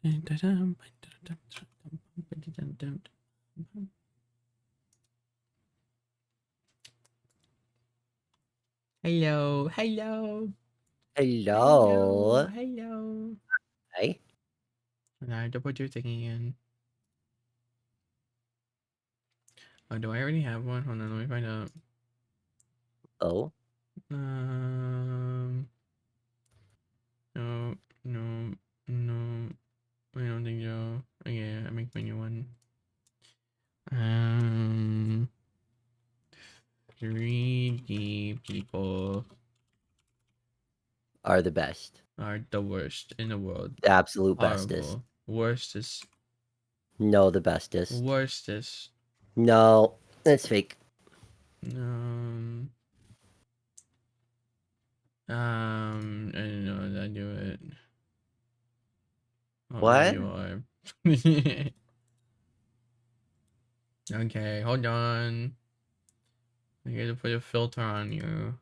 Hello, hello, hello, Hello. hello. Hi. I have to put your thingy in. Oh, do I already have one? Hold on, let me find out. Oh. No, no, no. I don't think so. Oh, yeah, I make my new one. 3D people Are the best. are the worst in the world. The absolute bestest. Horrible. Worstest. No, the bestest. Worstest. No, that's fake. I don't know how to do it. Oh, there What? you are. Okay, hold on. I gotta put a filter on you.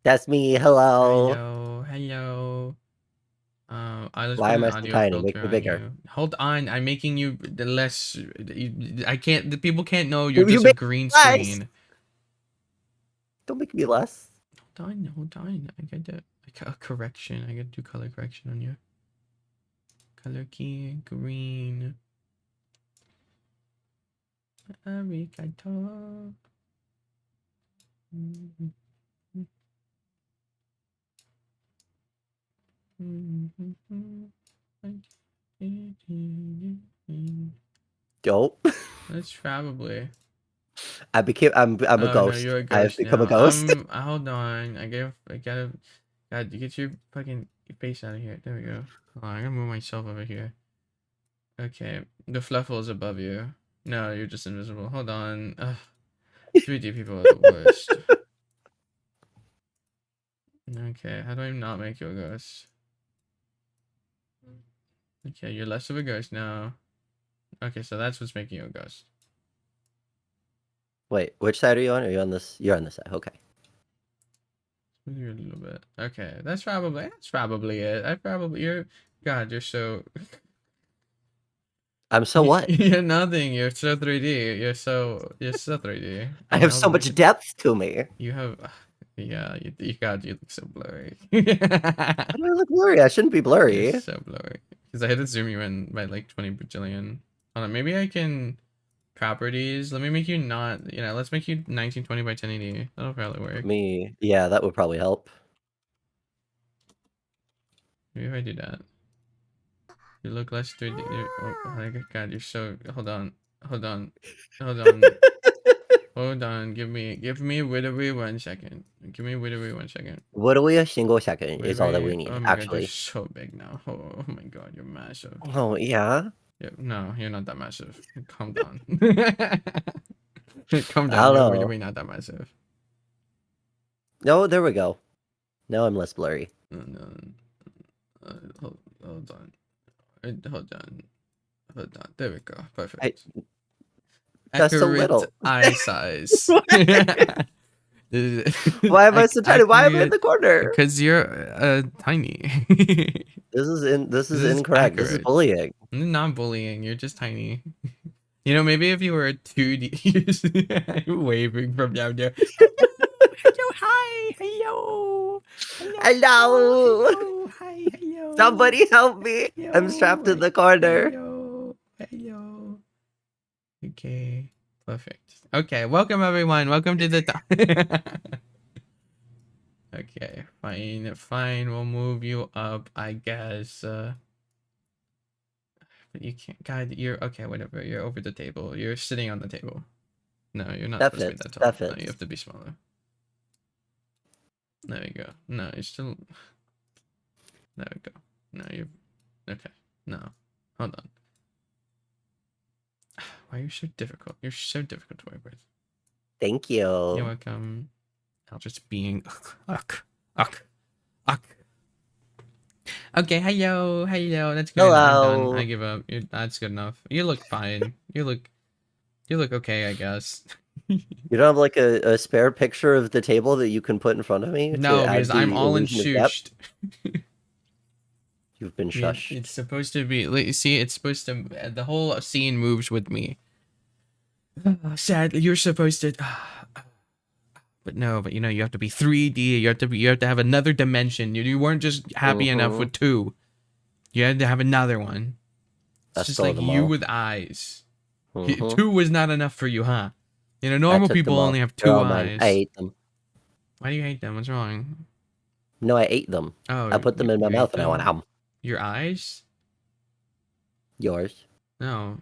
That's me. Hello. Hello, hello. I just Why put am an I so audio tiny? Make filter me on bigger. you. Hold on, I'm making you less. I can't. The people can't know you're You just a make green me less. screen. Don't make me less. Hold on. I got a correction. I got to do color correction on you. Color key green. Arigato. Dope. That's probably. I'm a Oh no, ghost. you're a I have ghost become a now. ghost. Hold on. God, get your fucking face out of here. There we go. Hold on, I'm gonna move myself over here. Okay, the fluffle is above you. No, you're just invisible. Hold on. Ugh. 3D people are the worst. Okay, how do I not make you a ghost? Okay, you're less of a ghost now. Okay, so that's what's making you a ghost. Wait, which side are you on? Are you on this? You're on this side. Okay. Move you a little bit. Okay, that's probably it. You're God, you're so I'm so what? you're nothing. You're so 3D. You're so 3D. I Okay, have hold so on. much depth to me. You have yeah, you look so blurry. Why do I look blurry? I shouldn't be You're blurry. so blurry. Because I had to zoom you in by like 20 bajillion. Hold on, maybe I can properties. Let me make you not, let's make you 1920 by 1080. That'll probably work. Yeah, that would probably help. Maybe if I do that. You look less 3D. Oh my god, you're so. Hold on. Hold on. Hold on. Hold on. Give me literally 1 second. Give me literally 1 second. Literally a single second is all that we Literally. need, Oh my god, you're actually. so big now. Oh my god, you're massive. Oh, yeah? Yeah, no, you're not that massive. Calm down. Calm I down. don't You're know. literally not that massive. No, there we go. Now I'm less blurry. No, no. Hold on. Hold on. Hold on. There we go. I Perfect. That's so Accurate little. eye size. Why am I so tiny? Why am I in Accurate the corner? because you're tiny. This This is is incorrect. This is accurate. bullying. Not bullying. You're just tiny. Maybe if you were a 2D waving from down there. Hello, hi, Hello! hello, hi, hello, Somebody help me! I'm hello, trapped in the corner. hello. Okay, perfect. Okay, welcome everyone. Welcome to the top. Okay, fine. We'll move you up, I guess. But you can't. God, you're okay. Whatever. You're over the table. You're sitting on the table. No, you're not That supposed to be fits. that tall. That No, you fits. have to be smaller. There you go. No, you're still. There we go. No, you're. Okay. No. Hold on. Why are you so difficult? You're so difficult to work with. Thank You're you. welcome. I'll just being. Ugh. Ugh. Ugh. Okay, hello. That's good. I'm done. I Hello. give up. That's good enough. You look fine. You look okay, I guess. You don't have like a spare picture of the table that you can put in front of me to No, add because I'm the all in illusion of depth? shooshed. You You've been Yeah, shushed. it's supposed to be. See, it's supposed to. The whole scene moves with me. Sadly, you're supposed to. But no, but you have to be 3D. You have to have another dimension. You weren't just happy enough Mm-hmm. with two. You had to have another one. I It's just stole like them you all. with eyes. Mm-hmm. Two was not enough for you, huh? I Normal took people them only all. have They're two all mine. I eyes. ate them. Why do you hate them? What's wrong? No, I ate them. Oh, I put them in my you ate mouth and I went, them? "Hum." Your eyes? Yours. No.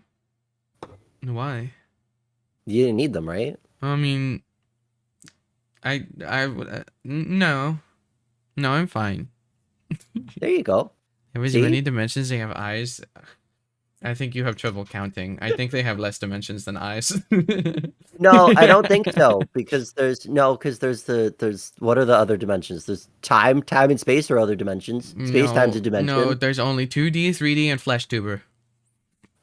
Why? You didn't need them, right? I mean, no. No, I'm fine. There you go. If there's many See? dimensions, they have eyes. I think you have trouble counting. I think they have less dimensions than eyes. No, I don't think so because there's what are the other dimensions? There's time and space are other dimensions. Space time's a No, dimension. there's only 2D, 3D, and flesh tuber.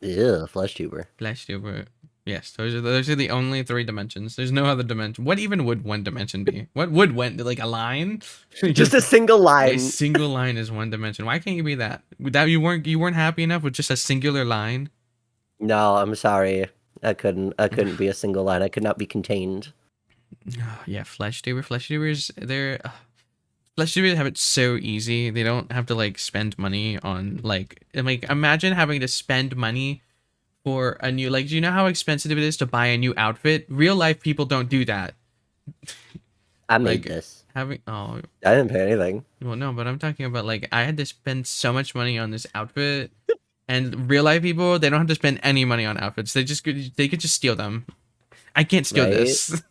Ew, flesh tuber. Flesh tuber. Yes, those are the only three dimensions. There's no other dimension. What even would one dimension be? What would one like a line? Just a single A line. single line is one dimension. Why can't you be that? Without you weren't happy enough with just a singular line? No, I'm sorry. I couldn't be a single line. I could not be contained. Yeah, flesh tuber. Flesh tubers. Flesh tubers have it so easy. They don't have to like spend money on like imagine having to spend money for a new do you know how expensive it is to buy a new outfit? Real life people don't do that. I made Like this. having oh I didn't pay anything. well no, but I'm talking about like I had to spend so much money on this outfit and real life people they don't have to spend any money on outfits. They could just steal them. I can't steal Right? this.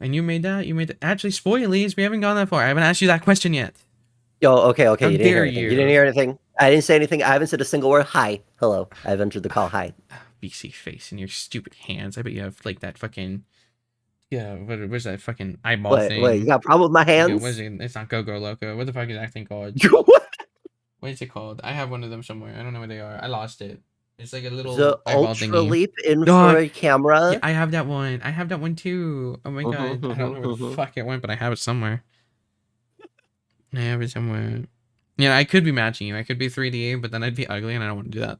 And you made that? You made that? Actually, spoilies. We haven't gone that far. I haven't asked you that question yet. Yo, okay, How you didn't hear dare anything. You didn't you? hear anything. I didn't say anything. I haven't said a single word. Hi. Hello. I've entered the call. Hi. BC face and your stupid hands. I bet you have like that fucking yeah. What's that fucking eyeball Wait, you thing? got a problem with my Okay, what is hands? it? It's not Go Go Loco. What the fuck is that thing called? What? What is it called? I have one of them somewhere. I don't know where they are. I lost it. It's like a The little eyeball ultra thingy. leap Oh, infrared yeah, camera. I have that one. I have that one too. Oh my Mhm, god. I don't know mhm, where the mhm. fuck it went, but I have it somewhere. I have it somewhere. Yeah, I could be matching you. I could be 3D, but then I'd be ugly, and I don't want to do that.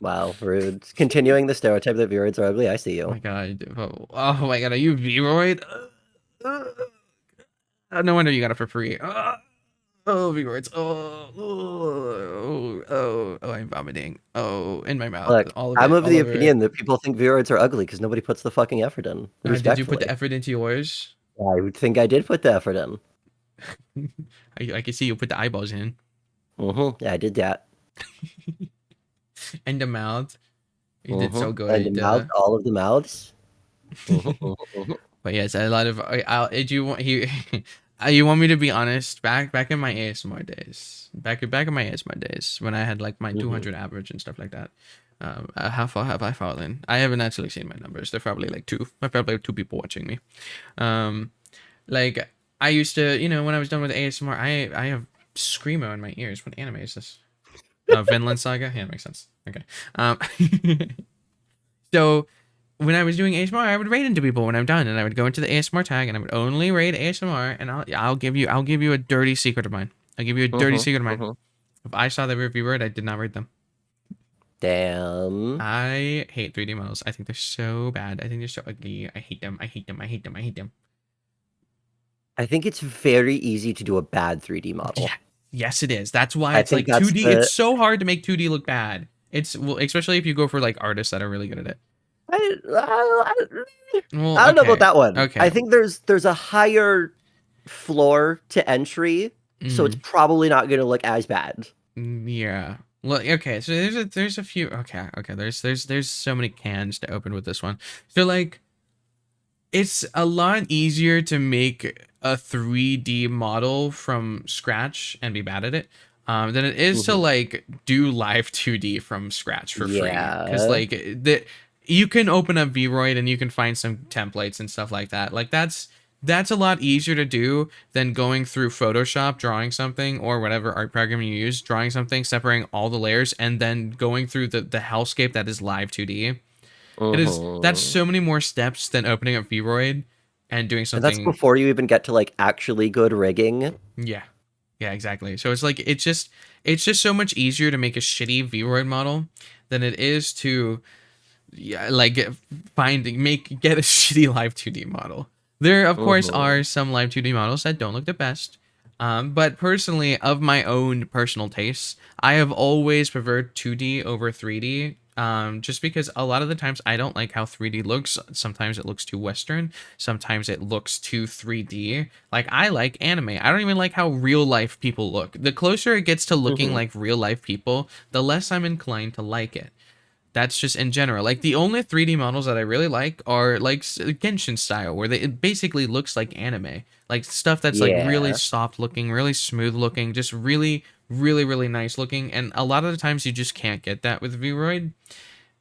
Wow, rude. Continuing the stereotype that viroids are ugly. I see Oh you. my god. Oh my god, are you Vroid? No wonder you got it for free. Oh, Vroids. Oh, I'm vomiting. Oh, in my mouth. Look, All of I'm it. of All the over it. opinion that people think viroids are ugly because nobody puts the fucking effort in. Did you put the Respectfully. effort into yours? I would think I did put the effort in. I can see you put the eyeballs in. Yeah, I did that. And the mouth. You did so And the good. mouth, all of the mouths. Mhm. But yes, a lot of. Did you want you? You want me to be honest? Back in my ASMR days, back in my ASMR days when I had like my Mhm. 200 average and stuff like that. How far have I fallen? I haven't actually seen my numbers. They're probably like two. I probably have two people watching me. Um, like I used to, when I was done with ASMR, I have screamo in my ears. What anime is this? Vinland Saga. Yeah, makes sense. Okay. Um, so when I was doing ASMR, I would rate into people when I'm done, and I would go into the ASMR tag, and I would only rate ASMR, and I'll give you a dirty secret of mine. I'll give you a dirty Mhm. secret of mine. Mhm. If I saw the review word, I did not rate them. Damn. I hate 3D models. I think they're so bad. I think they're so ugly. I hate them. I hate them. I hate them. I hate them. I think it's very easy to do a bad 3D Yeah. model. Yes, it is. That's why I it's think like that's 2D. It's the so hard to make 2D look bad. It's well, especially if you go for like artists that are really good at it. I, Well, I don't know about okay. that one. I Okay. think there's a higher floor to entry, so it's Mm. probably not going to look as bad. Yeah. Well, okay. So there's a few. Okay. There's so many cans to open with this one. So like, it's a lot easier to make a 3D model from scratch and be bad at it, than it is to Mhm. like do live 2D from scratch for free. Because Yeah. like you can open up Vroid and you can find some templates and stuff like that. Like that's a lot easier to do than going through Photoshop, drawing something or whatever art program you use, drawing something, separating all the layers, and then going through the hellscape that is live 2D. That's Mhm. so many more steps than opening up Vroid and doing And that's something. before you even get to like actually good rigging. Yeah. Yeah, exactly. So it's like it's just so much easier to make a shitty Vroid model than it is to yeah, like get a shitty live 2D model. There of course Mhm. are some live 2D models that don't look the best. But personally, of my own personal tastes, I have always preferred 2D over 3D. Just because a lot of the times I don't like how 3D looks. Sometimes it looks too Western. Sometimes it looks too 3D. Like I like anime. I don't even like how real life people look. The closer it gets to looking Mhm. like real life people, the less I'm inclined to like it. That's just in general. Like the only 3D models that I really like are like Genshin style, where it basically looks like anime, like stuff that's like really Yeah. soft looking, really smooth looking, just really, really, really nice looking. And a lot of the times you just can't get that with Vroid.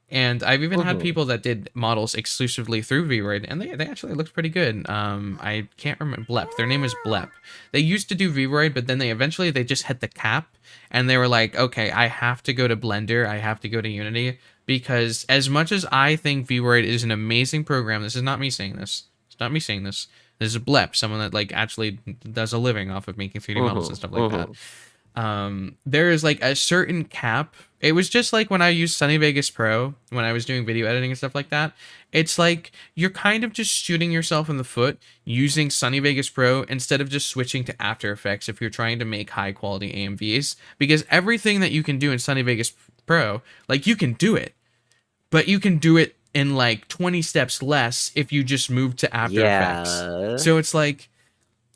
And I've even had Mhm. people that did models exclusively through VRoid, and they actually looked pretty good. I can't remember Blep. Their name is Blep. They used to do VRoid, but then they just hit the cap, and they were like, okay, I have to go to Blender. I have to go to Unity because as much as I think VRoid is an amazing program, this is not me saying this. It's not me saying this. This is Blep, someone that like actually does a living off of making 3D models and Mhm. stuff like that. Mhm. There is like a certain cap. It was just like when I used Sunny Vegas Pro when I was doing video editing and stuff like that. It's like you're kind of just shooting yourself in the foot using Sunny Vegas Pro instead of just switching to After Effects if you're trying to make high quality AMVs, because everything that you can do in Sunny Vegas Pro, like you can do it, but you can do it in like 20 steps less if you just move to After Effects. Yeah. So it's like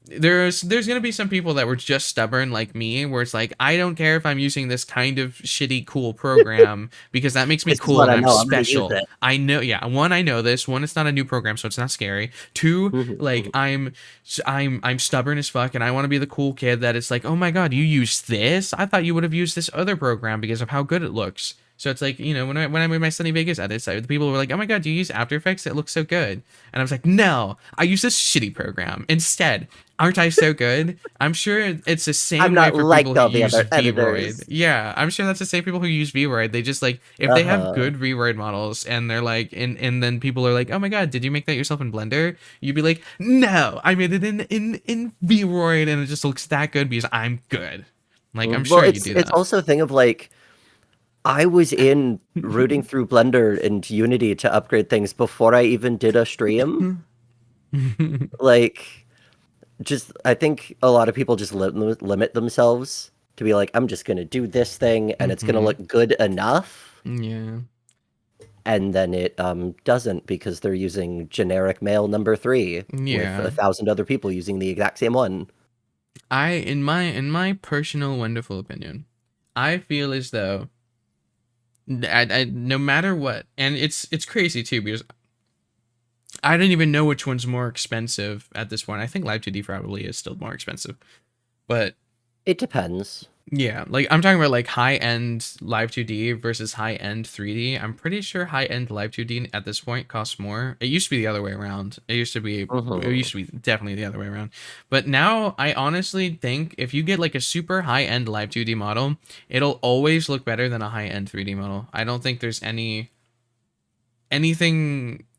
there's gonna be some people that were just stubborn like me, where it's like I don't care if I'm using this kind of shitty cool program because that makes me This is cool what and I I'm know. I'm gonna use special. it. I know, yeah. One, I know this. One, it's not a new program, so it's not scary. Two, Mhm. like Mhm. I'm stubborn as fuck, and I want to be the cool kid that it's like, oh my god, you used this? I thought you would have used this other program because of how good it looks. So it's like, when I made my Sunny Vegas edits, the people were like, "Oh my god, do you use After Effects? It looks so good." And I was like, "No, I use this shitty program instead. Aren't I so good?" I'm sure it's the I'm same way not for people like who all the use other VRoid. editors. Yeah, I'm sure that's the same people who use VRoid. They just like if they have Uh-huh. good VRoid models and they're like and then people are like, "Oh my god, did you make that yourself in Blender?" You'd be like, "No, I made it in VRoid and it just looks that good because I'm good." Like I'm Well, sure you do it's that. also a thing of like I was in rooting through Blender and Unity to upgrade things before I even did a stream. Like, just I think a lot of people just limit themselves to be like, I'm just gonna do this thing and it's gonna Mhm. look good enough, Yeah. and then it doesn't because they're using generic male number three with Yeah. 1,000 other people using the exact same one. In my personal wonderful opinion, I feel as though no matter what, and it's crazy too because I don't even know which one's more expensive at this point. I think Live 2D probably is still more expensive, but It depends. yeah, like I'm talking about like high end Live 2D versus high end 3D. I'm pretty sure high end Live 2D at this point costs more. It used to be the other way around. It Hmm. used to be definitely the other way around. But now I honestly think if you get like a super high end Live 2D model, it'll always look better than a high end 3D model. I don't think there's anything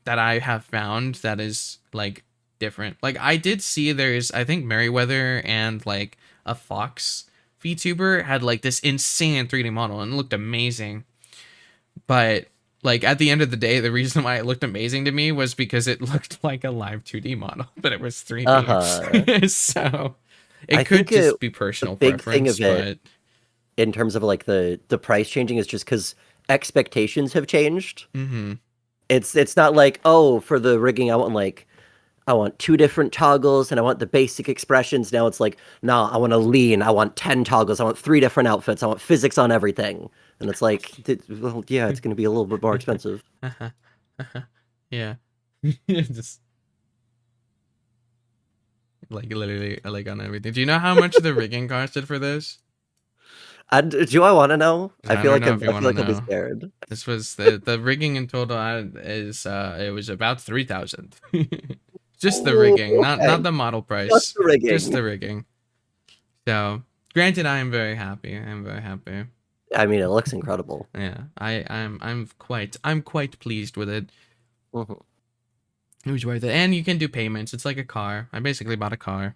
that I have found that is like different. Like I did see there's I think Meriwether and like a Fox VTuber had like this insane 3D model and it looked amazing. But like at the end of the day, the reason why it looked amazing to me was because it looked like a live 2D model, but it was 3D. Uh-huh. So I it could think just be the personal big thing preference, of it but in terms of like the price changing is just because expectations have changed. mhm. It's not like, oh, for the rigging, I want two different toggles and I want the basic expressions. Now it's like, no, I want to lean. I want 10 toggles. I want three different outfits. I want physics on everything. And it's like, well, yeah, it's going to be a little bit more expensive. Yeah. Just like literally like on everything. Do you know how much the rigging costed for this? And do I want to know? 'Cause I don't know if you I want feel to like I'll be know. scared. This was the rigging in total is it was about 3,000. Just the Oh, rigging, not okay. the model Just price, the just rigging. the rigging. So, granted, I am very happy. I'm very happy. I mean, it looks incredible. Yeah, I'm quite pleased with it. Mhm. It was worth it, and you can do payments. It's like a car. I basically bought a car.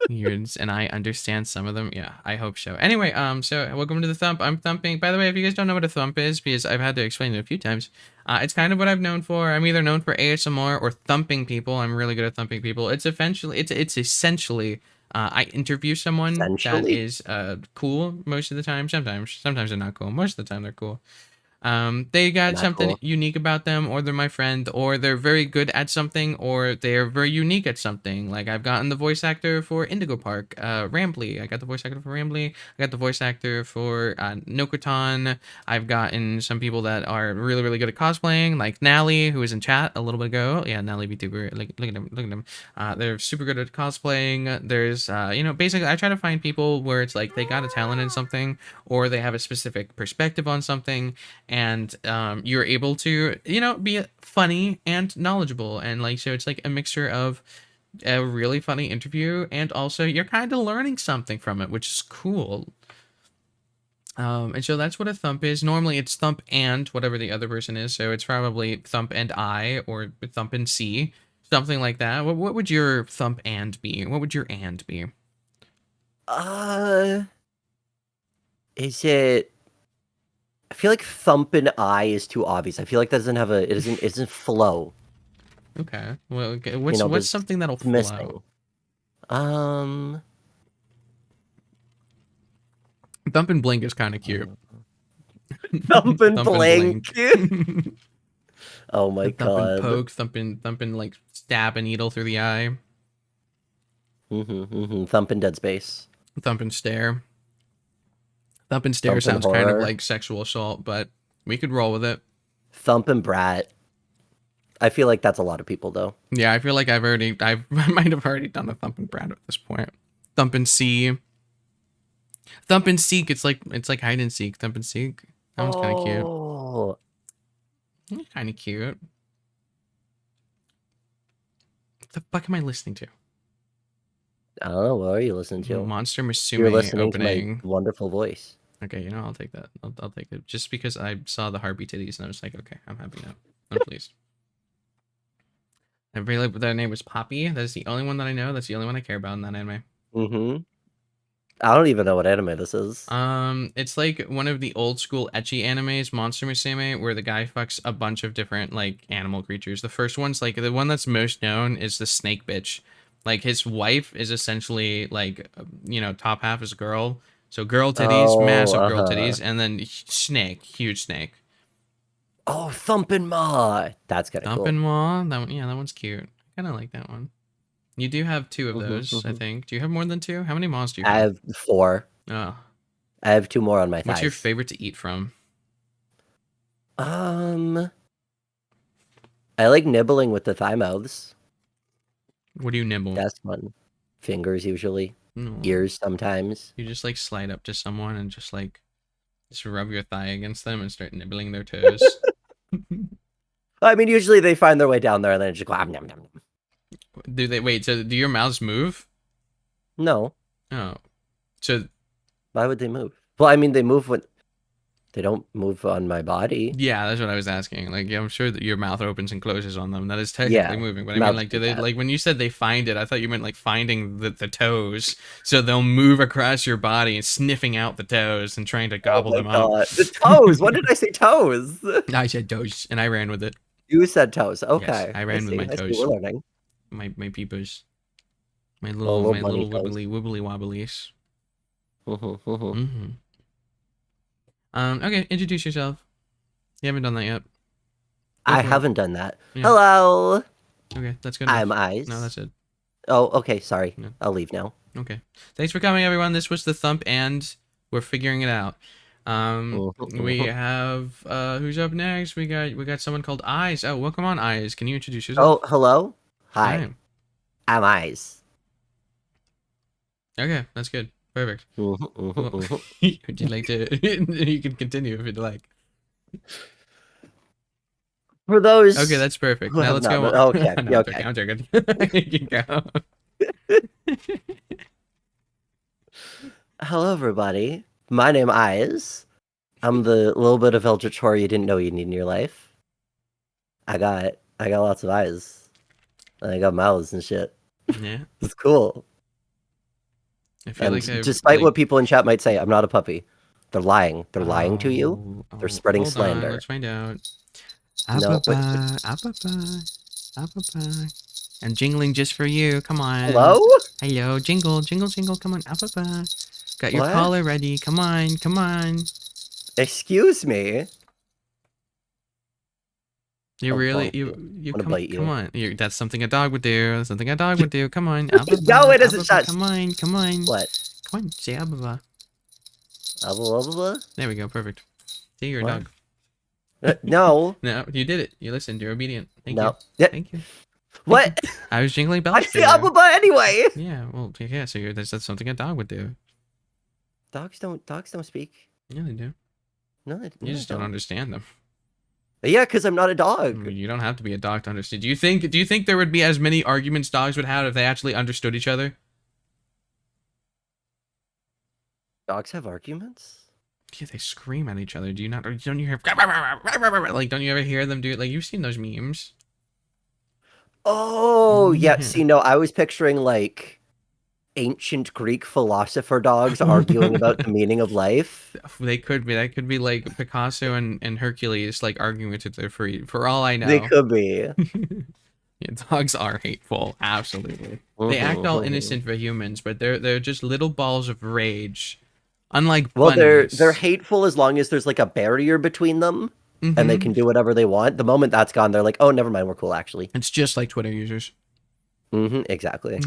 And I understand some of them. Yeah, I hope so. Anyway, so welcome to the Thump. I'm thumping. By the way, if you guys don't know what a thump is, because I've had to explain it a few times, it's kind of what I'm known for. I'm either known for ASMR or thumping people. I'm really good at thumping people. It's essentially I interview someone that Essentially, is cool most of the time. Sometimes they're not cool. Most of the time they're cool. They got not something cool. unique about them, or they're my friend, or they're very good at something, or they're very unique at something. Like I've gotten the voice actor for Indigo Park, Rambly. I got the voice actor for Rambly. I got the voice actor for Nokoton. I've gotten some people that are really, really good at cosplaying, like Nally, who was in chat a little bit ago. Yeah, Nally VTuber. Look at him. Look at him. They're super good at cosplaying. There's, basically, I try to find people where it's like they got a talent in something, or they have a specific perspective on something, and you're able to be funny and knowledgeable, and like, so it's like a mixture of a really funny interview, and also you're kind of learning something from it, which is cool. And so that's what a thump is. Normally it's thump and whatever the other person is, so it's probably thump and I, or thump and C, something like that. What would your thump and be? What would your and be? Uh, is it? I feel like thump and I is too obvious. I feel like that doesn't have a. It doesn't flow. Okay, well, okay. You know, What's there's something that'll it's flow? missing. Um, Thump and blink is kind of cute. thump and Thump and blink. blink. Oh my Thump and god. poke, thump and like stab a needle through the eye. Thump and Dead Space. Thump and stare. Thump and stare Thump and sounds kind of horror. like sexual assault, but we could roll with it. Thump and Brat. I feel like that's a lot of people though. Yeah, I feel like I might have already done a thump and Brad at this point. Thump and see. Thump and seek. It's like hide and seek. Thump and seek. That one's kind of cute. Oh, Kind of cute. What the fuck am I listening to? I don't know. What are you listening to? Monster You're Musume listening to my opening. wonderful voice. Okay, I'll take that. I'll take it. Just because I saw the Harpy titties and I was like, okay, I'm happy now. I'm pleased. I really like their name was Poppy. That is the only one that I know. That's the only one I care about in that anime. Mm-hmm. I don't even know what anime this is. It's like one of the old school ecchi animes, Monster Musume, where the guy fucks a bunch of different like animal creatures. The first one's like the one that's most known is the snake bitch. Like his wife is essentially like top half is girl, so girl titties, Oh, massive girl uh-huh. titties, and then snake, huge snake. Oh, Thump and Ma. That's kind of Thump cool. and Maw, that one, yeah, that one's cute. I kind of like that one. You do have two of hmm those, I hmm think. Do you have more than two? How many maws do you I have? have four. Oh, I have two more on my what's your thighs. favorite to eat from? Um, I like nibbling with the thigh mouths. What do you nibble? That's fun. Fingers usually. No. Ears sometimes. You just like slide up to someone and just rub your thigh against them and start nibbling their toes. I mean, usually they find their way down there and then just go, nom, nom, nom. Do they wait? So do your mouths move? No, Oh, so why would they move? Well, I mean, they move when they don't move on my body. yeah, that's what I was asking. Like, yeah, I'm sure that your mouth opens and closes on them. That is technically Yeah, moving. But I mean, mouths like, do do they that. like when you said they find it? I thought you meant like finding the toes. So they'll move across your body and sniffing out the toes and trying to Oh gobble my them up. god. The toes. When did I say toes? I said toes, and I ran with it. You said toes. Yes, Okay. I I ran with see. my I see. We're toes, learning. my peepers, Oh, little my bunny little toes. wibbly wobblies. Mhm. Mm-hmm. Okay, introduce yourself. You haven't done that yet. Go I for it. haven't done that. Yeah. Hello. Okay, that's good I'm enough. No, Eyes. that's it. Oh, okay. Sorry. No. I'll leave now. Okay. Thanks for coming, everyone. This was the Thump, and we're figuring it out. We Mhm. have who's up next? We got someone called Eyes. Oh, welcome on, Eyes. Can you introduce Oh, yourself? hello. Hi. Hi. I'm Eyes. Okay, that's good. Perfect. Well, Mhm. would you like to? You can continue if you'd like. For Okay, those that's perfect. who Now have let's not go met, on. okay, No, yeah, I'm joking. okay. I'm joking. You can go. Hello, everybody. My name is. I'm the little bit of eldritch horror you didn't know you need in your life. I got lots of eyes. And I got mouths and shit. Yeah. It's cool. I feel like And I despite like. what people in chat might say, I'm not a puppy. They're lying. They're lying to you. They're Oh, spreading hold on. slander. Let's find out. No, wait. Apapa, apapa, apapa. And jingling just for you. Come on. Hello? Hello, jingle, jingle, jingle. Come on, apapa. Got your What? collar ready. Come on, come on. Excuse me. You I'll really, bonk you. you I'm gonna come, bite come you. on. That's something a dog would do. That's something a dog would do. Come on, No, apapa, it isn't. apapa. Shut. Come on, come on, What? come on. Say apapa. Blah, blah, blah, blah. There we go. Perfect. See, you're a What? dog. No. No, you did it. You listened. You're obedient. Thank you. No. Yeah. Thank you. Thank you. What? I was jingling I bells for see you. Ababa anyway. Yeah, well, yeah, so that's something a dog would do. Dogs don't speak. Yeah, they do. No, You they just don't don't. understand them. Yeah, because I'm not a dog. You don't have to be a dog to understand. Do you think there would be as many arguments dogs would have if they actually understood each other? Dogs have arguments? Yeah, they scream at each other. Do you not? Or don't you hear like? Don't you ever hear them do it? Like you've seen those memes. Oh, yeah. Yeah. See, no, I was picturing like ancient Greek philosopher dogs arguing about the meaning of life. They could be. That could be like Picasso and Hercules like arguing with each other for all I They know. could be. Yeah, dogs are hateful. Absolutely. They act all Mhm. innocent for humans, but they're just little balls of rage. Unlike Well, they're bunnies. hateful as long as there's like a barrier between them and they Mm-hmm. can do whatever they want. The moment that's gone, they're like, "Oh, never mind, we're cool actually." It's just like Twitter users. Exactly.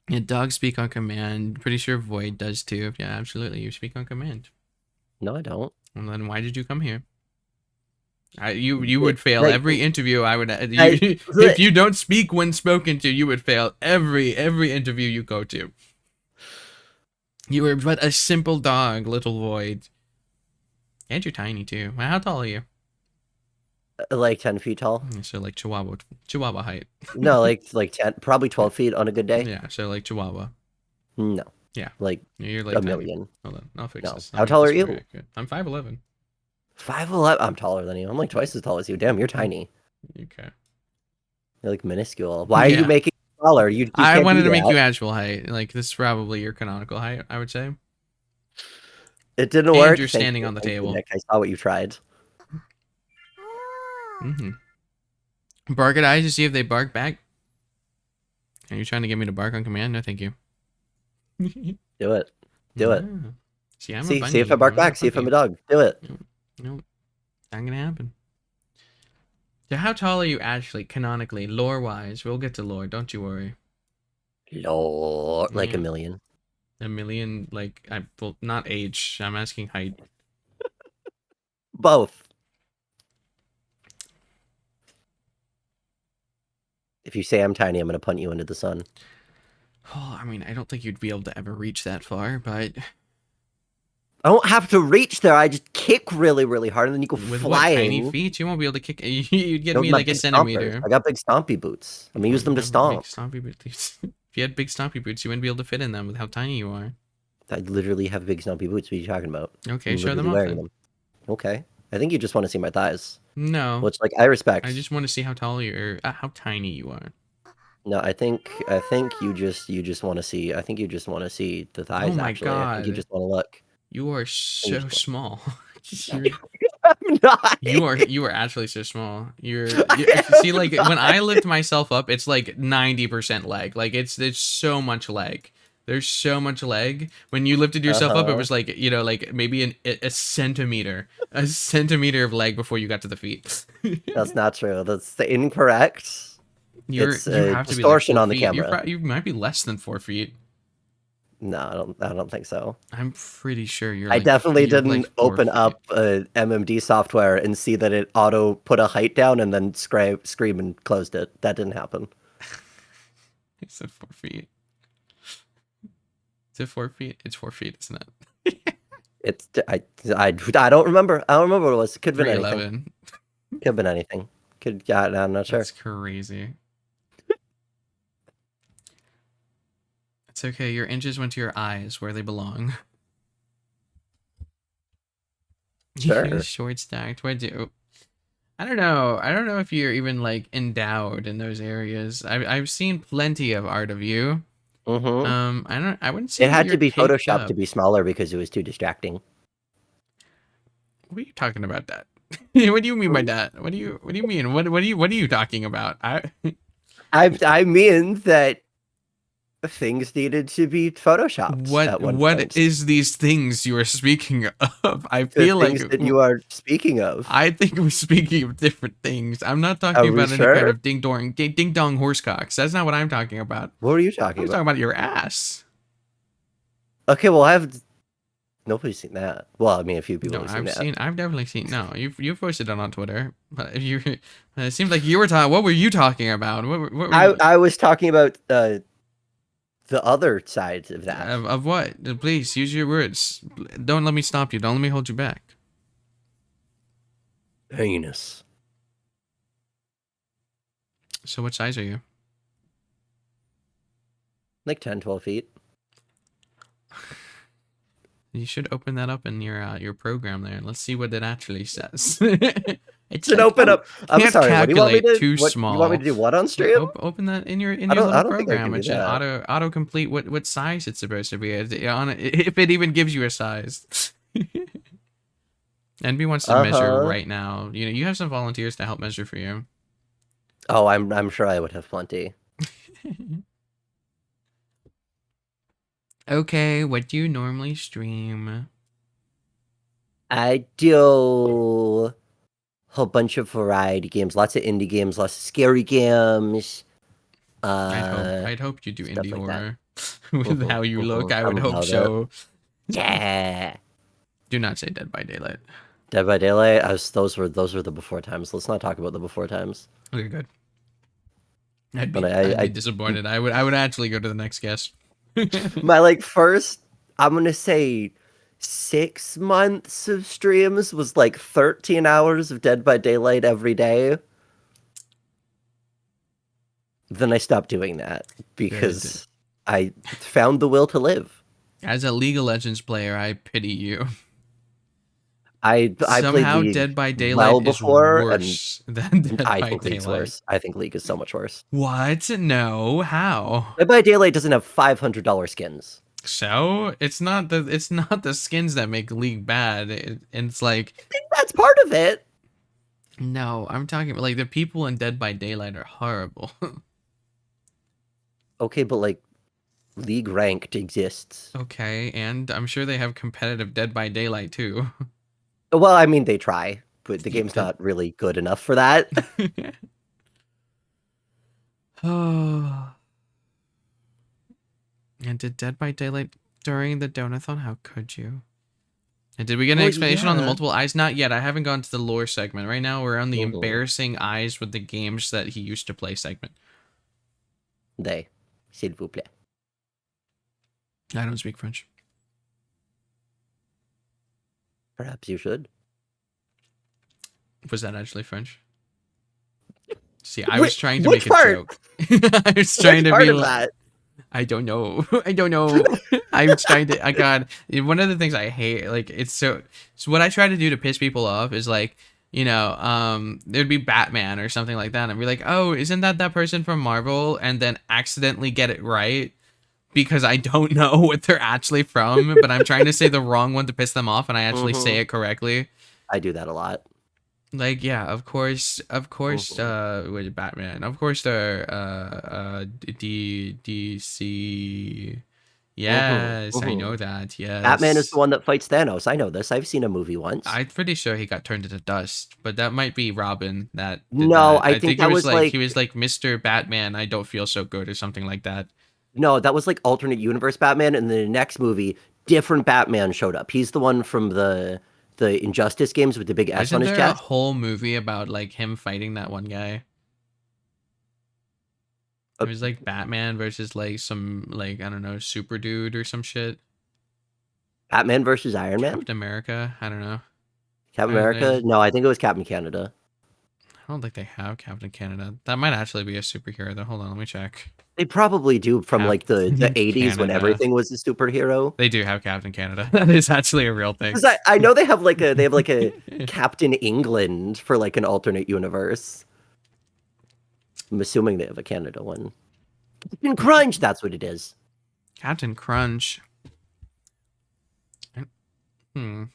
Yeah, dogs speak on command. Pretty sure Void does too. Yeah, absolutely. You speak on command. No, I don't. Well, then why did you come here? You It- would fail like every interview I would I you if you don't speak when spoken to, you would fail every interview you go to. You are but a simple dog, little Void. And you're tiny too. Wow, how tall are you? like 10 feet tall. So like Chihuahua height. No, like 10, probably 12 feet on a good day. Yeah, so like Chihuahua. No, Yeah, like you're like a tiny. million. Hold on, I'll fix No. this. I'll How make tall this are more you? accurate. I'm 5'11". 5'11". I'm taller than you. I'm like twice as tall as you. Damn, you're tiny. Okay. You're like minuscule. Why are you Yeah, making me taller? You I can't wanted do to make that. you actual height. Like this is probably your canonical height, I would say. It didn't And work. you're standing on the Thank you, table. Nick. I saw what you tried. Mm-hmm. Bark at eyes to see if they bark back. Are you trying to get me to bark on command? No, thank you. Do it. Do it. Yeah. See, I'm a See if I bunny. bark I'm not a back. See if I'm puppy. a dog. Do it. No, no, not gonna happen. So how tall are you actually, canonically, lore-wise? We'll get to lore, don't you worry. Lord, like a Yeah. million. A million, like, well, not age. I'm asking height. Both. If you say I'm tiny, I'm gonna punt you into the sun. Oh, I mean, I don't think you'd be able to ever reach that far, but I don't have to reach there. I just kick really, really hard, and then you go with what, tiny flying. feet? You won't be able to kick. You'd get Those are me my like a big stompers. centimeter. I got big stompy boots. I'm gonna use You them to have big stomp. stompy boots. If you had big stompy boots, you wouldn't be able to fit in them with how tiny you are. I literally have big stompy boots. What are you talking about? Okay, I'm show them literally off wearing then. them. Okay. I think you just want to see my thighs, No, which, like, I I respect. just want to see how tall you are, how tiny you are. No, I think you just want to see. I think you just want to see the Oh thighs. my Actually, I think you god, just want to look. you are I think you so just small. want. You're, I'm not. you are actually so small. See, like when I lift myself up, it's like 90% leg. Like there's so much leg. There's so much leg. When you lifted yourself up, it Uh-huh. was like, like maybe a centimeter of leg before you got to the feet. That's not true. That's incorrect. It's You a have to be like distortion 4 on the feet. camera. You might be less than 4 feet. No, I don't think so. I'm pretty sure I definitely you're like didn't 4 open feet. up MMD software and see that it auto put a height down and then scream and closed it. That didn't happen. I said 4 feet. Is it 4 feet? It's 4 feet, isn't it? It's I don't remember. I don't remember what it was. Could have been anything. 311. Could have been anything. Could yeah, I'm not sure. That's crazy. It's okay. Your inches went to your eyes where they belong. Sure. Short stacked. What do? I don't know. I don't know if you're even like endowed in those areas. I've seen plenty of art of you. Hmm. I don't. I wouldn't say It that had you're to be caked photoshopped to up. be smaller because it was too distracting. What are you talking about that? What do you mean by that? What do you mean? What are you talking about? I mean that things needed to be photoshopped at one what point. is these things you are speaking of? I The feel like things that you are speaking of. I think we're speaking of different things. I'm not talking Are we about any kind sure? of ding dong horsecocks. That's not what I'm talking about. What are you I talking was talking about? about your ass. Okay, well, nobody's seen that. Well, I mean, a few people No, have seen that. I've definitely seen. No, you've posted it on Twitter. But if you, it seems like you were talking. What were you talking about? What were you I was talking about the other sides of that. of what? Please use your words. Don't let me stop you. Don't let me hold you back. Heinous. So what size are you? Like 10, 12 feet. You should open that up in your program there. Let's see what it actually says. It's Should like, open up. I'm can't sorry. What do you want me calculate to? too What you want me small. to do? What on stream? Open that in your I little don't think I program. can It do should that. auto complete what size it's supposed to be. If it even gives you a size. NB wants to Uh measure huh. right now. You have some volunteers to help measure for you. Oh, I'm sure I would have plenty. Okay, what do you normally stream? I do a whole bunch of variety games, lots of indie games, lots of scary games, I'd hope you do stuff indie like that. horror. With how you look, I I'm would hope about it. so. Yeah. Do not say Dead by Daylight. Dead by Daylight. Those were the before times. Let's not talk about the before times. Okay, good. I'd But be I'd be disappointed. I would actually go to the next guest. my like first, I'm gonna say 6 months of streams was like 13 hours of Dead by Daylight every day. Then I stopped doing that Good. because I found the will to live. As a League of Legends player, I pity you. I played Somehow League Dead by Daylight well is before, and worse than Dead I by think League's Daylight. worse. I think League is so much worse. What? No. How? Dead by Daylight doesn't have $500 skins. So it's not the skins that make League bad. It's like I think that's part of it. no. I'm talking about like the people in Dead by Daylight are horrible. Okay, but like League ranked exists. Okay, and I'm sure they have competitive Dead by Daylight too. Well, I mean they try, but the You game's did. not really good enough for that. Oh. And did Dead by Daylight during the Donathon? How could you? And did we get an Well, explanation on the yeah. multiple eyes? Not yet. I haven't gone to the lore segment. Right now, we're on the Mhm. embarrassing eyes with the games that he used to play segment. They, s'il vous plaît. I don't speak French. Perhaps you should. Was that actually French? See, I was Which, trying to make which a part? joke. I was trying Which to part be of like, that? I don't know. I don't know. I was trying to. I got one of the things I hate. Like it's so. What I try to do to piss people off is like, there'd be Batman or something like that, and be like, oh, isn't that person from Marvel? And then accidentally get it right because I don't know what they're actually from, but I'm trying to say the wrong one to piss them off, and I actually say Hmm. it correctly. I do that a lot. Like yeah, of course, Hmm. with Batman, of course the DC. Hmm. Yes, I Hmm. know that. Batman is the Yes, one that fights Thanos. I know this. I've seen a movie once. I'm pretty sure he got turned into dust, but that might be Robin that did No, that. I I think think he that was was like like he was like Mr. Batman. I don't feel so good or something like that. no, that was like alternate universe Batman, and then the next movie, different Batman showed up. He's the one from the Injustice games with the big S on Wasn't his there a chest. whole movie about like him fighting that one guy? It Uh, was like Batman versus like some like I don't know super dude or some shit. Batman versus Iron Man. Captain America. I don't know. Captain I, America. I No, I think it was Captain Canada. I don't think they have Captain Canada. That might actually be a superhero though. Hold on, let me check. They probably do from like the Captain 80s when Canada. everything was a superhero. They do have Captain Canada. That is actually a real thing. Because I know they have like a Captain England for like an alternate universe. I'm assuming they have a Canada one. Captain Crunch, that's what it is. Captain Crunch. Hmm.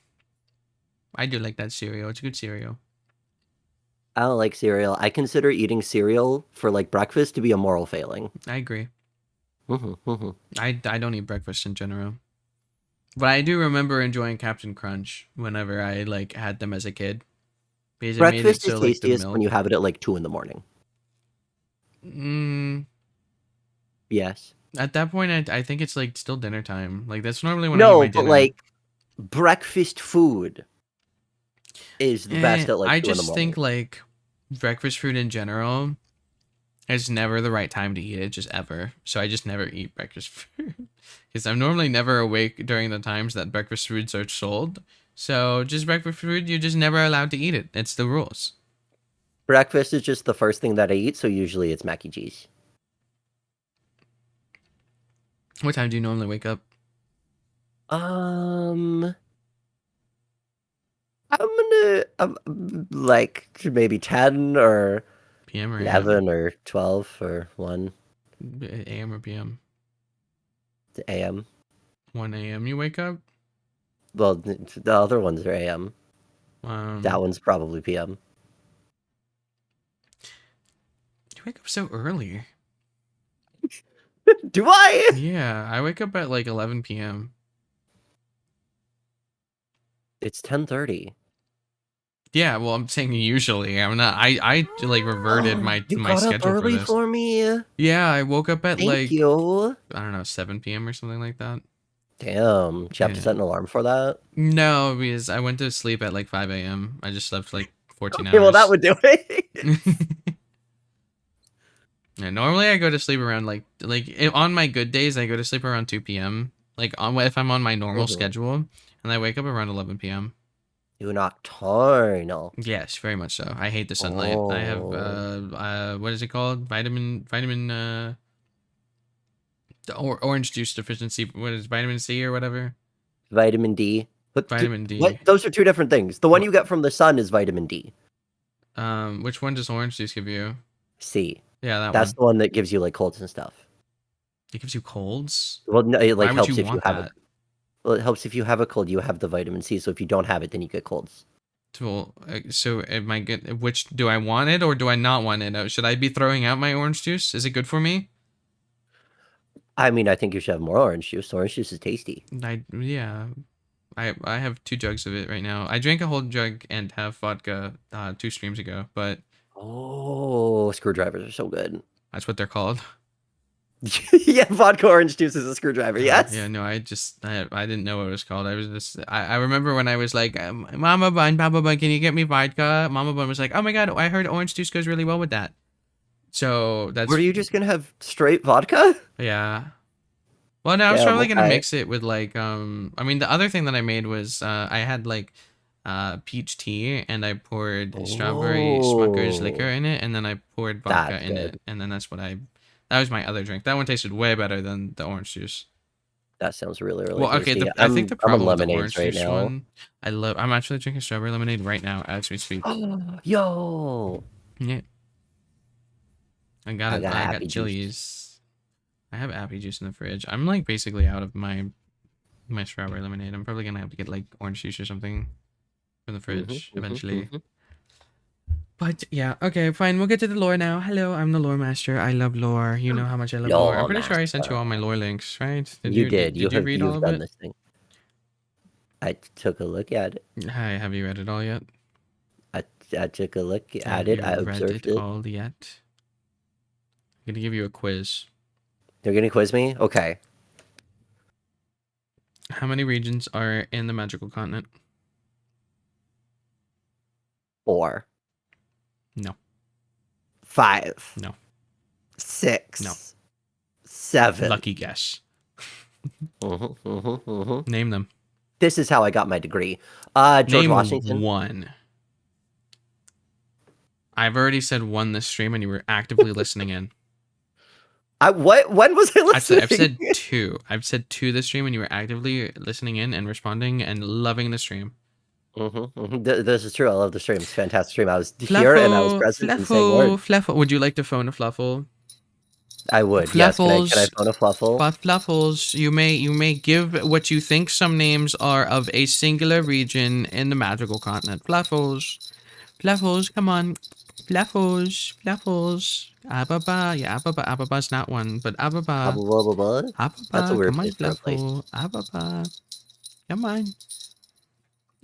I do like that cereal. It's a good cereal. I don't like cereal. I consider eating cereal for like breakfast to be a moral failing. I agree. Mhm, mhm. I don't eat breakfast in general. But I do remember enjoying Captain Crunch whenever I like had them as a kid. Because it made it Breakfast is so like the tastiest when you milk. have it at like 2 in the morning. Mm, Yes. at that point, I think it's like still dinner time. Like that's normally when I eat No, my but dinner. like breakfast food is the best at like I 2 in the just think morning. like breakfast food in general is never the right time to eat it, just ever. So I just never eat breakfast food because I'm normally never awake during the times that breakfast foods are sold. So just breakfast food, you're just never allowed to eat it. It's the rules. Breakfast is just the first thing that I eat, so usually it's mac and cheese. What time do you normally wake up? Um, I'm like maybe 10 or PM or AM? 11 or 12 or 1 AM or PM? a.m. 1 a.m. you wake up? Well, the other ones are a.m. That Um, one's probably p.m. you wake up so early. Do I? Yeah, I wake up at like 11 p.m. It's 10:30. Yeah, well, I'm saying usually. I'm not. I like reverted You my got up schedule for early this. for me. Yeah, I woke up at Thank like you. I don't know 7 p.m. or something like that. Damn, did you have to Yeah. set an alarm for that? No, because I went to sleep at like 5 a.m. I just slept like 14 Okay, well that hours. would do it. Yeah, normally I go to sleep around on my good days I go to sleep around 2 p.m. Like on if I'm on my normal Mhm. schedule and I wake up around 11 p.m. You nocturnal. Yes, very much so. I hate the sunlight. I have Oh, what is it called? Vitamin or orange juice deficiency. What is vitamin C or whatever? vitamin D. Vitamin What? D. Those are two different things. The one What? you get from the sun is vitamin D. Which one does orange juice give you? C. Yeah, that That's one. the one that gives you like colds and stuff. It gives you colds. Well, no, it Why like would you helps if you want have a that? well, it helps if you have a cold, you have the vitamin C. So if you don't have it, then you get colds. Well, so am I good? Which do I want it or do I not want it? Should I be throwing out my orange juice? Is it good for me? I mean, I think you should have more orange juice. Orange juice is tasty. Yeah. I have 2 jugs of it right now. I drank a whole jug and half vodka 2 streams ago, but Oh, screwdrivers are so good. that's what they're called. Yeah, vodka orange juice is a screwdriver. Yeah, Yes. no, I didn't know what it was called. I was just I remember when I was like, Mama Bun, Papa Bun, can you get me vodka? Mama Bun was like, oh my god, I heard orange juice goes really well with that. So Were that's you just gonna have straight vodka? yeah. Well, no, I was Damn. probably gonna Okay. mix it with like I mean the other thing that I made was I had like peach tea and I poured strawberry Smucker's liquor Oh, in it and then I poured vodka that's in good. it and then that was my other drink. That one tasted way better than the orange juice. That sounds really, really Well, okay, tasty. I think the I'm on problem with the lemonades orange right juice now. one, I'm actually drinking strawberry lemonade right now as we speak. Oh, yo, Yeah, I got I it. got I got happy juice. chilies. I have apple juice in the fridge. I'm like basically out of my strawberry lemonade. I'm probably gonna have to get like orange juice or something from the Mm-hmm, fridge mm-hmm, eventually. mm-hmm. But yeah, okay, fine. We'll get to the lore now. Hello, I'm the lore master. I love lore. You know how much I love lore. I'm Lol, pretty sure I sent you all my master. lore links, right? Did You you did. did you read all You've of done it? this thing. I took a look at it. Hi, have you read it all yet? I, I took a look at Have it. you I read observed it it. all yet? I'm gonna give you a quiz. They're gonna quiz me? Okay. How many regions are in the magical continent? 4, No, 5, no, no. 6, 7. Lucky guess. Mm-hmm, mm-hmm, mm-hmm. Name them. This is how I got my degree. George Name Washington. one. I've already said one this stream and you were actively listening in. What? When was I listening? I've said two. I've said two this stream, and you were actively listening in and responding and loving the stream. This is true. I love the stream. It's a fantastic stream. I was here and I was Fluffle, present and saying words. Fluffle. Would you like to phone a Fluffle? I would. Yes. Can I Fluffles, phone a Fluffle? but Fluffles, you may give what you think some names are of a singular region in the magical continent. Fluffles, Fluffles, come on, Fluffles. Ababa, yeah, Ababa's not one, but Ababa. That's a Ababa, weird come on, place to replace. Fluffle. Ababa, come on.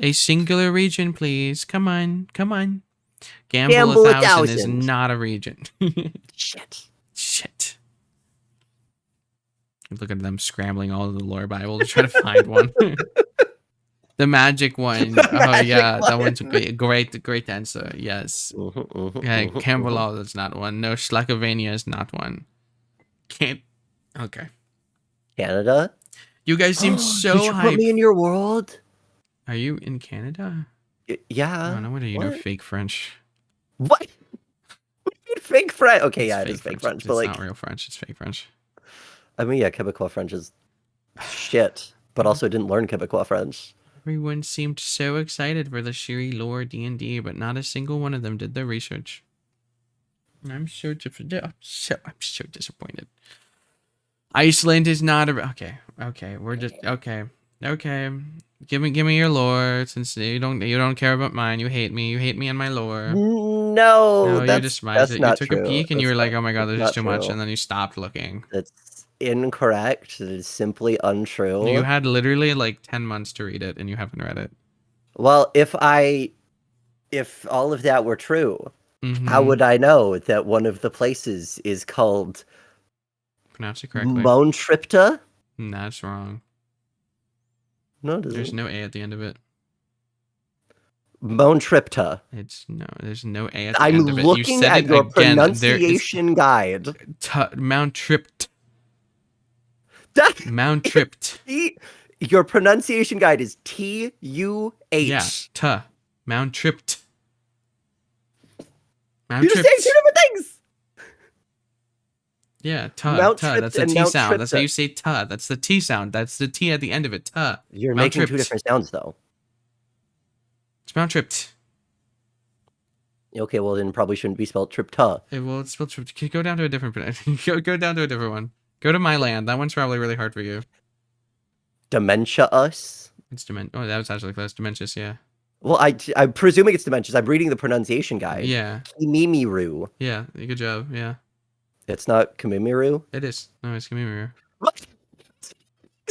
A singular region, please. Come on, come on. Gamble 1,000 is not a region. Shit. Look at them scrambling all of the lore Bible to try to find one. The magic one. Oh yeah, that one's a great answer. Yes. Yeah, Camberlaw is not one. No, Schlackovania is not one. Can't. Okay. Canada. You guys seem so Did you hyped. put me in your world? Are you in Canada? Yeah. Oh, no wonder you know fake French. What? Fake French? Okay, It's yeah, it is fake French, but it's like, not real French. It's fake French. I mean, yeah, Quebecois French is shit, but also didn't learn Quebecois French. Everyone seemed so excited for the Shiri lore D&D, but not a single one of them did their research. I'm so disappointed. Iceland is not a okay. We're just okay. Give me your lore, since you don't care about mine. You hate me. You hate me and my lore. No, you despise it. You took true. a peek and you were like, oh my god, there's just too much, and then you stopped looking. It's incorrect. It is simply untrue. You had literally like 10 months to read it, and you haven't read it. Well, if all of that were true, how would I know that one of the places is called pronounce it correctly? Montripta? That's wrong. No, it isn't. There's no A at the end of it. Montripta. There's no A at the end of it. I'm looking at your pronunciation guide. Mount Tripped. Mount Tripped. Your pronunciation guide is T-U-H. Yeah, Mount Tripped. You're just saying two different things. Yeah, that's the T sound. That's how you say ta. That's the T sound. That's the T at the end of it. Ta. You're making two different sounds, though. It's Mount Tripped. Okay, well then probably shouldn't be spelled Tripta. Well, it's spelled Tripped. Go down to a different go down to a different one. Go to My Land. That one's probably really hard for you. Dementia us. It's Oh, that was actually close. Dementious, yeah. Well, I'm presuming it's Dementious. I'm reading the pronunciation guide. Yeah. Kimimiru. Yeah, good job. Yeah. It's not Kimimiru? It is. No, it's Kimimiru. What?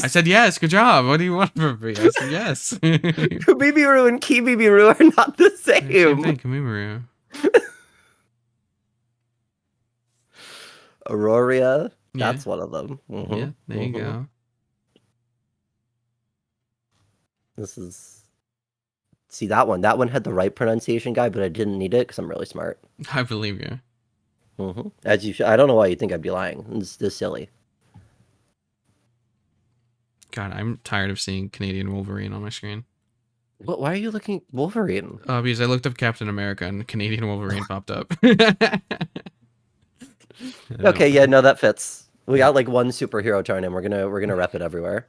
I said yes. Good job. What do you want from me? I said yes. Kimimiru and Kimimiru are not the same. Same thing, Kimimiru. Aurora. That's one of them. Yeah, there you go. This is... See, that one had the right pronunciation guide, but I didn't need it because I'm really smart. I believe you. As you should. I don't know why you think I'd be lying. It's this silly. God, I'm tired of seeing Canadian Wolverine on my screen. What? Why are you looking Wolverine? Because I looked up Captain America and Canadian Wolverine popped up. Okay, yeah, no, that fits. We got like one superhero turn, and we're gonna rep it everywhere.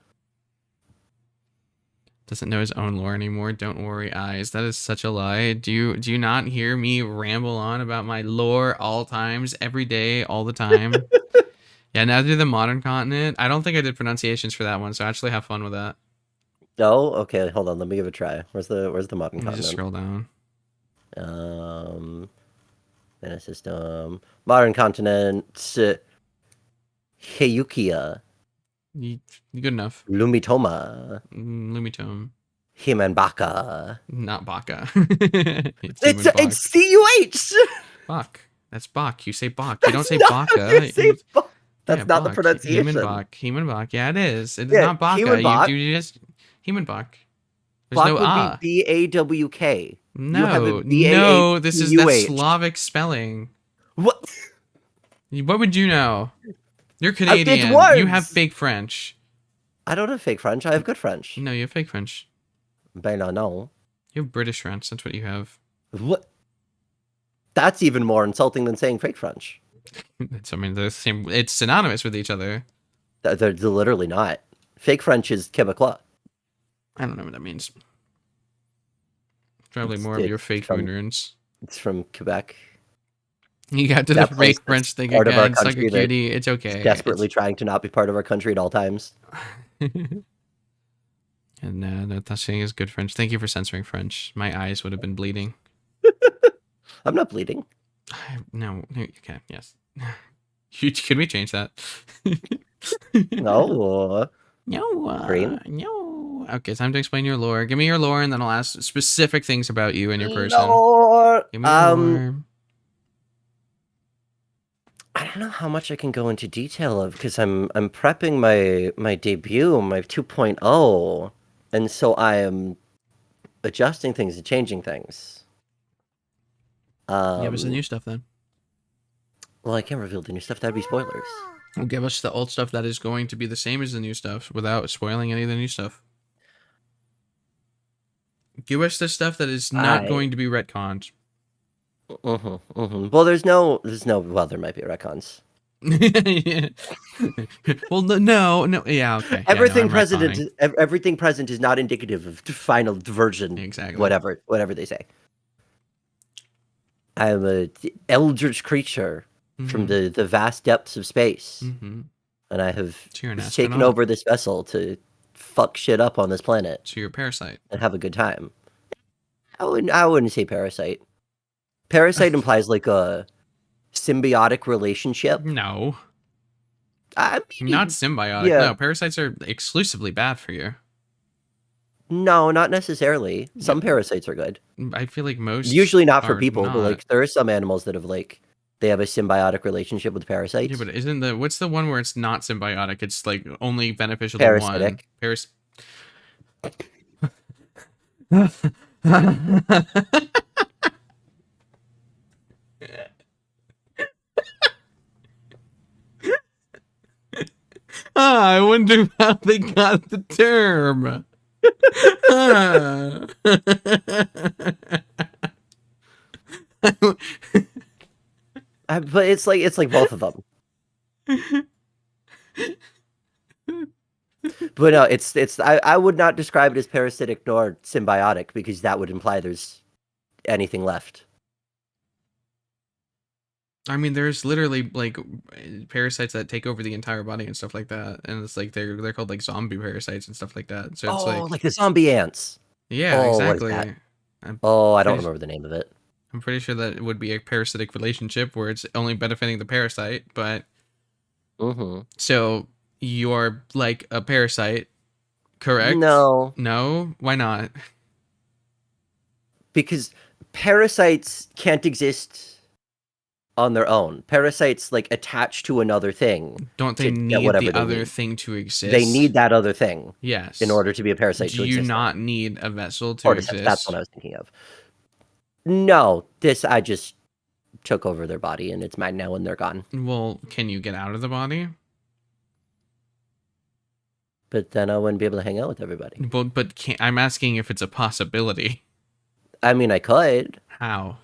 Doesn't know his own lore anymore. Don't worry, eyes. That is such a lie. Do you not hear me ramble on about my lore all times, every day, all the time? Yeah, now do the modern continent. I don't think I did pronunciations for that one, so actually have fun with that. No? Okay, hold on. Let me give it a try. Where's the modern continent? Just scroll down. Mana system. Modern continent. Heyukia. Good enough. Lumitoma. Lumitome. Himanbaka. Not Baka. It's C-U-H! Bak. That's Bak. You say Bak. You don't say Baka. That's not the pronunciation. Human Yeah, it is. It is not Baka. You just human There's no would be B-A-W-K. No, that's Slavic spelling. What? What would you know? You're Canadian. You have fake French. I don't have fake French. I have good French. No, you have fake French. Ben no. You have British French. That's what you have. What? That's even more insulting than saying fake French. I mean, they're the same. It's synonymous with each other. They're literally not. Fake French is Quebecois. I don't know what that means. Probably It's more of your it's fake from ignorance. it's from Quebec. You got to the That place fake that's French thing part of our again. Suck a country that cutie. It's is okay. desperately trying to not be part of our country at all times. And that saying is good French. Thank you for censoring French. My eyes would have been bleeding. I'm not bleeding. No. Okay. Yes. Can we change that? No. No. Green. No. Okay, time to explain your lore. Give me your lore, and then I'll ask specific things about you and your person. No. Give me your lore. I don't know how much I can go into detail of because I'm prepping my debut, my 2.0, and so I am adjusting things and changing things. Give us the new stuff then. Well, I can't reveal the new stuff. That'd be spoilers. Well, give us the old stuff that is going to be the same as the new stuff without spoiling any of the new stuff. Give us the stuff that is not going to be retconned. Well, there's no. Well, there might be retcons. Well, no, yeah, okay. Everything Yeah, no, present, everything present is not indicative of the final version. Exactly. Whatever they say. I am a eldritch creature from the vast depths of space, and I have taken over this vessel to fuck shit up on this planet. So you're a parasite and have a good time. I wouldn't say parasite. Parasite implies like a symbiotic relationship. No. I mean, not symbiotic. Yeah. No, parasites are exclusively bad for you. No, not necessarily. Some parasites are good. I feel like most usually not for people, not. but like there are some animals that have like they have a symbiotic relationship with parasites. Yeah, but isn't what's the one where it's not symbiotic? It's like only beneficial Parasitic. to one. I wonder how they got the term. But it's like both of them. But no, I would not describe it as parasitic nor symbiotic because that would imply there's anything left. I mean, there's literally like parasites that take over the entire body and stuff like that, and it's like they're called like zombie parasites and stuff like that. So it's like the zombie ants. Yeah, exactly. I don't remember the name of it. I'm pretty sure that it would be a parasitic relationship where it's only benefiting the parasite, but so you're like a parasite, correct? No. No? Why not? Because parasites can't exist on their own. Parasites like attach to another thing. Don't they need the other thing to exist? They need that other thing. Yes. In order to be a parasite to exist. Do you not need a vessel to exist? That's what I was thinking of. No, I just took over their body and it's mine now and they're gone. Well, can you get out of the body? But then I wouldn't be able to hang out with everybody. But I'm asking if it's a possibility. I mean, I could. How?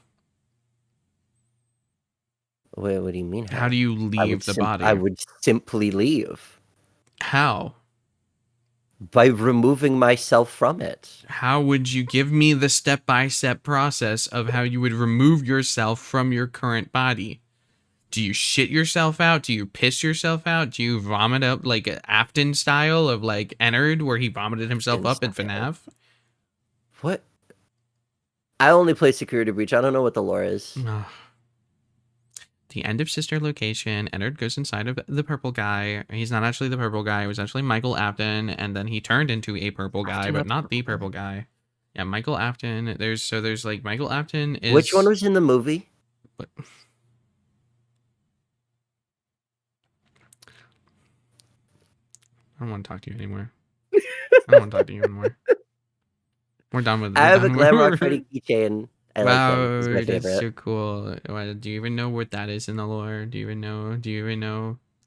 Wait, what do you mean? How do you leave the body? I would simply leave. How? By removing myself from it. How would you give me the step-by-step process of how you would remove yourself from your current body? Do you shit yourself out? Do you piss yourself out? Do you vomit up like Afton style of like Ennard where he vomited himself up in FNAF? What? I only play Security Breach. I don't know what the lore is. The end of Sister location, Ennard goes inside of the purple guy. He's not actually the purple guy. It was actually Michael Afton, and then he turned into a purple guy, but not the purple guy. Yeah, Michael Afton. There's like Michael Afton is... Which one was in the movie? What? I don't want to talk to you anymore. I don't want to talk to you anymore. We're done with it. I have a Glamrock Freddy keychain. Wow, that's so cool. Do you even know what that is in the lore? Do you even know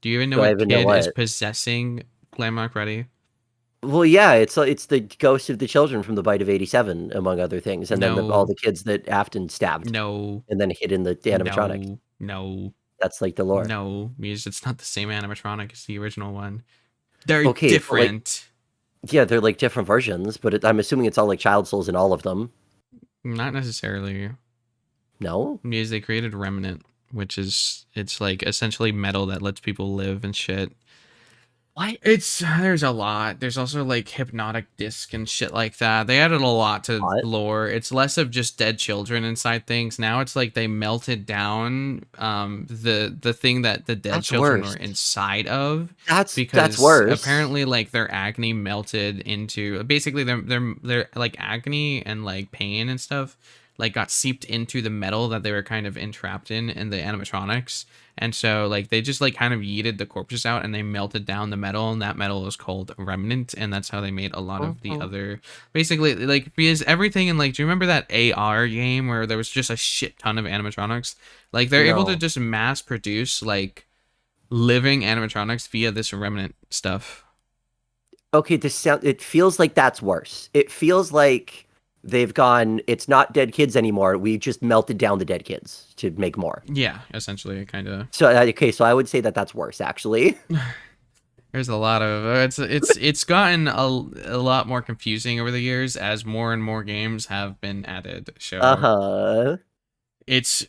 what kid is possessing Glamrock Freddy? Well, yeah, it's the ghost of the children from the Bite of 87, among other things, and then all the kids that Afton stabbed. No. And then hid in the animatronic. No. That's like the lore. No, because it's not the same animatronic as the original one. They're Okay, but like, different. yeah, they're like different versions, but I'm assuming it's all like child souls in all of them. Not necessarily. No? Because they created Remnant, which is it's like essentially metal that lets people live and shit. What? It's there's a lot. There's also like hypnotic disc and shit like that. They added a lot to What? lore. It's less of just dead children inside things. Now it's like they melted down the thing that the dead That's children were worse. inside of, That's because worse. apparently like their agony melted into basically their like agony and like pain and stuff like got seeped into the metal that they were kind of entrapped in the animatronics. And so like they just like kind of yeeted the corpses out and they melted down the metal, and that metal is called remnant, and that's how they made a lot of the Mhm. other basically like because everything in like do you remember that AR game where there was just a shit ton of animatronics? Like they're able to No. just mass produce like living animatronics via this remnant stuff. Okay, it feels like that's worse. It feels like they've gone, it's not dead kids anymore. We just melted down the dead kids to make more. Yeah, essentially kind of. So okay, so I would say that that's worse actually. There's a lot of it's gotten a lot more confusing over the years as more and more games have been added. So Uh-huh. it's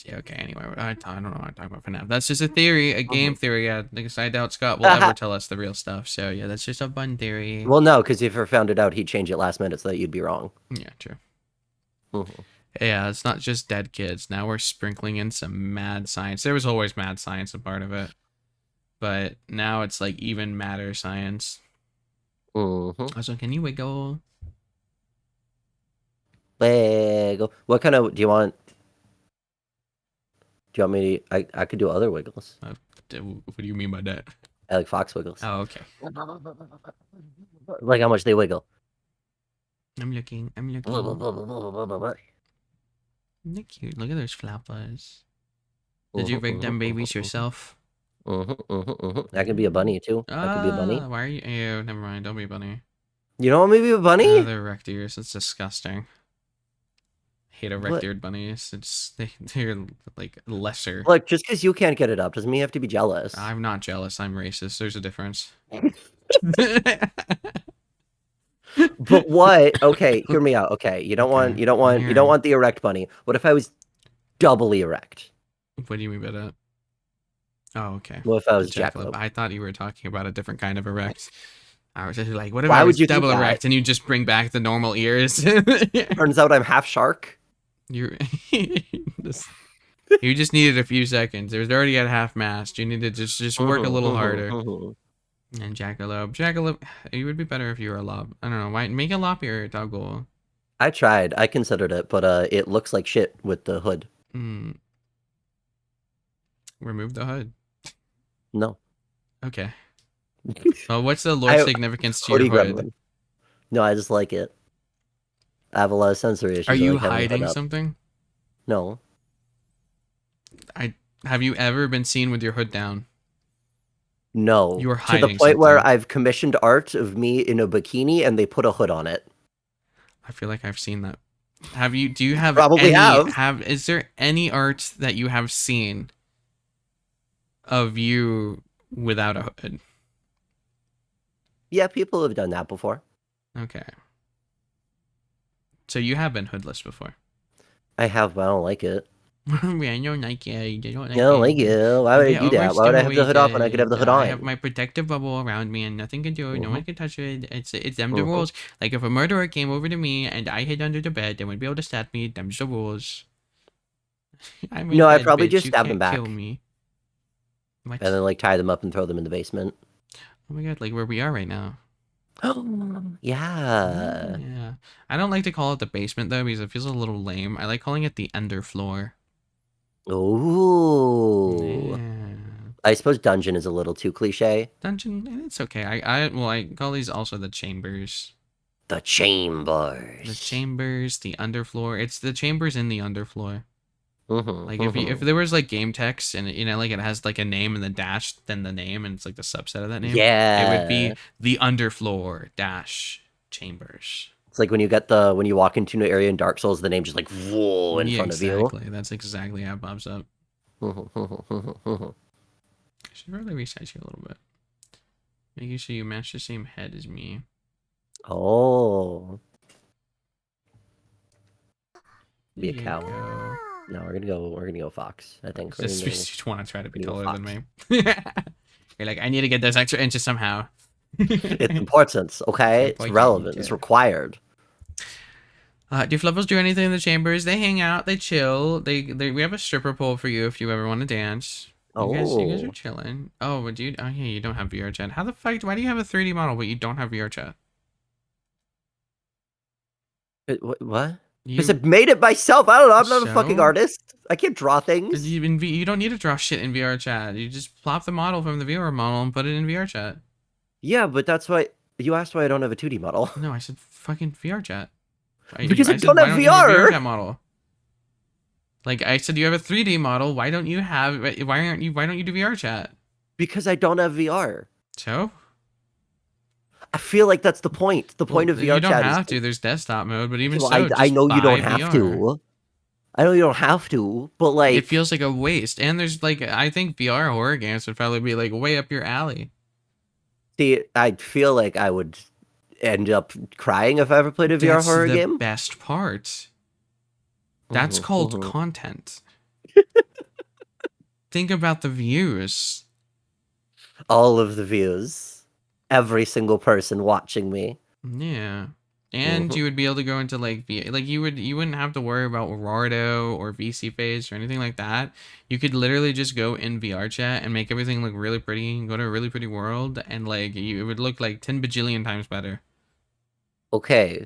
okay. Anyway, I don't know what I'm talking about for now. That's just a theory, a game Mhm. theory. Yeah, because I doubt Scott will ever Aha. tell us the real stuff. So yeah, that's just a fun theory. Well, no, because if you found it out, he'd change it last minute so that you'd be wrong. Yeah, true. Mhm. Yeah, it's not just dead kids. Now we're sprinkling in some mad science. There was always mad science a part of it, but now it's like even madder science. Mhm. Also, can you wiggle? Lego. What kind of do you want? Do you want me to, I could do other wiggles. What do you mean by that? I like fox wiggles. Oh, okay. Like how much they wiggle. I'm looking. I'm looking. They're cute. Look at those flowers. Did you rig them babies yourself? I can be a bunny too. I could be a bunny. Why are you? Ew, never mind. Don't be a bunny. You don't want me to be a bunny? They're erect ears. It's disgusting. Hate erect What? eared bunnies. They're like lesser. Look, just because you can't get it up doesn't mean you have to be jealous. I'm not jealous. I'm racist. There's a difference. But what? Okay, hear me out. Okay, Okay, I'm you don't hearing. want the erect bunny. What if I was doubly erect? What do you mean by that? Oh, okay. What if I The was jackalope. jackalope? I thought you were talking about a different kind of erect. I was just like, what if I Why would was you think double that? erect and you just bring back the normal ears? Turns out I'm half shark. you this, you just needed a few seconds. It was already at half mast. You need to just work a little harder. And jackalope, you would be better if you were a lob. I don't know why. Make a lop your toggle. I tried. I considered it, but it looks like shit with the hood. Mm, remove the hood. No. Okay. Well, what's the lore I significance to your hoodie hood? gremlin. No, I just like it. I have a lot of sensory Are issues. I you like having the hood hiding up. something? No. I have you ever been seen with your hood down? No. You are To the hiding point where something. I've commissioned art of me in a bikini and they put a hood on it. I feel like I've seen that. Have you? Do you have Probably any? have. Is there any art that you have seen of you without a hood? Yeah, people have done that before. Okay. So you have been hoodless before. I have, but I don't like it. I don't like it. I don't I like don't like it. it. Why I would I get do that? Why would I have the hood off when I could have overstimulated. the hood I have on? my protective bubble around me and nothing can do it. No one Mm-hmm. can touch it. It's them the Mm-hmm. rules. Like if a murderer came over to me and I hid under the bed, they wouldn't be able to stab me. Them's the rules. I'm in No, I'd bed, probably bitch. just You stab them can't kill back me. and What? then like tie them up and throw them in the basement. Oh my god, like where we are right now. Yeah. Yeah. I don't like to call it the basement though because it feels a little lame. I like calling it the underfloor. Ooh. Yeah. I suppose dungeon is a little too cliche. Dungeon, it's okay. I call these also the chambers. The The chambers. chambers, the underfloor. It's the chambers in the underfloor. Like if Mm-hmm. there was like game text and like it has like a name and the dash, then the name and it's like the subset of that name, it would Yeah. be the underfloor dash chambers. It's like when you walk into an area in Dark Souls, the name just like whoa in Yeah, front of you. exactly. That's exactly how it pops up. I should really resize you a little bit. Making sure you match the same head as me. Oh, There be a you cow. go. No, we're gonna go. We're gonna go fox. I think You just want to try to be we're gonna go taller than fox. me. You're like, I need to get those extra inches somehow. It's important, It's okay? It's relevant. It's important. required. Do Fluffles do anything in the chambers? They hang out, they chill. We have a stripper pole for you if you ever want to dance. You guys are Oh, chilling. Oh, but dude, oh yeah, you don't have VR chat. How the fuck? Why do you have a 3D model but you don't have VR chat? what? Because I You made it myself. I don't know. I'm not a fucking so artist. I can't draw things. you don't need to draw shit in VR chat. You just plop the model from the VR model and put it in VR chat. Yeah, but that's why you asked why I don't have a 2D model. No, I said fucking VR chat. Because I I said don't why have don't you have a VR VR. chat model? Like I said, you have a 3D model. Why don't you have? Why don't you do VR chat? Because I don't have VR. So I feel like that's the point. The point well, of you VR don't chat is have to. There's desktop mode, but even well, so, I just know you don't buy have VR. to. I know you don't have to, but It like, feels like a waste. And there's like, I think VR horror games would probably be like way up your alley. see, I feel like I would end up crying if I ever played a VR That's horror the game. best part. That's Hmm called hmm content. Think about the views. All of the views, every single person watching me. Yeah. And Hmm you would be able to go into like you wouldn't have to worry about Rardo or VC Face or anything like that. You could literally just go in VR chat and make everything look really pretty and go to a really pretty world and like it would look like 10 bajillion times better. Okay,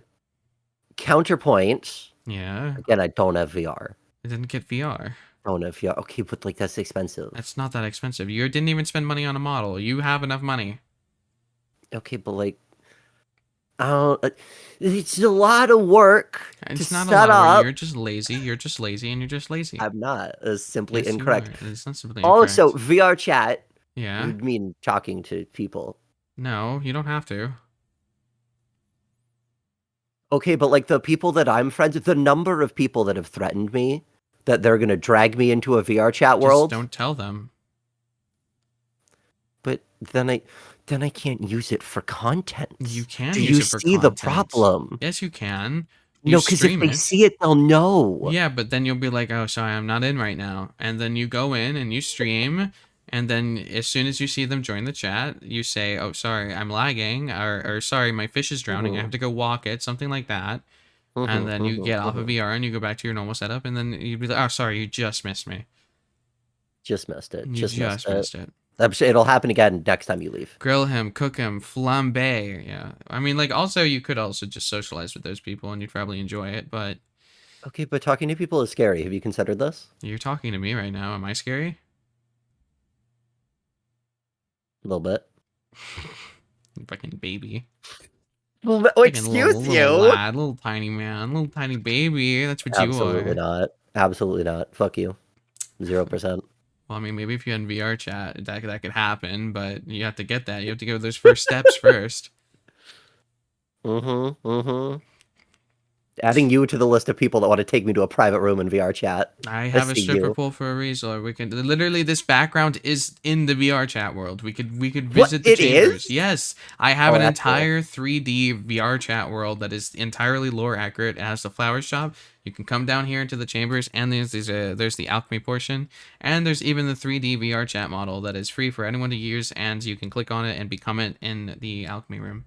counterpoint. Yeah. Again, I don't have VR. It didn't get VR. Don't have VR. Okay, but like that's expensive. That's not that expensive. You didn't even spend money on a model. You have enough money. Okay, but like, I don't. It's a lot of work to It's not a set lot of work. up. You're just lazy. You're just lazy and you're just lazy. I'm not. It's simply Yes, you incorrect. are. It's not simply Also, incorrect. VR chat Yeah. would mean talking to people. No, you don't have to. Okay, but like the people that I'm friends with, the number of people that have threatened me that they're gonna drag me into a VR chat Just world, don't tell them. but then I can't use it for You content. can Do use you it for see the content. problem? Yes, you can. You No, because if stream they it. see it, they'll know. Yeah, but then you'll be like, oh, sorry, I'm not in right now. And then you go in and you stream. And then as soon as you see them join the chat, you say, oh, sorry, I'm lagging. Or sorry, my fish is drowning. I Hmm have to go walk it. Something like that. And hmm then you hmm get off of hmm VR and you go back to your normal setup. And then you'd be like, oh, sorry, you just missed me. Just missed it. You Just missed just it. missed it. I'm sure it'll happen again next time you leave. Grill him, cook him, flambe. Yeah. I mean, like, also, you could also just socialize with those people and you'd probably enjoy it. But Okay, but talking to people is scary. Have you considered this? you're talking to me right now. Am I scary? A little bit. Fucking baby. Well, oh, Fucking excuse little you. lad, little tiny man, little tiny baby. That's what you Absolutely are. not. Absolutely not. Fuck you. 0%. Well, I mean, maybe if you had VR chat, that could happen, but you have to get that. You have to go those first steps first. Mm-hmm. Mm-hmm. Adding you to the list of people that want to take me to a private room in VR chat. I I have a see stripper you. pole for a reason. Or we can literally this background is in the VR chat world. We could What? visit the It chambers. is? Yes, I have Oh, an that's cool. entire 3D VR chat world that is entirely lore accurate. It has the flower shop. You can come down here into the chambers, and there's the alchemy portion, and there's even the 3D VR chat model that is free for anyone to use, and you can click on it and become it in the alchemy room.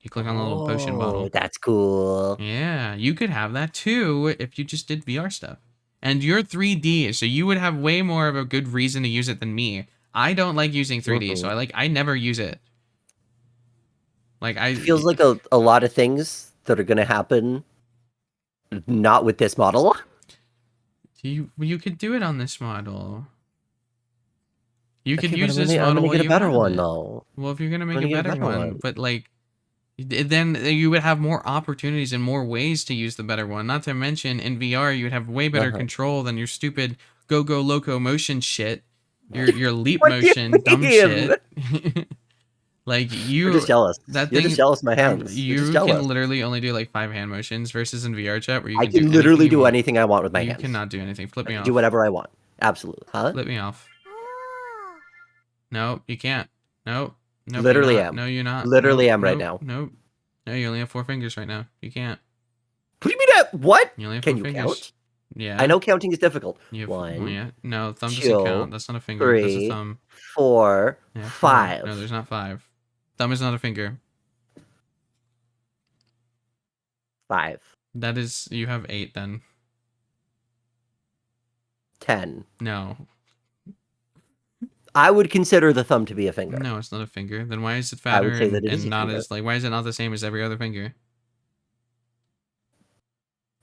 You click on the little potion Oh, bottle. that's cool. Yeah, you could have that too if you just did VR stuff. And you're 3D, so you would have way more of a good reason to use it than me. I don't like using 3D, so Mm-hmm. I never use it. Like It feels like a lot of things that are gonna happen not with this model. you could do it on this model. You could Okay, but use this I'm model gonna while get a you better have one it. though. Well, if you're gonna I'm make a gonna get a better better one, one. but like then you would have more opportunities and more ways to use the better one. Not to mention in VR you would have way better Uh-huh. control than your stupid go loco motion shit. Your leap What do you motion dumb mean? shit. Like You're just you jealous. that You're just thing jealous of my hands. You're just you can jealous. literally only do like 5 hand motions versus in VR chat where you I can do can anything literally you do want. anything I want with my You hands. cannot do anything. Flip I me can do off. whatever I want. Absolutely. Huh? Let me off. No, you can't. No. Nope, you're Literally not. am. No, you're not. Nope, Literally am right nope, now. nope. No, you only have 4 fingers right now. You can't. What do you mean that? What? You only have Can four you fingers. count? I Yeah. know counting is difficult. You have, well, One, yeah. No, thumb doesn't two, count. That's not a finger. That's a 3, thumb. 4, Yeah, 4. No, 5. there's not 5. Thumb is not a finger. 5. That is, you have 8 then. 10. No. I would consider the thumb to be a finger. No, it's not a finger. Then why is it I fatter would say that it is and a not finger. as, like, why is it not the same as every other finger?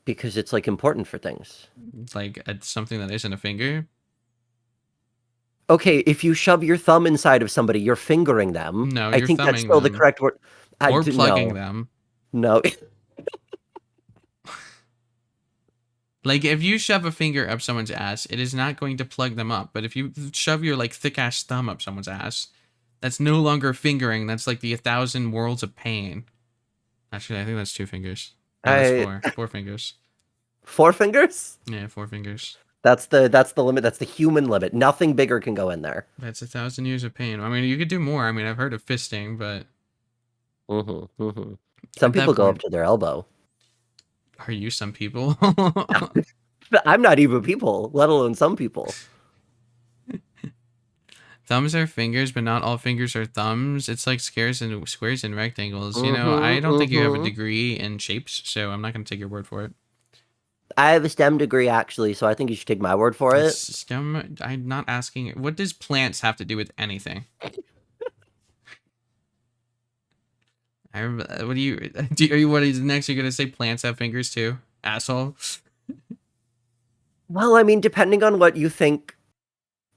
Because it's like important for things. It's like it's something that isn't a finger. Okay, if you shove your thumb inside of somebody, you're fingering them. No, I you're think that's thumbing still the them. correct word. Or plugging No. them. No. Like, if you shove a finger up someone's ass, it is not going to plug them up. But if you shove your, like, thick-ass thumb up someone's ass, that's no longer fingering. That's like the 1,000 worlds of pain. Actually, I think that's 2 fingers. No, that's 4. 4 fingers. 4 fingers? Yeah, 4 fingers. That's the limit. That's the human limit. Nothing bigger can go in there. That's 1,000 years of pain. I mean, you could do more. I mean, I've heard of fisting, but Some at that people go up point, to their elbow. are you some people? I'm not even people, let alone some people. Thumbs are fingers, but not all fingers are thumbs. It's like squares and rectangles. You know, I don't think you have a degree in shapes, so I'm not going to take your word for it. I have a STEM degree, actually, so I think you should take my word for it. STEM, I'm not asking. What does plants have to do with anything? What do you, what is next? You're going to say plants have fingers too? Asshole. Well, I mean, depending on what you think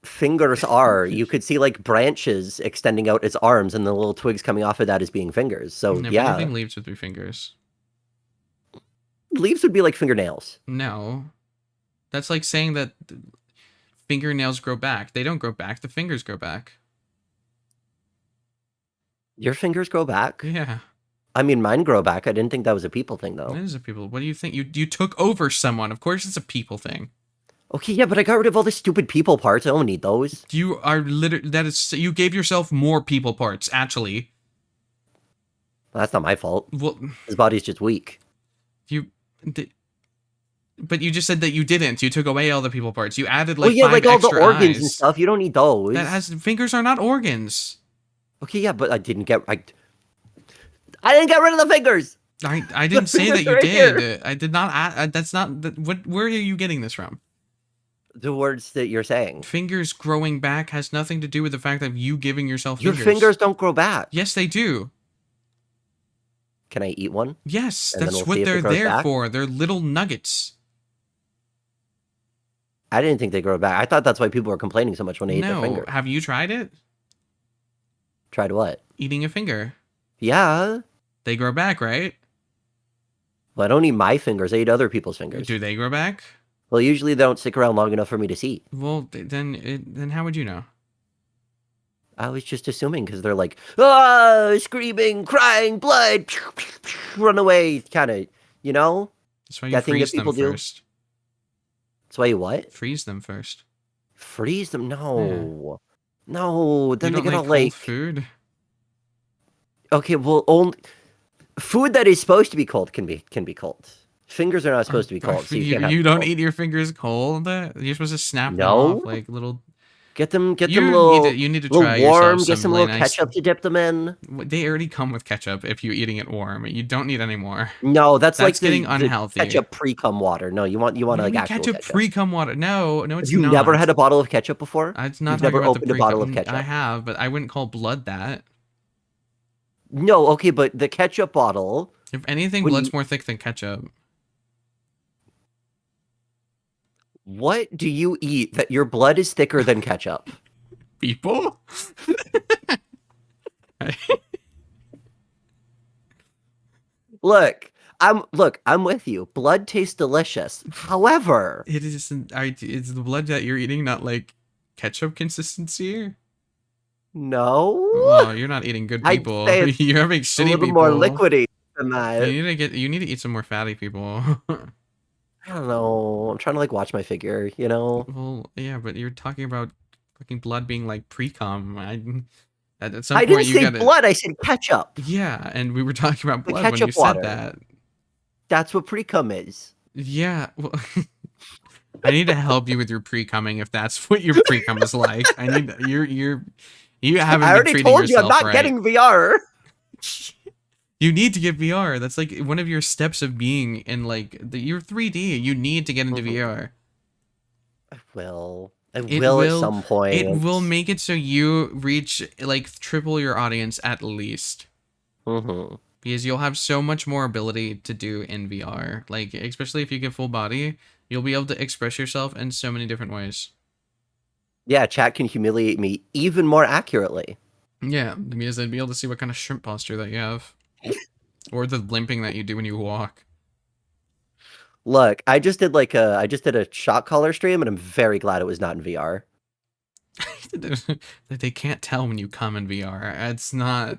fingers are, you could see like branches extending out as arms and the little twigs coming off of that as being fingers. So, No, yeah. but you think leaves with 3 fingers. Leaves would be like fingernails. No. That's like saying that fingernails grow back. They don't grow back. The fingers grow back. Your fingers grow back? Yeah. I mean, mine grow back. I didn't think that was a people thing, though. That is a people. What do you think? You took over someone. Of course it's a people thing. Okay, yeah, but I got rid of all the stupid people parts. I don't need those. You are literally, that is, you gave yourself more people parts, actually. Well, that's not my fault. Well, His body's just weak. But you just said that you didn't. You took away all the people parts. You added like Well, yeah, 5 like all the extra organs eyes. and stuff. You don't need those. That has, fingers are not organs. Okay, yeah, but I didn't get rid of the fingers. I didn't say that you Right did. here. I did not add, that's not, where are you getting this from? The words that you're saying. Fingers growing back has nothing to do with the fact of you giving yourself Your fingers. fingers don't grow back. Yes, they do. Can I eat one? Yes, And then that's we'll see what if it they're grows there back? for. They're little nuggets. I didn't think they grow back. I thought that's why people were complaining so much when they ate their No, finger. have you tried it? Tried what? Eating a finger. Yeah. They grow back, right? Well, I don't eat my fingers. I eat other people's fingers. Do they grow back? Well, usually they don't stick around long enough for me to see. Well, then how would you know? I was just assuming because they're like, ah, screaming, crying, blood, run away, kind of, you know? That's why you That thing that freeze them people do. first. That's why you what? Freeze them first. Freeze them? No. No, then You they're don't gonna like like... cold food? Okay, well, only... Food that is supposed to be cold can be cold. Fingers are not supposed to be cold, so you can't have You them don't cold. eat your fingers cold? You're supposed to snap them No. off like little... Get them You little, need to little try warm, yourself get some really little nice... ketchup to dip them in. They already come with ketchup if you're eating it warm. You don't need any more. No, that's like getting the unhealthy. ketchup pre-cum water. No, you want What do you like mean actual ketchup ketchup. pre-cum water? No, Have it's you not. never had a bottle of ketchup before? It's not You've talking never about the opened a bottle of pre-cum. ketchup. I have, but I wouldn't call blood that. No, okay, but the ketchup bottle. If anything, When blood's you- more thick than ketchup. What do you eat that your blood is thicker than ketchup? People? Look, I'm with you. Blood tastes delicious. However, It isn't. It's the blood that you're eating, not like ketchup consistency. no, Well, you're not eating good I'd people. say it's You're having a shitty little people. more liquidy than that. You need to eat some more fatty people. I don't know. I'm trying to like watch my figure, you know? Well, yeah, but you're talking about fucking blood being like pre-com. At some I didn't point you say gotta. blood, I said ketchup. Yeah, and we were talking about The blood when you ketchup said water. that. That's what pre-cum is. Yeah, well, I need to help you with your pre-coming if that's what your pre-com is like. I need you I haven't been already treating told you I'm yourself not right. getting VR. You need to get VR. That's like one of your steps of being in like you're 3D. You need to get into Mhm. VR. I will. I It will at will some it will point. make it so you reach like triple your audience at least. Hmm. Because you'll have so much more ability to do in VR. Like especially if you get full body, you'll be able to express yourself in so many different ways. Yeah, chat can humiliate me even more accurately. Yeah, because they'd be able to see what kind of shrimp posture that you have. Or the limping that you do when you walk. Look, I just did a shot caller stream and I'm very glad it was not in VR. They can't tell when you come in VR. It's not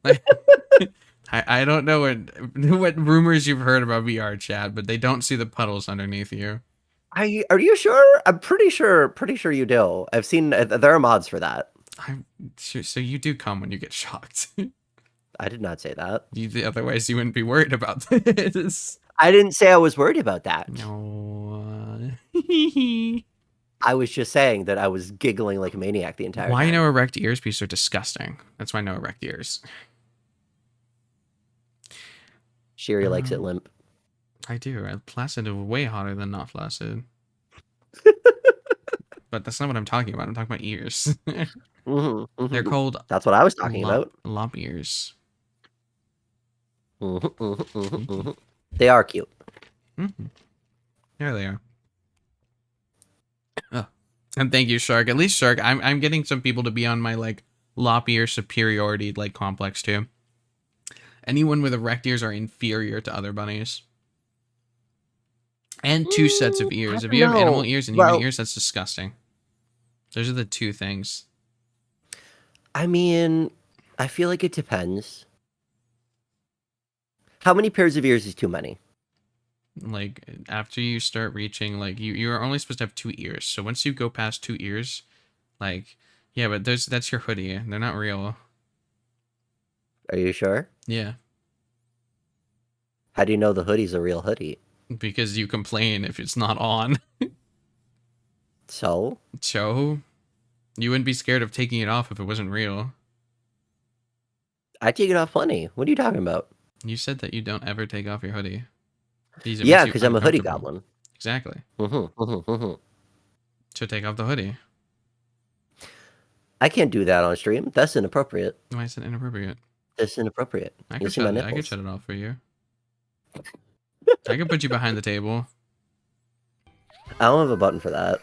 like I don't know what rumors you've heard about VR, Chad, but they don't see the puddles underneath you. Are you sure? I'm pretty sure you do. I've seen there are mods for that. I'm so you do come when you get shocked. I did not say that. Otherwise, you wouldn't be worried about this. I didn't say I was worried about that. No. I was just saying that I was giggling like a maniac the entire Why time. no erect ears? Because they're disgusting. That's why no erect ears. Sherry likes it Um, limp. I do. Flaccid is way hotter than not flaccid. But that's not what I'm talking about. I'm talking about ears. Hmm. They're Hmm. called That's what I was talking about. lop ears. Hmm. Hmm. Hmm. Mm-hmm. Hmm. They are cute. Mm-hmm. There they are. Oh. And thank you, Shark. At least Shark, I'm getting some people to be on my like lop ear superiority like complex too. Anyone with erect ears are inferior to other bunnies. And two sets of I ears. If don't you have animal know. ears and human Well, ears, that's disgusting. Those are the two things. I mean, I feel like it depends. How many pairs of ears is too many? Like after you start reaching like you're only supposed to have two ears. So once you go past two ears, like yeah, but that's your hoodie. They're not real. Are you sure? Yeah, How do you know the hoodie's a real hoodie? because you complain if it's not on. So, So you wouldn't be scared of taking it off if it wasn't real. I take it off plenty. What are you talking about? You said that you don't ever take off your hoodie because it Yeah, makes you because I'm a hoodie uncomfortable. goblin. Exactly. Hmm. So take off the hoodie. I can't do that on stream. That's inappropriate. Why is it inappropriate? That's inappropriate. I You could see my shut it. I could nipples. shut it off for you. I could put you behind the table. I don't have a button for that.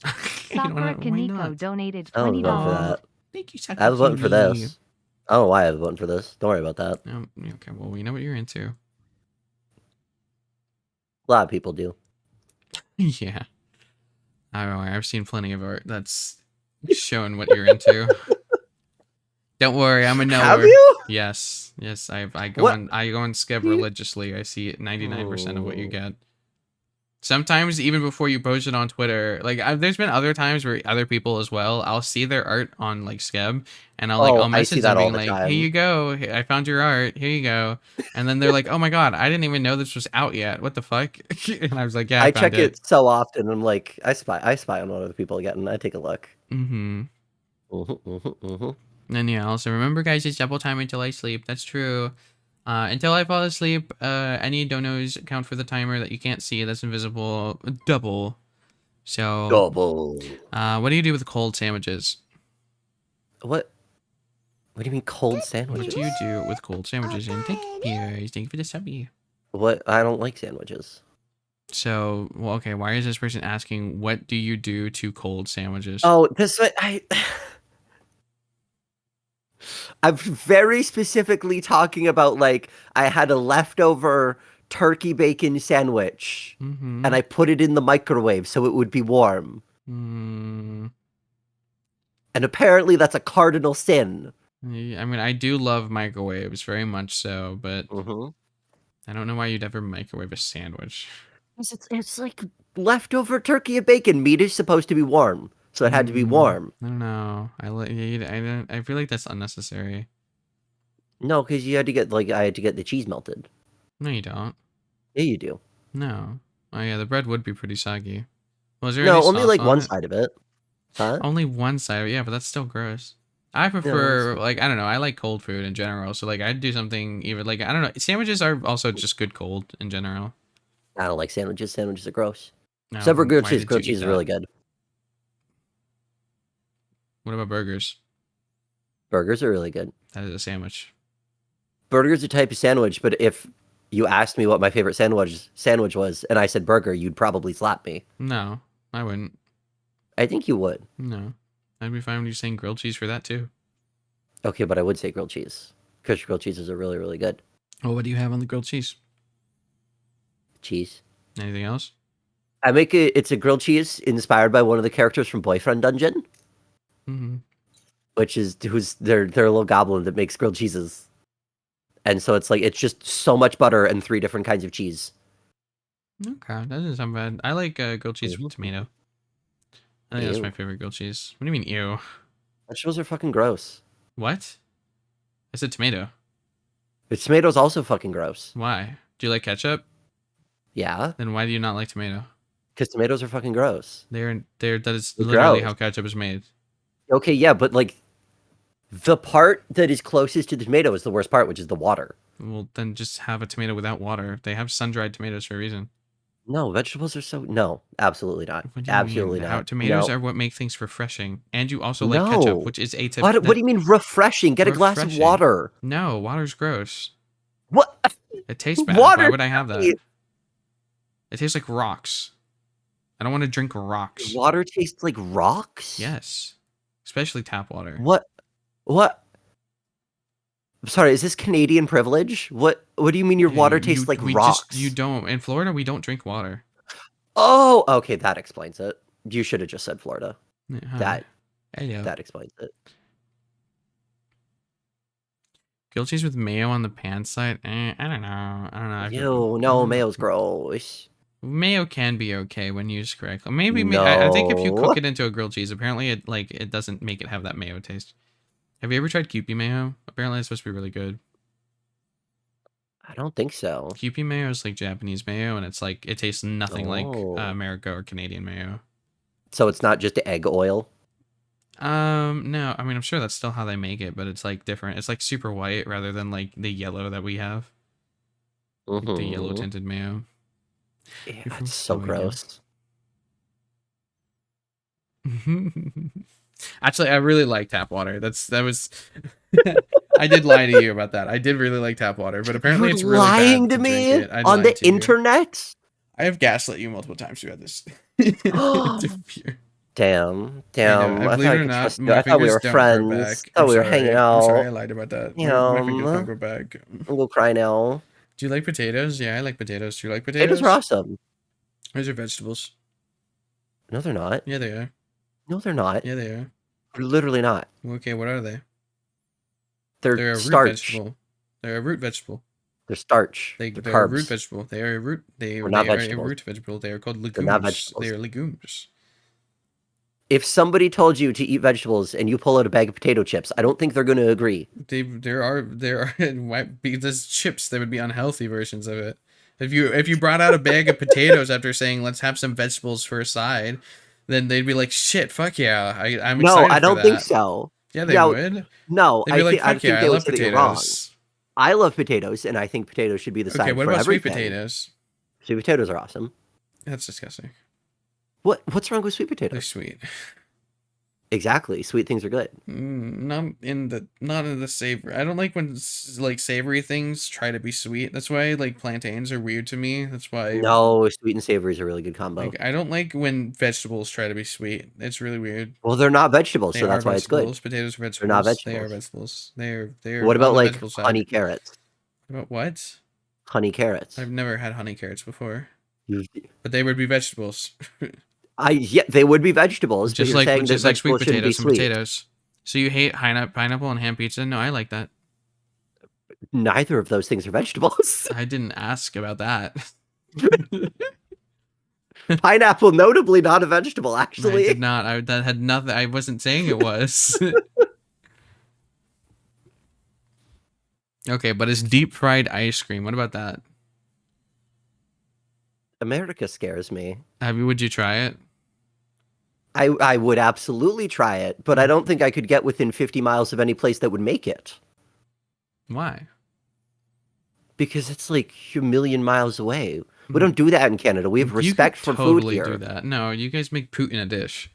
You don't Sakura why Kaneko not? donated I don't have a button for $20. Oh, that. thank you, I have a button for Sakakini. this. I don't know why I have a button for this. Don't worry about that. Okay, well, we know what you're into. A lot of people do. Yeah. I don't know. I've seen plenty of art that's showing what you're into. Don't worry, I'm a Have knower. you? Yes, yes. What? I go on Skeb religiously. I see 99% of what you Hmm. get. Sometimes even before you post it on Twitter, like there's been other times where other people as well, I'll see their art on like Skeb, and Oh, I'll I see message them that all being the like, "Here time. you go, I found your art. Here you go," and then they're like, "Oh my god, I didn't even know this was out yet. What the fuck?" And I was like, "Yeah, I I found check it." it so often. I'm like, I spy on what other people are getting. I take a look. Mm-hmm. Hmm. Hmm. Hmm. And yeah, also remember, guys, it's double time until I sleep. That's true. Until I fall asleep, any donos count for the timer that you can't see. That's invisible. Double. So, Double. what do you do with cold sandwiches? What? What do you mean cold What do sandwiches? you do with cold sandwiches? And thank you, thank you for the subby. What? I don't like sandwiches. So, well, okay, why is this person asking, what do you do to cold sandwiches? Oh, this I. I'm very specifically talking about like I had a leftover turkey bacon sandwich Mm-hmm. and I put it in the microwave so it would be warm. Mm, And apparently that's a cardinal sin. I mean, I do love microwaves, very much so, but Hmm. I don't know why you'd ever microwave a sandwich. It's like leftover turkey and bacon. Meat is supposed to be warm, so it had to be warm. I don't know. I feel like that's unnecessary. No, because you had to get like I had to get the cheese melted. No, you don't. Yeah, you do. No. Oh yeah, the bread would be pretty soggy. Was there any No, only sauce like on one it? side of it. Huh? Only one side. Yeah, but that's still gross. I No, prefer like I don't know. I like cold food in general. So like I'd do something even like I don't know. Sandwiches are also just good cold in general. I don't like sandwiches. Sandwiches are gross. No, Except for then grilled why cheese. did you Grilled eat cheese is that? really good. What about burgers? Burgers are really good. That is a sandwich. Burger's a type of sandwich, but if you asked me what my favorite sandwich was, and I said burger, you'd probably slap me. No, I wouldn't. I think you would. No, I'd be fine with you saying grilled cheese for that too. Okay, but I would say grilled cheese because grilled cheeses are really, really good. Well, what do you have on the grilled cheese? Cheese. Anything else? I make it. It's a grilled cheese inspired by one of the characters from Boyfriend Dungeon, Mm-hmm. which is who's their little goblin that makes grilled cheeses. And so it's like it's just so much butter and three different kinds of cheese. Okay, that doesn't sound bad. I like grilled cheese with Mhm. tomato. I think that's my Ew. favorite grilled cheese. What do you mean, ew? Vegetables are fucking gross. What? I said tomato. The tomatoes also fucking gross. Why? Do you like ketchup? Yeah, Then why do you not like tomato? because tomatoes are fucking gross. That is They're literally gross. how ketchup is made. Okay, yeah, but like the part that is closest to the tomato is the worst part, which is the water. Well, then just have a tomato without water. They have sun-dried tomatoes for a reason. No, vegetables are so no, absolutely not. What do you mean? Absolutely How not. tomatoes No. are what make things refreshing, and you also like ketchup, No. which is atypical. What do you mean refreshing? Get a glass of Refreshing. water. No, water's gross. What? It tastes bad. Why Water. would I have that? It tastes like rocks. I don't want to drink rocks. Water tastes like rocks? Yes, especially tap water. What? What? I'm sorry, is this Canadian privilege? What do you mean your Yeah, water tastes like you rocks? don't. In Florida, we don't drink water. Oh, okay, that explains it. You should have just said Florida. Yeah, hi. That Hello. that explains it. Grilled cheese with mayo on the pan side? I don't know. I don't know. Ew, no, mayo's gross. Mayo can be okay when used correctly. Maybe I think if you cook No. it into a grilled cheese, apparently it doesn't make it have that mayo taste. Have you ever tried Kewpie mayo? Apparently it's supposed to be really good. I don't think so. Kewpie mayo is like Japanese mayo, and it's like it tastes nothing like Oh. America or Canadian mayo. So it's not just egg oil? No, I mean I'm sure that's still how they make it, but it's like different. It's like super white rather than like the yellow that we have, like the yellow Mm-hmm. tinted mayo. Yeah, You're from it's so Slovenia. gross. Actually, I really like tap water. That was I did lie to you about that. I did really like tap water, but apparently You're it's really lying bad to to drink me it. I on lied the to you. internet? I have gaslit you multiple times throughout this. Interview. Damn, I know. damn. I I thought believe I it or could not, trust you. my I thought we fingers were don't grow friends. back. I thought we were hanging I'm sorry. I out. lied about that. My fingers don't Damn. grow back. I'm gonna cry now. Do you like potatoes? Yeah, I like potatoes. Do you like Potatoes are potatoes? awesome. Those are vegetables. No, they're not. Yeah, they are. No, they're not. Yeah, they are. They're literally not. Okay, what are they? They're They're a root starch. vegetable. They're a root vegetable. They're starch. They're They're a root carbs. vegetable. They are a root. We're They not are a vegetables. root vegetable. They are called They're not legumes. They vegetables. are legumes. If somebody told you to eat vegetables and you pull out a bag of potato chips, I don't think they're gonna agree. There are why because chips. There would be unhealthy versions of it. If you brought out a bag of potatoes after saying let's have some vegetables for a side, then they'd be like shit. Fuck yeah, I'm No, I excited for don't think that. so. Yeah, they No, would. no, They'd be like I fuck think yeah, I they would love say that you're wrong. potatoes. I love potatoes, and I think potatoes should be the Okay, side what for about sweet everything. potatoes? Sweet potatoes are awesome. That's disgusting. What's wrong with sweet They're potatoes? sweet. Exactly. Sweet things are good. Not in the savory. I don't like when like savory things try to be sweet. That's why like plantains are weird to me. That's why No, sweet and savory is a really good combo. like I don't like when vegetables try to be sweet. It's really weird. Well, they're not vegetables, They so are that's why it's good. vegetables. Potatoes are They're not vegetables. They are vegetables. vegetables. They What are about on the like vegetable honey side. carrots? About what? Honey carrots. I've never had honey carrots before, You- but they would be vegetables. yeah, they would be vegetables, but you're saying that Just like sweet vegetables shouldn't be potatoes and sweet. potatoes. So you hate pineapple and ham pizza? No, I like that. Neither of those things are vegetables. I didn't ask about that. Pineapple, notably not a vegetable, I did actually. not. That had nothing. I wasn't saying it was. Okay, but it's deep fried ice cream. What about that? America scares me. Would you try it? I would absolutely try it, but I don't think I could get within 50 miles of any place that would make it Why? because it's like a million miles away. We Mm, don't do that in Canada. We have You respect could for food totally do here. that. No, you guys make poot in a dish.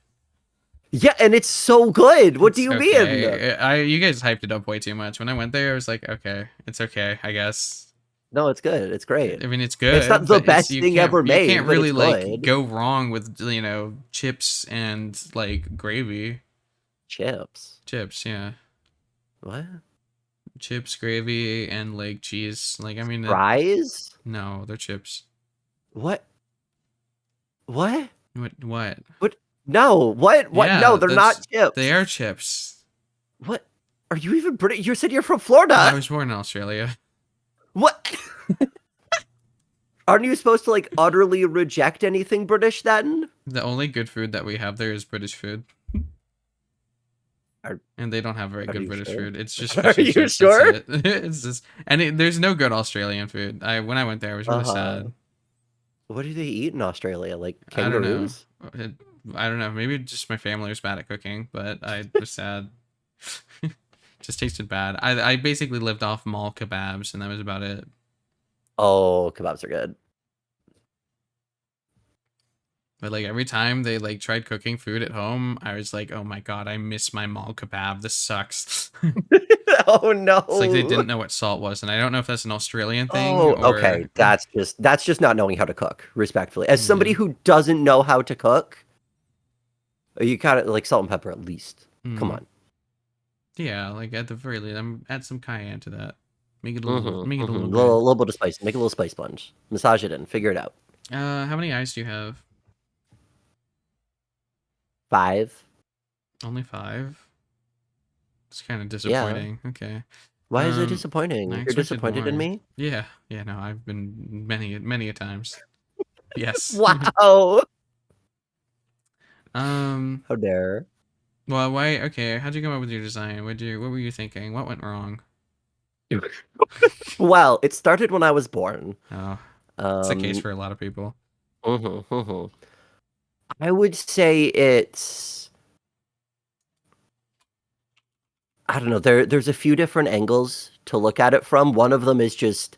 Yeah, and it's so good. What do It's you mean? okay. You guys hyped it up way too much. When I went there, I was like, okay, it's okay, I guess. No, it's good. It's great. I mean, it's It's not good, the but it's best thing ever you made, can't but really it's like good. go wrong with chips and like gravy. Chips. Chips, yeah, What? chips, gravy, and like cheese. Like I mean, Fries? no, they're chips. What? What? What? What? What? No. What? What? No, Yeah, they're not they chips. are chips. What? Are you even British? You said you're from No, I Florida. was born in Australia. What? Aren't you supposed to like utterly reject anything British then? The only good food that we have there is British food. Are, And they don't have very are good you British sure? food. It's just Are fish and you chips. That's sure? it. It's just there's no good Australian food. When I went there, I was really Uh-huh. sad. What do they eat in Australia? Like I don't know. kangaroos? It, I don't know. Maybe just my family was bad at cooking, but I was sad. Just tasted bad. I basically lived off mall kebabs, and that was about it. Oh, kebabs are good. But like every time they like tried cooking food at home, I was like, oh my god, I miss my mall kebab. This sucks. Oh It's like they no. didn't know what salt was, and I don't know if that's an Australian thing Oh, or okay. That's just not knowing how to cook, respectfully. As somebody yeah. who doesn't know how to cook, you gotta like salt and pepper at least. Come Mm. on. Yeah, like at the very least, I'm add some cayenne to that. Mm-hmm. Make it a Mm-hmm. little Little, good. little bit of spice. Make a little spice sponge. Massage it in. Figure it out. How many eyes do you have? 5. Only 5. It's kind of Yeah. disappointing. Okay. Why is it I disappointing? You're expected disappointed in more. me? Yeah, yeah. No, I've been many a times. Yes. Wow. um. How dare. Well, why? Okay. How'd you come up with your design? What were you thinking? What went wrong? Well, it started when I was born. Oh, it's the case Um, for a lot of people. mhm. I would say it's I don't know. There's a few different angles to look at it from. One of them is just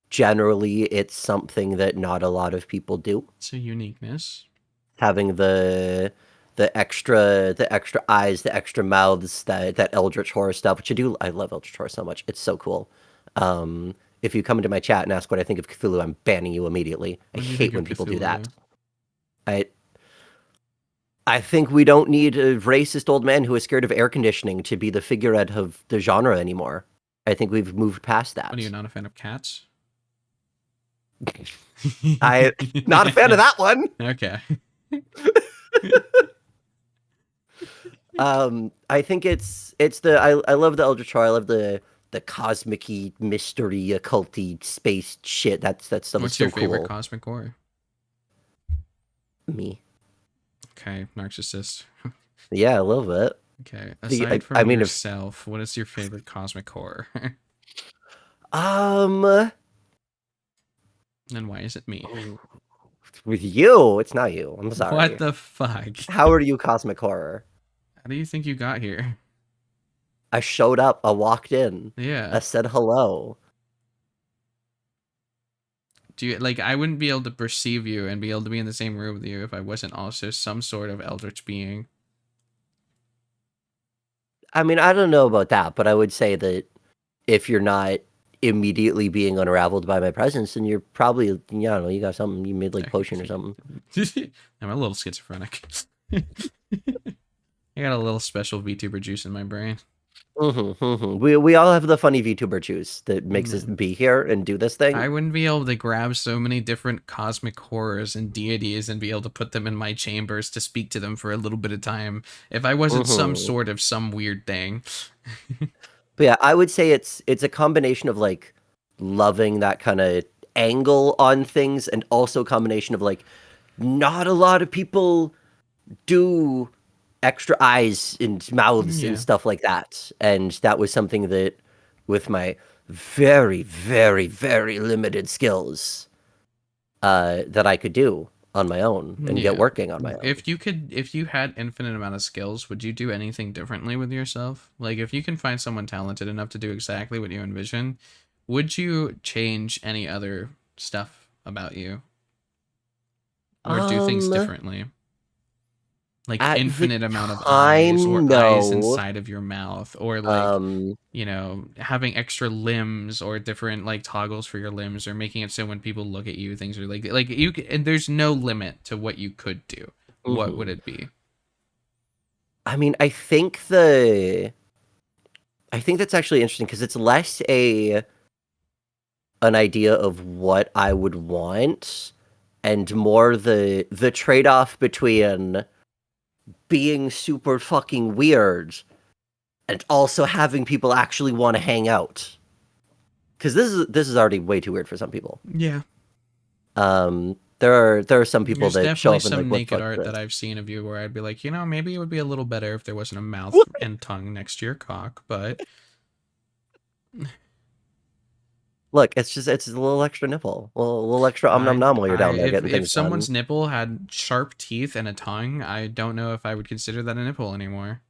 generally it's something that not a lot of people do. It's a uniqueness. Having the extra eyes, the extra mouths, that eldritch horror stuff, which I love eldritch horror so much. It's so cool. If you come into my chat and ask what I think of Cthulhu, I'm banning you immediately. I What do you think hate of when people do that. Cthulhu? I I think we don't need a racist old man who is scared of air conditioning to be the figurehead of the genre anymore. I think we've moved past What are you that. not a fan of cats? I not a fan of that one. Okay. I think I love the Eldritch Horror. I love the cosmic-y, mystery, occulty, space shit. That stuff is What's your so favorite cool. cosmic horror? Me. Okay, narcissist. Yeah, I love it. Okay, The aside I from mean if yourself, what is your favorite cosmic horror? um And why is it me? with you, it's not you. I'm What sorry. the fuck? How are you cosmic horror? How do you think you got here? I showed up, I walked in, I Yeah. said hello. Do you like I wouldn't be able to perceive you and be able to be in the same room with you if I wasn't also some sort of eldritch being. I mean, I don't know about that, but I would say that if you're not immediately being unraveled by my presence, then you're probably, I don't know, you got something, you made like potion or something. I'm a little schizophrenic. I got a little special VTuber juice in my brain. We all have the funny VTuber juice that makes us Mm. be here and do this thing. I wouldn't be able to grab so many different cosmic horrors and deities and be able to put them in my chambers to speak to them for a little bit of time if I wasn't hmm some weird thing. But yeah, I would say it's a combination of like loving that kind of angle on things and also a combination of like not a lot of people do extra eyes and mouths and Yeah. stuff like that. And that was something that, with my very, very, very limited skills, that I could do on my own and get Yeah. working on my own. If you had infinite amount of skills, would you do anything differently with yourself? Like if you can find someone talented enough to do exactly what you envision, would you change any other stuff about you or do things Um, differently? Like at the infinite amount of eyes or time, eyes no. inside of your mouth or like, Um, you know, having extra limbs or different like toggles for your limbs or making it so when people look at you, things are like you and there's no limit to what you could do. What would mhm. it be? I mean, I think that's actually interesting because it's less an idea of what I would want and more the trade-off between being super fucking weird and also having people actually want to hang out. Because this is already way too weird for some people. Yeah. There are some people There's that show definitely up and like, some what the naked fuck is art that this? I've seen of you where I'd be like, you know, maybe it would be a little better if there wasn't a mouth and tongue next to your cock, but Look, it's a little extra nipple, a little extra nom nom while you're I down there getting if things done. someone's nipple had sharp teeth and a tongue, I don't know if I would consider that a nipple anymore.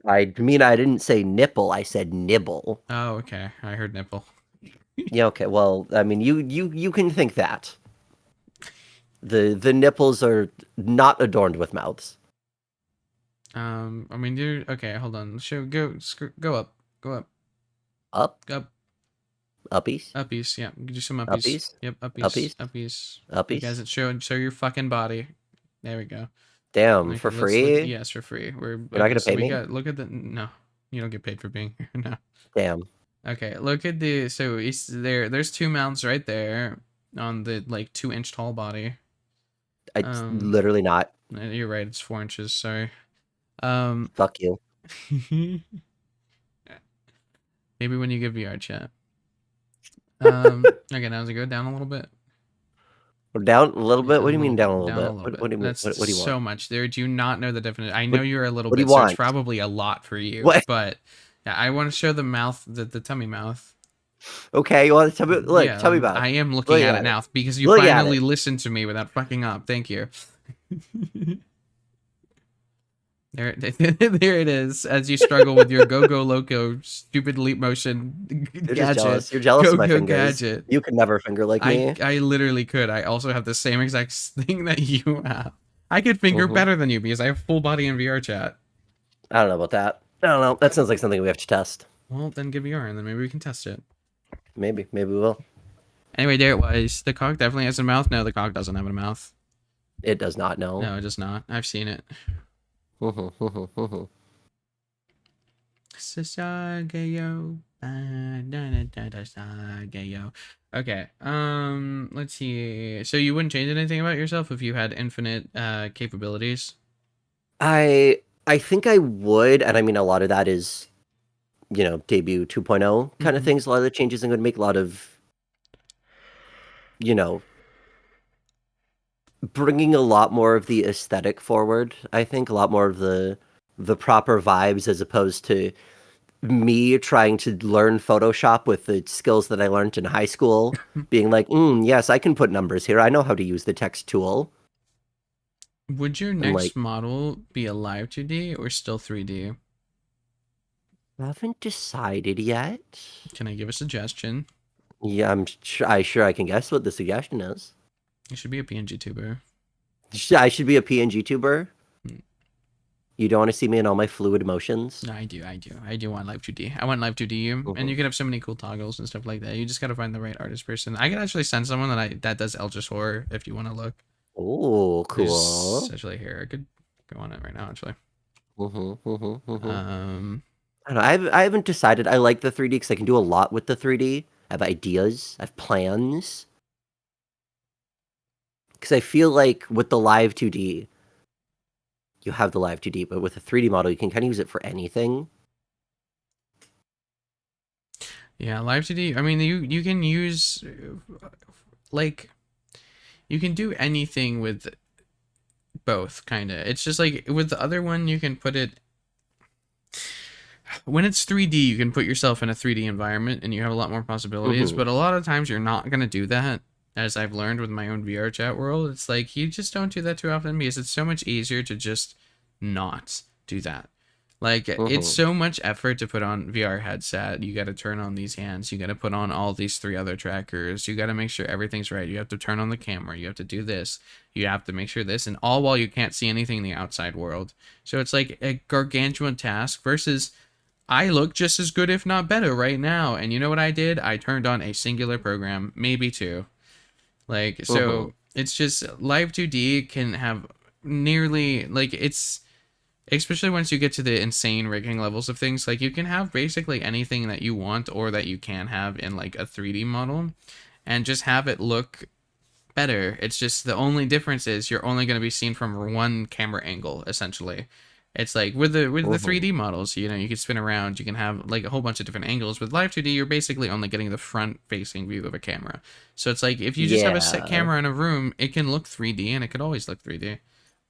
I mean, I didn't say nipple, I said nibble. Oh, okay. I heard nipple. Yeah, okay. Well, I mean, you can think that. The nipples are not adorned with mouths. I mean, dude. Okay, hold on. Show go up, go up, Up, up, uppies, uppies. Yeah, do some uppies. uppies, Yep, uppies, uppies, uppies. You guys, uppies. it show your fucking body. There we go. Damn, Okay, for let's look. free? Yes, for free. We're You're not okay. gonna So pay we me? got. Look at the. No, you don't get paid for being here. No. Damn. Okay, look at the. So it's there. There's two mounts right there on the like 2 inch tall body. I Um, literally not. you're right. It's 4 inches. Sorry. Um, Fuck you. maybe when you give VR chat. Okay, now does it go down a little bit? We're down a little Yeah, bit. a What do you little mean down a bit. little Down a bit? little What bit. do you mean? That's What do you want? so much. There, do you not know the definition? I know What you're a little what do you bit, so it's want? probably a lot for you. What? But yeah, I want to show the mouth, the tummy mouth. Okay, you want to tell me? Look, Yeah, tell me about it. I am looking Look at it at it. now because you Look at finally it. listened to me without fucking up. Thank you. There, there it is. As you struggle with your go go loco stupid leap motion You're just gadget, jealous. You're jealous go of my go fingers. gadget. You could never finger like me. I literally could. I also have the same exact thing that you have. I could finger Hmm. better than you because I have full body in VR chat. I don't know about that. I don't know. That sounds like something we have to test. Well, then give VR and then maybe we can test it. Maybe we will. Anyway, there it was. The cock definitely has a mouth. No, the cock doesn't have a mouth. It does not know. No, it does not. I've seen it. Sasagayo. Sasagayo. Okay. Let's see. So you wouldn't change anything about yourself if you had infinite capabilities? I think I would, and I mean a lot of that is, debut 2.0 kind of Mm-hmm. things. A lot of the changes I'm going to make, a lot of, you know, bringing a lot more of the aesthetic forward. I think a lot more of the proper vibes as opposed to me trying to learn Photoshop with the skills that I learned in high school, being like, yes, I can put numbers here. I know how to use the text tool. Would your And like, next model be a live 2D or still 3D? I haven't decided yet. Can I give a suggestion? Yeah, I'm sure I can guess what the suggestion is. You should be a PNG tuber. I should be a PNG tuber. Mm. You don't want to see me in all my fluid emotions. No, I do. I do want live 2D. I want live 2D you, and Hmm. you could have so many cool toggles and stuff like that. You just gotta find the right artist person. I can actually send someone that does Eldritch Horror if you want to look. Oh, There's cool. actually here. I could go on it right now. Actually, Hmm. um, I don't know. I haven't decided. I like the 3D because I can do a lot with the 3D. I have ideas. I have plans. Because I feel like with the live 2D, you have the live 2D, but with a 3D model, you can kind of use it for anything. yeah, live 2D. I mean, you can use like you can do anything with both, kind of. It's just like with the other one, you can put it when it's 3D, you can put yourself in a 3D environment and you have a lot more possibilities. Hmm. But a lot of times, you're not gonna do that. As I've learned with my own VR chat world, it's like you just don't do that too often because it's so much easier to just not do that. Like it's Hmm. so much effort to put on VR headset. You got to turn on these hands. You got to put on all these three other trackers. You got to make sure everything's right. You have to turn on the camera. You have to do this. You have to make sure this, and all while you can't see anything in the outside world. So it's like a gargantuan task versus I look just as good, if not better, right now. And you know what I did? I turned on a singular program, maybe two. Like, Hmm. so it's just Live 2D can have nearly, like, it's, especially once you get to the insane rigging levels of things, like, you can have basically anything that you want or that you can have in, like, a 3D model and just have it look better. It's just the only difference is you're only going to be seen from one camera angle, essentially. It's like with the Hmm. 3D models, you know, you can spin around, you can have like a whole bunch of different angles. With Live 2D, you're basically only getting the front facing view of a camera. So it's like if you just have a set Yeah. camera in a room, it can look 3D and it could always look 3D.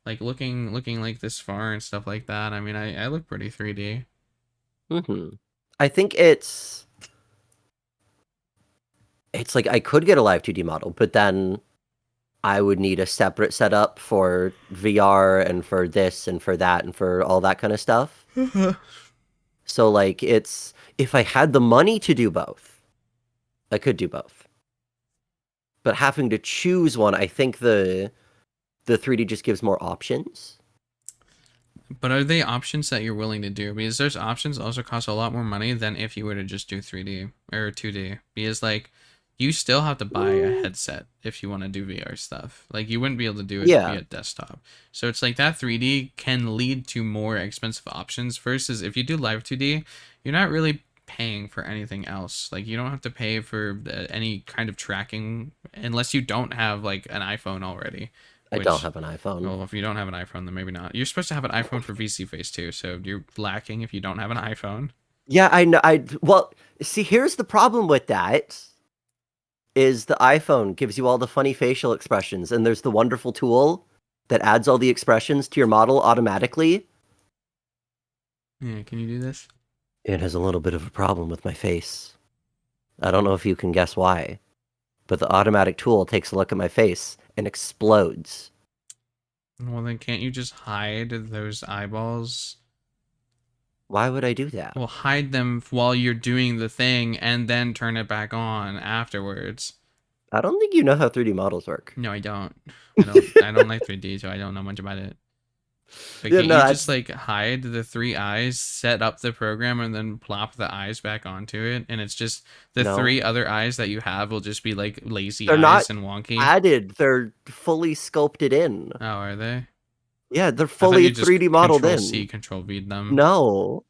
Like looking like this far and stuff like that. I mean, I look pretty 3D. Hmm. I think it's like I could get a live 2D model, but then I would need a separate setup for VR and for this and for that and for all that kind of stuff. So like it's if I had the money to do both, I could do both. But having to choose one, I think the 3D just gives more options. But are they options that you're willing to do? Because those options also cost a lot more money than if you were to just do 3D or 2D. Because like you still have to buy a Mm, headset if you want to do VR stuff. Like you wouldn't be able to do it yeah, via desktop. So it's like that 3D can lead to more expensive options versus if you do live 2D, you're not really paying for anything else. Like you don't have to pay for any kind of tracking unless you don't have like an iPhone already, I don't which have an iPhone. well, if you don't have an iPhone, then maybe not. You're supposed to have an iPhone for VC Face too, so you're lacking if you don't have an iPhone. Yeah, I know. Well, see, here's the problem with that is the iPhone gives you all the funny facial expressions, and there's the wonderful tool that adds all the expressions to your model automatically. Yeah, can you do this? It has a little bit of a problem with my face. I don't know if you can guess why, but the automatic tool takes a look at my face and explodes. Well, then can't you just hide those eyeballs? Why would I do that? Well, hide them while you're doing the thing and then turn it back on afterwards. I don't think you know how 3D models work. No, I don't. I don't like 3D, so I don't know much about it. But Yeah, can't no, you just that's like hide the three eyes, set up the program, and then plop the eyes back onto it? And it's just the no. three other eyes that you have will just be like lazy They're not eyes and wonky. added. They're fully sculpted in. Oh, are they? Yeah, they're I thought fully you just 3D modeled Control C, in. Control V them. No.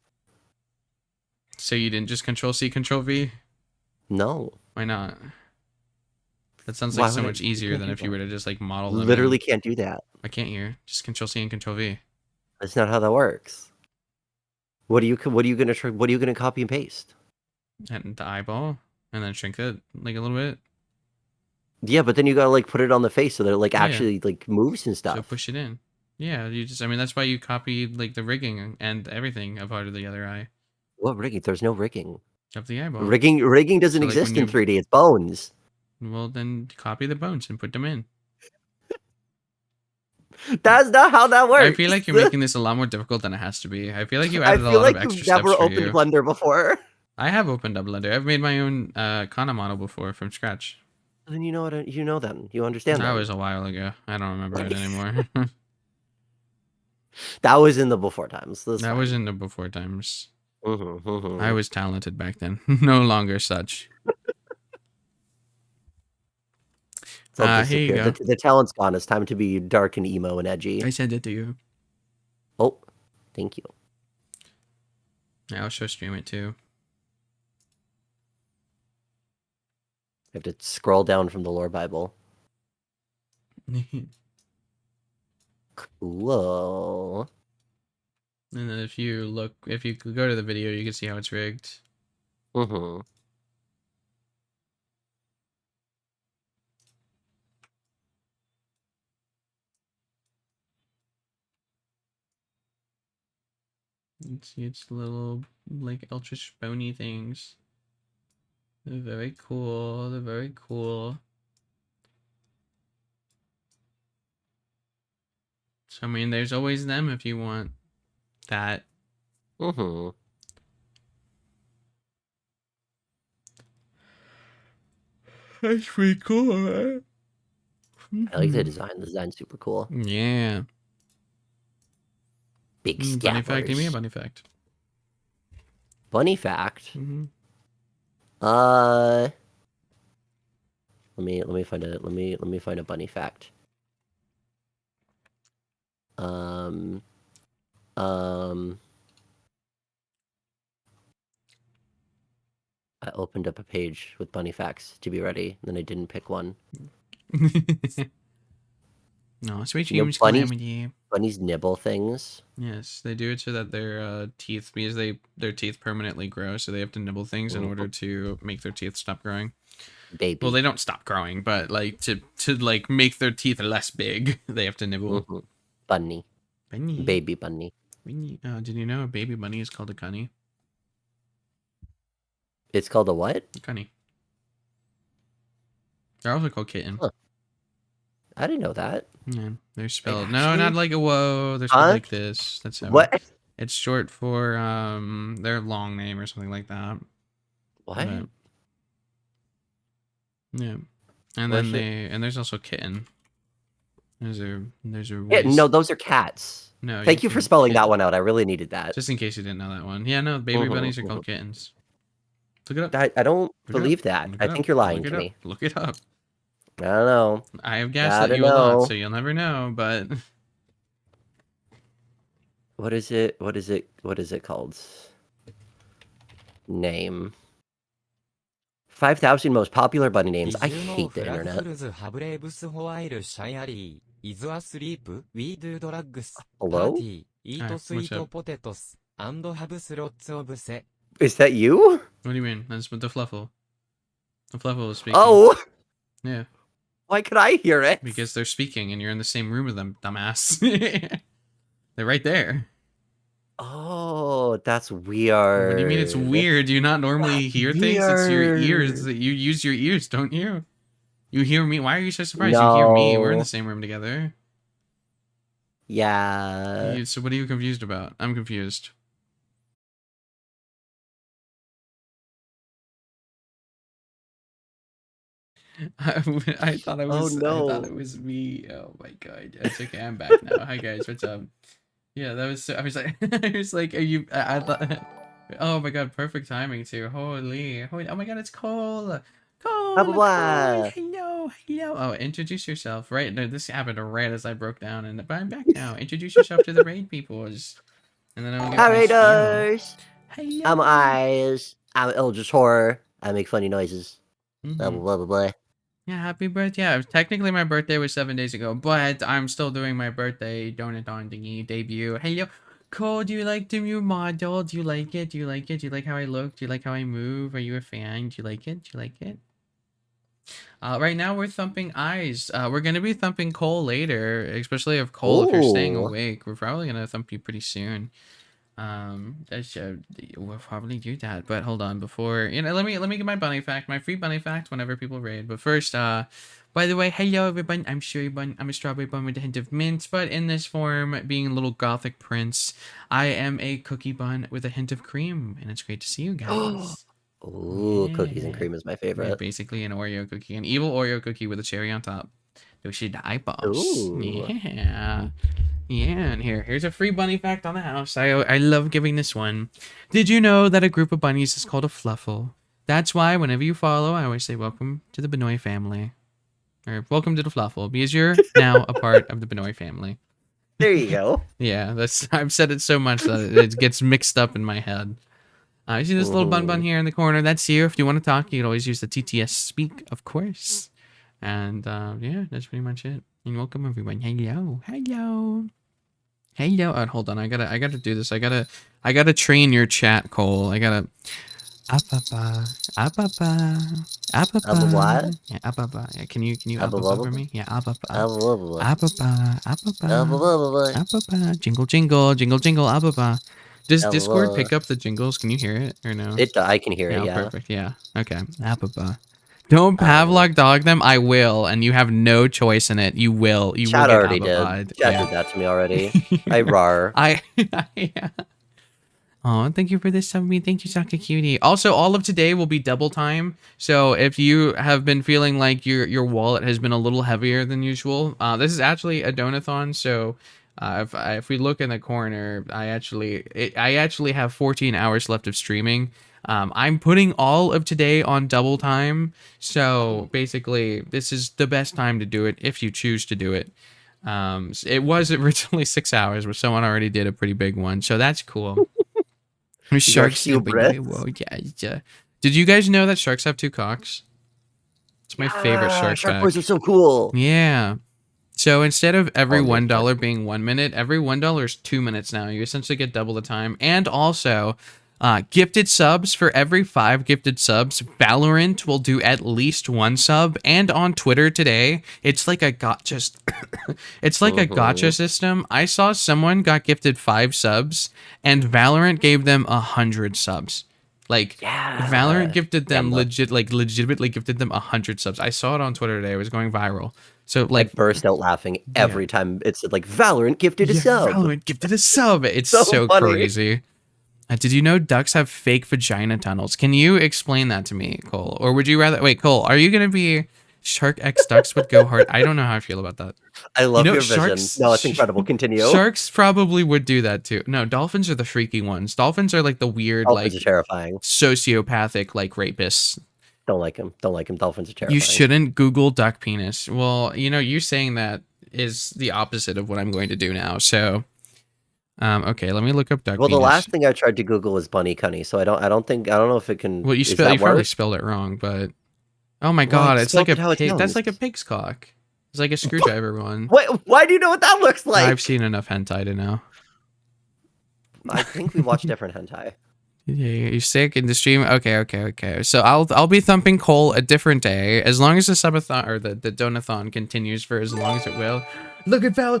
So you didn't just Control C, Control V? No. Why not? That sounds like Why so would I? much You easier can't than do if you that. were to just like model them in. Literally can't do that. I can't hear. Just Control C and Control V. That's not how that works. What are you gonna copy and paste? And the eyeball. And then shrink it like a little bit. Yeah, but then you gotta like put it on the face so that it like Oh yeah. actually like moves and So stuff. push it in. Yeah, you just I mean that's why you copy like the rigging and everything of part of the other eye What rigging? There's no rigging. of the eyeball. Rigging doesn't So like when exist in you 3D. It's bones. well then copy the bones and put them in. That's not how that I feel works. like you're making this a lot more difficult than it has to be. I feel like you I added a feel lot of like you've extra steps never for opened you. Blender before. I have opened up Blender. I've made my own Kana model before from scratch. Then you know what you know then. You understand That then. was a while ago. I don't remember it anymore. That was in the before times. That's That was fine. in the before times. I Hmm. was talented back then. No longer such. It's all Here you disappeared. go. The talent's gone. It's time to be dark and emo and I edgy. sent it to you. Oh, thank you. I'll show stream it too. I have to scroll down from the lore Bible. And Whoa. then if you go to the video, you can see how it's rigged. Mm-hmm. It's little like ultra bony things. They're very cool. They're very cool. So I mean, there's always them if you want that. Mm-hmm. That's pretty cool, right? I like the design. The design's super cool. Yeah. Big Bunny fact. Give me a scabblers. bunny fact. Bunny fact. Mm-hmm. Uh, let me find a bunny fact. Um, um, I opened up a page with bunny facts to be ready, and then I didn't pick one. No, sweet You know, dreams, calamity. bunnies nibble things. Yes, they do it so that their teeth, because their teeth permanently grow, so they have to nibble things in order to make their teeth stop growing. Baby. Well, they don't stop growing, but like to like make their teeth less big, they have to nibble. Bunny. Bunny. Baby bunny. Bunny. Did you know a baby bunny is called a cunny? It's called a what? A cunny. They're also called kitten. Huh. I didn't know that. Yeah, they're Wait, spelled actually? not like a whoa. They're spelled Huh? like this. That's how What? it's short for their long name or something like that. What? But, yeah, and Where's then it? and there's also kitten. There's a Yeah, ways. no, those are cats. No, Thank you for spelling that one out. I really needed that. Just in case you didn't know that one. Yeah, no, baby bunnies are called kittens. Look it up. I don't Look it up. believe that. Look I it up. think you're lying Look it to up. me. Look it up. I don't know. I have gaslit Gotta you a lot, know. so you'll never know. But What is it? What is it called? Name. 5,000 most popular bunny names. I hate the internet. Hello? Is that you? What do you mean? That's what the Fluffle. The Fluffle is speaking. Oh! Yeah. Why could I hear it? Because they're speaking and you're in the same room with them, dumbass. They're right there. Oh, that's weird. What do you mean it's weird? Do you not normally hear things? It's your ears. Weird. You use your ears, don't you? You hear me. Why are you so surprised? You hear me. We're in the No. same room together. Yeah. So what are you confused about? I'm confused. I thought it Oh was I thought it no. was me. Oh my god. It's okay. I'm back now. Hi guys. What's up? Yeah, that was so, I was like I was like, are you I thought oh my god, perfect timing too. Holy oh my god, it's Cole. Blah blah Cole, blah. hello, hello. Oh, introduce yourself. Right, no, this happened right as I broke down, but I'm back now. Introduce yourself to the raid peoples, and then I'll get my spiel. Alrightos. I'm Hello. Eyes. I'm Eldritch Horror. I make funny noises. Blah Mm-hmm. blah blah blah. Yeah, happy birthday. Yeah, technically my birthday was 7 days ago, but I'm still doing my birthday donut on thingy debut. Hello. Cole, do you like the new model? Do you like it? Do you like it? Do you like how I look? Do you like how I move? Are you a fan? Do you like it? Do you like it? Right now we're thumping eyes. We're gonna be thumping Cole later, especially if Cole, if you're staying Ooh. awake, we're probably gonna thump you pretty soon. We'll probably do that, but hold on before let me get my bunny fact, my free bunny fact whenever people raid. But first, by the way, hello everyone. I'm Sherry Bun. I'm a strawberry bun with a hint of mint, but in this form, being a little gothic prince, I am a cookie bun with a hint of cream, and it's great to see you guys. Ooh, cookies and Yeah. cream is my Yeah, favorite. basically an Oreo cookie, an evil Oreo cookie with a cherry on top. Those are the eyeballs. Ooh. Yeah. Yeah, and here's a free bunny fact on the house. I love giving this one. Did you know that a group of bunnies is called a fluffle? That's why whenever you follow, I always say welcome to the Benoit family. Or welcome to the fluffle, because you're now a part of the Benoit family. There you go. Yeah, that's I've said it so much that it gets mixed up in my head. You see this little bun here in the corner? That's you. If you want to talk, you can always use the TTS speak, of course. And yeah, that's pretty much it. And welcome everyone. Hello. Hello. Hello. Oh, hold on. I gotta do this. I gotta train your chat, Cole. I gotta apapa. Apapa. Apapa. Yeah, apapa. Yeah, can you apapa for me? Yeah, apapa. Apapa. Apapa. Apapa. Jingle jingle. Jingle jingle apapa. Does Discord Hello. pick up the jingles? Can you hear it or no? I can hear it, Yeah, yeah. perfect. Yeah. Okay. Apapa. Don't Uh, Pavlok dog them. I will, and you have no choice in it. You will. You will Chat get already did. Apapa'd. Chat Yeah. did that to me already. I rar. I. Yeah. Oh, thank you for this, Subby. Thank you, Saka Cutie. Also, all of today will be double time. So if you have been feeling like your wallet has been a little heavier than usual, this is actually a donathon. So if we look in the corner, I actually have 14 hours left of streaming. I'm putting all of today on double time. So basically, this is the best time to do it if you choose to do it. It was originally 6 hours, but someone already did a pretty big one. So that's cool. Your Sharks. hubris. Yeah. Did you guys know that sharks have two cocks? It's my favorite Yeah, shark shark boys are fact. so cool. Yeah. So instead of every Calling me a $1 shark. being 1 minute, every $1 is 2 minutes now. You essentially get double the time. And also, gifted subs for every 5 gifted subs, Valorant will do at least 1 sub. And on Twitter today, it's like a gotcha. It's like a gotcha Mm-hmm. system. I saw someone got gifted 5 subs, and Valorant gave them 100 subs. Like Valorant Yeah. gifted them Gamma. legitimately gifted them 100 subs. I saw it on Twitter today. It was going viral. So I like, burst out laughing yeah, every time it said like Valorant gifted a yeah, sub. Valorant gifted a sub. It's So so funny. crazy. Did you know ducks have fake vagina tunnels? Can you explain that to me, Cole? Or would you rather wait, Cole? Are you gonna be Shark X Ducks would go hard? I don't know how I feel about that. I You love know, your vision. No, it's incredible. Continue. sharks probably would do that too. No, dolphins are the freaky ones. Dolphins are like the weird, Dolphins like are terrifying. sociopathic, like rapists. Don't like him. Don't like him. Dolphins are You terrifying. shouldn't Google duck penis. Well, you saying that is the opposite of what I'm going to do now. So, okay, let me look up duck Well, the penis. last thing I tried to Google was bunny cunny, so I don't know if it can. Well, Is that you probably worse? spelled it wrong, but oh my Well, I god, it's like spelled a it how it pig. That's sounds. like a pig's cock. It's like a screwdriver one. Wait, why do you know what that looks I've like? seen enough hentai to know. I think we watch different hentai. Yeah, you're sick in the stream. Okay. So I'll be thumping Cole a different day, as long as the subathon or the donathon continues for as long as it will. Look at Valor.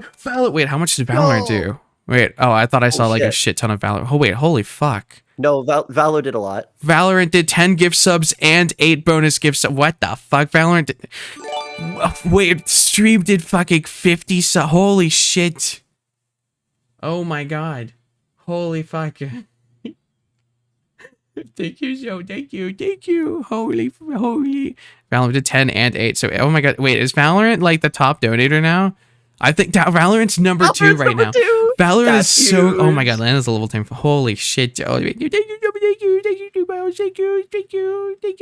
Wait, how much did Valorant No. do? Wait, oh, I thought I Oh saw like a shit. shit ton of Valor. Oh wait, holy fuck. No, Valo did a lot. Valorant did 10 gift subs and 8 bonus gift subs. What the fuck? Valorant did... Wait, stream did fucking 50 subs. Holy shit. Oh my god. Holy fuck. Thank you, so thank you. Holy. Valorant did 10 and 8. So, oh my god. Wait, is Valorant like the top donator now? I think Valorant's number 2 Alfred's right number now. 2. Valorant is That's so. Oh my god, huge. Lana's a level 10. Holy shit. Oh, thank you.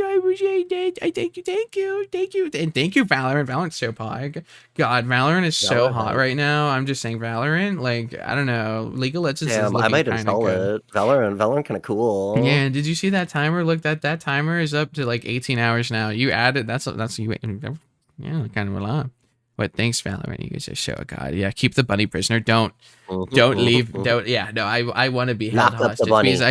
I appreciate it. Thank you. And thank you, Valorant. Valorant's so pog. God, Valorant is so Valorant hot has. right now. I'm just saying, Valorant. Like, I don't know. League of Legends is Damn, I looking might kind of install good. it. Valorant kind of cool. Yeah, did you see that timer? Look, that timer is up to like 18 hours now. You added that's you. Yeah, kind of a lot. But thanks, Valorant. You guys are so god. Yeah, keep the bunny prisoner. Don't leave. Don't. Yeah, no. I want to be held Knock up the hostage because bunny.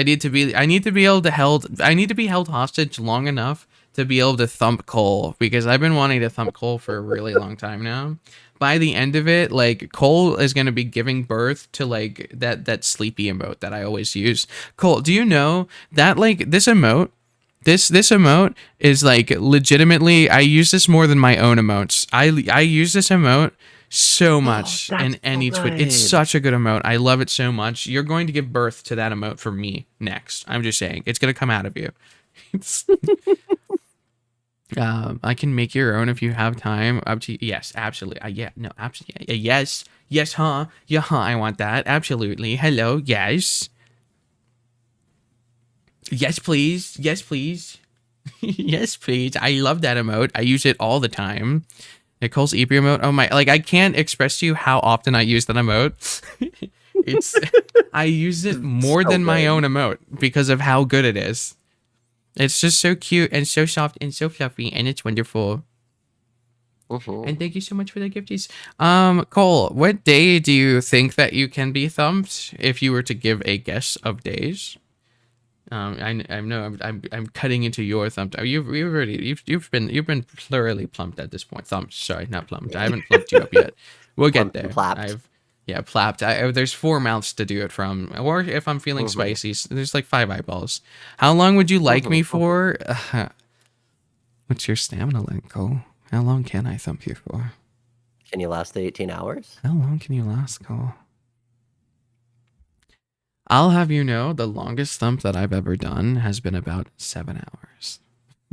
I need to be able to held hostage long enough to be able to thump Cole, because I've been wanting to thump Cole for a really long time now. By the end of it, like Cole is gonna be giving birth to like that sleepy emote that I always use. Cole, do you know that like this emote? This emote is like legitimately, I use this more than my own emotes. I use this emote so Oh, much that's in so any Twitch. It's good. such a good emote. I love it so much. You're going to give birth to that emote for me next. I'm just saying, it's gonna come out of you. It's, I can make your own if you have time. Up to yes, absolutely. Yeah, no, absolutely. Yes, huh? Yeah, huh? I want that. Absolutely. Hello, yes. Yes, please. Yes, please. Yes, please. I love that emote. I use it all the time. Nicole's Ebri emote. Oh my! Like I can't express to you how often I use that emote. It's I use it more So than my good. own emote because of how good it is. It's just so cute and so soft and so fluffy, and it's wonderful. And thank you so much for the gifties. Cole, what day do you think that you can be thumped if you were to give a guess of days? I know I'm cutting into your thump. You've been thoroughly plumped at this point. Thumped, sorry, not plumped. I haven't plumped you up yet. We'll get Plumped and there. plapped. Yeah, plapped. There's 4 mouths to do it from. Or if I'm feeling Mm-hmm. spicy, there's like 5 eyeballs. How long would you like Mm-hmm. me Mm-hmm. for? What's your stamina like, Cole? How long can I thump you for? Can you last the 18 hours? How long can you last, Cole? I'll have you know the longest thump that I've ever done has been about 7 hours.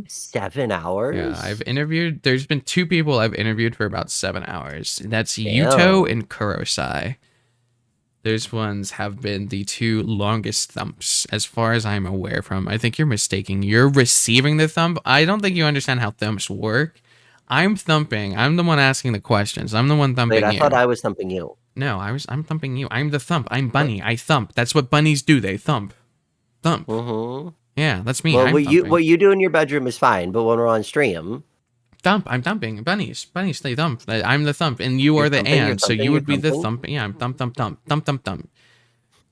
7 hours? Yeah, I've interviewed. There's been 2 people I've interviewed for about 7 hours. That's Yuto Damn. and Kurosai. Those ones have been the 2 longest thumps, as far as I'm aware from. I think you're mistaking. You're receiving the thump. I don't think you understand how thumps work. I'm thumping. I'm the one asking the questions. I'm the one Wait, thumping I thought you. I was thumping you. No, I'm thumping you. I'm the thump. I'm What? Bunny. I thump. That's what bunnies do. They thump. Thump. Mm-hmm. Yeah, that's me. Well, I'm thumping. what you do in your bedroom is fine, but when we're on stream, Thump. I'm thumping. Bunnies. Bunnies. They thump. I'm the thump, and you are the you're and. So you thumping, you're would be the thumping. thump. Yeah, I'm thump, thump, thump, thump, thump, thump.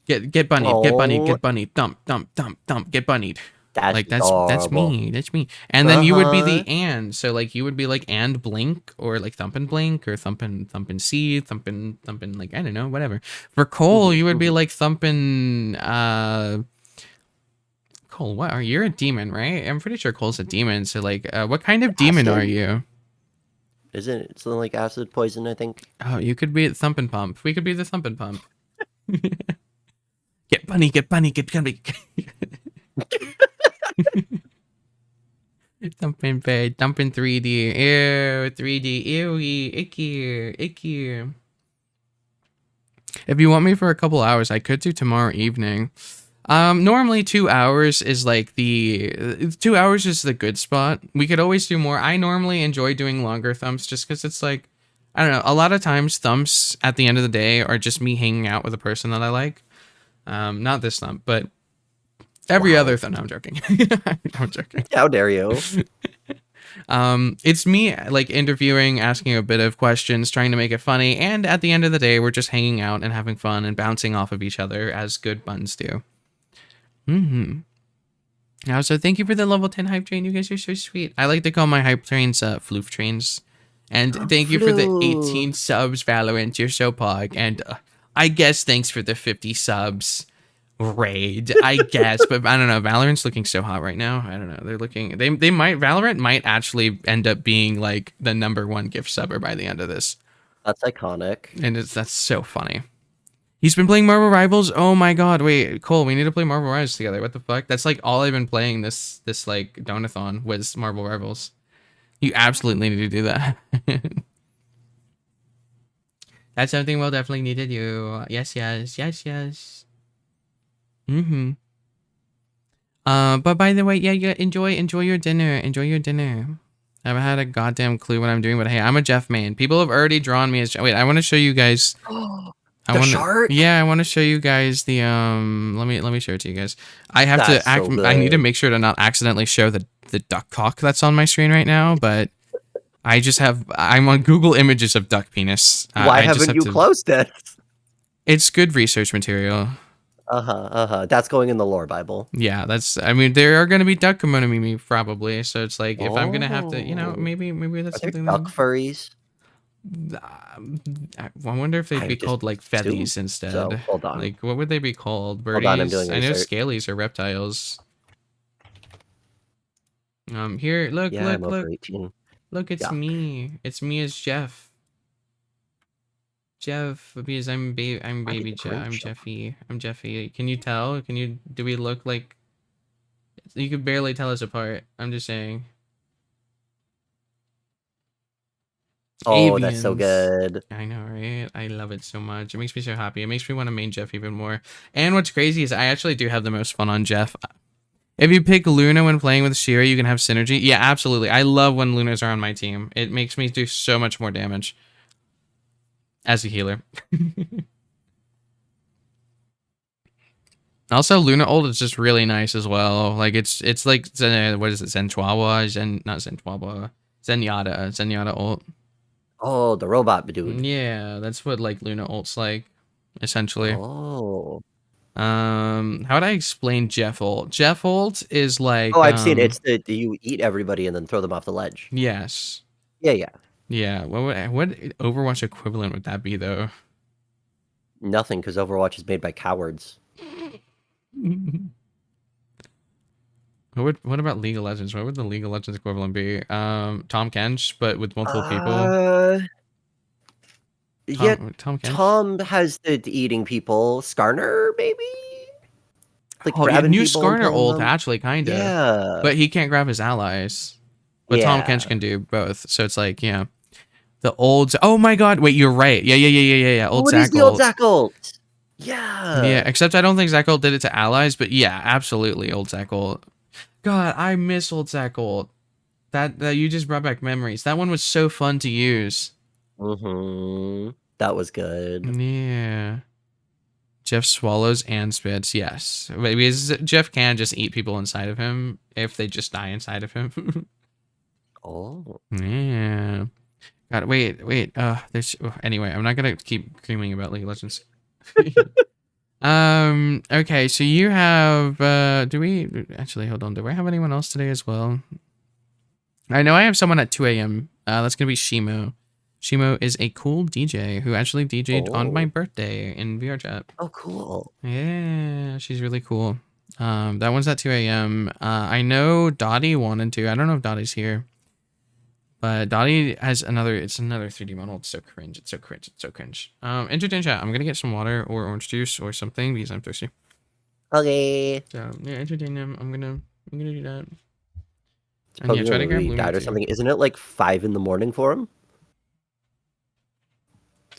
Get bunnied. Get bunnied. Oh, Get bunnied. Thump, thump, thump, thump. Get bunnied. that's Like that's adorable. me. That's me. And then you would be Uh-huh. the and. So like you would be like and blink or like thump and blink or thumping C, thumping like I don't know, whatever. For Cole, Mm-hmm, you would be mm-hmm. like thumping Cole, what are you? You're a demon, right? I'm pretty sure Cole's a demon. So like what kind of demon are Acid? you? Isn't it something like acid poison, I think? Oh, you could be thump and pump. We could be the thump and pump. Get bunny, get bunny, get bunny. Thumping bed, thumping 3D. Ew, 3D. Ewy, icky, icky. If you want me for a couple hours, I could do tomorrow evening. Normally 2 hours is like the 2 hours is the good spot. We could always do more. I normally enjoy doing longer thumps just because it's like, I don't know. A lot of times thumps at the end of the day are just me hanging out with a person that I like. Not this thump, but every other Wow. thump. No, I'm joking. I'm joking. How dare you? It's me like interviewing, asking a bit of questions, trying to make it funny, and at the end of the day, we're just hanging out and having fun and bouncing off of each other as good buns do. Mm-hmm. Now, so thank you for the level 10 hype train. You guys are so sweet. I like to call my hype trains floof trains. And thank you for the Flu. 18 subs, Valorant. You're so pog. And I guess thanks for the 50 subs, Raid. I guess, but I don't know. Valorant's looking so hot right now. I don't know. They're looking. They might. Valorant might actually end up being like the #1 gift subber by the end of this. That's iconic. And that's so funny. He's been playing Marvel Rivals. Oh my god! Wait, Cole, we need to play Marvel Rivals together. What the fuck? That's like all I've been playing this like donathon was Marvel Rivals. You absolutely need to do that. That's something we'll definitely need to do. Yes, yes, yes, yes. Mm-hmm. But by the way, yeah, yeah. Enjoy your dinner. Enjoy your dinner. I haven't had a goddamn clue what I'm doing, but hey, I'm a Jeff main. People have already drawn me as. Wait, I want to show you guys. I The want to, shark? yeah, I want to show you guys the let me show it to you guys. I have to That's act. so I need to good. make sure to not accidentally show the duck cock that's on my screen right now. But I just have. I'm on Google Images of duck penis. Why I just haven't have you to. closed it? It's good research material. Uh-huh, uh-huh. That's going in the lore Bible. Yeah, that's. I mean, there are gonna be duck Mimi probably. So it's like if I'm gonna have to, Oh. maybe Are that's there something duck that. furries? I wonder if they'd I be just called like assumed feathies instead. so. Hold on. Like, what would they be called? Hold on, I'm Birdies? doing I know research. scalies are reptiles. Here, look, Yeah, I'm look, over look, 18. look. It's Yuck. me. It's me as Jeff. Jeff, because I'm Why did baby the Jeff. Grinch I'm show up? Jeffy. I'm Jeffy. Can you tell? Can you? Do we look like? You could barely tell us apart. I'm just saying. Oh, that's so Avians. good. I know, right? I love it so much. It makes me so happy. It makes me want to main Jeff even more. And what's crazy is I actually do have the most fun on Jeff. If you pick Luna when playing with Shira, you can have synergy. Yeah, absolutely. I love when Lunas are on my team. It makes me do so much more damage as a healer. Also, Luna ult is just really nice as well. Like it's like what is it? Not Zenchihuahua. Zenyatta ult. Oh, the robot dude. Yeah, that's what like Luna ult's like, essentially. Oh. How would I explain Jeff ult? Jeff ult is Oh, like I've seen it. It's the you eat everybody and then throw them off the ledge. yes. Yeah, yeah. Yeah, what Overwatch equivalent would that be though? Nothing, because Overwatch is made by cowards. What about League of Legends? What would the League of Legends equivalent be? Tom Kench, but with multiple people. Uh, yeah, Tom Kench. Tom has the eating people. Skarner, maybe? Like Oh yeah, grabbing New people and Skarner killing ult them. actually kinda, Yeah. but he can't grab his allies. But Tom Kench Yeah. can do both, so it's like yeah, the old. Oh my God! Wait, you're right. Yeah. Old Oh, it is Zac the old ult. Zac ult. Yeah, Yeah. except I don't think Zac ult did it to allies, but yeah, absolutely old Zac ult. God, I miss old Zac ult. That you just brought back memories. That one was so fun to use. That was good. Yeah. Jeff swallows and spits. Yes, because Jeff can just eat people inside of him if they just die inside of him. Oh. Yeah. God, wait. There's anyway. I'm not gonna keep screaming about League of Legends. Okay. So you have. Do we actually hold on? Do I have anyone else today as well? I know I have someone at 2 a.m. That's gonna be Shimo. Shimo is a cool DJ who actually DJ'd on my Oh. birthday in VR chat. Oh, cool. Yeah, she's really cool. That one's at 2 a.m. I know Dottie wanted to. I don't know if Dottie's here, but Dottie has another. It's another 3D model. It's so cringe. It's so cringe. It's so cringe. Entertain chat. I'm gonna get some water or orange juice or something because I'm thirsty. Okay. So yeah, entertain them. I'm gonna do that. And yeah, try Pokemon to grab movie Lumi died or too. something. Isn't it like 5 in the morning for him?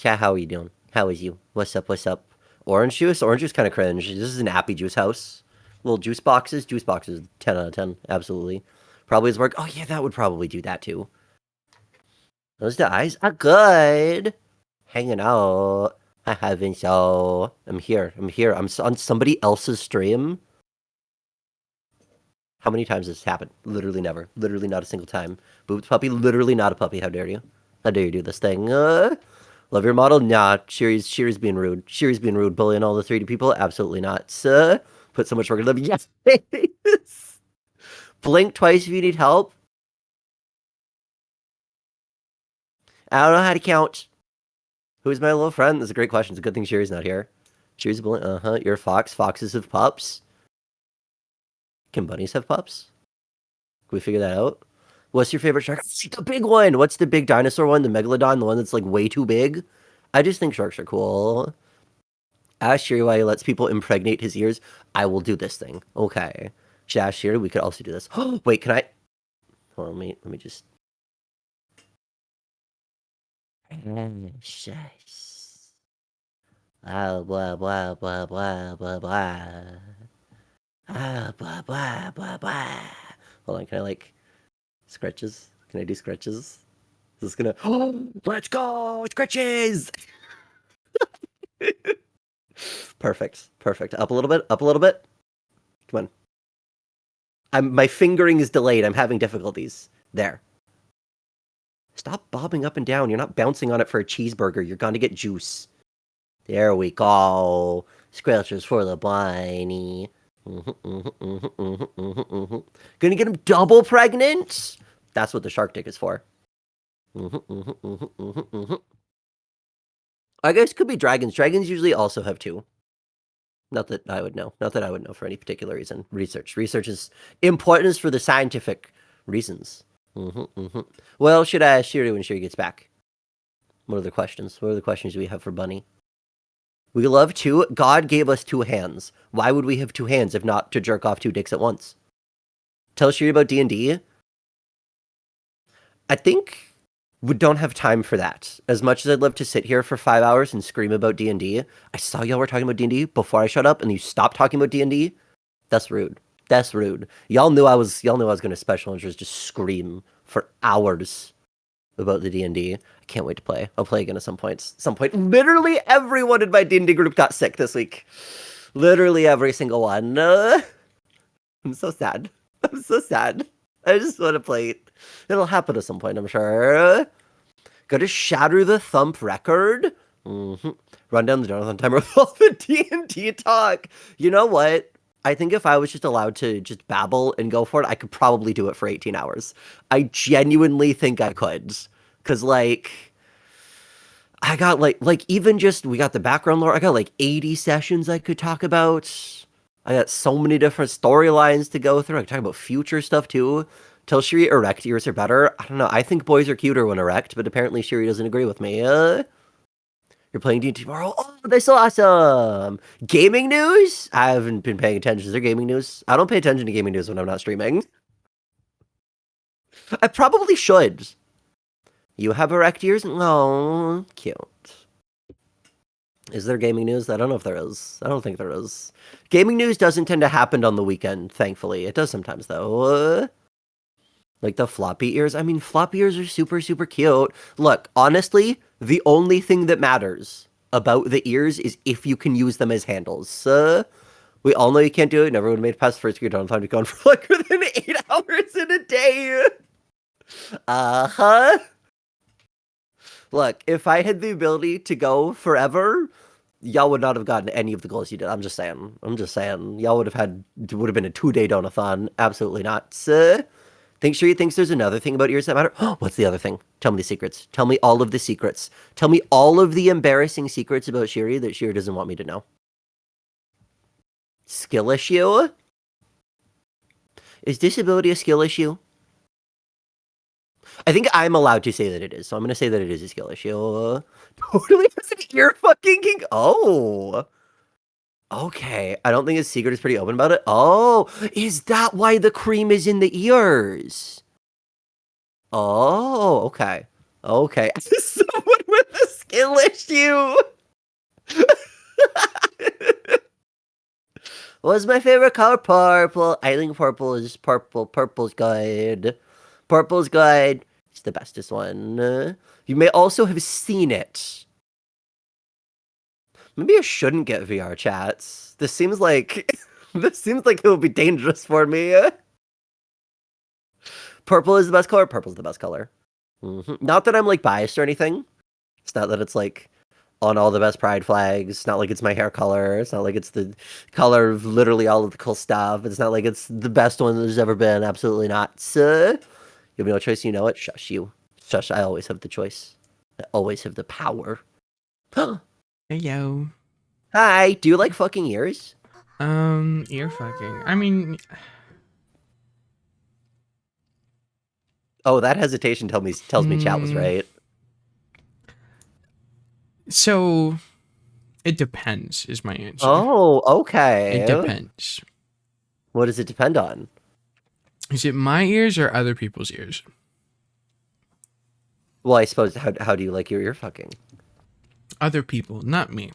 Yeah, how are you doing? How is you? What's up? What's up? Orange juice? Orange juice kind of cringe. This is an appy juice house. Little juice boxes. Juice boxes. 10 out of 10. Absolutely. Probably his work. Oh, yeah, that would probably do that too. Those the eyes are good. Hanging out. I haven't so. I'm here. I'm here. on somebody else's stream. How many times has this happened? Literally never. Literally not a single time. Boobs puppy? Literally not a puppy. How dare you? How dare you do this thing? Love your model? Nah. Shiri's being rude. Shiri's being rude. Bullying all the 3D people? Absolutely not. Put so much work into them. Yes. Blink twice if you need help. I don't know how to count. Who's my little friend? That's a great question. It's a good thing Shiri's not here. Shiri's bullying. You're a fox. Foxes have pups. Can bunnies have pups? Can we figure that out? What's your favorite shark? The big one. What's the big dinosaur one? The megalodon, the one that's like way too big. I just think sharks are cool. Ask Shiri why he lets people impregnate his ears. I will do this thing. Okay. Should ask Shiri. We could also do this. Wait, can I? Hold on, let me just. Shush. Ah, blah blah blah blah blah blah. Ah, blah blah blah blah. Hold on, can I like scratches? Can I do scratches? Is this gonna? Oh, let's go! Scratches! Perfect. Perfect. Up a little bit. Up a little bit. Come on. My fingering is delayed. I'm having difficulties. There. Stop bobbing up and down. You're not bouncing on it for a cheeseburger. You're gonna get juice. There we go. Scratches for the bliney. Gonna get him double pregnant? That's what the shark dick is for. I guess could be dragons. Dragons usually also have two. Not that I would know. Not that I would know for any particular reason. Research. Research is important for the scientific reasons. Well, should I ask Shiri when Shiri gets back? What are the questions? What are the questions we have for Bunny? We love two. God gave us two hands. Why would we have two hands if not to jerk off two dicks at once? Tell Shiri about D&D. I think we don't have time for that. As much as I'd love to sit here for 5 hours and scream about D&D, I saw y'all were talking about D&D before I shut up, and you stopped talking about D&D. That's rude. That's rude. Y'all knew I was going to special interest, just scream for hours about the D&D. I can't wait to play. I'll play again at some point. Some point. Literally everyone in my D&D group got sick this week. Literally every single one. I'm so sad. I'm so sad. I just want to play it. It'll happen at some point, I'm sure. Gotta shatter the Thump record. Run down the Jonathan timer with all the D&D talk. You know what? I think if I was just allowed to just babble and go for it, I could probably do it for 18 hours. I genuinely think I could. Because, like, I got like even just we got the background lore. I got like 80 sessions I could talk about. I got so many different storylines to go through. I could talk about future stuff too. Tell Shiri erect ears are better. I don't know. I think boys are cuter when erect, but apparently Shiri doesn't agree with me. You're playing D&D tomorrow? Oh, that's so awesome! Gaming news? I haven't been paying attention. Is there gaming news? I don't pay attention to gaming news when I'm not streaming. I probably should. You have erect ears? No, cute. Is there gaming news? I don't know if there is. I don't think there is. Gaming news doesn't tend to happen on the weekend, thankfully. It does sometimes, though. Like the floppy ears. I mean, floppy ears are super, super cute. Look, honestly, the only thing that matters about the ears is if you can use them as handles. We all know you can't do it. Never would have made it past first grade on time to go on for like within 8 hours in a day. Uh-huh. Look, if I had the ability to go forever, y'all would not have gotten any of the goals you did. I'm just saying. I'm just saying. Y'all would have been a 2-day donathon. Absolutely not. Think Shiri thinks there's another thing about ears that matter? What's the other thing? Tell me the secrets. Tell me all of the secrets. Tell me all of the embarrassing secrets about Shiri that Shiri doesn't want me to know. Skill issue? Is disability a skill issue? I think I'm allowed to say that it is, so I'm going to say that it is a skill issue. Totally has an ear fucking king. Oh. Okay. I don't think his secret is pretty open about it. Oh, is that why the cream is in the ears? Oh, okay. Okay. Someone with a skill issue. What's my favorite color? Purple. I think purple is purple. Purple's good. Purple's good. It's the bestest one. You may also have seen it. Maybe I shouldn't get VR chats. This seems like this seems like it will be dangerous for me. Purple is the best color. Purple's the best color. Not that I'm like biased or anything. It's not that it's like on all the best pride flags. It's not like it's my hair color. It's not like it's the color of literally all of the cool stuff. It's not like it's the best one there's ever been. Absolutely not. You have no choice. You know it. Shush you. Shush. I always have the choice. I always have the power. Hey yo. Hi. Do you like fucking ears? Ear fucking. I mean, Oh, that hesitation tells me chat was right. so it depends is my answer. Oh, okay. It depends. What does it depend on? Is it my ears or other people's ears? Well, I suppose how do you like your ear fucking? Other people, not me.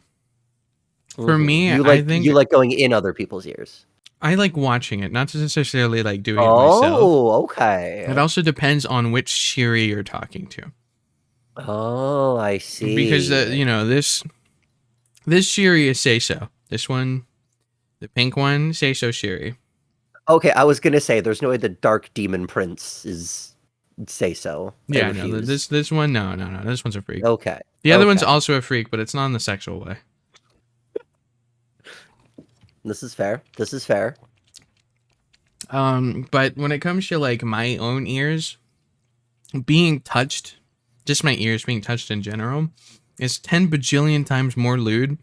For me, I think you like going in other people's ears. I like watching it, not necessarily like doing it myself. Oh, okay. It also depends on which Shiri you're talking to. Oh, I see. Because this Shiri is Say So. This one, the pink one, Say So Shiri. Okay, I was gonna say there's no way the Dark Demon Prince is Say So. Yeah, no, this one, no, this one's a freak. Okay. The other one's also a freak, but it's not in the sexual way. This is fair. This is fair. But when it comes to like my own ears being touched, just my ears being touched in general, is 10 bajillion times more lewd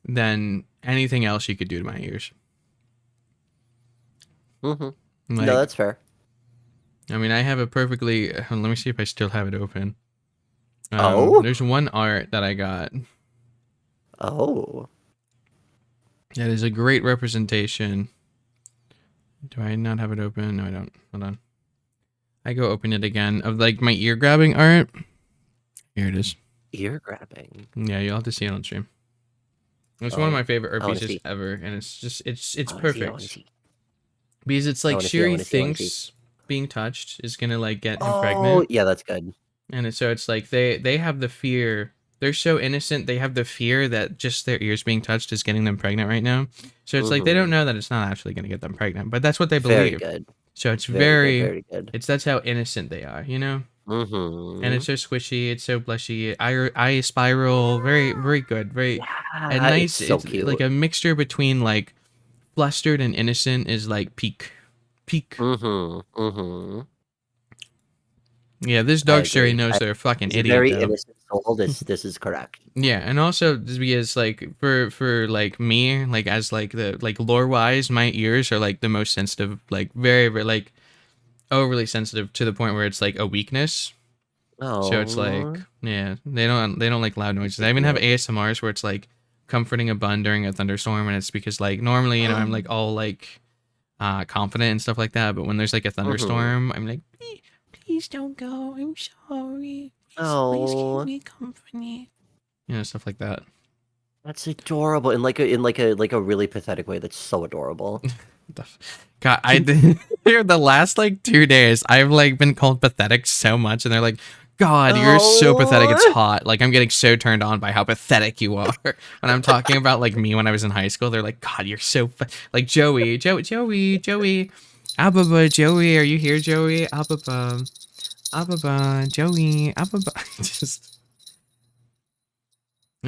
than anything else you could do to my ears. No, that's fair. I mean, I have a perfectly. Let me see if I still have it open. There's one art that I got. Oh. That is a great representation. Do I not have it open? No, I don't. Hold on. I go open it again of like my ear grabbing art. Here it is. Ear grabbing. Yeah, you'll have to see it on stream. It's one of my favorite art pieces ever, and it's just it's perfect. Because it's like Shiri thinks being touched is gonna like get him pregnant. Oh, yeah, that's good. And it's like they have the fear. They're so innocent. They have the fear that just their ears being touched is getting them pregnant right now. So it's like they don't know that it's not actually going to get them pregnant, but that's what they believe. Very good. So it's very good. That's how innocent they are, you know. And it's so squishy. It's so blushy. Eye spiral. Very very good. Very and nice. It's so cute. Like a mixture between like flustered and innocent is like peak. Yeah, this dog Shiri knows they're a fucking idiot. Very though. innocent told, this is correct. Yeah, and also just because like for like me, like as like the like lore wise, my ears are like the most sensitive, like very, very like overly sensitive to the point where it's like a weakness. So it's like, Oh, yeah, they don't like loud noises. I even have yeah. ASMRs where it's like comforting a bun during a thunderstorm, and it's because like normally, I'm like all like confident and stuff like that, but when there's like a Mm-hmm. thunderstorm, I'm like, please don't go. I'm sorry. Please keep Oh, me company. Stuff like that. that's adorable in like a really pathetic way. That's so adorable. God, I did here the last like 2 days. I've like been called pathetic so much, and they're like, "God, you're so pathetic. It's Oh, hot." Like I'm getting so turned on by how pathetic you are. When I'm talking about like me when I was in high school, they're like, "God, you're so like Joey, Ababa, Joey, are you here, Joey? Ababa, Joey, Ababa."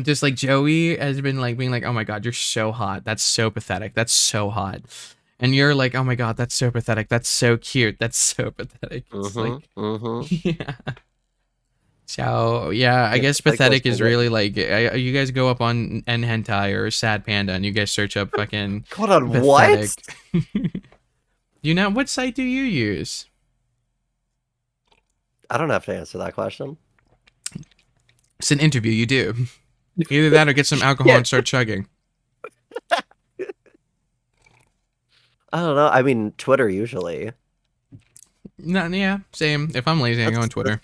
Just like Joey has been like being like, "Oh my God, you're so hot. That's so pathetic. That's so hot." And you're like, "Oh my God, that's so pathetic. That's so cute. That's so pathetic." It's mm-hmm, like, mm-hmm. yeah. So yeah, I Yeah, guess pathetic feels pathetic kind of is great. really like you guys go up on N hentai or Sad Panda and you guys search up fucking Hold on, what? pathetic. What site do you use? I don't have to answer that question. It's an interview. You do either that or get some alcohol Yeah, and start chugging. I don't know. I mean, Twitter usually. No, yeah, same. If I'm lazy, I go on That's Twitter.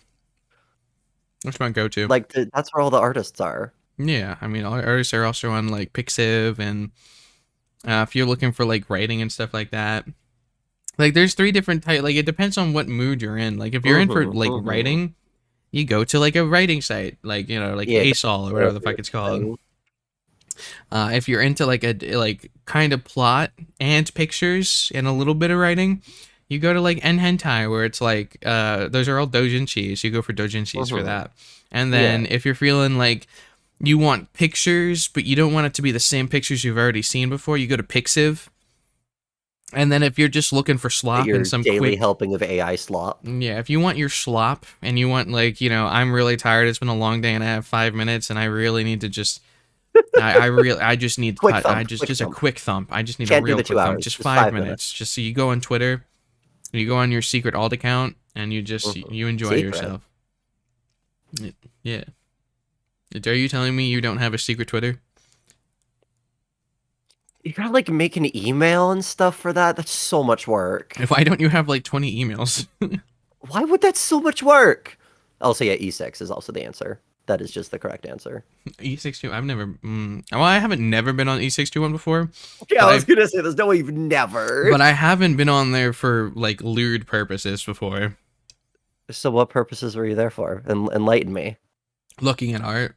That's my go-to. like that's where all the artists are. Yeah, I mean, artists are also on like Pixiv, and if you're looking for like writing and stuff like that, like there's three different type. Like it depends on what mood you're in. Like if you're in for Mm-hmm, like mm-hmm. writing, you go to like a writing site, like like Yeah, ASOL or whatever the fuck it's called. thing. If you're into like a like kind of plot and pictures and a little bit of writing, you go to like N hentai where it's like those are all doujinshis. You go for doujinshis for Mm-hmm. that. And Yeah. then if you're feeling like you want pictures, but you don't want it to be the same pictures you've already seen before, you go to Pixiv. And then if you're just looking for Get slop and your some daily quick, helping of AI slop. yeah, if you want your slop and you want like, I'm really tired, it's been a long day and I have 5 minutes and I really need to just, I just need Quick cut, thump, quick just a thump. quick thump. I just need a Can't do real the quick two thump, hours, just just five 5 minutes. minutes. Just so you go on Twitter, you go on your secret alt account and you just, Mm-hmm. you enjoy Secret. yourself. Yeah. Are you telling me you don't have a secret Twitter? You gotta like make an email and stuff for that. That's so much work. Why don't you have like 20 emails? Why would that so much work? Also, yeah, E6 is also the answer. That is just the correct answer. E62, I've never. Well, I haven't never been on E621 before, Yeah, but I was gonna say there's no way you've never. I haven't been on there for like lewd purposes before. So what purposes were you there for? Enlighten me. Looking at art,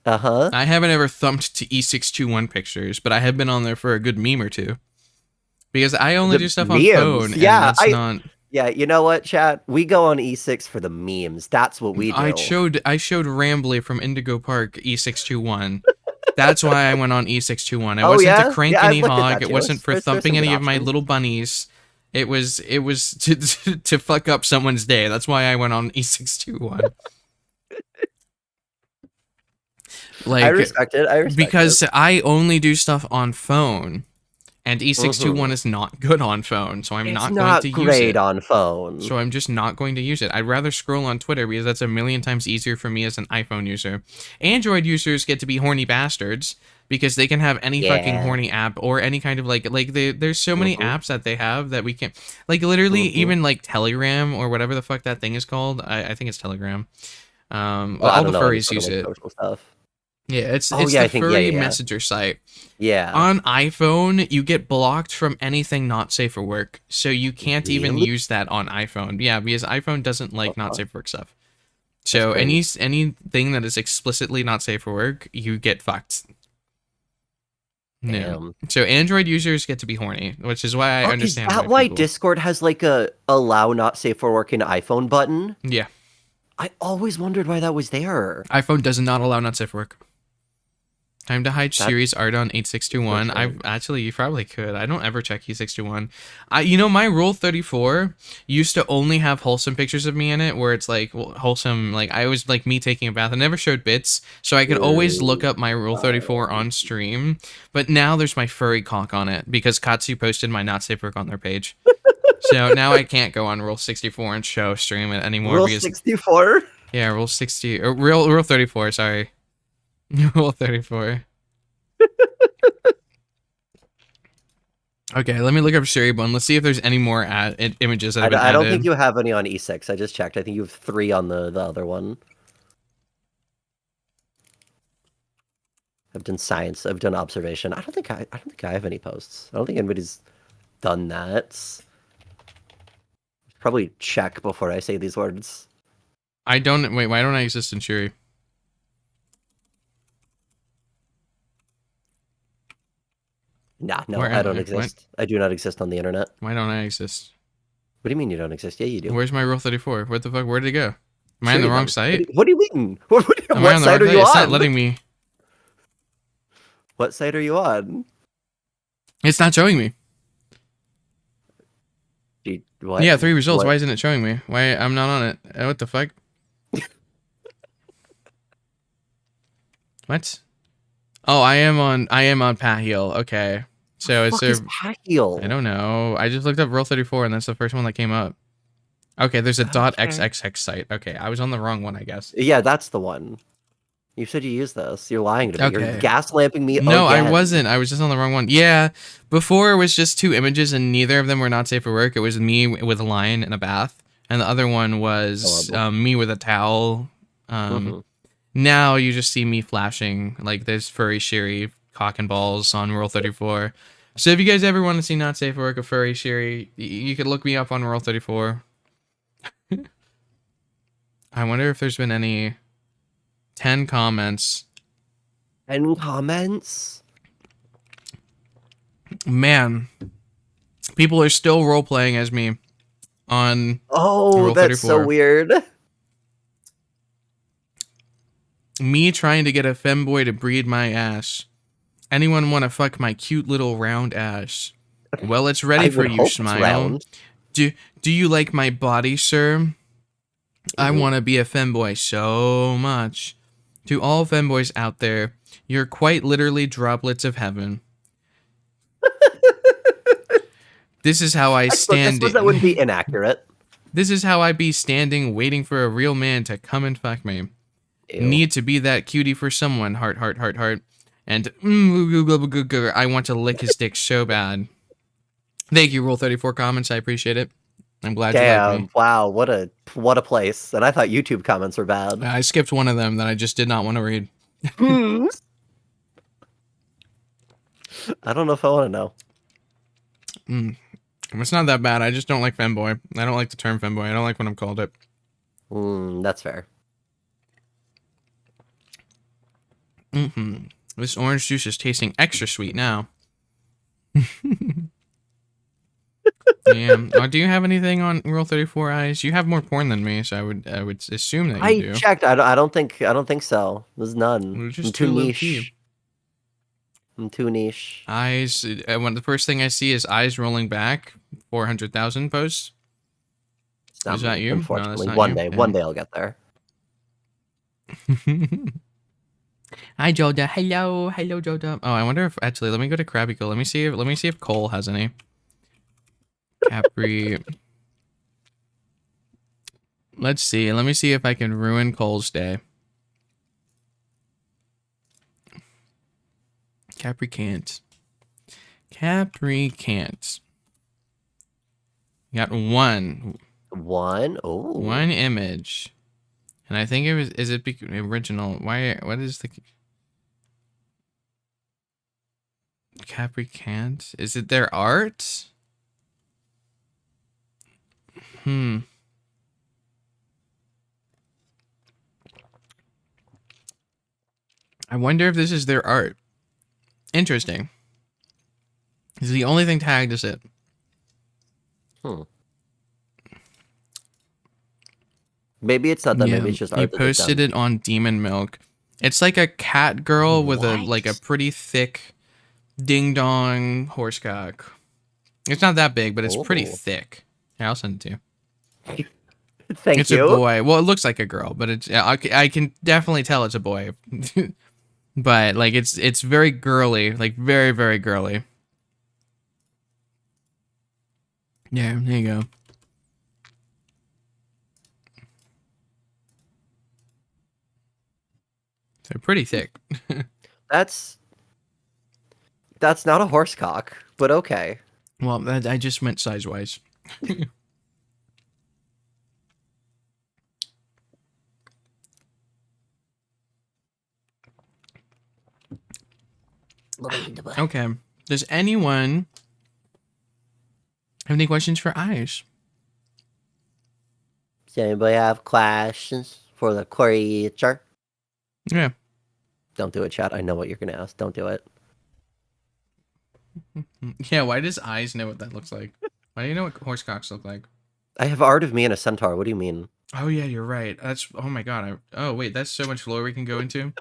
Uh-huh. I haven't ever thumped to E621 pictures, but I have been on there for a good meme or two because I only The do stuff on phone, memes. and Yeah, that's not. yeah, you know what, chat? We go on E6 for the memes. That's what we I do. showed I showed Rambly from Indigo Park E621. That's why I went on E621. It Oh wasn't to yeah? crank Yeah, I've any looked at hog. that It too. wasn't for There's some thumping good any of my options. little bunnies. It was to fuck up someone's day. That's why I went on E621. I Like respect it. I respect it. because I only do stuff on phone, and E621 Mm-hmm. is not good on phone, so I'm It's not going to not use great it. on phone. So I'm just not going to use it. I'd rather scroll on Twitter because that's a million times easier for me as an iPhone user. Android users get to be horny bastards because they can have any fucking Yeah. horny app or any kind of there's so many Mm-hmm. apps that they have that we can like literally Mm-hmm. even like Telegram or whatever the fuck that thing is called. I think it's Telegram. Well, I All don't the know any furries sort of use like it. social stuff. Yeah, it's Oh it's yeah, the I think yeah, furry yeah, yeah. messenger site. Yeah. On iPhone, you get blocked from anything not safe for work, so you can't even Really? use that on iPhone. Yeah, because iPhone doesn't like not Uh-huh. safe for work stuff. That's So crazy. anything that is explicitly not safe for work, you get fucked. Yeah. Damn. So Android users get to be horny, which is why I Oh, is understand that why why people. Discord has like a allow not safe for work in iPhone button? Yeah, I always wondered why that was there. iPhone does not allow not safe for work. Time to hide That's Shiri's art on 8621. I different. actually, you probably could. I don't ever check E621. My Rule 34 used to only have wholesome pictures of me in it, where it's like wholesome, like I was like me taking a bath. I never showed bits, so I could always look up my Rule 34 on stream. But now there's my furry cock on it because Katsu posted my not safe work on their page. So now I can't go on Rule 64 and show stream it anymore Rule because 64? yeah, Rule 60 or Rule 34. Sorry. Rule 34. Okay, let me look up Sherry Bun. Let's see if there's any more images that have been I don't think added. you have any on E6. I just checked. I think you have 3 on the other one. I've done science. I've done observation. I don't think I have any posts. I don't think anybody's done that. Probably check before I say these words. I don't wait. Why don't I exist in Shuri? Nah, no, Where I am don't I? What? exist. I do not exist on the internet. Why don't I exist? What do you mean you don't exist? Yeah, you do. Where's my Rule 34? What the fuck? Where did it go? Am I on Sure the you wrong don't. site? What do you mean? Am I What on the site wrong are site? you It's not on? letting me. What site are you on? It's not showing me. What? Yeah, 3 results. What? Why isn't it showing me? Why I'm not on it? What the fuck? What? Oh, I am on Pat Heel. Okay. So The is fuck there? is I Pacquiao? don't know. I just looked up Rule 34 and that's the first one that came up. Okay, there's a Okay. .xxx site. Okay, I was on the wrong one, I guess. Yeah, that's the one. You said you used this. You're lying to me. You're Okay. gaslamping me No, I again. wasn't. I was just on the wrong one. Yeah, before it was just 2 images and neither of them were not safe for work. It was me with a lion in a bath, and the other one was Horrible. me with a towel. Hmm. Now you just see me flashing like there's furry Shiri cock and balls on Rule 34. So if you guys ever want to see not safe for work of furry Shiri, you could look me up on Rule 34. I wonder if there's been any 10 comments. 10 comments? Man, people are still role playing as me on Oh, Rule that's so 34. weird. Me trying to get a femboy to breed my ass. Anyone want to fuck my cute little round ass? Well, it's ready I for would you, hope it's smile. round. Do you like my body, sir? I Mhm. want to be a femboy so much. To all femboys out there, you're quite literally droplets of heaven. This is how I I stand. suppose that wouldn't be inaccurate. This is how I be standing, waiting for a real man to come and fuck me. Ew. Need to be that cutie for someone. Heart, heart, heart, heart. And I want to lick his dick so bad. Thank you, Rule 34 comments. I appreciate it. I'm glad you like me. Damn. Wow. What a place. And I thought YouTube comments were bad. I skipped one of them that I just did not want to read. Hmm. I don't know if I want to know. It's not that bad. I just don't like femboy. I don't like the term femboy. I don't like when I'm called it. That's fair. This orange juice is tasting extra sweet now. Yeah. Do you have anything on Rule 34 eyes? You have more porn than me, so I would assume that you I do. checked. I don't think so. There's none. We're I'm just too too low key. niche. I'm too niche. Eyes. When the first thing I see is eyes rolling back. 400,000 posts. It's not Is that me, you? No, that's unfortunately. not One you. day. One day I'll get there. Hi Joda. Hello, hello Joda. Oh, I wonder if actually let me go to Krabico. Let me see if Cole has any. Capri. Let's see. Let me see if I can ruin Cole's day. Capri can't. Capri can't. Got one. One? Oh. One image. And I think it was, is it original? Why, what is the... Capri can't? Is it their art? I wonder if this is their art. Interesting. This is the only thing tagged is it. Maybe it's not that. Yeah, Maybe it's just he art that they've posted done. it on Demon Milk. It's like a cat girl with a What? pretty thick ding dong horsecock. It's not that big, but it's pretty Oh, thick. Yeah, I'll send it to you. thank It's a you. boy. Well, it looks like a girl, but I can definitely tell it's a boy. But like it's very girly, like very very girly. Yeah, there you go. So pretty thick. That's that's not a horsecock, but okay. Well, I just meant size wise. Okay. Does anyone have any questions for Eyes? Does anybody have questions for the creature? Yeah. Don't do it, chat. I know what you're gonna ask. Don't do it. Yeah, why does Eyes know what that looks like? Why do you know what horsecocks look like? I have art of me and a centaur. What do you mean? Oh yeah, you're right. That's oh my god. Oh wait, that's so much lore we can go into.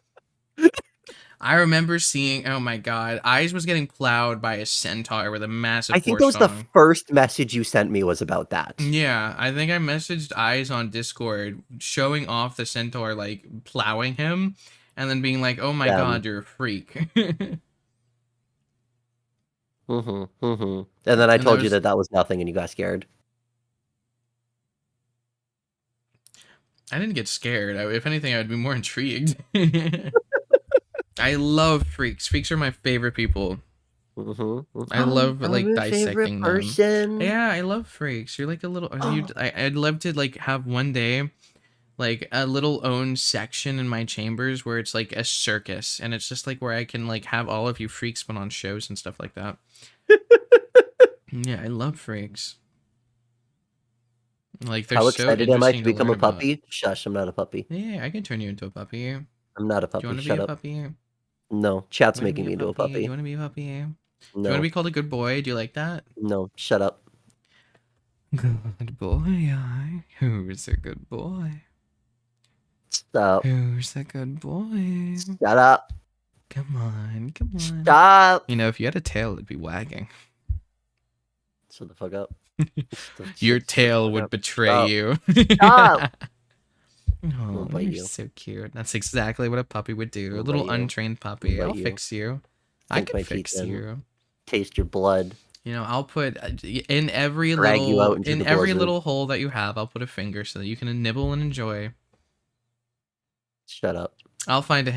I remember seeing. Oh my god, Eyes was getting plowed by a centaur with a massive I think that horse was the thong. first message you sent me was about that. Yeah, I think I messaged Eyes on Discord showing off the centaur like plowing him, and then being like, "Oh my god, you're a freak." And then I And that told you was that that was nothing, and you got scared. I didn't get scared. If anything, I would be more intrigued. I love freaks. Freaks are my favorite people. I love I'm like your favorite dissecting them. person. Yeah, I love freaks. You're like a little. I'd love to like have one day like a little own section in my chambers where it's like a circus, and it's just like where I can like have all of you freaks put on shows and stuff like that. Yeah, I love freaks. Like they're How so excited am I to interesting to become learn a about. puppy? Shush, I'm not a puppy. Yeah, I can turn you into a puppy. Do I'm not a you puppy. want to be Shut a up. puppy? You No, chat's want to making be a me into a puppy? Do you puppy. want to be a puppy? Do you want to No, be called a good boy? Do you like that? no, shut up. Good boy, I. Who's a good boy? Stop. Who's a good boy? Shut up. Come on, come on. Stop. You know, if you had a tail, it'd be wagging. Shut the fuck up. Your Shut the tail fuck would up. betray Stop. you. Stop. I'm Oh, gonna bite you're you. so cute. That's exactly what a puppy would I'm do. A gonna little bite you. untrained I'm gonna puppy. bite I'll you. fix you. I Sink can my teeth fix in. you. Taste your blood. You know, I'll put Drag you out into the in every blizzard. little hole that you have, I'll put a finger so that you can nibble and enjoy. Shut up. I'll find a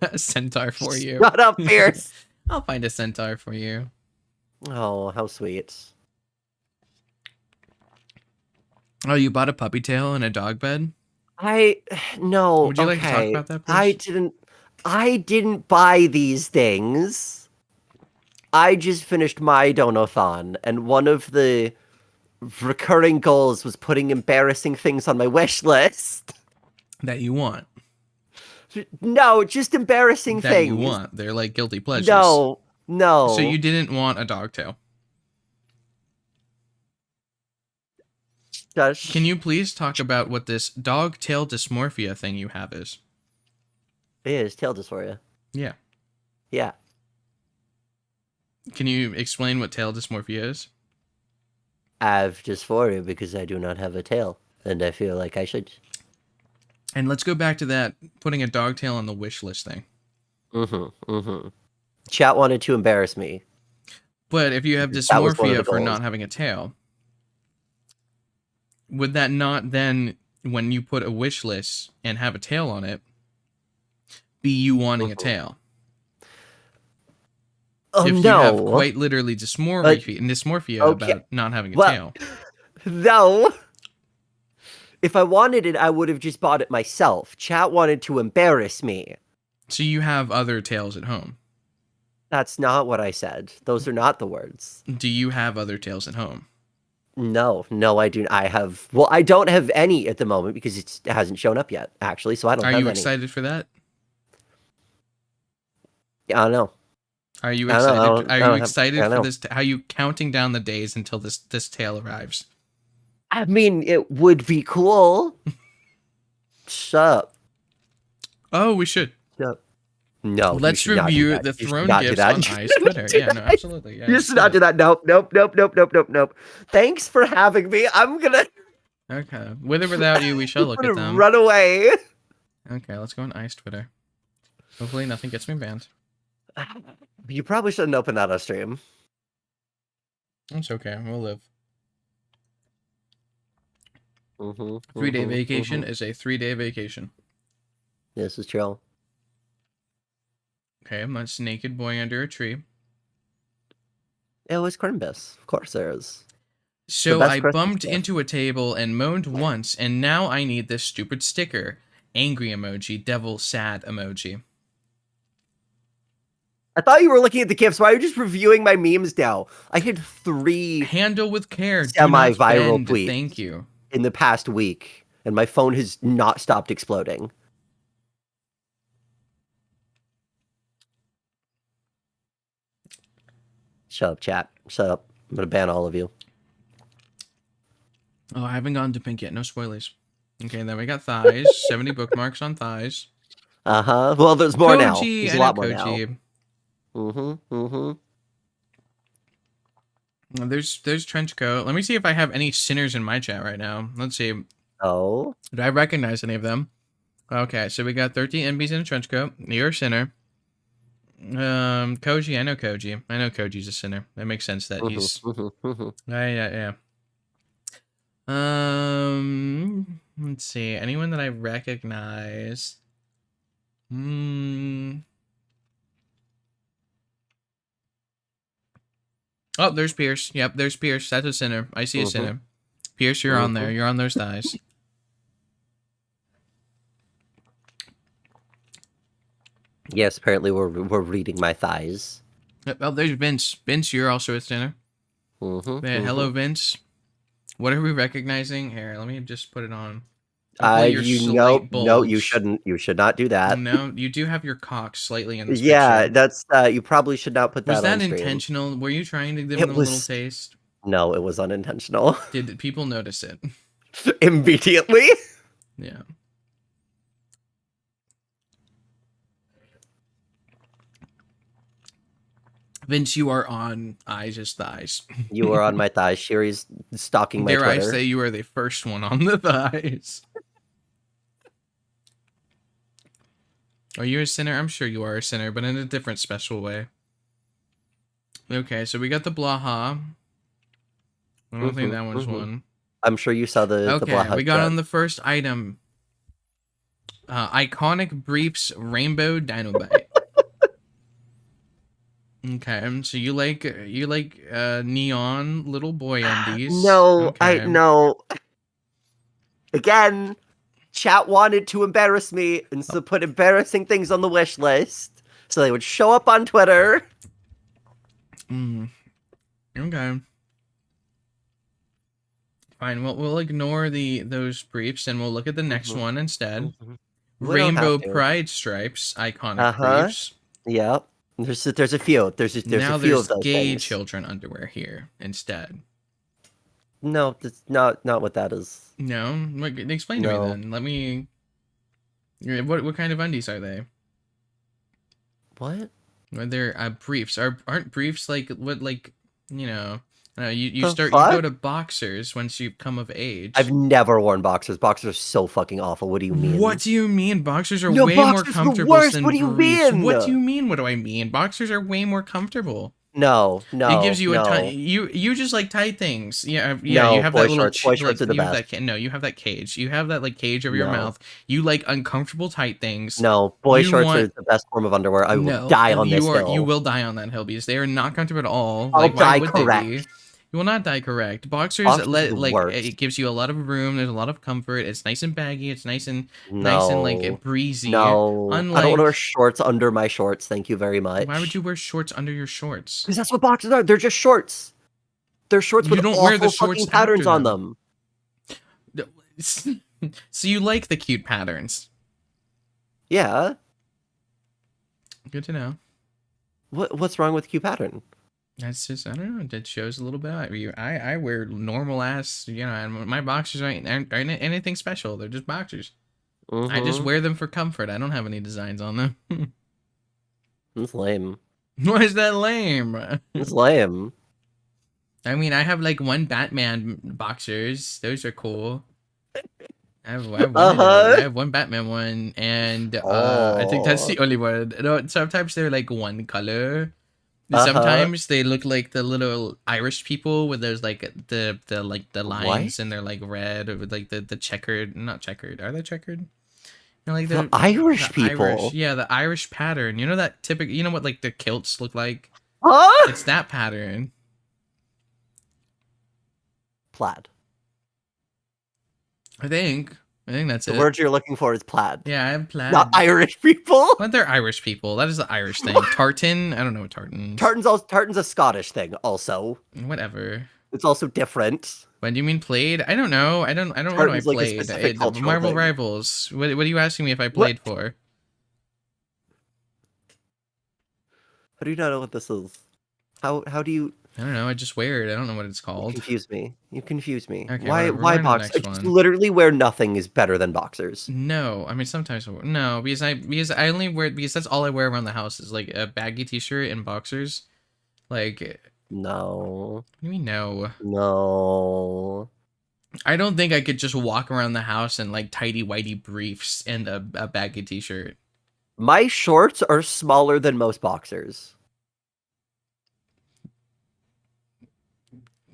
a centaur for you. Shut up, Pierce. I'll find a centaur for you. Oh, how sweet. Oh, you bought a puppy tail and a dog bed? I no, Would you like to talk okay. about that, I please? didn't buy these things. I just finished my donathon, and one of the recurring goals was putting embarrassing things on my wish list. That you want. No, just embarrassing That you things. want. They're like guilty pleasures. No, So you no. didn't want a dog tail. Shush. Can you please talk about what this dog tail dysmorphia thing you have is? It is tail dysphoria. Yeah. Yeah. Can you explain what tail dysmorphia is? I have dysphoria because I do not have a tail, and I feel like I should. And let's go back to that putting a dog tail on the wish list thing. Chat wanted to embarrass me. But if you have That was one of the dysmorphia for goals. not having a tail, would that not then, when you put a wish list and have a tail on it, be you wanting a tail? Oh If you have no. quite literally dysmorphia Okay. about not having a Well, tail. no. If I wanted it, I would have just bought it myself. Chat wanted to embarrass me. So you have other tails at home. That's not what I said. Those are not the words. Do you have other tails at home? No, I do. Well, I don't have any at the moment because it hasn't shown up yet, actually. So I don't Are have you any. excited for that? I don't know. Are you I don't know. excited? Are I you don't have. I excited don't for know. this? How you counting down the days until this tail arrives? I mean, it would be cool. Shut up. Oh, we should. No, no, you Let's should not do review that. the You should throne not do gifts that. on You Ice should not Twitter. do Yeah, no, that. absolutely. Yeah, You let's should do not do it. that. Nope, nope, nope, nope, nope, nope, nope. Thanks for having me. Okay. With or without you, we shall I'm look gonna at them. run away. Okay, let's go on Ice Twitter. Hopefully nothing gets me banned. You probably shouldn't open that on stream. It's okay. We'll live. Mm-hmm, 3-day mm-hmm, vacation mm-hmm. is a 3-day vacation. This is chill. Okay, that's naked boy under a tree. It was Crimbus. Of course there is. The So best I Christmas bumped gift. into a table and moaned once, and now I need this stupid sticker. Angry emoji, devil sad emoji. I thought you were looking at the gifts. Why are you just reviewing my memes now? I hit 3 Handle with care, do not semi-viral bend, tweets thank you. in the past week, and my phone has not stopped exploding. Shut up, chat. Shut up. I'm gonna ban all of you. Oh, I haven't gotten to pink yet, no spoilers. Okay, then we got thighs, 70 bookmarks on thighs. Uh-huh. Well, there's more now. Koji, There's I a know lot more now. Koji. Mm-hmm. Mm-hmm. There's trench coat. Let me see if I have any sinners in my chat right now. Let's see. Oh. Do I recognize any of them? Okay, so we got 13 NBs in a trench coat. You're a sinner. Koji, I know Koji. I know Koji's a sinner. That makes sense that he's. Mm-hmm. Mm-hmm. Mm-hmm. Yeah. Let's see. Anyone that I recognize? Oh, there's Pierce. Yep, there's Pierce. That's a sinner. I see a Mm-hmm. sinner. Pierce, you're on there. You're on those thighs. Yes, apparently we're reading my thighs. Oh, there's Vince. Vince, you're also a sinner. Mm-hmm. Hello, Vince. What are we recognizing? Here, let me just put it on. Hopefully your slight No, you bulge. shouldn't. You should not do that. No, you do have your cock slightly in this Yeah, picture. that's you probably should not put Was that that on stream. intentional? Were you trying to give It them a little was taste? no, it was unintentional. Did people notice it? Immediately. Yeah. Vince, you are on Eyes' thighs. You were on my thighs. Shiri's stalking my Dare I Twitter. say you are the first one on the thighs. Are you a sinner? I'm sure you are a sinner, but in a different special way. Okay, so we got the Blaha. I don't think that one's one. I'm sure you saw the Okay, Blaha we got chat. on the first item. Iconic Briefs Rainbow Dinobite. Okay, so you like neon little boy undies. No, I Okay. no. Again, chat wanted to embarrass me and so put embarrassing things on the wish list so they would show up on Twitter. Okay. Fine. We'll ignore those briefs and we'll look at the next one instead. Rainbow Pride Stripes, iconic briefs. Yeah. There's a few. There's a few of those gay things. children underwear here instead. No, that's not what that is. No, explain to me then. Let me. What kind of undies are they? What? They're briefs. Aren't briefs like what you know? You The go fuck? to boxers once you come of age. I've never worn boxers. Boxers are so fucking awful. What do you mean? What do you mean? Boxers are No, way more boxers are the comfortable worst. than What do you briefs. mean? What do you mean? What do I mean? Boxers are way more comfortable. No, It gives you a ton. no. You just like tight things. Yeah. No, You have that boy little shorts. Boy shorts are the you have best. that no. You have that cage. You have that like cage over your No. mouth. You like uncomfortable tight things. No, boy You shorts want- are the best form of underwear. I will No, die on this you hill. will die on that hill because they are not comfortable at all. I'll Like why die would correct. they be? You will not die correct. Boxers, Boxers are the worst. it gives you a lot of room. There's a lot of comfort. It's nice and baggy. It's nice and No. like breezy. No. I Unlike, don't want to wear shorts under my shorts. Thank you very much. why would you wear shorts under your shorts? Because that's what boxers are. They're just shorts. They're shorts You with don't awful wear the shorts fucking patterns after on them. them. So you like the cute patterns? Yeah. Good to know. What's wrong with cute pattern? That's just I don't know. It shows a little bit. I wear normal ass. And my boxers aren't anything special. They're just boxers. I just Mm-hmm. wear them for comfort. I don't have any designs on them. It's lame. Why is that lame? It's lame. I mean, I have like one Batman boxers. Those are cool. I have one of those. I Uh-huh. have one Batman one, and I think that's Oh. the only one. No, sometimes they're like one color. Uh-huh. Sometimes they look like the little Irish people where there's like the like the What? lines and they're like red or with like the checkered, not checkered. Are they checkered? You know, like The the Irish Irish, people. yeah, the Irish pattern. You know that typical. You know what like the kilts look like? Huh? It's that pattern. Plaid. I think. I think that's The it. word you're looking for is plaid. Yeah, I have Not plaid. Irish people. But they're Irish people. That is the Irish thing. Tartan. I don't know what tartans. Tartan's a Scottish thing also. Whatever. It's also different. When do you mean played? I don't know. I don't. What do I Tartan's like a played? specific cultural Marvel thing. Rivals. What are you asking me if I What? played for? How do you not know what this is? How do you I don't know. I just wear it. I don't know what it's you called. confuse me? You confuse me. Okay, Why whatever. We're why going to the box? next Just one. literally wear nothing is better than boxers. No, I mean sometimes no because I only wear because that's all I wear around the house is like a baggy t-shirt and boxers. Like, what No. do you mean no? No. I don't think I could just walk around the house in like tidy whitey briefs and a baggy t-shirt. My shorts are smaller than most boxers.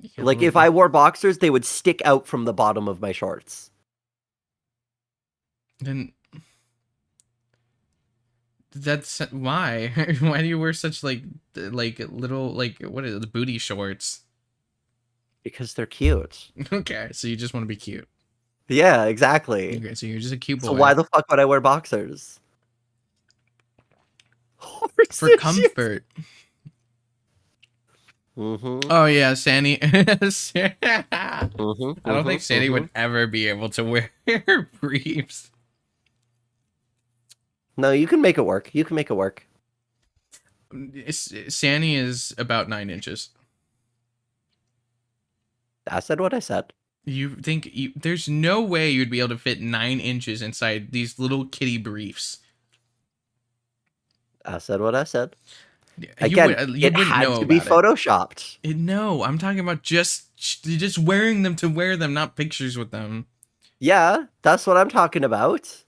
Yeah, Like if I wore boxers, they would stick out from the bottom of my shorts. then that's why. Why do you wear such like little like what is it, the booty shorts? Because they're cute. Okay, so you just want to be cute. Yeah, exactly. Okay, so you're just a cute So boy why the fuck would I wear boxers? for Horses, yes. comfort. Mm-hmm. Oh yeah, Sandy. I Mm-hmm. don't think Mm-hmm. Sandy Mm-hmm. would ever be able to wear briefs. No, you can make it work. You can make it work. Sandy is about 9 inches. I said what I said. There's no way you'd be able to fit 9 inches inside these little kitty briefs. I said what I said. You Again, would you it wouldn't had know to be about it. photoshopped. No, I'm talking about just wearing them to wear them, not pictures with them. Yeah, that's what I'm talking about.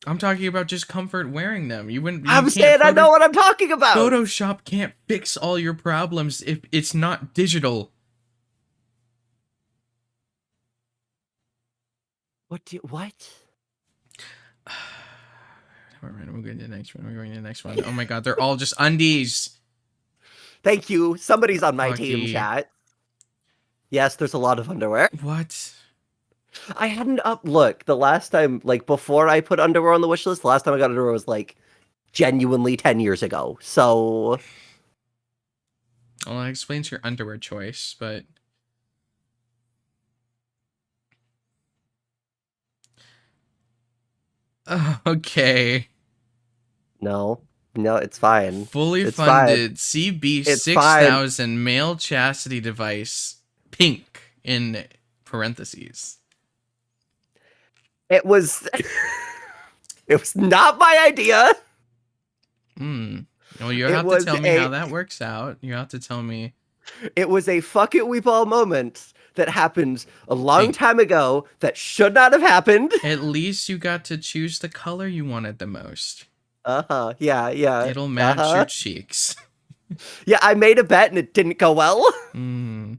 I'm talking about just comfort wearing them. You I'm can't saying I know what I'm talking about. Photoshop can't fix all your problems if it's not digital. What? We're going to the next one. We're going to the next one. Oh my god, they're all just undies. Thank you. Somebody's on my team, Hockey. chat. Yes, there's a lot of underwear. What? I hadn't look, the last time, like before I put underwear on the wish list, the last time I got underwear was like genuinely 10 years ago. So Well, that explains your underwear choice, but okay. no, no, it's fine. Fully It's fine. funded CB It's fine. 6000 male chastity device, pink in parentheses. It was it was not my idea. Hmm. Well, you It have to was tell me a how that works out. You have to tell me. it was a fuck it we ball moment that happened a long Hey, time ago that should not have happened. at least you got to choose the color you wanted the most. Uh-huh. Yeah, yeah. It'll match your Uh-huh. cheeks. Yeah, I made a bet and it didn't go well. Hmm.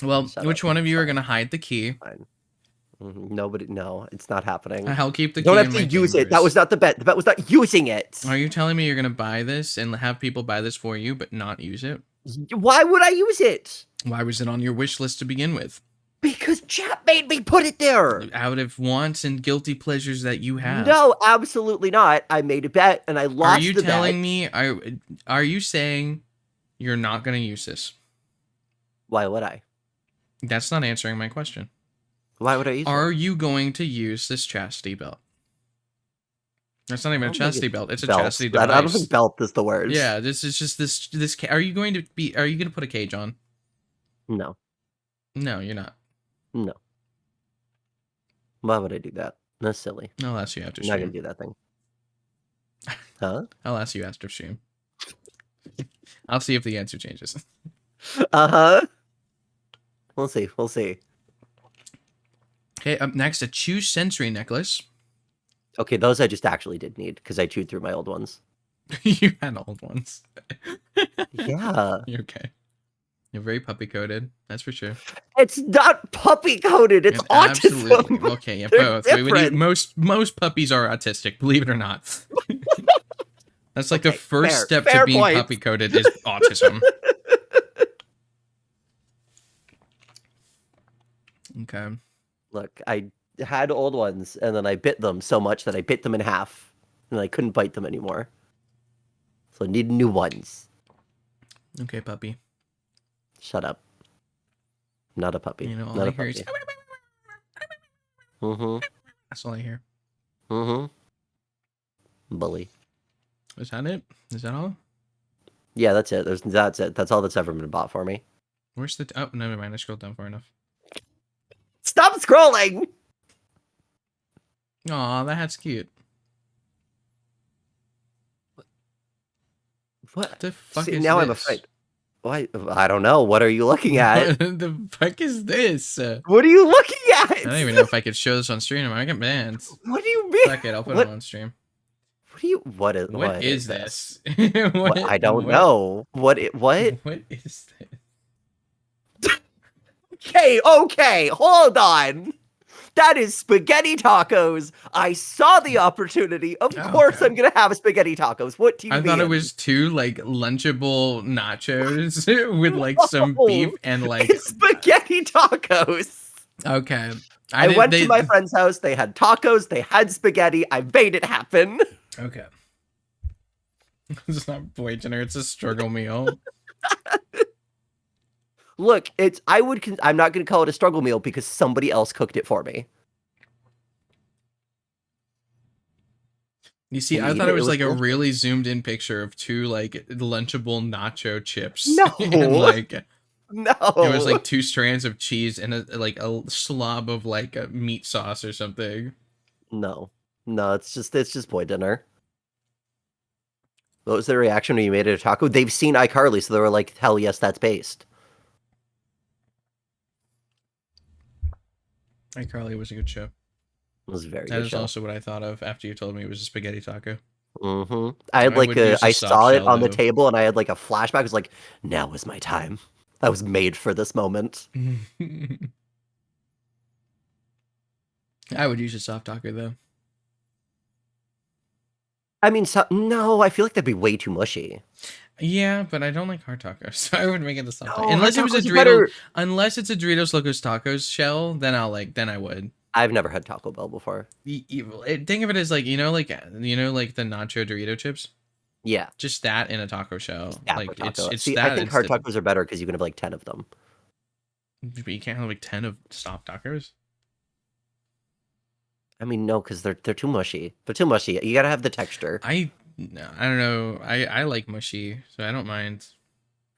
Well, Shut up. which one of It's you are fine. gonna hide the key? Fine. Nobody, no, it's not happening. I'll keep the You don't key have in to my use it. That was chambers. not the bet. The bet was not using it. Are you telling me you're gonna buy this and have people buy this for you but not use it? Why would I use it? Why was it on your wish list to begin with? Because chat made me put it there. Out of wants and guilty pleasures that you have. No, absolutely not. I made a bet and I Are lost you the bet. telling me are you saying you're not gonna use this? Why would I? That's not answering my question. Why would I use Are it? you going to use this chastity belt? That's not I even a don't think chastity it's belt. It's a belt. chastity I don't device. think belt is the word. Yeah, this is just this. Are you going to put a cage on? No. No, you're not. No. Why would I do that? That's silly. I'll ask you after I'm not gonna stream. do that thing. Huh? I'll ask you after stream. I'll see if the answer changes. Uh-huh. We'll see. We'll see. Okay, up next, a Chew sensory necklace. Okay, those I just actually did need because I chewed through my old ones. You had old ones. Yeah. You're okay. You're very puppy coated. That's for sure. It's not puppy coded. It's And autism. absolutely. Okay, yeah, They're both. different. Most puppies are autistic, believe it or not. That's like the Okay, first fair. step Fair to being point. puppy coated is autism. Okay. Look, I had old ones and then I bit them so much that I bit them in half and I couldn't bite them anymore. So I need new ones. Okay, puppy. Shut up. I'm not a puppy. You know, all Not I a hear is. puppy. Mm-hmm. That's all I hear. Mm-hmm. Bully. Is that it? Is that all? Yeah, that's it. That's it. That's all that's ever been bought for me. Where's the. Oh, never mind. I scrolled down far enough. Stop scrolling! Aw, that hat's cute. What The fuck See, is now this? I'm afraid. Why? I don't know. What are you looking at? What the fuck is this? What are you looking at? I don't even know if I could show this on stream. I get banned. What do you mean? Fuck it, I'll put What? it on stream. What do you? What is? What is this? What? I don't know. What? What? What is this? Okay, hold on. That is spaghetti tacos. I saw the opportunity. Of Oh, course, okay. I'm gonna have spaghetti tacos. What do you I mean? thought it was two like lunchable nachos with like some beef No, and like it's spaghetti tacos. okay. I went to my friend's house. They had tacos. They had spaghetti. I made it happen. Okay. It's not boy dinner. It's a struggle meal. Look, I'm not gonna call it a struggle meal because somebody else cooked it for me. You see, And I ate thought it it. was like a delicious. really zoomed in picture of two like lunchable nacho chips. No. And like No. it was like two strands of cheese and a slob of like a meat sauce or something. No. It's just boy dinner. What was their reaction when you made it a taco? They've seen iCarly, so they were like, hell yes, that's based. iCarly was a good show. It was a very That good is show. also what I thought of after you told me it was a spaghetti taco. Mm-hmm. I had I like would use a I soft saw it shell, on the though. table and I had like a flashback. I was like, now is my time. I was made for this moment. I would use a soft taco though. I mean, no, I feel like that'd be way too mushy. Yeah, but I don't like hard tacos, so I would make it the soft taco. No, Unless it hot was a tacos are Dorito, better. unless it's a Doritos Locos Tacos shell, then I would. I've never had Taco Bell before. Think of it as like like the nacho Dorito chips. Yeah, Just that in a taco shell. snapper Like taco. it's See, that I think hard instead. tacos are better because you can have like 10 of them. But you can't have like 10 of soft tacos. I mean, no, because they're too mushy. They're too mushy. You gotta have the texture. I don't know. I like mushy, so I don't mind.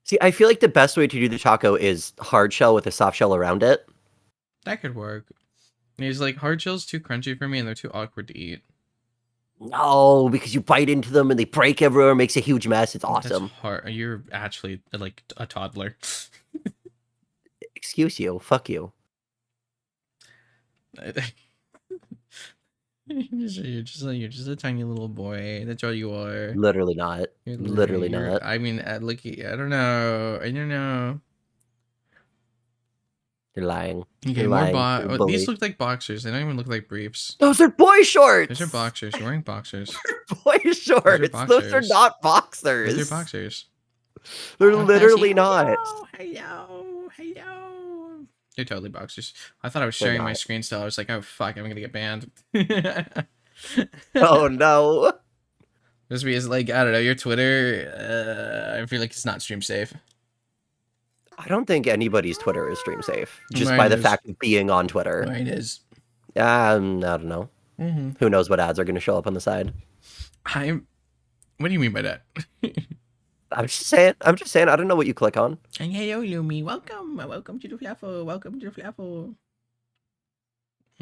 See, I feel like the best way to do the taco is hard shell with a soft shell around it. That could work. These like hard shells too crunchy for me, and they're too awkward to eat. No, because you bite into them and they break everywhere, makes a huge mess. It's awesome. That's hard. You're actually like a toddler. Excuse you. Fuck you. You're just a tiny little boy. That's all you are. Literally not. Literally not. I mean, look. I don't know. I don't know. You're lying. Okay, You're more lying. You're a bully. These look like boxers. They don't even look like briefs. Those are boy shorts. Those are boxers. You're wearing boxers. Boy shorts. Those are boxers. not boxers. Those are boxers. They're literally not. Hello. They're totally boxers. I thought I was They're sharing my not. screen still. I was like, oh fuck, I'm gonna get banned. Oh no. Just because, like, I don't know, your Twitter, I feel like it's not stream safe. I don't think anybody's Twitter is stream safe, just Mine by the is. fact of being on Twitter. Mine is. I don't know. Mm-hmm. Who knows what ads are going to show up on the side? What do you mean by that? I'm just saying. I don't know what you click on. And hello, Lumi. Welcome to the Flaffle. Welcome to the Flaffle.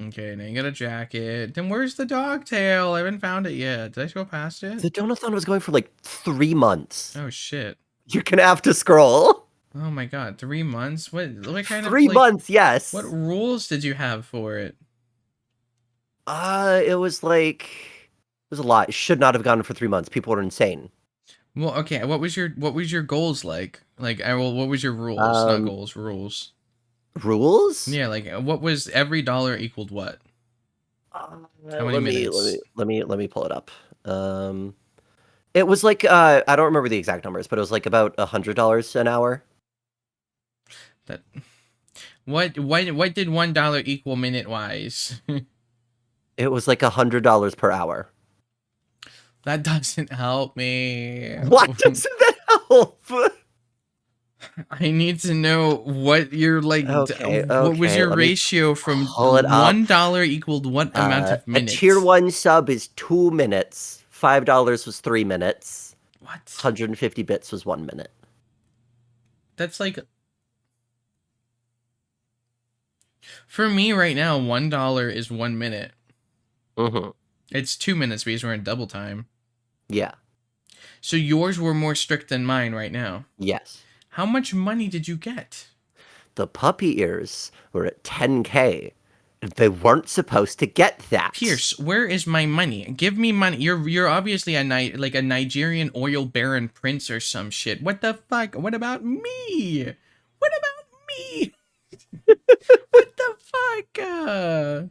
Okay, now you got a jacket. Then where's the dog tail? I haven't found it yet. Did I go past it? The donathon was going for like 3 months. Oh shit. You're gonna have to scroll. Oh my god, 3 months? What kind of 3 months, what yes. rules did you have for it? It was like it was a lot. It should not have gone for 3 months. People were insane. Well, okay, what was your goals like? Like what was your rules? Not Um, goals, rules. rules? Yeah, like what was every dollar equaled what? How many Let me let minutes? me let me let me pull it up. Um, it was like I don't remember the exact numbers, but it was like about $100 an hour. That what did $1 equal minute wise? It was like $100 per hour. That doesn't help me. What doesn't that help? I need to know what your Okay, what was okay. your Let me ratio from pull it up. $1 equaled what amount of A tier minutes? one sub is 2 minutes. $5 was 3 minutes. What? 150 bits was 1 minute. That's like for me right now, $1 is 1 minute. Mm-hmm. It's 2 minutes because we're in double time. Yeah. So yours were more strict than mine right now. Yes. How much money did you get? The puppy ears were at 10K. They weren't supposed to get that. Pierce, where is my money? Give me money. You're obviously like a Nigerian oil baron prince or some shit. What the fuck? What about me? What about me? What the fuck?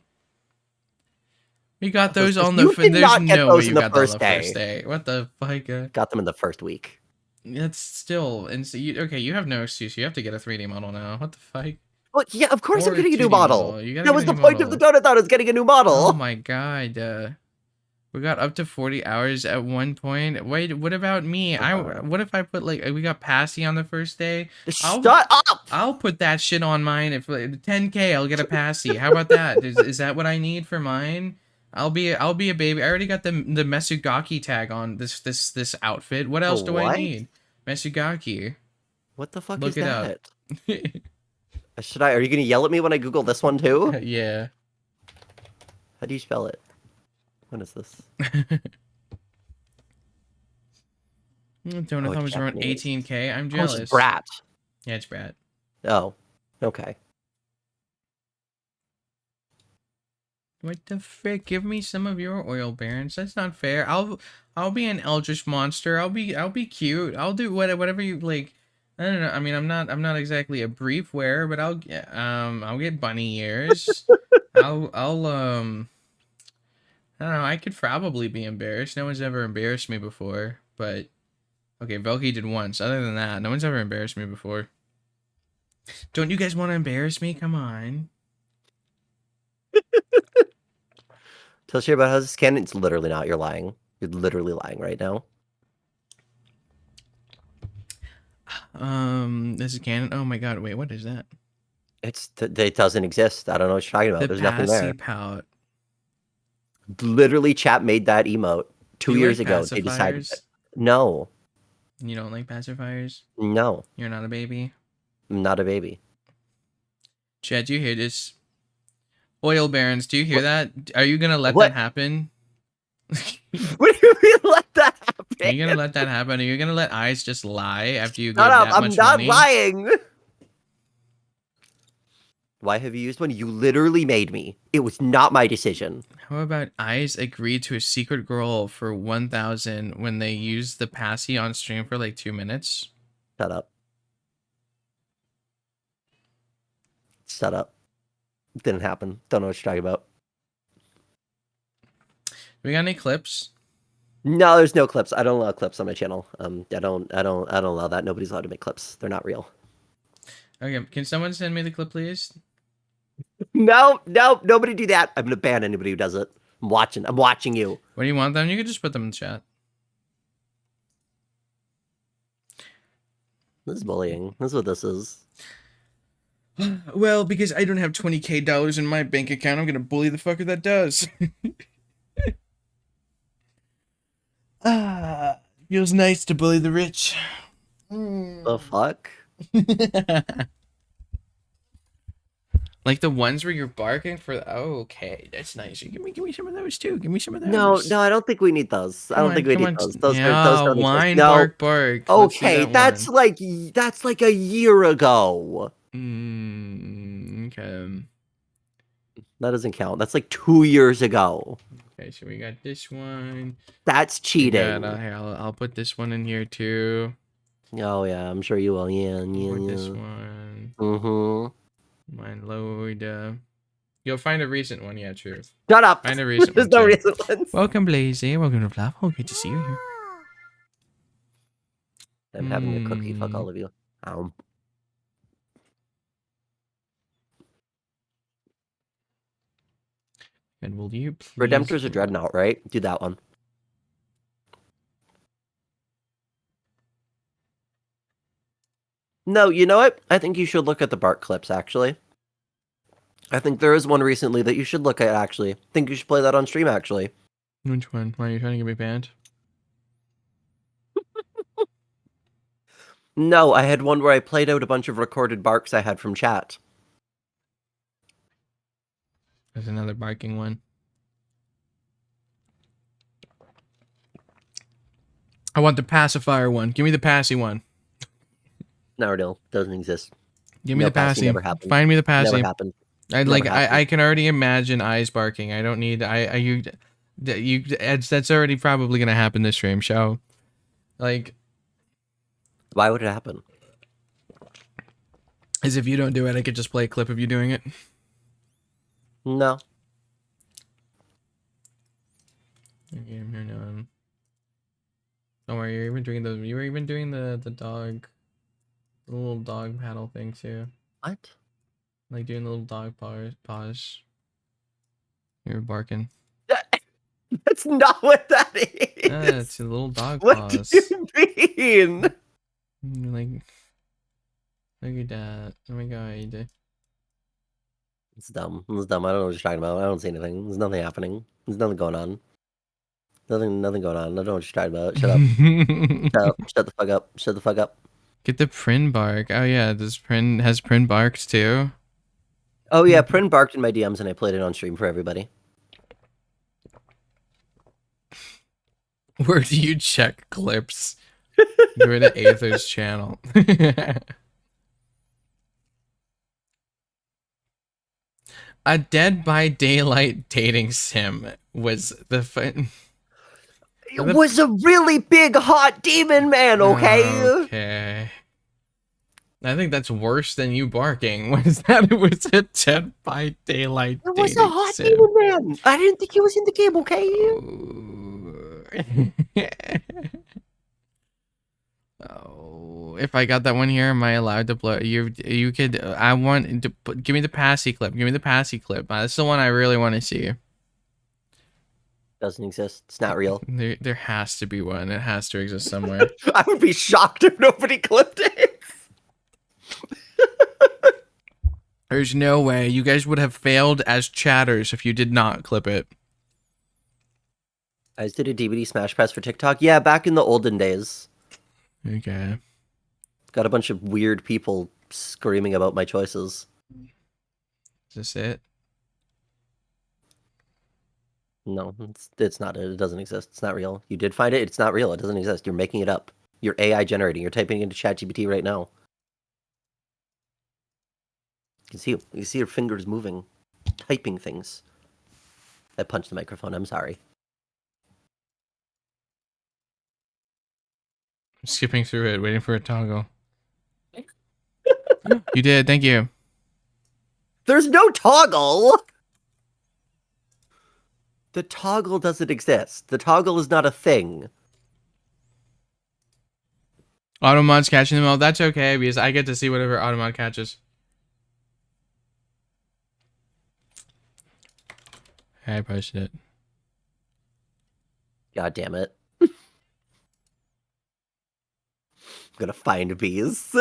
We got those on the. You did There's not get no way those in you the got that on the first first day. day. What the fuck? Got them in the first week. That's still. And so okay, you have no excuse. You have to get a 3D model now. What the fuck? Well, yeah, of course I'm Or a getting a new 2D model. model. You gotta That get was a the new point of the model. donut, was getting a new Oh model. my god. We got up to 40 hours at one point. Wait, what about me? What if I put like we got Passy on the first day? I'll Shut up! I'll put that shit on mine. If 10K, I'll get a Passy. How about that? Is that what I need for mine? I'll be a baby. I already got the Mesugaki tag on this outfit. What The else do I what? need? Mesugaki. What the fuck Look is it up. that? Are you gonna yell at me when I Google this one too? Yeah. How do you spell it? What is this? Oh, Donathon it's was around Japanese. 18K. I'm Oh, it's jealous. Brat. Yeah, it's Brad. Oh, okay. What the frick? Give me some of your oil barons. That's not fair. I'll be an eldritch monster. I'll be cute. I'll do whatever you like. I don't know. I mean, I'm not exactly a brief wearer, but I'll get bunny ears. I don't know. I could probably be embarrassed. No one's ever embarrassed me before, but okay, Velky did once. Other than that, no one's ever embarrassed me before. Don't you guys want to embarrass me? Come on. Tell you about how this can. It's literally not. You're lying. You're literally lying right now. This is canon. Oh my god, wait, what is that? It doesn't exist. I don't know what you're talking about. The There's nothing passy there. pout. Literally, chat made that emote Do two you years like ago. They decided that. pacifiers? No, You don't like pacifiers? no, You're not a baby? I'm not a baby. Chad, do you hear this? Oil barons, do you hear What? that? Are you gonna let that What? happen? What do you mean? Let that Are you gonna happen? let that happen? Are you gonna let eyes just lie after you Shut gave up! that I'm much not money? lying. Why have you used one? You literally made me. It was not my decision. How about eyes agreed to a secret girl for 1,000 when they used the passy on stream for like 2 minutes? Shut up. Shut up. Didn't happen. Don't know what you're talking about. We got any clips? No, there's no clips. I don't allow clips on my channel. I don't allow that. Nobody's allowed to make clips. They're not real. Okay, can someone send me the clip, please? No, no, nobody do that. I'm gonna ban anybody who does it. I'm watching. I'm watching you. What do you want them? You can just put them in the chat. This is bullying. This is what this is. Well, because I don't have $20K in my bank account, I'm gonna bully the fucker that does. Feels nice to bully the rich. The fuck? Like the ones where you're barking for. Oh, okay, that's nice. Give me some of those too. Give me some of No, those. no, I don't think we need those. I don't think we Come need on. those. Those Yeah, don't exist. whine, No. bark, bark. Let's see Okay, that one. that's like a year ago. Okay. That doesn't count. That's like 2 years ago. Okay, so we got this one. That's We got. cheating. Here, I'll put this one in here too. Oh yeah, I'm sure you will. Yeah, I'll yeah, put this yeah. one. Mm-hmm. Mine load. You'll find a recent one. Yeah, true. Shut up. Find a recent There's one no too. reason ones. Welcome, Blazy. Welcome to Flaffle. Good to see you here. I'm having a cookie. Fuck Hmm. all of you. And will you please Redemptor's a go? dreadnought, right? Do that one. No, you know what? I think you should look at the Bart clips, actually. I think there is one recently that you should look at, actually. I think you should play that on stream, actually. Which one? Why are you trying to get me banned? No, I had one where I played out a bunch of recorded barks I had from chat. There's another barking one. I want the pacifier one. Give me the passy one. No, no, doesn't exist. Give me No, the passy passy. never happened. Find me the Never passy. happened. I Never like. happened. I can already imagine eyes barking. I don't need. That's already probably gonna happen this stream. Show. Like, Why would it happen? as if you don't do it, I could just play a clip of you doing it. No. Okay, I'm here now. Don't worry, you're even doing the. You were even doing the dog, the little dog paddle thing too. What? Like doing the little dog pause. You were barking. That's not what that It's is. a little dog What do pause. you mean? Like, look at that. Oh my god. It's dumb. It's dumb. I don't know what you're talking about. I don't see anything. There's nothing happening. There's nothing going on. Nothing going on. I don't know what you're talking about. Shut up. Shut up. Shut the fuck up. Shut the fuck up. Get the Prin bark. Oh yeah, does Prin has Prin barks too? Oh yeah, Prin barked in my DMs and I played it on stream for everybody. Where do you check clips? Go to Aether's channel. A Dead by Daylight dating sim was the fun. It was a really big hot demon man, okay? Okay. I think that's worse than you barking. Was that it was a Dead by Daylight It was a dating hot sim? demon man. I didn't think he was in the game, okay? Oh, if I got that one here, am I allowed to blow? You could. I want to give me the passy clip. Give me the passy clip. That's the one I really want to see. Doesn't exist. It's not real. There has to be one. It has to exist somewhere. I would be shocked if nobody clipped it. There's no way. You guys would have failed as chatters if you did not clip it. I just did a DVD smash press for TikTok. Yeah, back in the olden days. Okay. Got a bunch of weird people screaming about my choices. Is this it? No, it's not. It doesn't exist. It's not real. You did find it. It's not real. It doesn't exist. You're making it up. You're AI generating. You're typing into ChatGPT right now. You can see your fingers moving, typing things. I punched the microphone. I'm sorry. I'm skipping through it, waiting for a toggle. You did. Thank you. There's no toggle. The toggle doesn't exist. The toggle is not a thing. Automod's catching them all. That's okay because I get to see whatever Automod catches. I posted it. God damn it. I'm gonna find bees.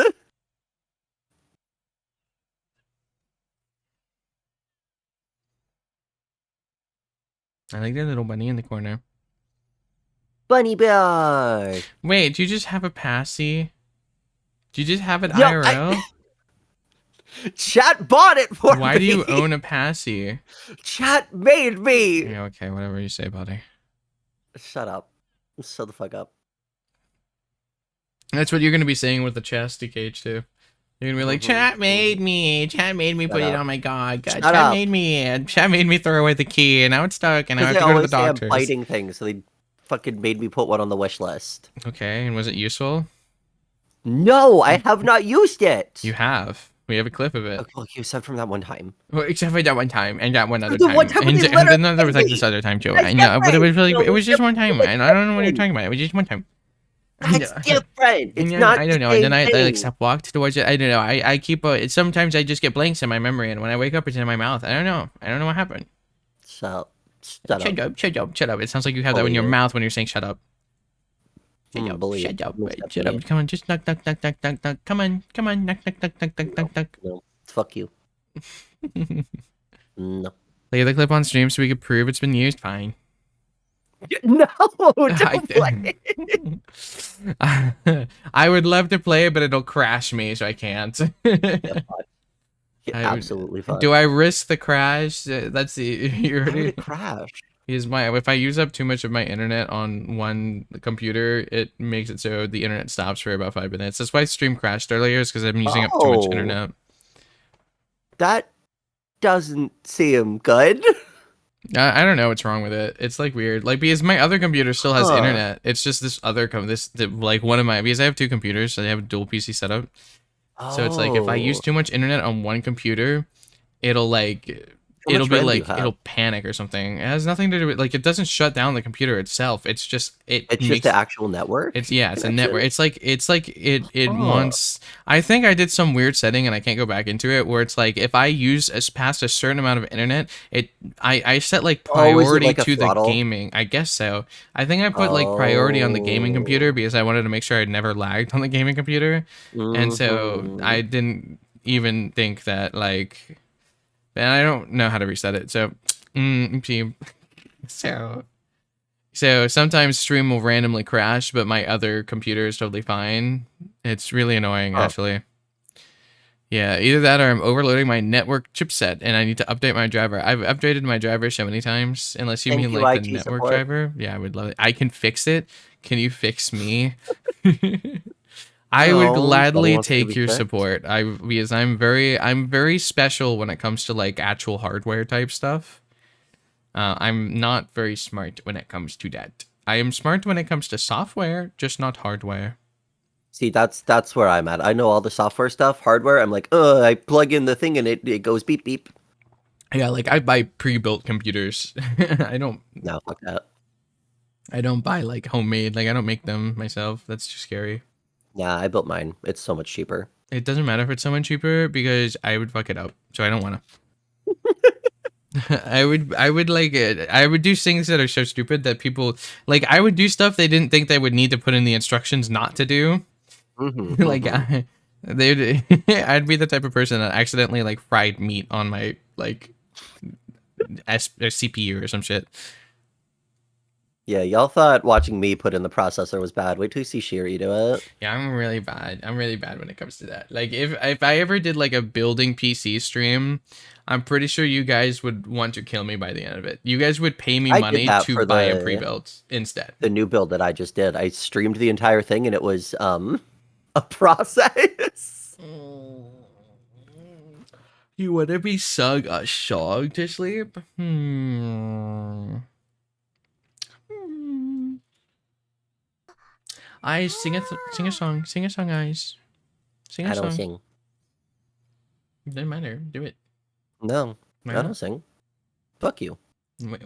I like that little bunny in the corner. Bunny bear. Wait, do you just have a passy? Do you just have it Yo, IRL? Chat bought it for Why do you me. own a passy? Chat made me. Yeah, okay, whatever you say, buddy. Shut up. Shut the fuck up. That's what you're gonna be saying with the chastity cage too. You're gonna be like, chat made me. Chat made me Shut put it up. on my god. God, Shut chat up. made me. And chat made me throw away the key, and now it's stuck, and now I Because have they to go to the always say I'm doctor's. biting things, so they fucking made me put one on the wish list. Okay, and was it useful? No, I have not used You it. have. We have a clip of it. Okay, well, you said from that one time. Well, except for that one time, and that one other The one time, time when they and literally then there was made like this me. other time too. That's I know, but it different. was like No, it was it's just one different. time, It's and I don't know what you're different. talking about. It was just one time. That's different. And It's yeah, not I the don't know. And then same I like thing. step walked towards it. I don't know. I keep sometimes I just get blanks in my memory, and when I wake up, it's in my mouth. I don't know. I don't know what happened. So, shut up. Shut up! Shut up! Shut up! It sounds like you have that in Believe your it. mouth when you're saying shut up. Shut up! Believe it. Shut up! Most Shut up! definitely. Come on! Just knock knock knock knock knock knock. Come on! Come on! Knock knock knock knock knock No, knock knock. no. Fuck you. No. Play the clip on stream so we could prove it's been used. Fine. No, I, don't play. I would love to play it, but it'll crash me, so I can't. Yeah, fine. Yeah, I, absolutely fine. do I risk the crash? That's the you How would already it crash? is my if I use up too much of my internet on one computer, it makes it so the internet stops for about 5 minutes. That's why stream crashed earlier, is because I've been using up too much Oh, internet. that doesn't seem good. I don't know what's wrong with it. It's like weird. Like because my other computer still has Huh. internet. It's just this other like one of my because I have two computers, so I have a dual PC setup. So it's like if I use Oh. too much internet on one computer, it'll like How much it'll be RAM do you like have? it'll panic or something. It has nothing to do with like it doesn't shut down the computer itself. It's just it It's just makes the actual network it's yeah, it's a connection? network. It's like it Huh. wants. I think I did some weird setting and I can't go back into it where it's like if I use as past a certain amount of internet, I set like Oh, is it priority like a to the throttle? gaming. I guess so. I think I put like priority on the gaming computer Oh. because I wanted to make sure I never lagged on the gaming computer, and so Mm-hmm. I didn't even think that like, and I don't know how to reset it. So, oopsie. So. So sometimes stream will randomly crash, but my other computer is totally fine. It's really annoying, Huh. actually. Yeah, either that or I'm overloading my network chipset and I need to update my driver. I've updated my driver so many times, unless you Thank mean you, like the IT network support. driver. Yeah, I would love it. I can fix it. Can you fix me? I would No, someone gladly wants it to take be your fixed. support. Because I'm very special when it comes to like actual hardware type stuff. I'm not very smart when it comes to that. I am smart when it comes to software, just not hardware. See, that's where I'm at. I know all the software stuff. Hardware, I'm like, I plug in the thing and it goes beep beep. Yeah, like I buy pre-built computers. I don't No, fuck that. I don't buy like homemade. Like I don't make them myself. That's too scary. Yeah, I built mine. It's so much cheaper. It doesn't matter if it's so much cheaper because I would fuck it up. So I don't want to. I would like it. I would do things that are so stupid that people like I would do stuff they didn't think they would need to put in the instructions not to do. Mm-hmm, Like mm-hmm. they'd I'd be the type of person that accidentally like fried meat on my like or CPU or some shit. Yeah, y'all thought watching me put in the processor was bad. Wait till you see Shiri do it. Yeah, I'm really bad. I'm really bad when it comes to that. Like if I ever did like a building PC stream, I'm pretty sure you guys would want to kill me by the end of it. You guys would pay me I did money that to for buy a pre-built instead. the new build that I just did. I streamed the entire thing and it was a process. You wanna be sung a song to sleep? Eyes, sing a song. Sing a song, eyes. Sing a I don't song. sing. It doesn't matter. Do it. No, Why I not? don't sing. Fuck you.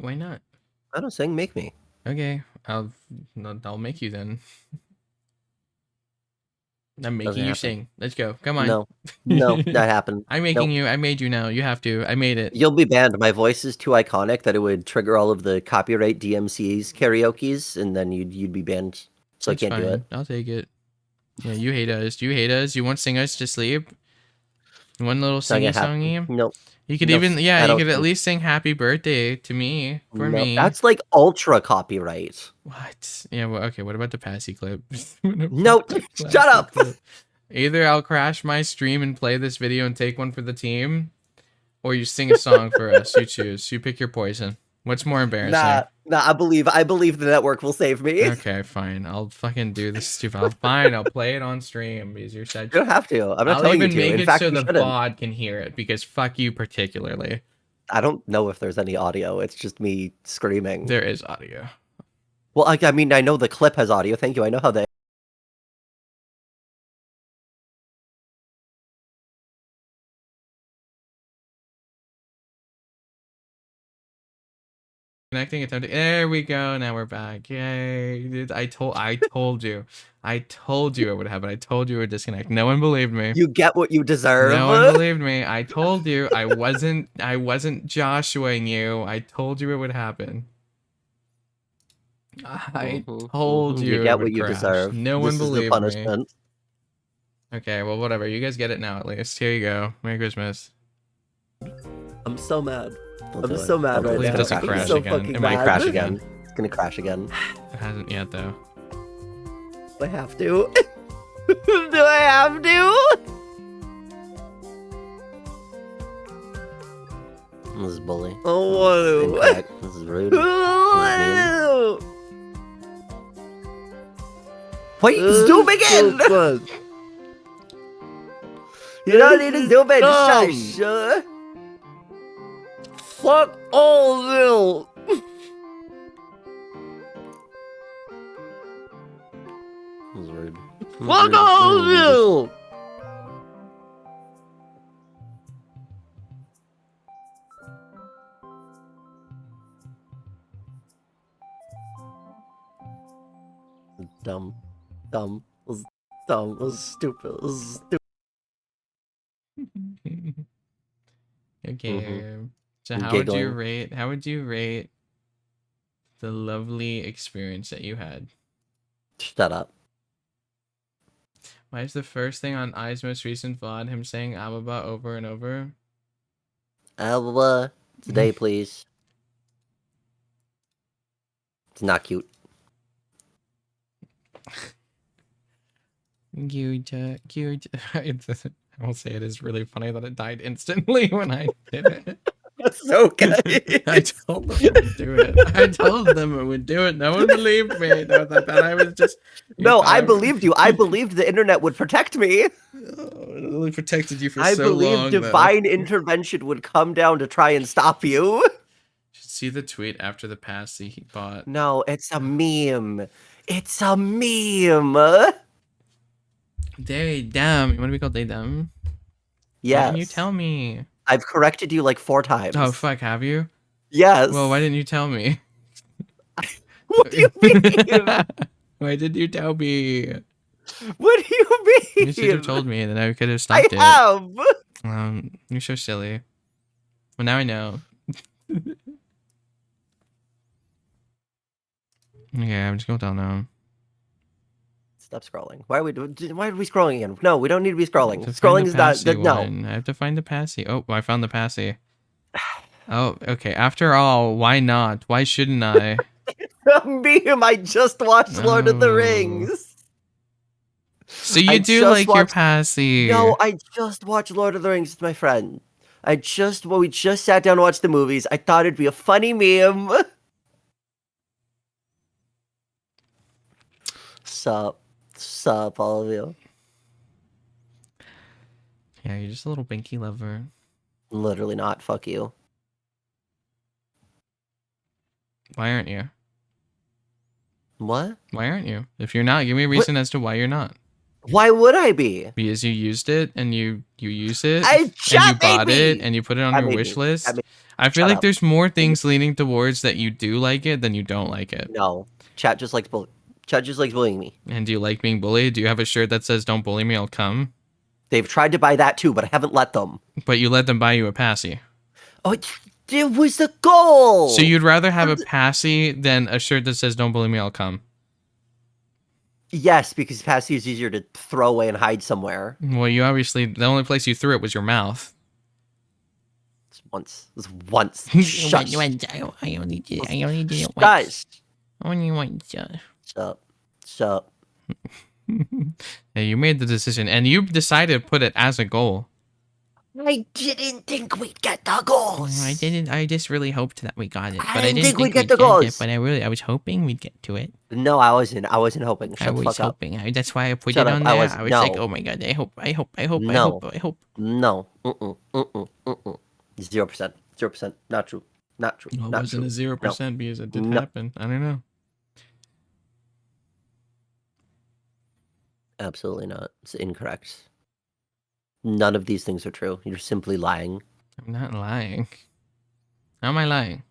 Why not? I don't sing. Make me. Okay, I'll make you then. I'm Doesn't making you happen. sing. Let's go. Come on. No, no, that happened. I'm making you. I made you now. You have to. I made it. You'll be banned. My voice is too iconic that it would trigger all of the copyright DMC's karaoke's, and then you'd be banned. So That's I can't do it. fine. I'll take it. Yeah, you hate us. Do you hate us? You want to sing us to sleep? One little It's not singy gonna happen. songy? Nope. You could No, even, yeah, I you don't could at sing. least sing happy birthday to me, for Nope. me. That's like ultra copyright. What? Yeah, well, okay, what about the Passy clip? No, shut up. Either I'll crash my stream and play this video and take one for the team, or you sing a song for us. You choose. You pick your poison. What's more embarrassing? Nah, I believe the network will save me. Okay, fine. I'll fucking do this stupid. I'll play it on stream because you're such. You don't have to. I'm not I'll telling you even to. make In it fact, so you the shouldn't. VOD can hear it because fuck you particularly. I don't know if there's any audio. It's just me screaming. There is audio. Well, I mean, I know the clip has audio. Thank you. I know how they. Connecting attempt. There we go. Now we're back. Yay, dude! I told you. I told you it would happen. I told you it would disconnect. No one believed me. You get what you deserve. No one believed me. I told you. I wasn't Joshuaing you. I told you it would happen. I told you. You get it would what you crash. deserve. No This one is the believed me. punishment. Okay, well, whatever. You guys get it now, at least. Here you go. Merry Christmas. I'm so mad. I'm Don't so mad right Hopefully now. it doesn't I'm crash so again. fucking It mad. might crash crash again. It's gonna crash again. It hasn't yet, though. I have to. Do I have to? This is bully. Oh, Incorrect. This is rude. This is mean. Wait, zoom again! You don't need to zoom in, shush! Fuck all of you! That was rude. Fuck all of you! Dumb. Dumb. It was dumb. It was stupid. It was stupid. Okay. So I'm how would you giggling. rate? How would you rate the lovely experience that you had? Shut up. Why is the first thing on I's most recent VOD him saying Ababa over and over? Today, please. It's not cute. Cute. I will say it is really funny that it died instantly when I did it. That's okay. I told them it would do it. I told them it would do it. No one believed me. They thought I was just. No, I believed you. I believed the internet would protect me. It only protected you for I so believed long. divine intervention would come down to try and stop you. Should see the tweet after the passy he bought. No, it's a meme. It's a meme. They dumb. You want to be called they dumb? Yes. Why didn't you tell me? I've corrected you like 4 times. Oh fuck, have you? Yes. Well, why didn't you tell me? What do you mean? Why did you tell me? What do you mean? You should have told me, and then I could have I stopped it. have. You're so silly. Well, now I know. Okay, I'm just gonna tell now. Stop scrolling. Why are we scrolling again? No, we don't need to be scrolling. To find Scrolling the is not passy no. one. I have to find the passy. Oh, I found the passy. Oh, okay. After all, why not? Why shouldn't I? Meme, I just watched Lord of the Oh. Rings. So you I do just like your watched- passy. No, I just watched Lord of the Rings with my friend. We just sat down and watched the movies. I thought it'd be a funny meme. Sup, all of you. Yeah, you're just a little binky lover. Literally not. Fuck you. Why aren't you? What? Why aren't you? If you're not, give me a reason as to why you're not. Why would I be? Because you used it and you use it and you Chat made bought me. it and you put it on Chat your made wish me. list. Chat made- I feel Shut like up. there's more things leaning towards that you do like it than you don't like it. No. Chat just likes bullying me. And do you like being bullied? Do you have a shirt that says "Don't bully me, I'll come"? They've tried to buy that too, but I haven't let them. But you let them buy you a passy. Oh, it was the goal. So you'd rather have a passy than a shirt that says "Don't bully me, I'll come"? Yes, because Passy is easier to throw away and hide somewhere. Well, you obviously the only place you threw it was your mouth. It was once. Shush. I only did it Guys. once. Only once. Sup. Yeah, you made the decision, and you decided to put it as a goal. I didn't think we'd get the I goals. didn't. I just really hoped that we got it, I but I didn't didn't think we'd think get we'd the get it. goals. But I was hoping we'd get to it. No, I wasn't. I wasn't hoping. I Shut the was fuck up. hoping. That's why I put Shut it up. on I there. was I was like, no, oh my god, I hope, I hope, I hope, I hope, no, I hope. no. 0%. 0%. Not true. Not true. Well, it Not wasn't true. a zero No. percent because it did No. happen. I don't know. Absolutely not. It's incorrect. None of these things are true. You're simply lying. I'm not lying. How am I lying?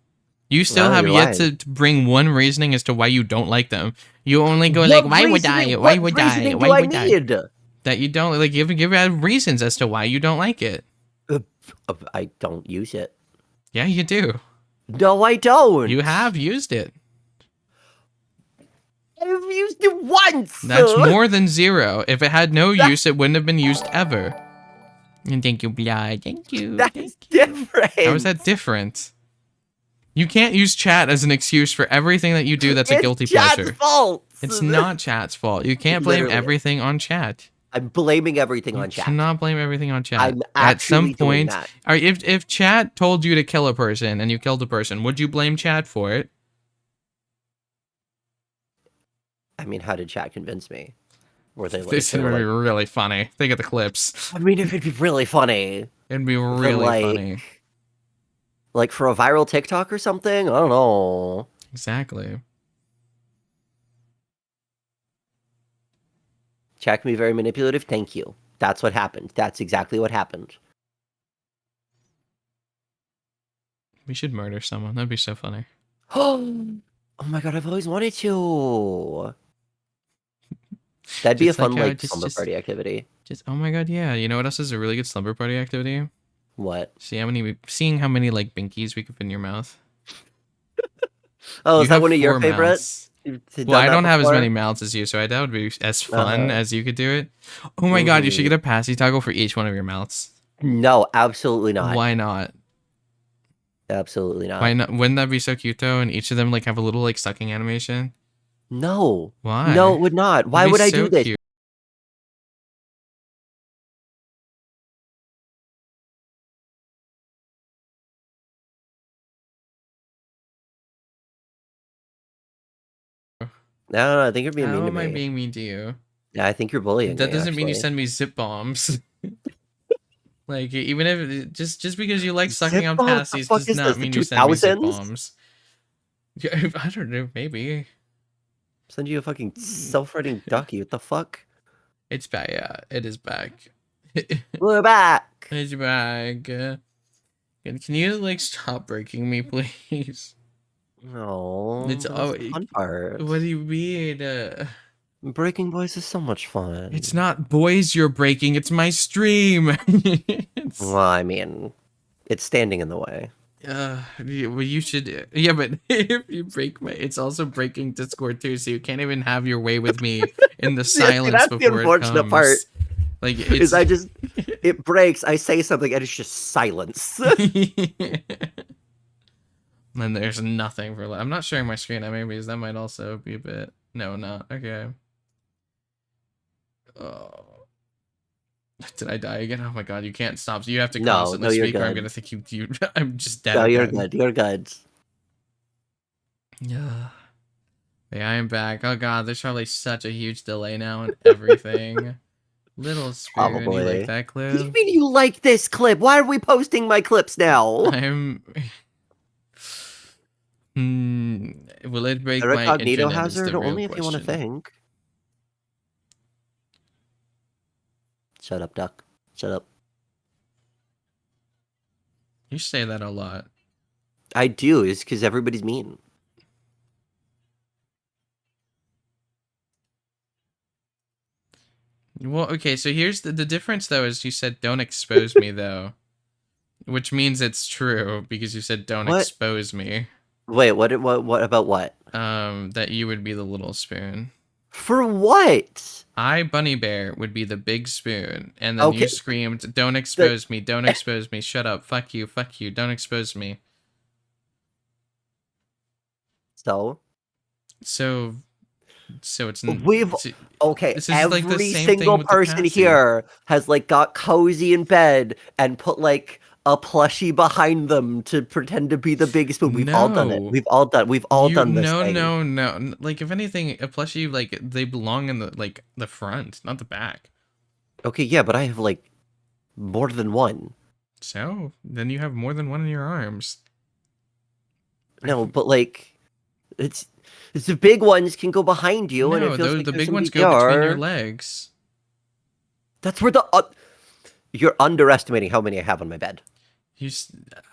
You still No, have you're yet lying. to bring one reasoning as to why you don't like them. You only go like, What why would I? reasoning? Why What would I? reasoning do Why I would I? need? That you don't like. Give out reasons as to why you don't like it. Uh, I don't use it. Yeah, you do. No, I don't. You have used it. I've used it once. That's more than zero. If it had no That- use, it wouldn't have been used ever. And thank you, Bly. Thank you. That's Thank you. different. How is that different? You can't use chat as an excuse for everything that you do that's a guilty It's chat's pleasure. fault. It's not chat's fault. You can't blame Literally. everything on chat. I'm blaming everything You on chat. cannot blame everything on chat. I'm At some actually doing point, that. all right, if chat told you to kill a person and you killed a person, would you blame chat for it? I mean, how did chat convince me? Were they like, This they would were be like, really funny. Think of the clips. I mean, it'd be really funny. It'd be Then really funny. like for a viral TikTok or something? I don't know. Exactly. Chat can be very manipulative. Thank you. That's what happened. That's exactly what happened. We should murder someone. That'd be so funny. Oh my god, I've always wanted to. That'd be a Just like fun how like slumber party activity. just oh my god, yeah. You know what else is a really good slumber party activity? What? Seeing how many like binkies we could fit in your mouth. Oh, You is that have one of your 4 favorites? mouths. You've Well, done I that don't have as before? many mouths as you, so I doubt it would be as fun Uh-huh. as you could do it. Oh my god, you should Mhm. get a passy toggle for each one of your mouths. No, absolutely not. Why not? Absolutely Why not. not? Wouldn't that be so cute though? And each of them like have a little like sucking animation. No. No, Why? it would not. It'd Why be would I do so this? cute. No, I think you're being mean How to am I me. being mean to you? Yeah, I think you're bullying That me, doesn't mean you actually. send me zip bombs. Like even if just because you like sucking Zip on bomb? What the passies fuck does is this? not The mean you send me zip 2000s? bombs. Yeah, I don't know. Maybe Send you a fucking self-writing ducky. What the fuck? it's back. Yeah, it is back. We're back. It's back. Can you like stop breaking me, please? No, It's but that's oh, the fun part. what do you mean? Breaking boys is so much It's fun. not boys you're breaking. It's my stream. Well, I mean, it's standing in the way. Well, you should. Yeah, but if you break my, it's also breaking Discord too. So you can't even have your way with me in the See, silence that's the before it unfortunate part. comes. Like Is it's. it breaks, I say something, and it's just silence. And there's nothing for. I'm not sharing my screen. Maybe that might also be a bit. No, not okay. Oh. Did I die again? Oh my god, you can't stop. You have to No, constantly no, you're speak or I'm good. gonna think you I'm just dead No, you're again. good. You're good. Yeah. Yeah, I am back. Oh god, there's probably such a huge delay now and everything. Little spoon, you like Probably. that What do you clip? mean you like this clip? Why are we posting my clips now? I'm will it break A my recognito internet is hazard? the real Only if you want to question. think. Shut up, duck. Shut up. You say that a lot. I do, is because everybody's mean. Well, okay, so here's the difference though is you said don't expose me though. Which means it's true because you said don't What? expose me. Wait, what about what? That you would be the little spoon. For what? I, Bunny Bear, would be the big spoon, and then you Okay, screamed, don't the, expose me, don't expose me, shut up, fuck you, don't expose me. so? So, So it's, We've it's okay, this is like the every same thing single with the person passy. here has like got cozy in bed and put like a plushie behind them to pretend to be the big spoon. We've all done it. No. We've all done this No, thing. no, no. Like if anything, a plushie, like they belong in the front, not the back. Okay, yeah, but I have like more than one. So then you have more than one in your arms. No, but like it's the big ones can go behind you and it No, feels those like the there's big ones somebody go between your there. legs. That's where the you're underestimating how many I have on my bed. You,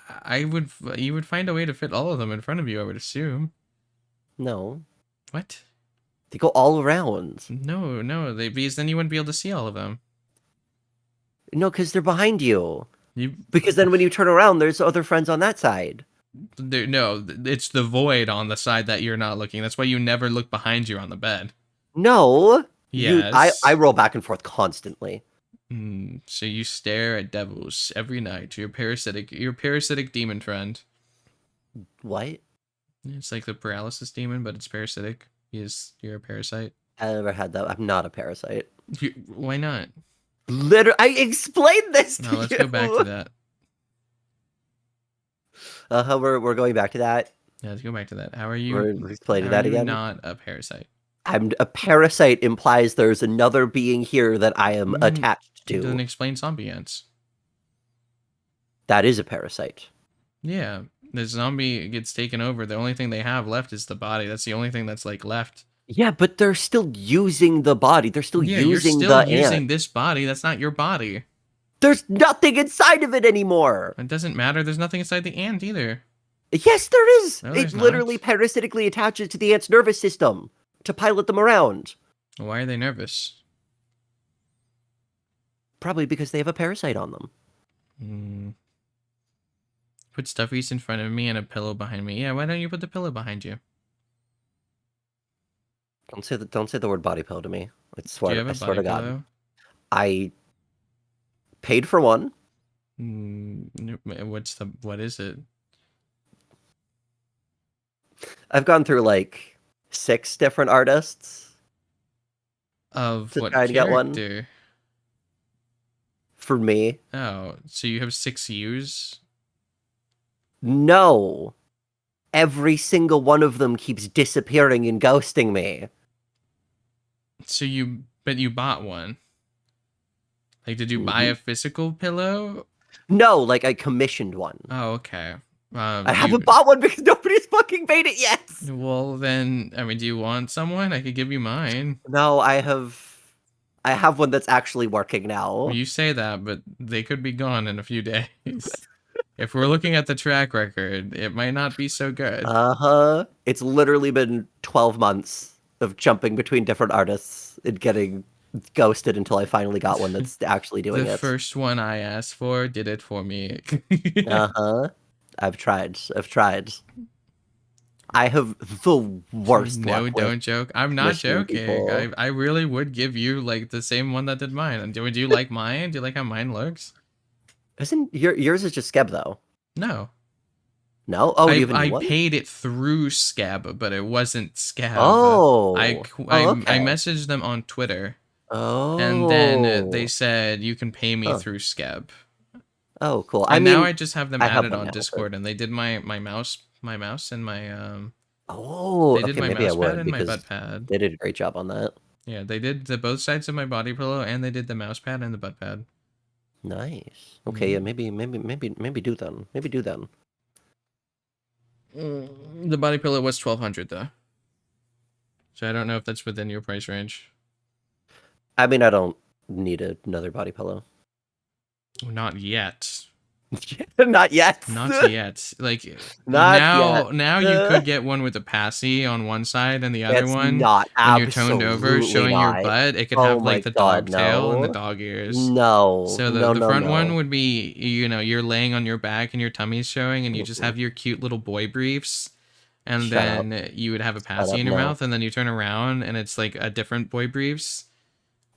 I would, you would find a way to fit all of them in front of you, I would assume. No, What? they go all around. No, no, they because then you wouldn't be able to see all of them. No, because they're behind you. You, Because then when you turn around, there's other friends on that side. no, it's the void on the side that you're not looking. That's why you never look behind you on the bed. No, I Yes. roll back and forth constantly. So you stare at devils every night. Your parasitic demon friend. What? It's like the paralysis demon, but it's parasitic. You're a parasite. I never had that. I'm not a parasite. Why not? Literally, I explained this Now to let's go back to you. that. We're going back to that. Yeah, let's go back to that. How are you? We're explaining How are that you again. not a parasite? I'm a parasite implies there's another being here that I am attached It doesn't to. explain zombie ants. That is a parasite. Yeah, the zombie gets taken over. The only thing they have left is the body. That's the only thing that's like left. Yeah, but they're still using the body. They're still Yeah, you're using still the ant. using this body. That's not your body. There's nothing inside of it anymore. It doesn't matter. There's nothing inside the ant either. Yes, there is. No, It there's literally not. parasitically attaches to the ant's nervous system to pilot them around. Why are they nervous? Probably because they have a parasite on them. Hmm. Put stuffies in front of me and a pillow behind me. Yeah, why don't you put the pillow behind you? Don't say the word body pillow to me. Do you have I a swear body to God. pillow? I paid for one. What is it? I've gone through like 6 different artists Of to what try and get one character? for me. Oh, so you have 6 U's? No. Every single one of them keeps disappearing and ghosting me. But you bought one. Like, did you buy Mhm. a physical pillow? No, like I commissioned one. Oh, okay. I haven't bought one because nobody's fucking made it yet. Well then, I mean, do you want someone? I could give you mine. No, I have one that's actually working now. You say that, but they could be gone in a few days. If we're looking at the track record, it might not be so good. Uh-huh. It's literally been 12 months of jumping between different artists and getting ghosted until I finally got one that's actually doing The it. first one I asked for did it for me. Uh-huh. I've tried. I've tried. I have the worst No, luck with don't joke. I'm not commissioning joking. people. I really would give you like the same one that did mine. And would you like mine? Do you like how mine looks? Isn't yours is just Skeb though? No. No? Oh, you have a new I one? paid it through Scab, but it wasn't Scab. Oh. Oh, I okay. messaged them on Twitter, and then they Oh. said you can pay me Huh. through Scab. Oh, cool. I And now mean, I just have them I have added one on now, but Discord, and they did my mouse and my oh, they did okay, my maybe I mouse pad would and my because butt pad. they did a great job on that. Yeah, they did the both sides of my body pillow, and they did the mouse pad and the butt pad. Nice. Okay, yeah, Mm. maybe do then. Maybe do then. The body pillow was 1,200 though, so I don't know if that's within your price range. I mean, I don't need another body pillow. Not yet. Not yet. Not yet. Like Not yet. now you could get one with a passy on one side and the other It's one not. when you're toned over Absolutely showing your not. butt. It could Oh have my like the God, dog tail and the no. dog ears. No. So No, the no, front one no. would be, you know, you're laying on your back and your tummy's showing and you just Mm-mm. have your cute little boy briefs, and Shut up. then you would have a Shut passy up. in your No. mouth, and then you turn around and it's like a different boy briefs.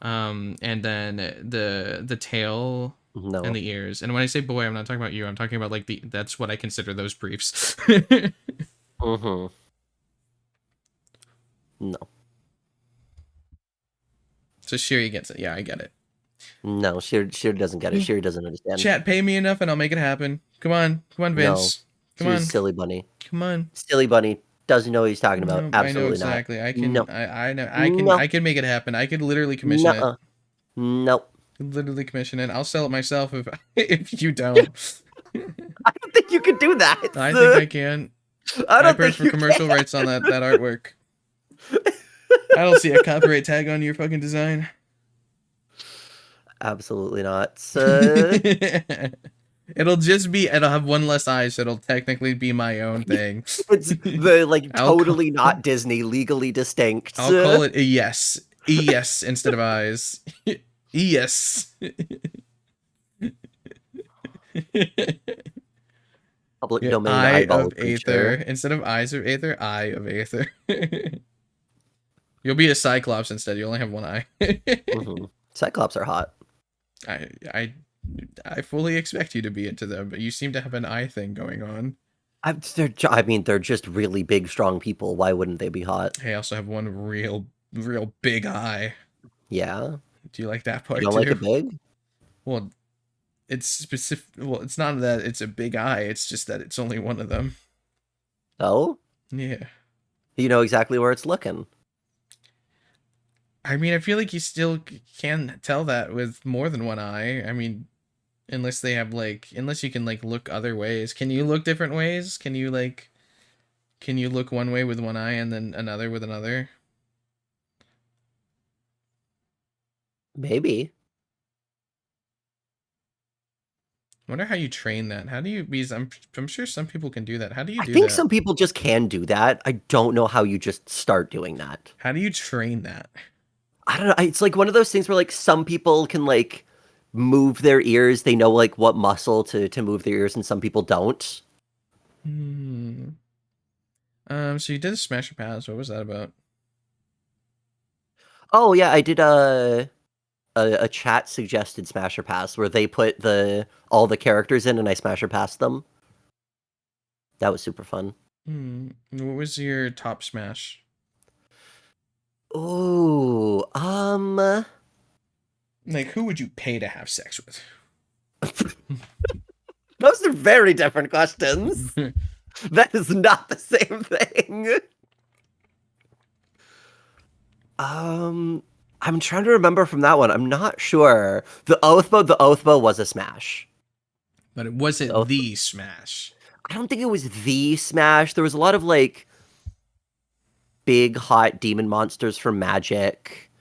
And then the tail and No. the ears. And when I say boy, I'm not talking about you. I'm talking about like that's what I consider those briefs. Mm-hmm. No. So Shiri gets it. Yeah, I get it. No, Shiri doesn't get it. Shiri doesn't understand. Chat, pay me enough and I'll make it happen. Come on, No, Vince. Come Shiri's on, silly bunny. come on. Silly bunny doesn't know what he's talking about. No, I know Absolutely not. exactly. I can. No, I know. no, I can make it happen. I could literally commission it. no, no. Literally commission it. I'll sell it myself if if you don't. I don't think you can do that. I think I can. I I don't paid think for you commercial can. rights on that artwork. I don't see a copyright tag on your fucking design. Absolutely not. It'll just be. It'll have one less eye, so it'll technically be my own thing. It's the like I'll call. totally not Disney, legally distinct. I'll call it a yes. Yes instead of eyes. Yes. Public Yeah, domain eye eyeball of Aether. creature. Instead of eyes of Aether, eye of Aether. You'll be a Cyclops instead. You only have one eye. Hmm. Cyclops are hot. I I I fully expect you to be into them, but you seem to have an eye thing going on. I mean, they're just really big, strong people. Why wouldn't they be hot? Hey, I also have one real big eye. Yeah. Do you like that You part don't like too? it big? Well, it's specific. Well, it's not that it's a big eye. It's just that it's only one of them. Oh? Yeah. You know exactly where it's looking. I mean, I feel like you still can tell that with more than one eye. I mean, unless they have like, unless you can like look other ways. Can you look different ways? Can you look one way with one eye and then another with another? Maybe. I wonder how you train that. How do you, because I'm sure some people can do that. How do you I do think that? some people just can do that. I don't know how you just start doing that. How do you train that? I don't know. It's like one of those things where like some people can like move their ears. They know like what muscle to move their ears, and some people don't. Hmm. So you did a Smasher Pass. What was that about? Oh yeah, I did a chat suggested Smasher Pass where they put the all the characters in and I Smasher passed them. That was super fun. What was your top smash? Ooh, Like, who would you pay to have sex with? those are very different questions. That is not the same thing. I'm trying to remember from that one. I'm not sure. The Oath Bow was a smash. But it wasn't the smash. I don't think it was the smash. There was a lot of like big hot demon monsters from Magic.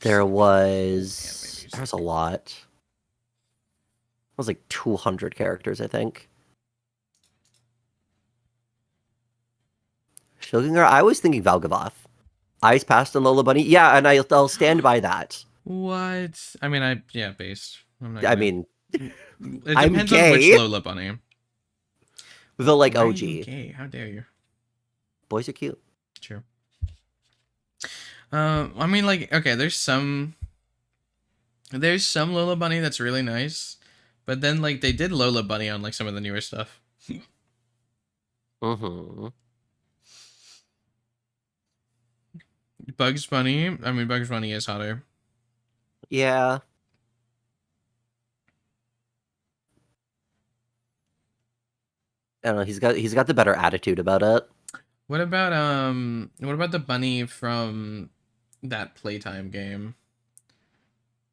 There was a lot. It was like 200 characters, I think. Shogungar, I was thinking Valgavoth. Ice passed on Lola Bunny. Yeah, and I'll stand by that. What? I mean, yeah, based. I'm not I gonna. mean, It I'm depends on which gay. Lola Bunny. The like Why are you OG. gay? How dare you? Boys are cute. True. I mean, like, okay, there's some Lola Bunny that's really nice, but then like they did Lola Bunny on like some of the newer stuff. Mm-hmm. Bugs Bunny. I mean, Bugs Bunny is hotter. Yeah. I don't know. He's got the better attitude about it. What about the bunny from that Playtime game?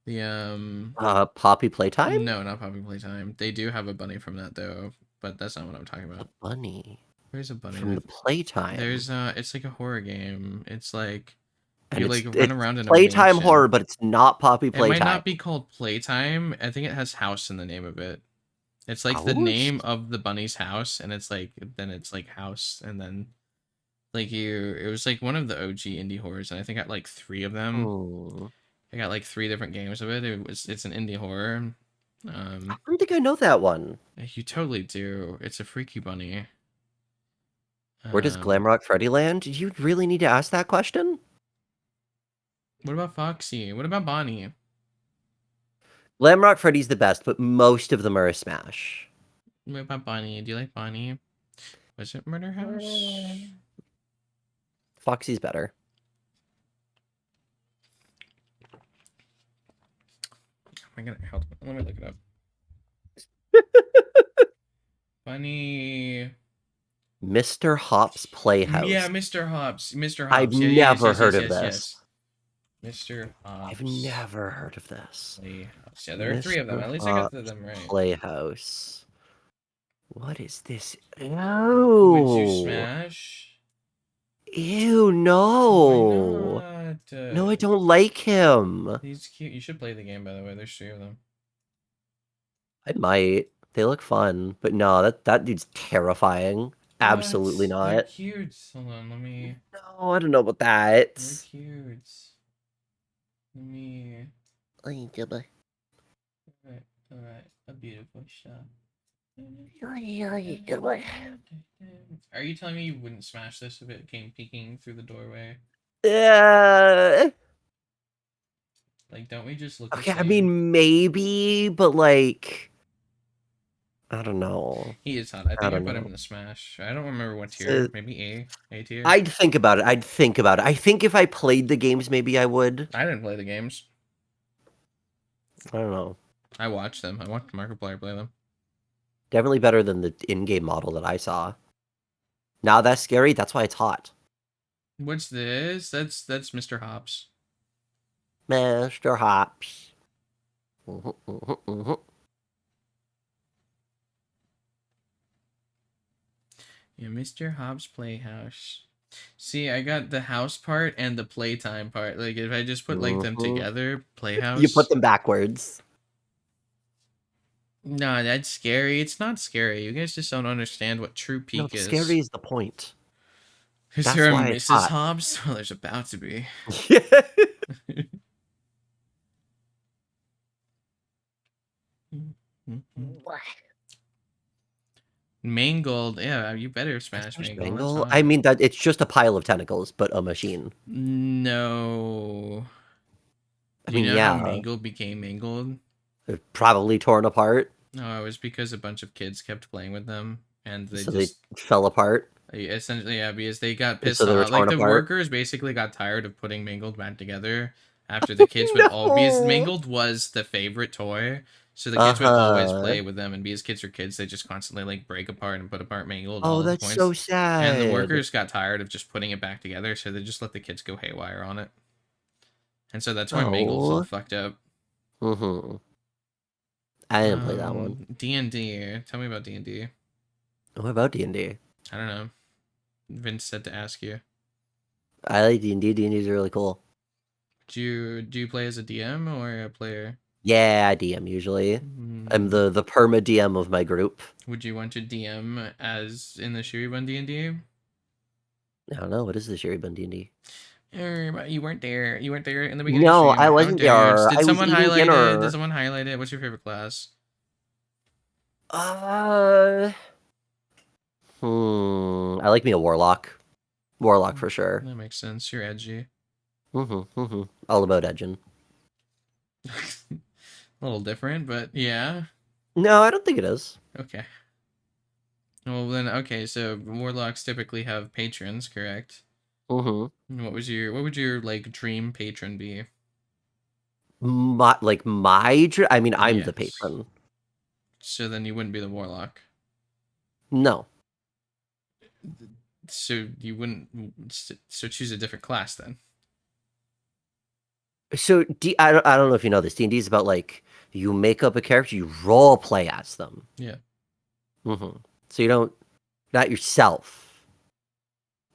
The Poppy Playtime? no, not Poppy Playtime. They do have a bunny from that though, but that's not what I'm talking A about. bunny There's a bunny. from the Playtime. There's it's like a horror game. It's like And you it's like run it's around in a Playtime mansion. horror, but it's not Poppy It might Playtime. not be called Playtime. I think it has house in the name of it. It's like the Ouch. name of the bunny's house, and it's like then it's like house, and then like you. It was like one of the OG indie horrors, and I think I got like three of them. Hmm. I got like three different games of it. It's an indie horror. I don't think I know that one. You totally do. It's a freaky bunny. Where does Um, Glamrock Freddy land? Do you really need to ask that question? what about Foxy? What about Bonnie? Glamrock Freddy's the best, but most of them are a smash. What about Bonnie? Do you like Bonnie? Was it Murder House? Foxy's better. am I gonna hold on, let me look it up. Funny. Mr. Hop's Yeah, Playhouse. Mr. Hobbs. Mr. I've Hobbs. Yeah, yes, never yes, heard yes, of yes, this. yes. Mr. I've Hobbs never heard of this. Playhouse. Yeah, there are three of them. Mr. At least I got Hop's them right. Playhouse. What is this? Would you No. smash? Ew, Why no. not? No, I don't like him. He's cute. You should play the game, by the way. There's three of them. I might. They look fun, but no, that dude's terrifying. Absolutely What? They're not. cute. Hold on, let me. No, I don't know about that. They're cute. Let me. Ay, diba? Alright, alright. A beautiful shot. Ay, ay, diba? Are you telling me you wouldn't smash this if it came peeking through the doorway? Uh, Like, don't we just look the okay, I same? mean, maybe, but like, I don't know. He is hot. I I think I don't put him know. in the smash. I don't remember what Uh, tier. Maybe A. A tier. I'd think about it. I'd think about it. I think if I played the games, maybe I would. I didn't play the games. I don't know. I watched them. I watched Markiplier play them. Definitely better than the in-game model that I saw. Now that's scary. That's why it's hot. What's this? That's Mr. Hops. Mr. Hops. Mhm, mhm, mhm. Yeah, Mr. Hobbs Playhouse. See, I got the house part and the playtime part. Like, if I just put like them Mhm. together, You put Playhouse. them backwards. No, that's scary. It's not scary. You guys just don't understand what true No, peak scary is. is the point. Is there That's a why it's Mrs. hot. Hobbs? Well, there's about to be. Mangled. Yeah, you better smash There's Mangled. That's Mangle. I hot. mean that it's just a pile of tentacles, but a machine. No. I Do you mean, know how yeah, Mangled became Mangled? they're probably torn apart, No, it was because a bunch of kids kept playing with them, and they so they just fell apart, essentially, yeah, because they got and so pissed they were off. Like torn the apart. workers basically got tired of putting Mangled back together after the kids would all because No. Mangled was the favorite toy. So the kids would always Uh-huh. play with them, and because kids are kids, they just constantly like break apart and put apart Mangled Oh, all the that's so points. And the sad. workers got tired of just putting it back together, so they just let the kids go haywire on it. And so that's why Mangled's all Oh. fucked up. Mm-hmm. I didn't play that one. D&D. Tell me about D&D. What about D&D? I don't know. Vince said to ask you. I like D&D. D&D is really cool. Do you play as a DM or a player? Yeah, I DM usually. I'm Hmm. the perma DM of my group. Would you want to DM as in the Shuriban D&D? I don't know, what is the Shuriban D&D? You weren't there. You weren't there in the beginning No, stream. I How wasn't dare you? there. Did I was someone eating highlight it? Did dinner. someone highlight it? What's your favorite class? Uh, I like me a warlock. Warlock for sure. That makes sense. You're edgy. All about edging. A little different, but yeah. No, I don't think it is. Okay. Well then, okay. So warlocks typically have patrons, correct? Mm-hmm. What would your like dream patron be? I mean, I'm the Yes. patron. So then you wouldn't be the warlock. No. So you wouldn't. So choose a different class then. So I don't know if you know this. D&D is about like you make up a character, you role play as them. Yeah. So you don't not yourself.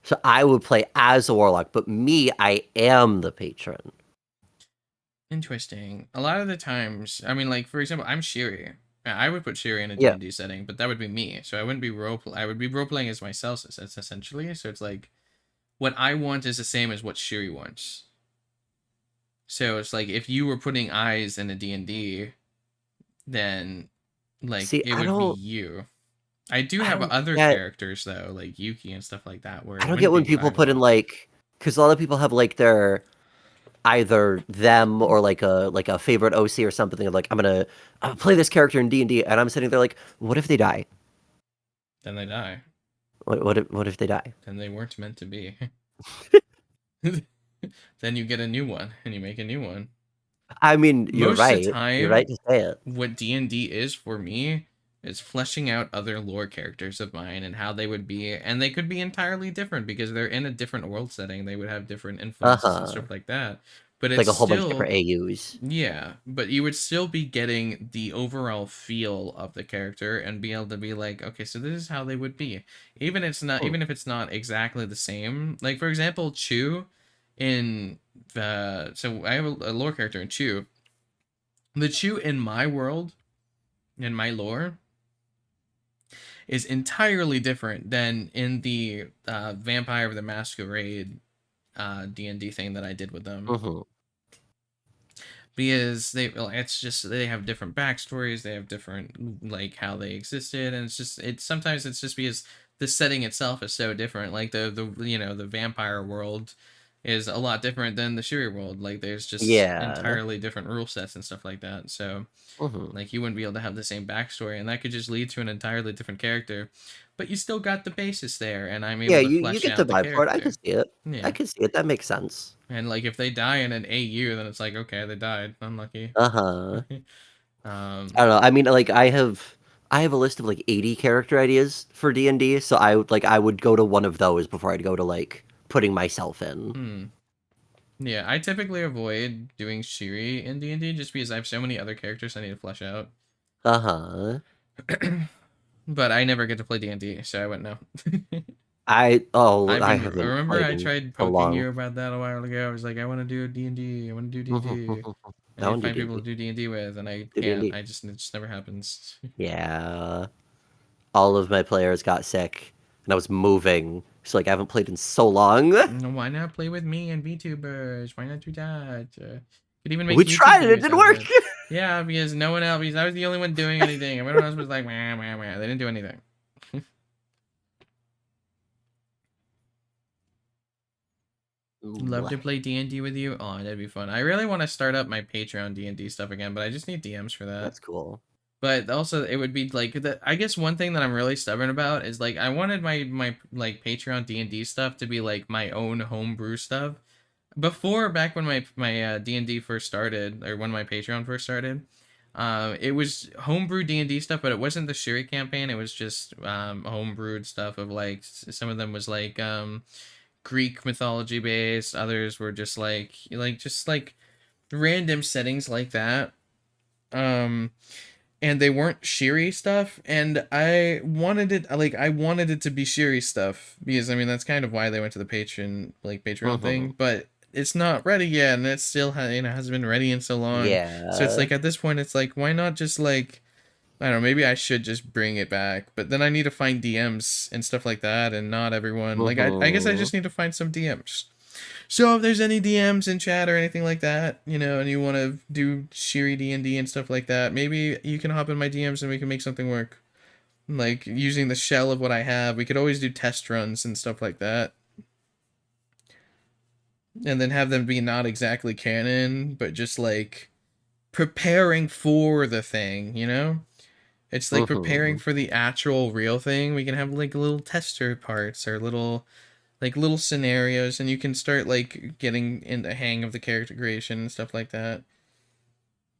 So I would play as a warlock, but me, I am the patron. Interesting. A lot of the times, I mean, like for example, I'm Shiri. I would put Shiri in a Yeah. D&D setting, but that would be me. So I wouldn't be I would be role playing as myself. Essentially. So it's like what I want is the same as what Shiri wants. So it's like if you were putting eyes in a D&D, then like See, it would be you. I do I have don't other get characters though, like Yuki and stuff like that, where I it don't get wouldn't be when what people I'd put in want. like because a lot of people have like their either them or like a favorite OC or something of like I'm gonna play this character in D&D and I'm sitting there like what if they die? Then they die. What if they die? Then they weren't meant to be. Then you get a new one and you make a new one. I mean, you're Most of the right. You're right time, to say it. what D&D is for me is fleshing out other lore characters of mine and how they would be, and they could be entirely different because they're in a different world setting. They would have different influences and Uh-huh. stuff like that. But Like it's a whole bunch of still, different AUs. yeah, but you would still be getting the overall feel of the character and be able to be like, okay, so this is how they would be. Hmm. Even if it's not exactly the same. Like for example, Chu in so I have a lore character in Chu. The Chu in my world, in my lore, is entirely different than in the Vampire of the Masquerade D&D thing that I did with them. Hmm. Because it's just they have different backstories, they have different like how they existed, and it's sometimes it's just because the setting itself is so different. Like the vampire world is a lot different than the Shiri world. Like there's just Yeah. entirely different rule sets and stuff like that. So Hmm. like you wouldn't be able to have the same backstory, and that could just lead to an entirely different character. But you still got the basis there, and I'm Yeah, able to you flesh get the out the vibe for it. I can character. see it. I Yeah. can see it. That makes sense. And like if they die in an AU, then it's like okay, they died. Unlucky. Uh-huh. I um don't know. I mean, like I have a list of like 80 character ideas for D&D, so I would go to one of those before I'd go to like putting myself in. hmm. Yeah, I typically avoid doing Shiri in D&D just because I have so many other characters I need to flesh out. Uh-huh. But I never get to play D&D, so I wouldn't know. I haven't Remember played I in tried so poking long. you about that a while ago. I was like, I want to do D&D. I want to do D&D. I I need to want to find do people to D&D. do D&D with, and I Do can't. D&D. It just never happens. Yeah. All of my players got sick and I was moving. So like I haven't played in so long. Why not play with me and VTubers? Why not do that? Could even make We YouTube tried it, it videos didn't out of work. it. Yeah, because no one else, because I was the only one doing anything. Everyone else was like, wah, wah, wah. They didn't do anything. Ooh, Love to play D&D with you. Oh, that'd be fun. I really want to start up my Patreon D&D stuff again, but I just need DMs for that. that's cool. But also, it would be like I guess one thing that I'm really stubborn about is like I wanted my like Patreon D&D stuff to be like my own homebrew stuff. Before, back when my D&D first started, or when my Patreon first started, it was homebrew D&D stuff, but it wasn't the Shuri campaign. It was just homebrewed stuff of like some of them was like Greek mythology based. Others were just like random settings like that. Um, and they weren't Shiri stuff, and I wanted it to be Shiri stuff because I mean that's kind of why they went to the Patreon Hmm. thing, but it's not ready yet, and it still hasn't been ready in so long. So it's Yeah. like at this point it's like why not just like I don't know, maybe I should just bring it back, but then I need to find DMs and stuff like that, and not everyone like I guess I Hmm. just need to find some DMs. So if there's any DMs in chat or anything like that, and you want to do Shiri D&D and stuff like that, maybe you can hop in my DMs and we can make something work. Like using the shell of what I have, we could always do test runs and stuff like that, and then have them be not exactly canon, but just like preparing for the thing. It's like preparing Hmm. for the actual real thing. We can have like little tester parts or little scenarios, and you can start like getting in the hang of the character creation and stuff like that.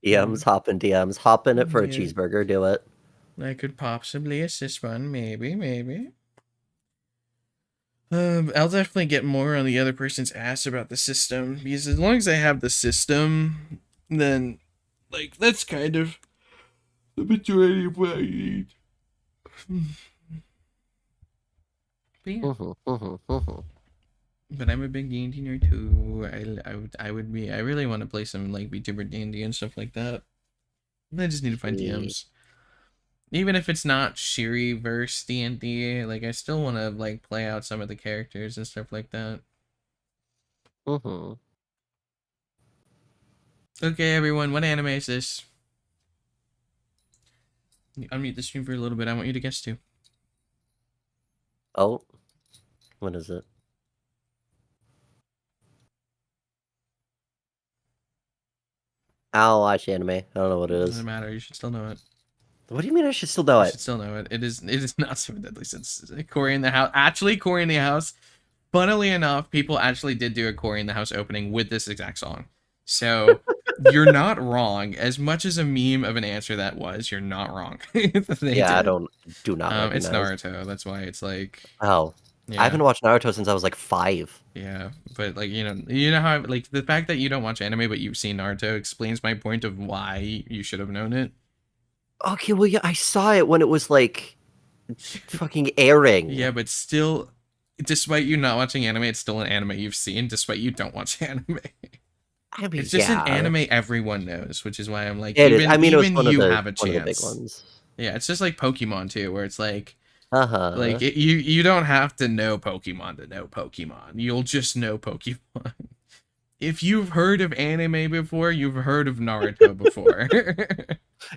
DMs, hopping DMs, hop in it for a Yeah, cheeseburger, do it. I could possibly assist one, maybe. I'll definitely get more on the other person's ass about the system because as long as I have the system, then like that's kind of the majority of what I need. But yeah, Hmm. but I'm a big D&D nerd too. I really want to play some like VTuber D&D and stuff like that. I just need to find Sweet. DMs. Even if it's not Shiri verse D&D, like I still want to like play out some of the characters and stuff like that. Hmm. Okay, everyone, what anime is this? Unmute the stream for a little bit. I want you to guess too. Oh, what is it? I don't watch anime. I don't know what it Doesn't is. matter. You should still know it. What do you mean I should still know You it? should still know it. It is not Seven Deadly Sins. Corey in the House. Actually, Corey in the House. Funnily enough, people actually did do a Corey in the House opening with this exact song. So You're not wrong. As much as a meme of an answer that was, you're not wrong. They Yeah, I did. do not It's recognize. Naruto. That's why it's like, Oh, I yeah, haven't watched Naruto since I was like 5. yeah. But like, you know how like the fact that you don't watch anime but you've seen Naruto explains my point of why you should have known it. Okay, well, yeah, I saw it when it was like fucking airing. Yeah, but still, despite you not watching anime, it's still an anime you've seen, despite you don't watch anime. I mean, It's just an yeah, anime everyone knows, which is why I'm like, it is. I mean, it was even you have a one of the big chance. ones. Yeah, it's just like Pokemon too, where it's Uh-huh. you don't have to know Pokemon to know Pokemon. You'll just know Pokemon. If you've heard of anime before, you've heard of Naruto before.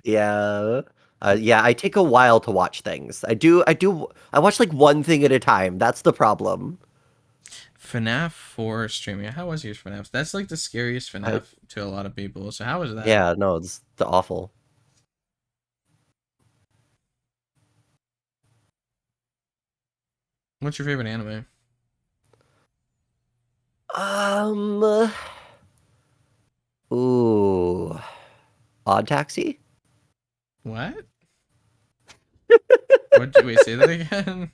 Yeah. Yeah, I take a while to watch things. I watch like one thing at a time. That's the problem. FNAF 4 streaming. How was your FNAF? That's like the scariest I, FNAF to a lot of people. So how was that? yeah, no, it's the awful. What's your favorite anime? Um, ooh, Odd Taxi? What? Wait, say that again?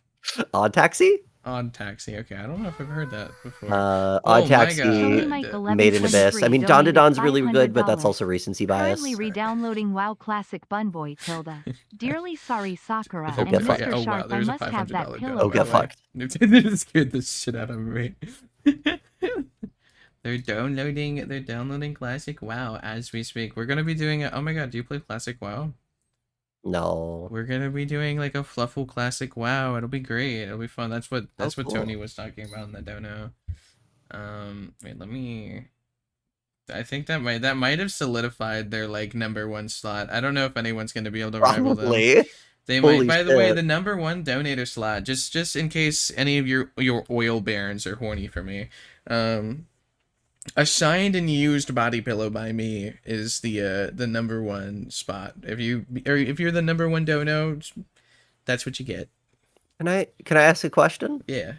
Odd Taxi? Odd Taxi. Okay, I don't know if I've heard that before. Odd Oh my Taxi, Tony god. Mike Made in Abyss. I 1123 mean, Dawn to donated Dawn's really good, but that's $500. also recency Currently bias. re-downloading WoW Classic Bunboy Tilda. Dearly sorry Sakura Oh, and get fucked. Mr. Oh wow, Shark, I there's a must have that $500 pillow dono Oh, by the get cover. way. fucked. It scared the shit out of me. They're downloading Classic WoW as we speak. We're gonna be doing oh my god, do you play Classic WoW? No. We're gonna be doing like a Fluffle Classic WoW. It'll be great. It'll be fun. Oh, That's what cool. Tony was talking about in the dono. Wait, let me. I think that might have solidified their like number one slot. I don't know if anyone's gonna be able to rival them. Probably. They might. Holy By the way, shit. the number one donator slot, just in case any of your oil barons are horny for me, a signed and used body pillow by me is the number one spot. If you're the number one dono, that's what you get. Can I ask a question? Yeah,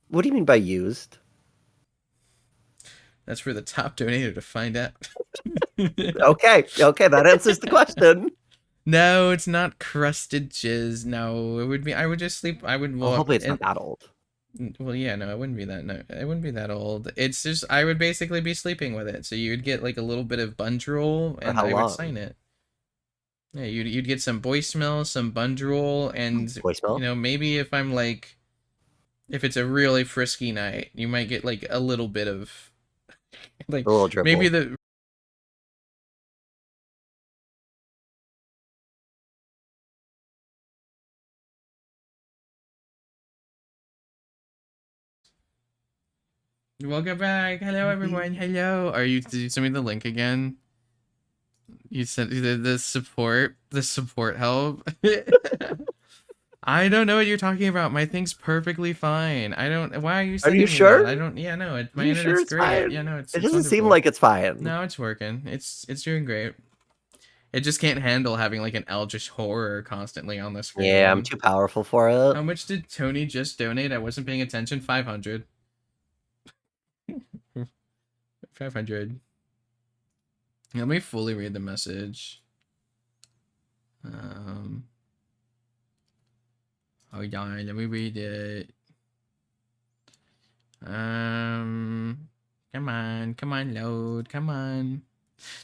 What do you mean by used? that's for the top donator to find out. Okay, okay, that answers the question. No, it's not crusted jizz. No, it would be. I would just sleep. I would Well, well, hopefully it's not and that old. well, yeah, no, it wouldn't be that. No, it wouldn't be that old. It's just I would basically be sleeping with it. So you'd get like a little bit of Bundroll, For and how I would long? sign it. Yeah, you'd get some voicemail, some Bundroll, and Voicemail? maybe if I'm like if it's a really frisky night, you might get like a little bit of like A little maybe dribble. the welcome back. Hello everyone. Hello. Did you send me the link again? You sent the support help. I don't know what you're talking about. My thing's perfectly fine. I don't. Why are you Are you sending me that? I sure? don't. Yeah, no. Are My you sure internet's it's great. Yeah, fine? no. It It's doesn't seem wonderful. like it's fine. No, it's working. It's doing great. It just can't handle having like an eldritch horror constantly on the Yeah, I'm screen. too powerful for it. How much did Tony just donate? I wasn't paying attention. 500. 500. Let me fully read the message. Um. Hold on. Let me read it. Come on, load, come on.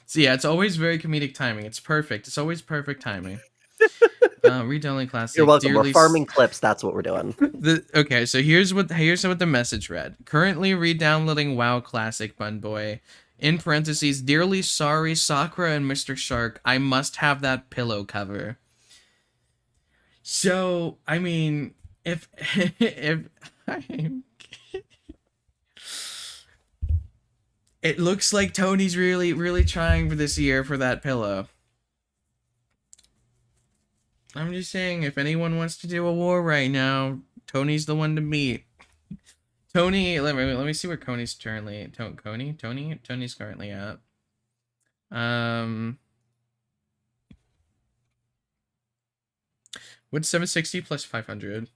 So yeah, it's always very comedic timing. It's perfect. It's always perfect timing. Retelling You're classic. welcome. We're Dearly. farming clips. That's what we're doing. Okay, so here's what the message read. Currently re-downloading WoW Classic Bun Boy. In parentheses, dearly sorry, Sakura and Mr. Shark. I must have that pillow cover. So I mean, if if it looks like Tony's really trying for this year for that pillow. I'm just saying, if anyone wants to do a war right now, Tony's the one to meet. Tony, let me see where Tony's currently. Tony's currently at. Um, what's 760 plus 500?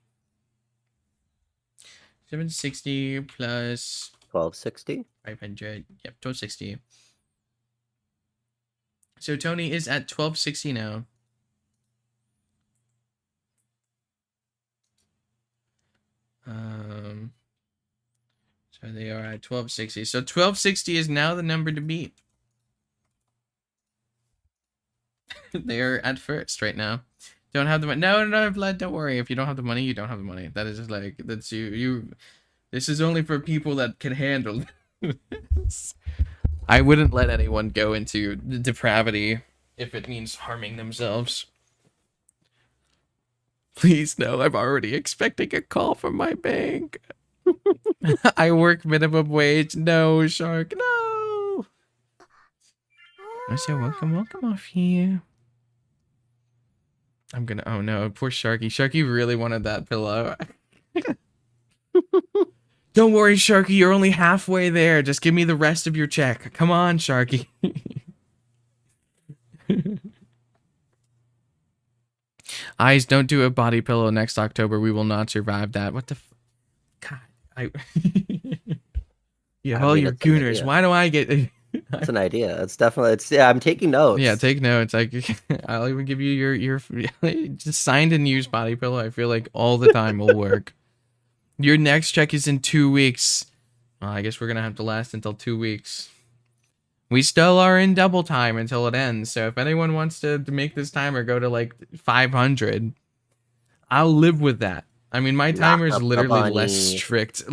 760 plus 1260. 500. Yep, 1260. So Tony is at 1260 now. So they are at 1260. So 1260 is now the number to beat. They are at first right now. Don't have the money. No, Vlad, don't worry. If you don't have the money, you don't have the money. That is just like, that's you. This is only for people that can handle this. I wouldn't let anyone go into depravity if it means harming themselves. Please, no, I'm already expecting a call from my bank. I work minimum wage. No, Shark, no. I said, welcome off here. I'm gonna, oh no, poor Sharky. Sharky really wanted that pillow. Don't worry, Sharky, you're only halfway there. Just give me the rest of your check. Come on, Sharky. Eyes, don't do a body pillow next October. We will not survive that. What the God, yeah, all your gooners. Why do I get... It's an idea. It's definitely, yeah, I'm taking notes. Yeah, take notes. I'll even give you your just signed and used body pillow. I feel like all the time will work. Your next check is in 2 weeks. Well, I guess we're gonna have to last until 2 weeks. We still are in double time until it ends. So if anyone wants to make this timer go to like 500, I'll live with that. I mean, my timer is literally less strict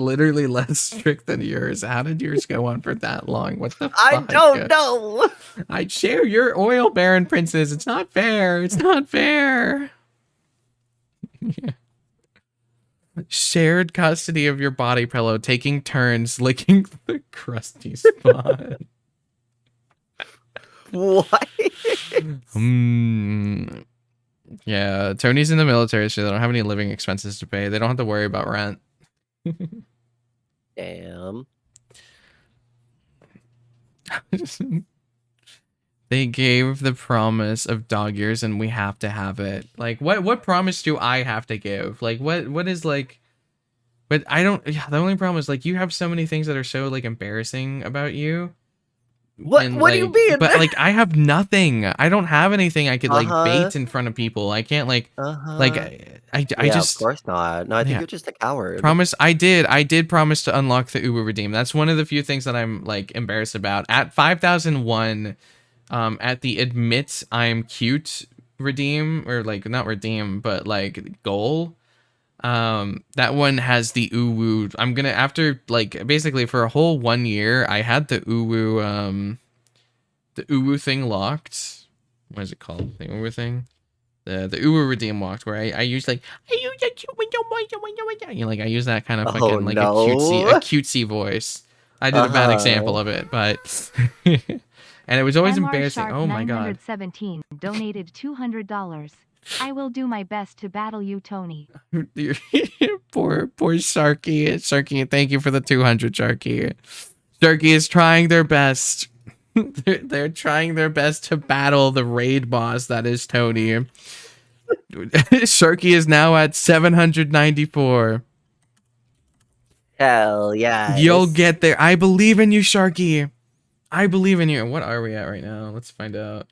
than yours. How did yours go on for that long? What the fuck? I don't know. I'd share your oil baron, princess. It's not fair. It's not fair. Yeah. Shared custody of your body pillow, taking turns licking the crusty spot. What? Yeah, Tony's in the military, so they don't have any living expenses to pay. They don't have to worry about rent. Damn. They gave the promise of dog ears, and we have to have it. Like, what promise do I have to give? Like, what is like? But I don't. Yeah, the only problem is like you have so many things that are so like embarrassing about you. What do you mean? But like I have nothing. I don't have anything I could like bait in front of people. I can't like I just of course not. No, I think you're just a coward. Promise I did promise to unlock the Uber redeem. That's one of the few things that I'm like embarrassed about. At 5001 at the admit I'm cute redeem, or like not redeem but like goal, that one has the uwu. I'm gonna, after like basically for a whole 1 year I had the uwu thing locked. What is it called? The uwu thing, the uwu redeem locked, where I use like you know, like I use that kind of fucking like a cutesy voice. I did a bad example of it, but and it was always embarrassing. Shark Oh my god. 917 donated $200. I will do my best to battle you, Tony. poor Sharky. Sharky, thank you for the 200, Sharky. Sharky is trying their best. They're trying their best to battle the raid boss that is Tony. Sharky is now at 794. Hell yeah. You'll get there. I believe in you, Sharky. I believe in you. What are we at right now? Let's find out.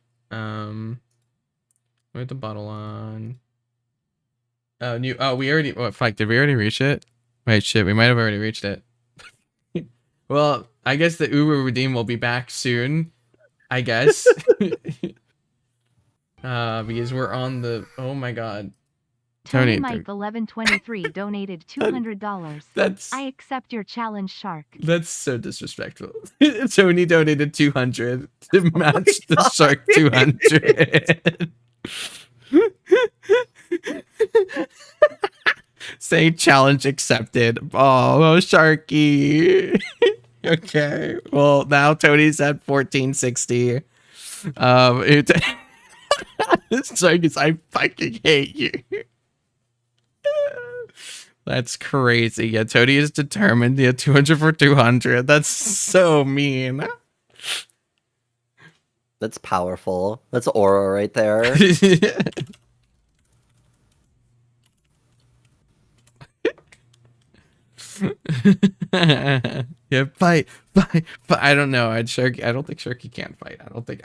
With the bottle on. Oh, we already, what, fuck, did we already reach it? Wait, shit, we might have already reached it. Well, I guess the Uber redeem will be back soon, I guess. Because we're on the, oh my god. Tony Mike 1123 donated $200. I accept your challenge, Shark. That's so disrespectful. Tony donated 200 to match the Shark 200. Say challenge accepted. Oh, Sharky. Okay. Well, now Tony's at 1460. Sharky, I fucking hate you. That's crazy. Yeah, Tony is determined. Yeah, 200 for 200. That's so mean. That's powerful. That's aura right there. Yeah, fight. I don't know. I don't think Sharky can fight. I don't think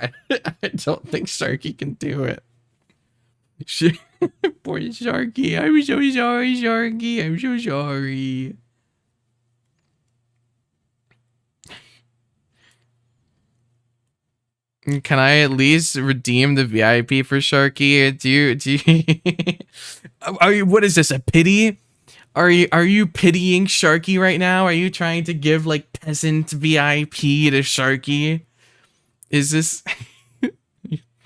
Sharky can do it. Poor Sharky. I'm so sorry, Sharky. I'm so sorry. Can I at least redeem the VIP for Sharky? Do you are you, what is this, a pity? Are you pitying Sharky right now? Are you trying to give like peasant VIP to Sharky? Is this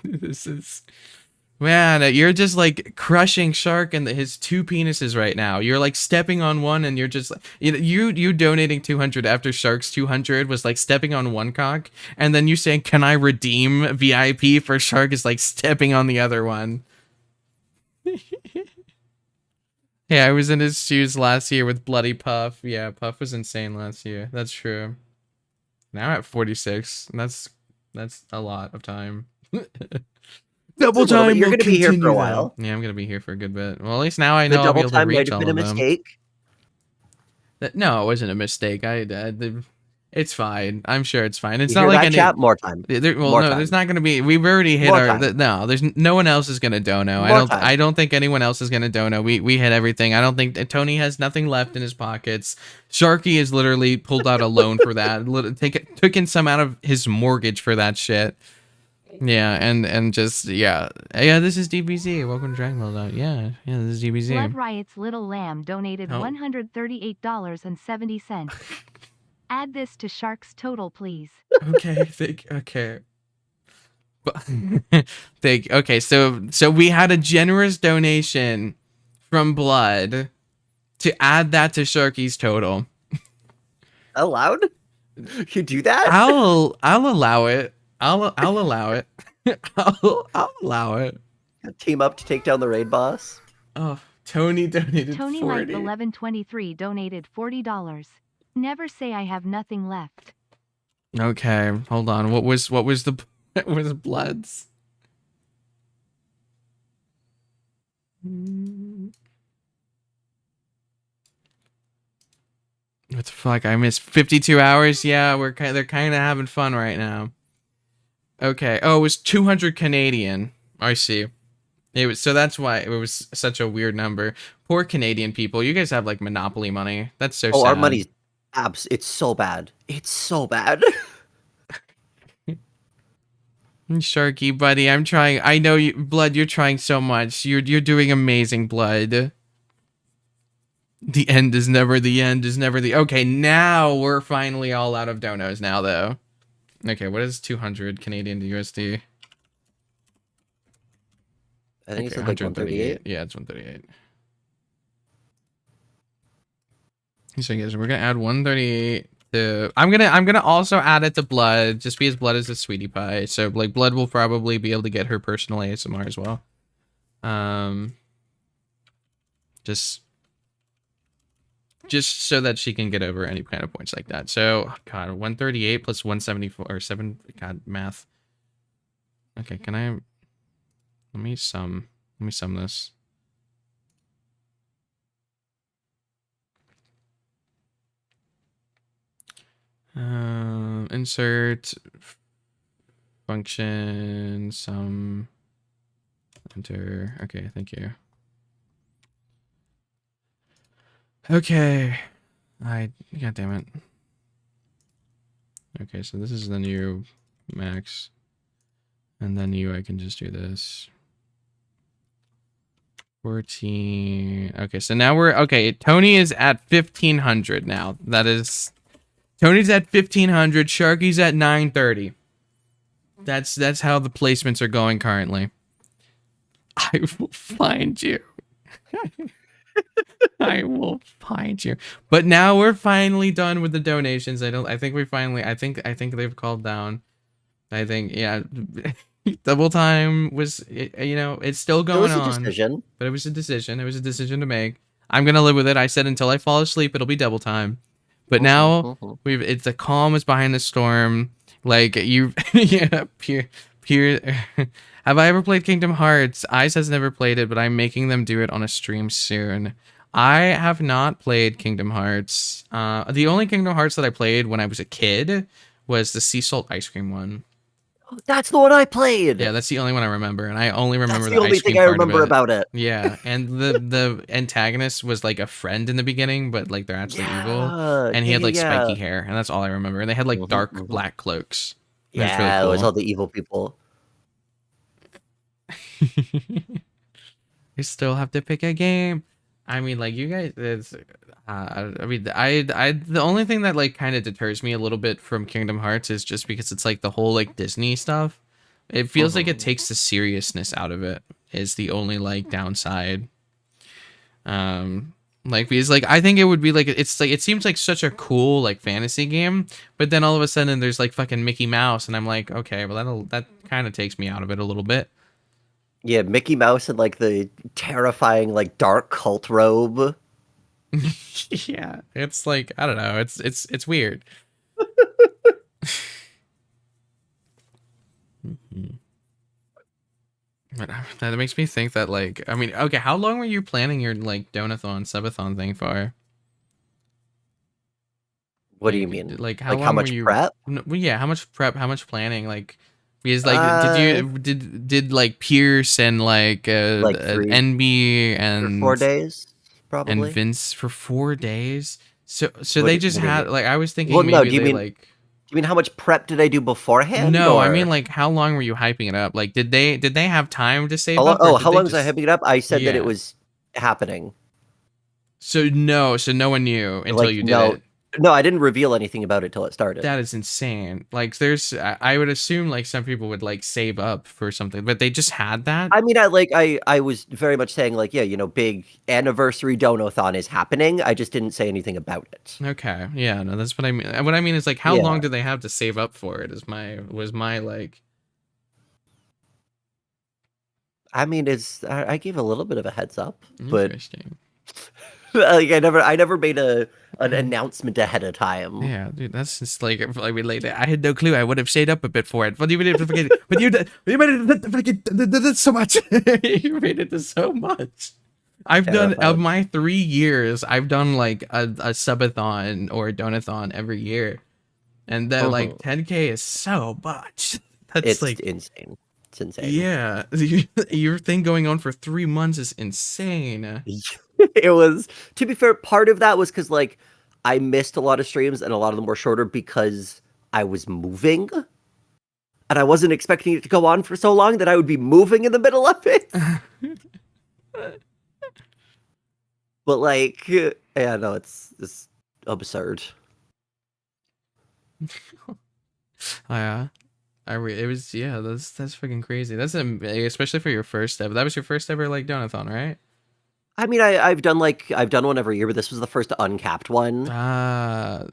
this is man, you're just like crushing Shark and his two penises right now. You're like stepping on one and you're just you donating 200 after Shark's 200 was like stepping on one cock, and then you saying, "Can I redeem VIP for Shark?" is like stepping on the other one. Yeah, I was in his shoes last year with Bloody Puff. Yeah, Puff was insane last year. That's true. Now at 46. That's a lot of time. Double time. You're going to be here for a while. Yeah, I'm going to be here for a good bit. Well, at least now I The know I'll be double able to time might reach have all been a of them. mistake. No, it wasn't a mistake. It's fine. I'm sure it's fine. It's You not hear like that, any. chat? More time. Well, no, there's not going to be. We've already hit More our. time. No, there's no one else is going to dono. More time. I don't think anyone else is going to dono. We hit everything. I don't think Tony has nothing left in his pockets. Sharky has literally pulled out a loan for that. Took in some out of his mortgage for that shit. Yeah, and just yeah. This is DBZ. Welcome to Dragon Ball Zone. Yeah, this is DBZ. Blood Riot's Little Lamb donated $138.70. Add this to Shark's total, please. Okay, okay. Okay, so we had a generous donation from Blood to add that to Sharky's total. Allowed? You do that? I'll allow it. I'll allow it. I'll allow it. Team up to take down the raid boss. Oh, Tony donated Tony 40. Mike 1123 donated $40. Never say I have nothing left. Okay, hold on. What was the what was Blood's? What the fuck? I missed 52 hours. Yeah, they're kind of having fun right now. Okay. Oh, it was 200 Canadian. I see. It was, so that's why it was such a weird number. Poor Canadian people. You guys have like monopoly money. That's so sad. Our money's it's so bad. It's so bad. Sharky, buddy, I'm trying. I know you, Blood. You're trying so much. You're doing amazing, Blood. The end is never the end. Is never the. Okay, now we're finally all out of donos. Now though. Okay, what is 200 Canadian to USD? I think it's like 138. Yeah, it's 138. So guys, we're gonna add 138 to. I'm gonna also add it to Blood, just because Blood is a sweetie pie. So like Blood will probably be able to get her personal ASMR as well. Just so that she can get over any kind of points like that. So God, 138 plus 174 or 7. God, math. Okay, can I? Let me sum this. Insert function sum enter. Okay, thank you. Okay. God damn it. Okay, so this is the new max. And then I can just do this. 14. Okay, so now okay, Tony is at 1500 now. That is, Tony's at 1500, Sharky's at 930. That's how the placements are going currently. I will find you. I will find you. But now we're finally done with the donations. I think they've called down. I think, yeah. Double time was, it's still going on. It was a decision. But it was a decision. It was a decision to make. I'm going to live with it. I said until I fall asleep, it'll be double time. But now it's the calm is behind the storm. Like yeah, pure. Have I ever played Kingdom Hearts? Ice has never played it, but I'm making them do it on a stream soon. I have not played Kingdom Hearts. The only Kingdom Hearts that I played when I was a kid was the sea salt ice cream one. That's the one I played. Yeah, that's the only one I remember, and I only That's remember the the only ice thing cream I part of remember it. about it. Yeah, and the antagonist was like a friend in the beginning, but like they're actually evil, Yeah, and he yeah, had yeah, like spiky yeah. hair, and that's all I remember. And they had like Mhm, dark mhm. black cloaks. That's really Yeah, it was cool. all the evil people. You still have to pick a game. I mean, like you guys, it's. I mean, the only thing that like kind of deters me a little bit from Kingdom Hearts is just because it's like the whole like Disney stuff. It feels like it Mhm. takes the seriousness out of it. Is the only like downside. Like because like I think it would be like it's like it seems like such a cool like fantasy game, but then all of a sudden there's like fucking Mickey Mouse, and I'm like, okay, well that kind of takes me out of it a little bit. Yeah, Mickey Mouse and like the terrifying like dark cult robe. Yeah, it's like I don't know, it's weird. Mhm. But that makes me think that like I mean, okay, how long were you planning your like donathon subathon thing for? What do you mean? Like how Like how long were much you? prep? Well, yeah, how much prep? How much planning? Like, because like, Uh, did like Pierce and like like 3 NB or 4 days, and probably. Vince for 4 days? So they just What do you had mean? like I was Well, thinking no, maybe they like do you mean how much prep did I do beforehand, no, I mean or like how long were you hyping it up? Like did they have time to save up or did how they long was I just hyping it up? I said that it yeah? was happening. So no one knew until Like, you did no, it. no, I didn't reveal anything about it till it started. That is insane. Like there's I would assume like some people would like save up for something, but they just had that. I mean, I was very much saying like, yeah, big anniversary donathon is happening. I just didn't say anything about it. Okay. Yeah, no, that's what I mean. What I mean is like how Yeah. long do they have to save up for it was my like I mean, I gave a little bit of a heads up, but interesting. like I never made an announcement ahead of time. Yeah, dude, that's just like related. I had no clue. I would have saved up a bit for it, but you made it forget. But you made it so much. You made it to so much. I've done of Terrified. my 3 years. I've done like a subathon or a donathon every year, and that like Mhm. 10K is so much. That's It's like insane. It's insane. yeah, your thing going on for 3 months is insane. It was, to be fair, part of that was because like I missed a lot of streams and a lot of them were shorter because I was moving and I wasn't expecting it to go on for so long that I would be moving in the middle of it. But like, yeah, no, it's absurd. Yeah. It was yeah, that's freaking crazy. That's especially for your first ever. That was your first ever like donathon, right? I mean, I've done one every year, but this was the first uncapped one. Ah,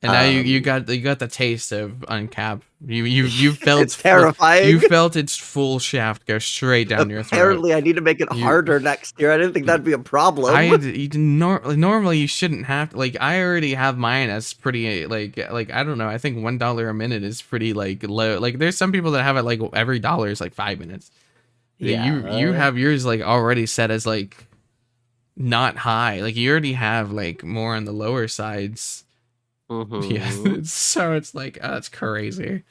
and now Um, you got the taste of uncap. You felt it's terrifying. you felt its full shaft go straight down your throat. Apparently, I need to make it You harder next year. I didn't think that'd be a problem. normally you shouldn't have to, like I already have mine as pretty like I don't know, I think $1 a minute is pretty like low. Like there's some people that have it like every dollar is like 5 minutes. You Yeah. have yours like already set as like not high. Like you already have like more on the lower sides. Yeah. Mm-hmm. So it's like that's crazy.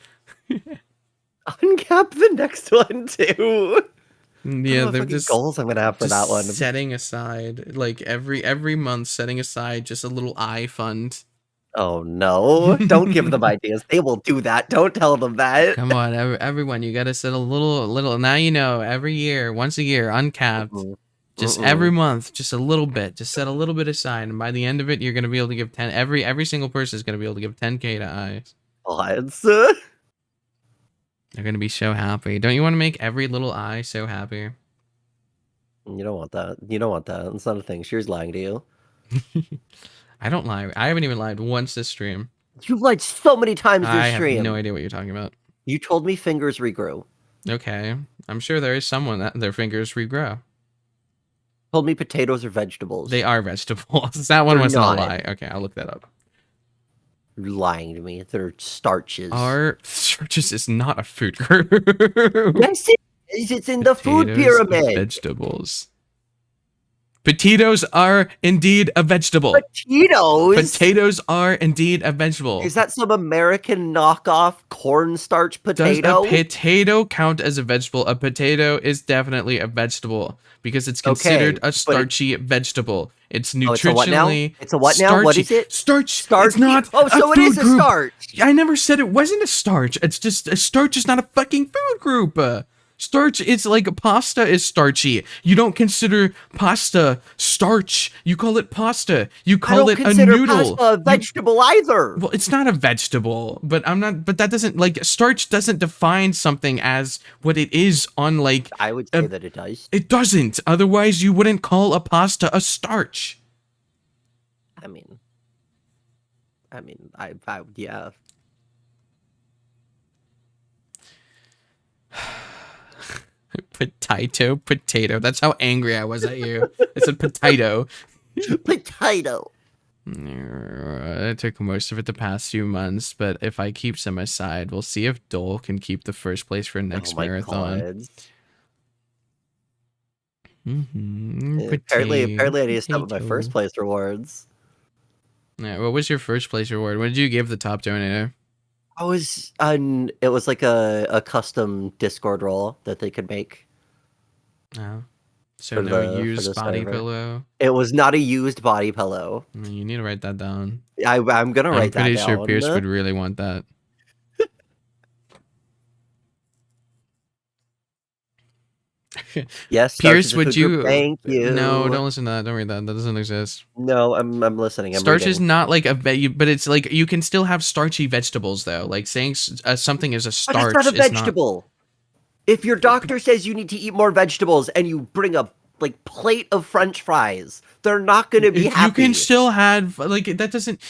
Uncap the next one too. I don't Yeah, know what they're fucking goals I'm gonna have for that just one. setting aside like every month setting aside just a little eye fund. Oh no! Don't give them ideas. They will do that. Don't tell them that. Come on, everyone, you gotta set a little. Now you know every year, once a year, uncapped. Mm-mm. Just every Mm-mm. month, just a little bit. Just set a little bit aside, and by the end of it, you're gonna be able to give 10. Every single person is gonna be able to give 10K to eyes. Odds. They're gonna be so happy. Don't you want to make every little eye so happy? You don't want that. You don't want that. It's not a thing. She's lying to you. I don't lie. I haven't even lied once this stream. You've lied so many times I this have no stream. idea what you're talking about. You told me fingers regrew. Okay, I'm sure there is someone that their fingers regrow. Told me potatoes are vegetables. They are vegetables. That one They're wasn't a not. lie. Okay, I'll look that up. You're lying to me. They're starches. Our churches is not a food group. Yes, it is. It's in the food Potatoes, pyramid. vegetables. Potatoes are indeed a vegetable. Potatoes? Potatoes are indeed a vegetable. Is that some American knockoff cornstarch potato? Does a potato count as a vegetable? A potato is definitely a vegetable because it's considered a starchy vegetable. It's nutritionally it's a what now? It's a what starchy. now? What is it? Starch. Starchy? It's not Oh, so a it is food a group. starch. I never said it wasn't a starch. It's just a starch is not a fucking food group. Starch is like pasta is starchy. You don't consider pasta starch. You call it pasta. You call it a noodle. I don't consider pasta a vegetable either. Well, it's not a vegetable, but that doesn't like starch doesn't define something as what it is on like. I would say that it does. It doesn't. Otherwise, you wouldn't call a pasta a starch. I mean, yeah. Potato. That's how angry I was at you. It's a potato. Potato. I took most of it the past few months, but if I keep some aside, we'll see if Dole can keep the first place for next marathon. Apparently I need to stop with my first place rewards. Yeah, what was your first place reward? What did you give the top donator? It was like a custom Discord role that they could make. Oh. So no used body pillow? It was not a used body pillow. You need to write that down. I'm gonna write that down. I'm pretty sure Pierce would really want that. Yes, Pierce, would you? Thank you. No, don't listen to that. Don't read that. That doesn't exist. No, I'm listening. Starch is not like but it's like you can still have starchy vegetables though. Like saying something is a starch. But it's not a vegetable. If your doctor says you need to eat more vegetables and you bring a plate of French fries, they're not going to be happy. You can still have like that doesn't.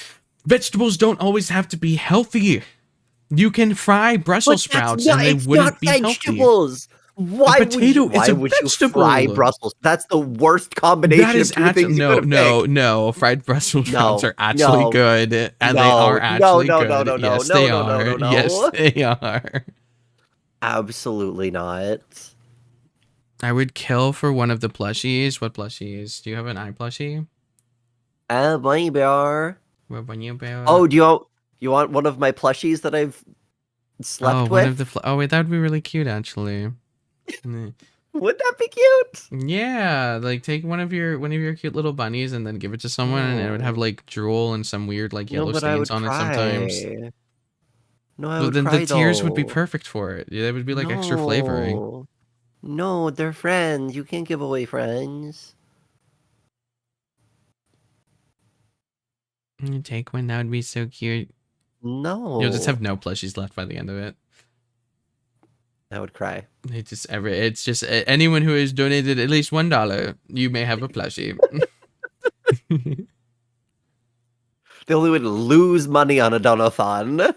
Vegetables don't always have to be healthy. You can fry Brussels sprouts and they wouldn't be vegetables. Healthy. Why would you fry Brussels? That's the worst combination of two things you could pick. No. Fried Brussels sprouts are actually good, and they are actually good. Yes, they are. Yes, they are. Absolutely not. I would kill for one of the plushies. What plushies? Do you have an eye plushie? Bunny bear. Bunny bear. Oh, do you want one of my plushies that I've slept with? One of the oh wait, that would be really cute actually. Would that be cute? Yeah, like take one of your cute little bunnies and then give it to someone, and it would have like drool and some weird like yellow stains on it sometimes. No, I would cry, then the tears though. would be perfect for it. Yeah, it would be like extra flavoring. No, they're friends. You can't give away friends. You take one, that would be so cute. No. You'll just have no plushies left by the end of it. I would cry. It's just anyone who has donated at least $1, you may have a plushie. They only would lose money on a donathon.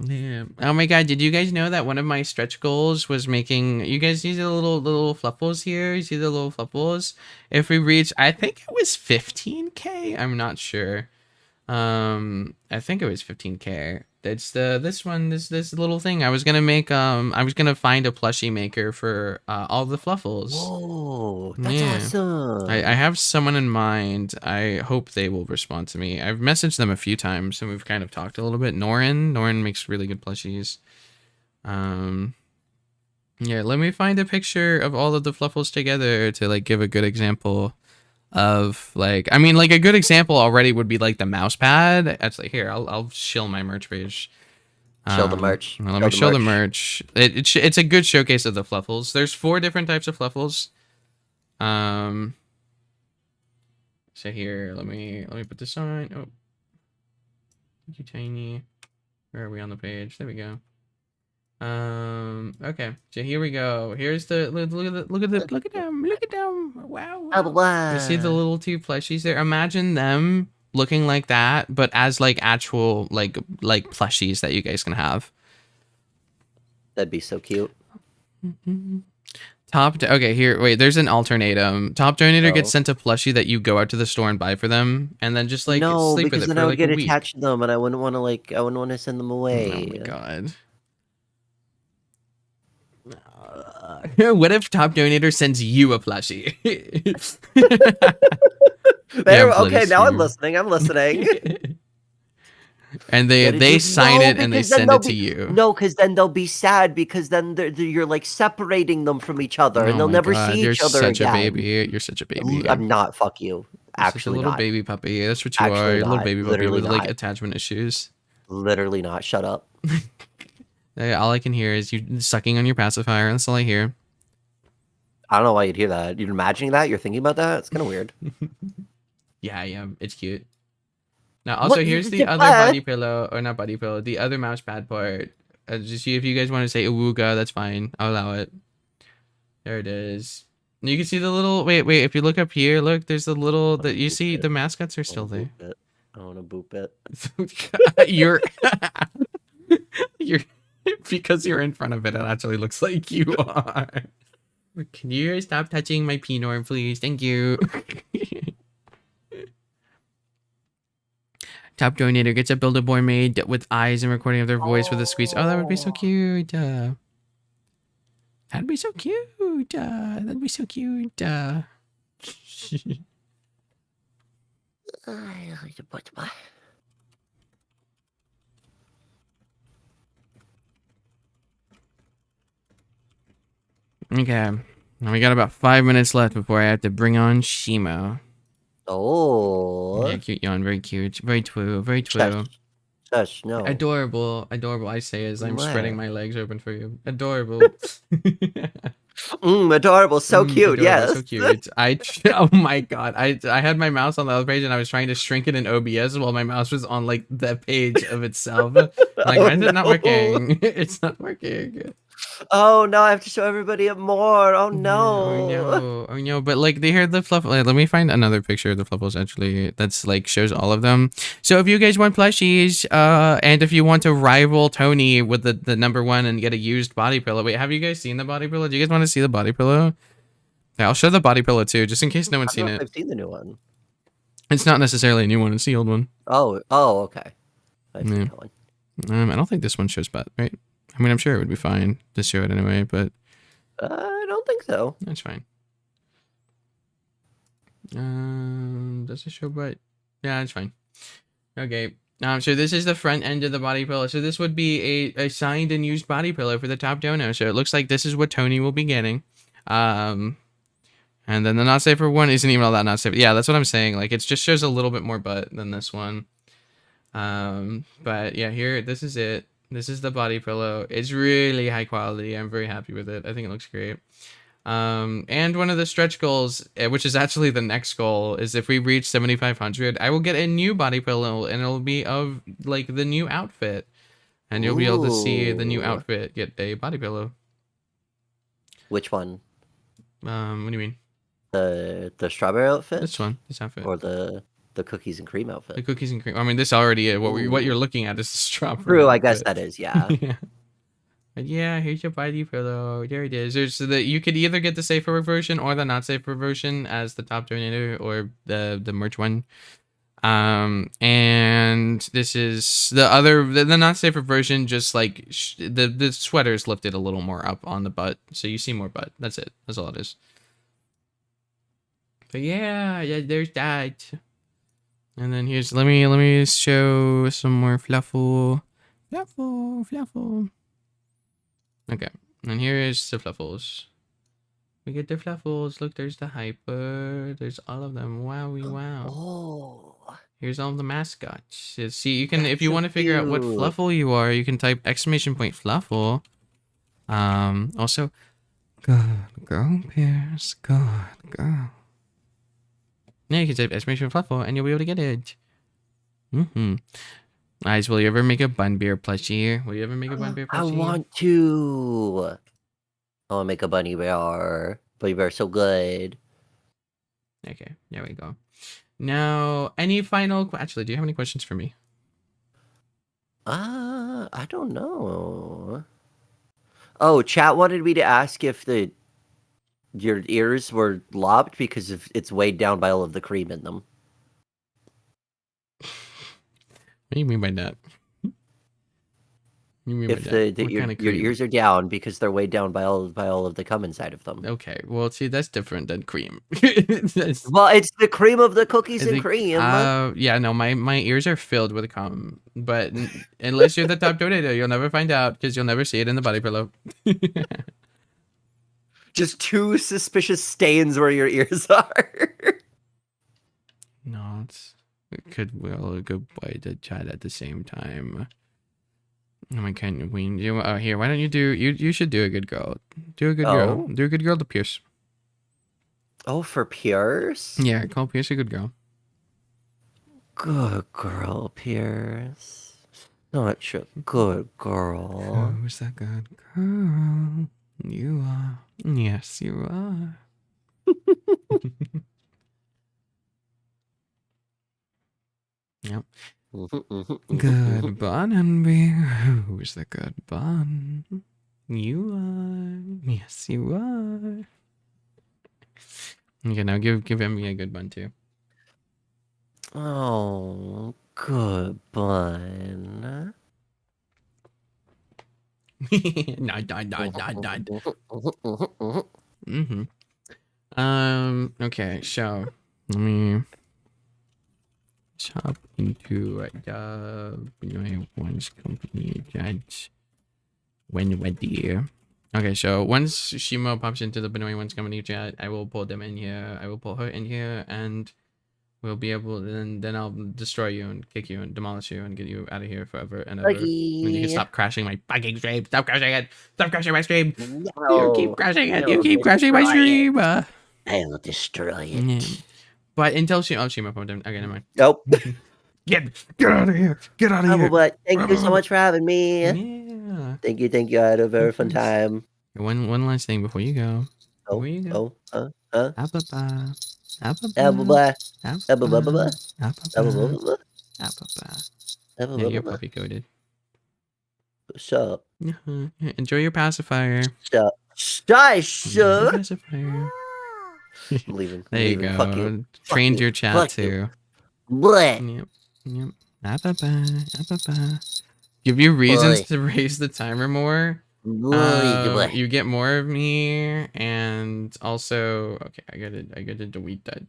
Yeah. Oh my god, did you guys know that one of my stretch goals was making, you guys see the little fluffles here? You see the little fluffles? If we reach, I think it was 15k, I'm not sure. I think it was 15k. It's this little thing I was gonna make. I was gonna find a plushie maker for all the fluffles. Whoa, that's awesome. I have someone in mind. I hope they will respond to me. I've messaged them a few times and we've kind of talked a little bit. Norin makes really good plushies. Yeah, let me find a picture of all of the fluffles together to like give a good example of like, I mean, like a good example already would be like the mouse pad. It's like, here, I'll shill my merch page. Show the merch. Let me show the merch. It's a good showcase of the fluffles. There's 4 different types of fluffles. So here, let me put this on. Oh, thank you, Tiny. Where are we on the page? There we go. Okay, so here we go. Here's the look at them. Wow. Wow. You see the little 2 plushies there? Imagine them looking like that, but as like actual like plushies that you guys can have. That'd be so cute. Okay, here, wait, there's an alternatum. Top donator gets sent a plushie that you go out to the store and buy for them, and then just like sleep with it for then I would like get a week. attached to them, and I wouldn't want to send them away. Oh my god. What if top donator sends you a plushie? There, bloody okay, now I'm streamer. listening. I'm listening. And What did they you- sign No, it and they because then send they'll it to be you. no, because then they'll be sad because then you're like separating them from each other and Oh they'll my never god, see you're each other such a again. baby. You're such a baby. I'm not. Fuck you. You're such a Actually little not. baby puppy. That's what you are. Actually You're a little not. baby puppy Literally with like not. attachment issues. Literally not. Shut up. All I can hear is you sucking on your pacifier. That's all I hear. I don't know why you'd hear that. You're imagining that? You're thinking about that? It's kind of weird. Yeah, I am. It's cute. Now, also, What? here's the other body pillow, or not body pillow, the other mouse pad part. Just if you guys want to say awooga, that's fine. I'll allow it. There it is. And you can see the little. Wait. If you look up here, look. There's the little. That you see. The mascots are still there. I want to boop it. You're. You're. Because you're in front of it, it actually looks like you are. Can you stop touching my pyon, please? Thank you. Top donator gets a Build-A-Boy made with eyes and recording of their voice with a squeeze. Oh, that would be so cute. That'd be so cute. That'd be so cute. Okay. Now we got about 5 minutes left before I have to bring on Shimo. Oh. Yeah, cute yawn. Very cute. Very true. Very true. Shush, no. Adorable. Adorable, I say as I'm spreading my legs open for you. Adorable. Adorable. So cute. Adorable, yes. so cute. Oh my god. I had my mouse on the other page and I was trying to shrink it in OBS while my mouse was on like the page of itself. Like, why is it not working? It's not working. Oh no, I have to show everybody it more. Oh no. Oh no. But like they hear the fluff. Let me find another picture of the fluffles actually. That's like shows all of them. So if you guys want plushies, and if you want to rival Tony with the number one and get a used body pillow. Wait, have you guys seen the body pillow? Do you guys want to see the body pillow? Yeah, I'll show the body pillow too, just in case no one's seen it. I've seen the new one. It's not necessarily a new one. It's the old one. Oh, okay. I've seen that one. I don't think this one shows butt, right? I mean, I'm sure it would be fine to show it anyway, but I don't think so. That's fine. Does it show butt? Yeah, it's fine. Okay. So this is the front end of the body pillow. So this would be a signed and used body pillow for the top dono. So it looks like this is what Tony will be getting. And then the not safe for one isn't even all that not safe. Yeah, that's what I'm saying. Like it just shows a little bit more butt than this one. But yeah, here, this is it. This is the body pillow. It's really high quality. I'm very happy with it. I think it looks great. And one of the stretch goals, which is actually the next goal, is if we reach 7,500, I will get a new body pillow, and it'll be of like the new outfit, and you'll be able to see the new outfit get a body pillow. Which one? What do you mean? The strawberry outfit? This one, this outfit. Or the cookies and cream outfit? The cookies and cream. I mean, this already what you're looking at is the strawberry. True, I outfit. guess that is, yeah. Yeah. But yeah, here's your body pillow. There it is. There's so that you could either get the safer version or the not safer version as the top donator or the merch one. And this is the not safer version. Just like the sweater is lifted a little more up on the butt, so you see more butt. That's it. That's all it is. But yeah, there's that. And then here's let me show some more fluffle. Okay, and here is the fluffles. We get the fluffles. Look, there's the hyper. There's all of them. Wowie wow. Oh. Here's all the mascots. See, you can if you want to figure out what fluffle you are, you can type !fluffle. Also, good girl, Pierce. Good girl. Yeah, you can type !fluffle and you'll be able to get it. Guys, will you ever make a bun bear plushie? Will you ever make a bun bear plushie? I want to. I want to make a bunny bear. Bunny bear so good. Okay, there we go. Now, any final... Actually, do you have any questions for me? I don't know. Oh, chat wanted me to ask if your ears were lopped because it's weighed down by all of the cream in them. What do you mean by that? You mean by If that? What your kind of your cream? ears are down because they're weighed down by all of the cum inside of them. Okay, well, see, that's different than cream. Well, it's the cream of the cookies I and think, cream. yeah, no, my ears are filled with cum, but unless you're the top donator, you'll never find out because you'll never see it in the body pillow. Just two suspicious stains where your ears are. No, it could well go by the chat at the same time. Oh my god, here, why don't you do you should do a good girl. Do a good girl. Oh? Do a good girl to Pierce. Oh, for Pierce? Yeah, call Pierce a good girl. Good girl, Pierce. Such a good girl. Who's that good girl? You are. Yes, you are. Yep. Good bun, Envy. Who's the good bun? You are. Yes, you are. Okay, now give Envy a good bun too. Oh, good bun. Nod. Mm-hmm. Okay, so let me shop into one's company judge when ready. Okay, so once Shimo pops into the Benoit One's company chat, I will pull them in here. I will pull her in here, and we'll be able. Then I'll destroy you and kick you and demolish you and get you out of here forever and ever. And you can stop crashing my fucking stream. Stop crashing it. Stop crashing my stream. You keep crashing it. You keep crashing my stream. I'll destroy it. Yeah. But until Shimo popped in. Okay, never mind. Nope. Get out of here. Get out of here. But thank you so much for having me. Yeah. Thank you. I had a very fun time. One last thing before you go. Before you go. Apple pie. Apple pie. Apple pie. Apple Apple pie. pie. Apple pie. Yeah, you're puppy coated. Shut up. Enjoy your pacifier. Shush. Enjoy your pacifier. I'm leaving. There you leaving. Fuck go. you. Trained Fuck your you. chat Fuck too. You. Yep. Apple pie. Give you reasons to raise the timer more. You get more of me, and also, okay, I gotta delete that.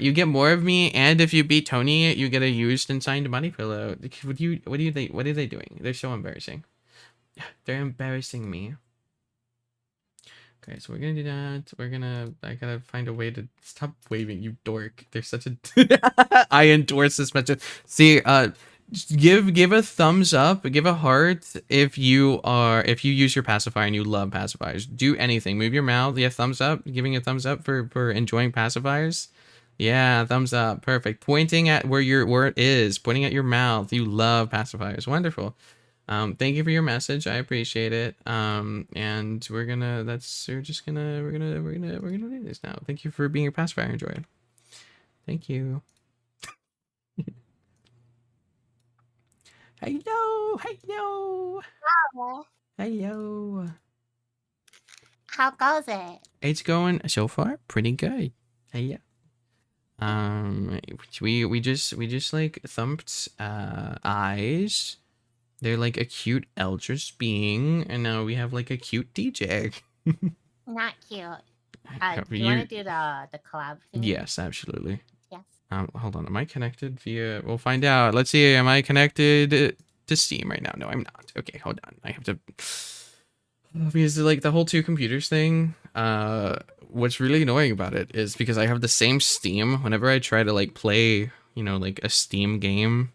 You get more of me, and if you beat Tony, you get a used and signed money pillow. What are they doing? They're so embarrassing. They're embarrassing me. Okay, so we're gonna do that. I gotta find a way to stop waving, you dork. They're such a. I endorse this message. See, give a thumbs up, give a heart if you use your pacifier and you love pacifiers. Do anything. Move your mouth. Yeah, thumbs up. Giving a thumbs up for enjoying pacifiers. Yeah, thumbs up. Perfect. Pointing at where it is. Pointing at your mouth. You love pacifiers. Wonderful. Thank you for your message. I appreciate it. And we're gonna do this now. Thank you for being a pacifier enjoyer. Thank you. Hello. How goes it? It's going so far pretty good. Hello. We just like thumped eyes. They're like a cute eldritch being, and now we have like a cute DJ. Not cute. Do you want to do the collab thing? Yes, absolutely. Yes. Hold on. Am I connected via? We'll find out. Let's see. Am I connected to Steam right now? No, I'm not. Okay, hold on. I have to. Because like the whole two computers thing. What's really annoying about it is because I have the same Steam. Whenever I try to like play, like a Steam game,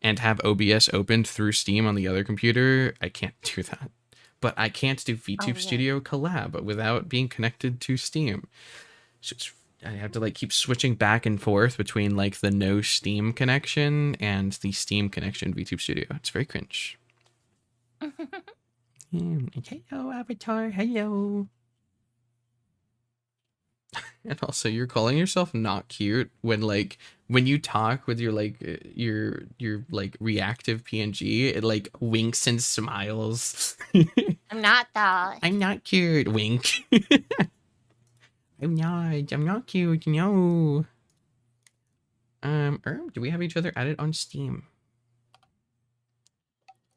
and have OBS opened through Steam on the other computer, I can't do that. But I can't do VTube Studio Collab without being connected to Steam. So I have to like keep switching back and forth between like the no Steam connection and the Steam connection VTube Studio. It's very cringe. Hello, Avatar. Hello. And also, you're calling yourself not cute when you talk with your like reactive PNG, it like winks and smiles. I'm not though. I'm not cute. Wink. I'm not cute. No. Do we have each other added on Steam?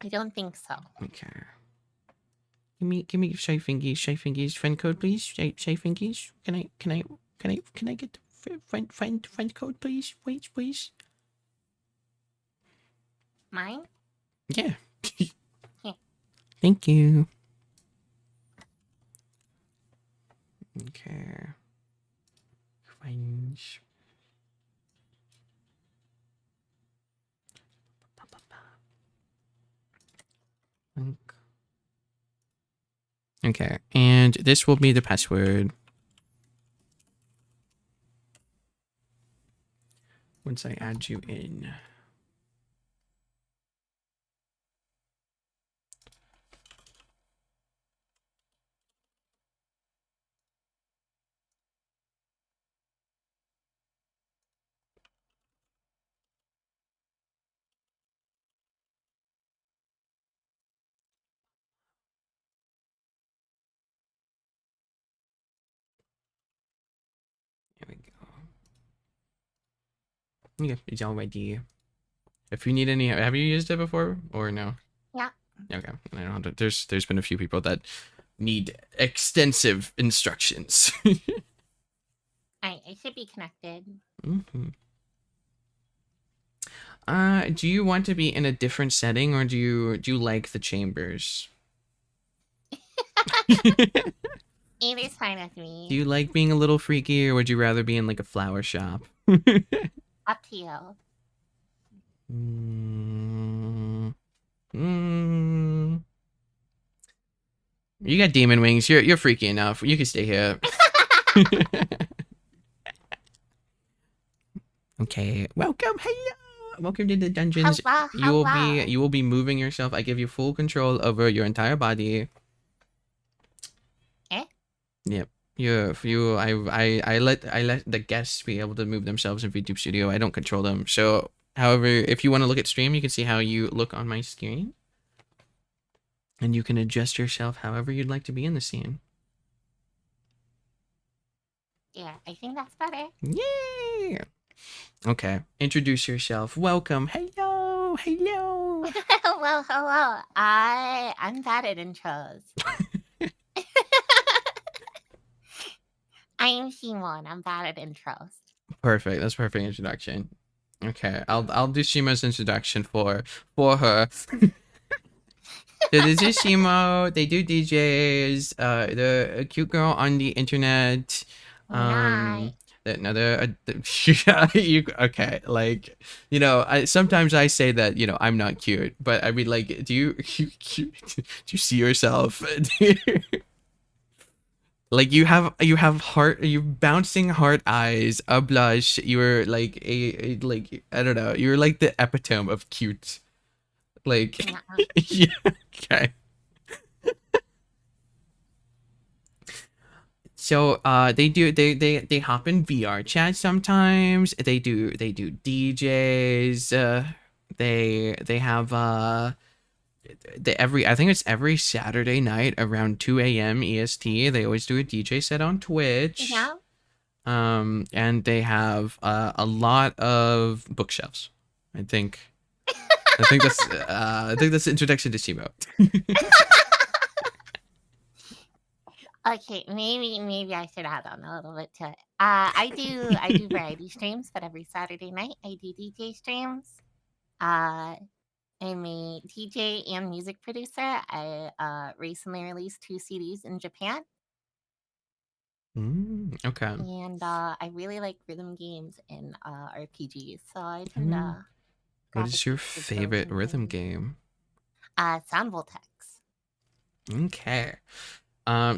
I don't think so. Okay. Give me shy fingies friend code, please. Shy fingies. Can I get the friend code, please? Wait, please. Mine? Yeah. Here. Thank you. Okay. Friends. Okay, and this will be the password. Once I add you in. There we go. Yeah, it's all ready. If you need any, have you used it before or no? Yeah. Okay, I don't have to, there's been a few people that need extensive instructions. I should be connected. Mm-hmm. Do you want to be in a different setting or do you like the chambers? Either's fine with me. Do you like being a little freaky or would you rather be in like a flower shop? Up to you. You got demon wings. You're freaky enough. You can stay here. Okay. Welcome. Hello. Welcome to the dungeons. Hello. You will be moving yourself. I give you full control over your entire body. Eh? Yep. I let the guests be able to move themselves in VTube Studio. I don't control them. So, however, if you want to look at stream, you can see how you look on my screen. And you can adjust yourself however you'd like to be in the scene. Yeah, I think that's better. Yay! Okay, introduce yourself. Welcome. Hello. Hello. Well, hello. I'm bad at intros. I'm Simon. I'm bad at intros. Perfect. That's perfect introduction. Okay, I'll do Shima's introduction for her. So this is Shimo. They do DJs. The a cute girl on the internet. Nice. Another. You okay? Like, you know, sometimes I say that, you know, I'm not cute, but I mean, like, do you do you see yourself? Like you have heart, you bouncing heart eyes, a blush. You're like a like I don't know. You're like the epitome of cute. Like yeah, okay. So they hop in VR chat sometimes. They do DJs. They have I think it's every Saturday night around 2 a.m. EST. They always do a DJ set on Twitch. Yeah. And they have a lot of bookshelves. I think that's the introduction to Shimo. Okay, maybe I should add on a little bit to it. I do variety streams, but every Saturday night I do DJ streams. I'm a DJ and music producer. I recently released 2 CDs in Japan. Okay. And I really like rhythm games and RPGs, so I tend to. What is your gravitate towards those favorite and rhythm things. game? Sound Voltex. Okay.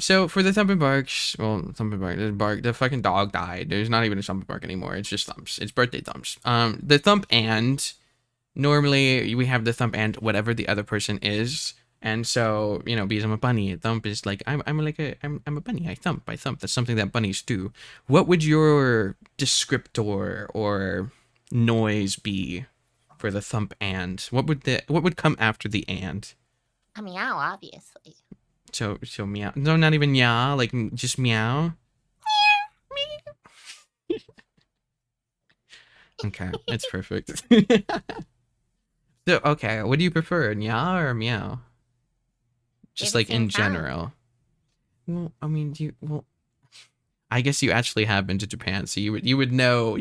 So for the Thump and Barks, well, Thump and the fucking dog died. There's not even a Thump and Bark anymore. It's just Thumps. It's birthday Thumps. The Thump and normally we have the Thump and whatever the other person is. And so, you know, because I'm a bunny, Thump is like I'm a bunny. I thump. That's something that bunnies do. What would your descriptor or noise be for the Thump and? What would come after the and? A meow, obviously. So meow. No, not even meow. Like just meow. Okay, it's perfect. So, okay, what do you prefer, nya or meow? Just They're the like in same sound. general. Well, I mean, I guess you actually have been to Japan, so you would know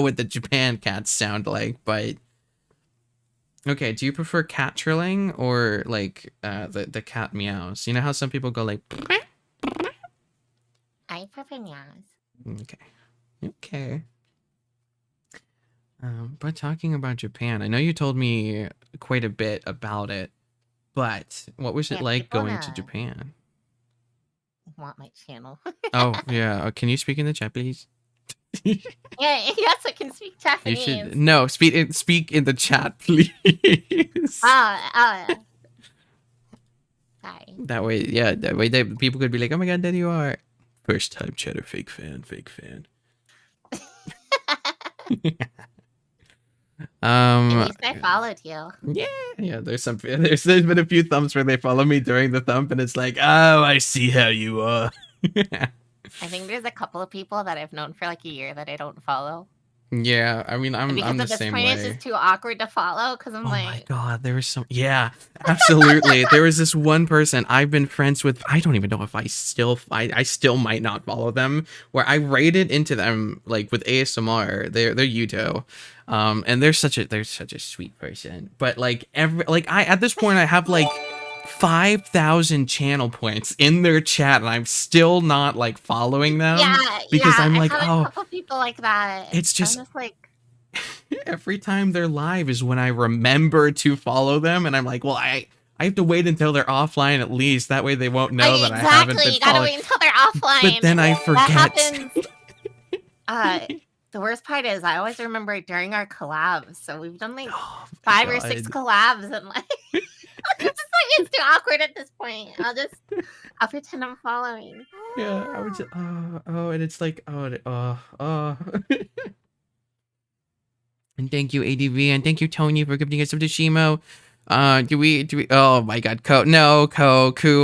what the Japan cats sound like. But okay, do you prefer cat trilling or like the cat meows? You know how some people go like. I prefer meows. Okay. But talking about Japan, I know you told me quite a bit about it, but what was it Yeah, like people going to wanna Japan? want my channel. Oh yeah, can you speak in the chat, please? Yeah, yes, I can speak You Japanese. should no speak in the chat, please. Sorry. That way, yeah, people could be like, "Oh my god, there you are!" First time chatter, fake fan. At least I followed you. Yeah. There's been a few thumps where they follow me during the thump, and it's like, oh, I see how you are. I think there's a couple of people that I've known for like a year that I don't follow. Yeah, I mean, I'm Because the at this same point, it's way. just too awkward to follow. Because I'm Oh my like, god, there was some. Yeah, absolutely. There was this one person I've been friends with. I don't even know if I still might not follow them. Where I raided into them like with ASMR. They're Yuto, and they're such a sweet person. But like I at this point I have like 5,000 channel points in their chat, and I'm still not like following them because I'm I like, had a oh, couple people like that. it's I'm just just like, every time they're live is when I remember to follow them, and I'm like, well, I have to wait until they're offline at least. That way they won't know that I haven't exactly. been You gotta following. wait until they're offline. But then I That forget. happens. The worst part is I always remember during our collabs. So we've done like Oh my 5 or 6 God. collabs, and like it's just like it's too awkward at this point. I'll pretend I'm following. Yeah, I would just and it's like And thank you ADV, and thank you Tony for giving us some Shimo. Do we oh my god, Ku,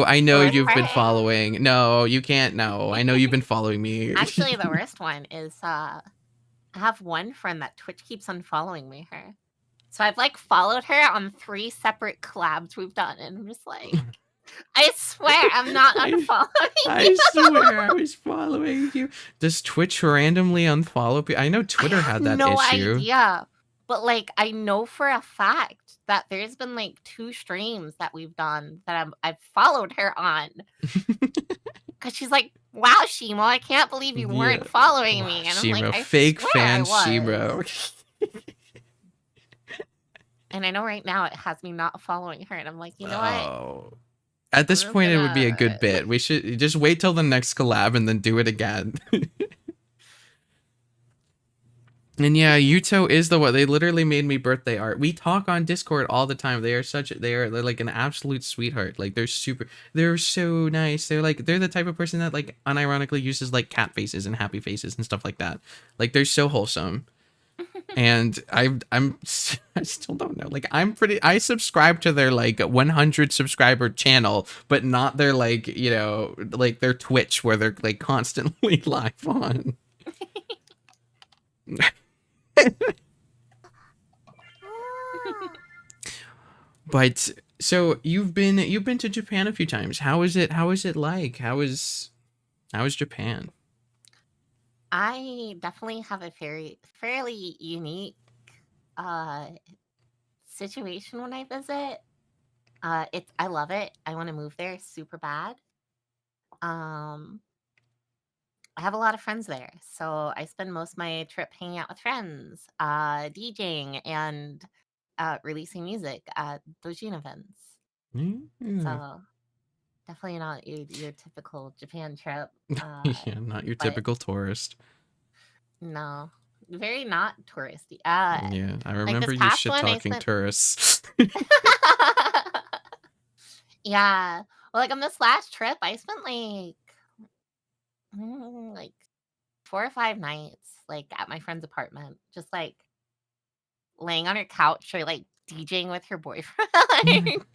I know Worst you've been part- following. No, you can't know. I know you've been following me. Actually, the worst one is I have one friend that Twitch keeps unfollowing her. So I've like followed her on 3 separate collabs we've done, and I'm just like, I swear I'm not unfollowing. I swear I was following you. Does Twitch randomly unfollow people? I know Twitter had that no issue. idea. But like I know for a fact that there's been like 2 streams that we've done that I've followed her on. Cause she's like, wow, Shimo, I can't believe you weren't following me. And I'm like, Shimo, I fake swear fan I was. Shimo. And I know right now it has me not following her. And I'm like, you know what? At this point, it would be a good bit. We should just wait till the next collab and then do it again. And yeah, Yuto is the one. They literally made me birthday art. We talk on Discord all the time. They're like an absolute sweetheart. Like they're so nice. They're the type of person that like unironically uses like cat faces and happy faces and stuff like that. Like they're so wholesome. And I still don't know. Like I subscribe to their like 100 subscriber channel, but not their like, like their Twitch where they're like constantly live on. But so you've been to Japan a few times. How is it like? How is Japan? I definitely have a fairly unique situation when I visit. I love it. I want to move there super bad. I have a lot of friends there, so I spend most of my trip hanging out with friends, DJing, and releasing music at Dojin events. So definitely not your typical Japan trip. Yeah, not your typical tourist. No, very not touristy. Yeah, I remember you shit talking tourists. Yeah, well, like on this last trip, I spent like 4 or 5 nights, like at my friend's apartment, just like laying on her couch or like DJing with her boyfriend.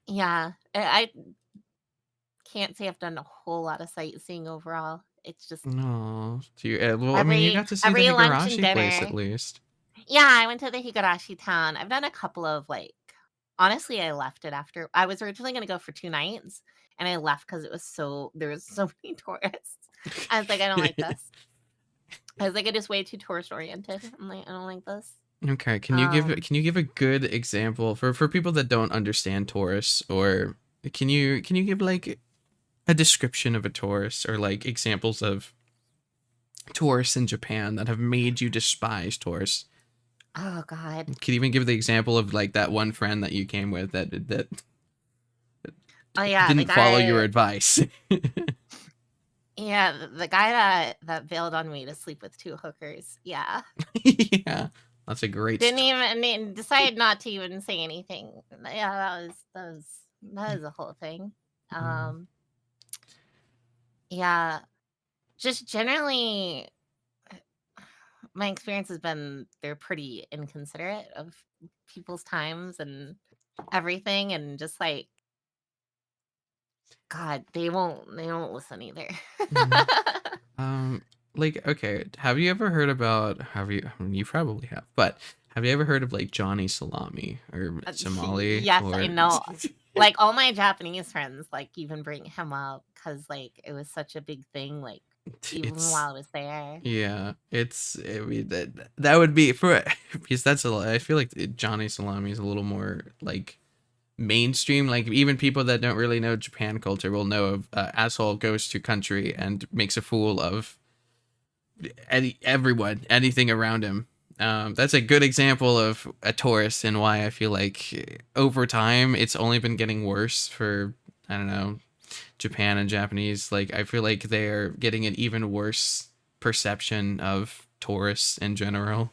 Yeah, I can't say I've done a whole lot of sightseeing overall. It's just No, well, I mean, you got to see the every lunch and Higurashi place dinner. at least. Yeah, I went to the Higurashi town. I've done a couple of like honestly, I left it after I was originally gonna go for 2 nights, and I left because there was so many tourists. I was like, "I don't like this." I was like, "It is way too tourist oriented." I'm like, "I don't like this." Okay, Um, can you give a good example for people that don't understand tourists, or can you give like a description of a tourist, or like examples of tourists in Japan that have made you despise tourists? oh god. Could you even give the example of like that one friend that you came with that Oh, yeah, the didn't follow your guy advice? yeah, the guy that bailed on me to sleep with 2 hookers. Yeah. Yeah, that's a great Didn't story. even decided not to even say anything. Yeah, that was a whole thing. Mm. Um, yeah, just generally my experience has been they're pretty inconsiderate of people's times and everything and just like god, they won't listen either. Mm. Um, like, okay, have you ever heard about, I mean, you probably have, but have you ever heard of like Johnny Salami or Somali Yes, I or know. Like all my Japanese friends like even bring him up because like it was such a big thing like even it's while I was there. yeah, I mean that would be for because that's I feel like Johnny Salami is a little more like mainstream, like even people that don't really know Japan culture will know of asshole goes to country and makes a fool of everyone, anything around him. That's a good example of a tourist and why I feel like over time it's only been getting worse for, I don't know, Japan and Japanese. Like I feel like they're getting an even worse perception of tourists in general.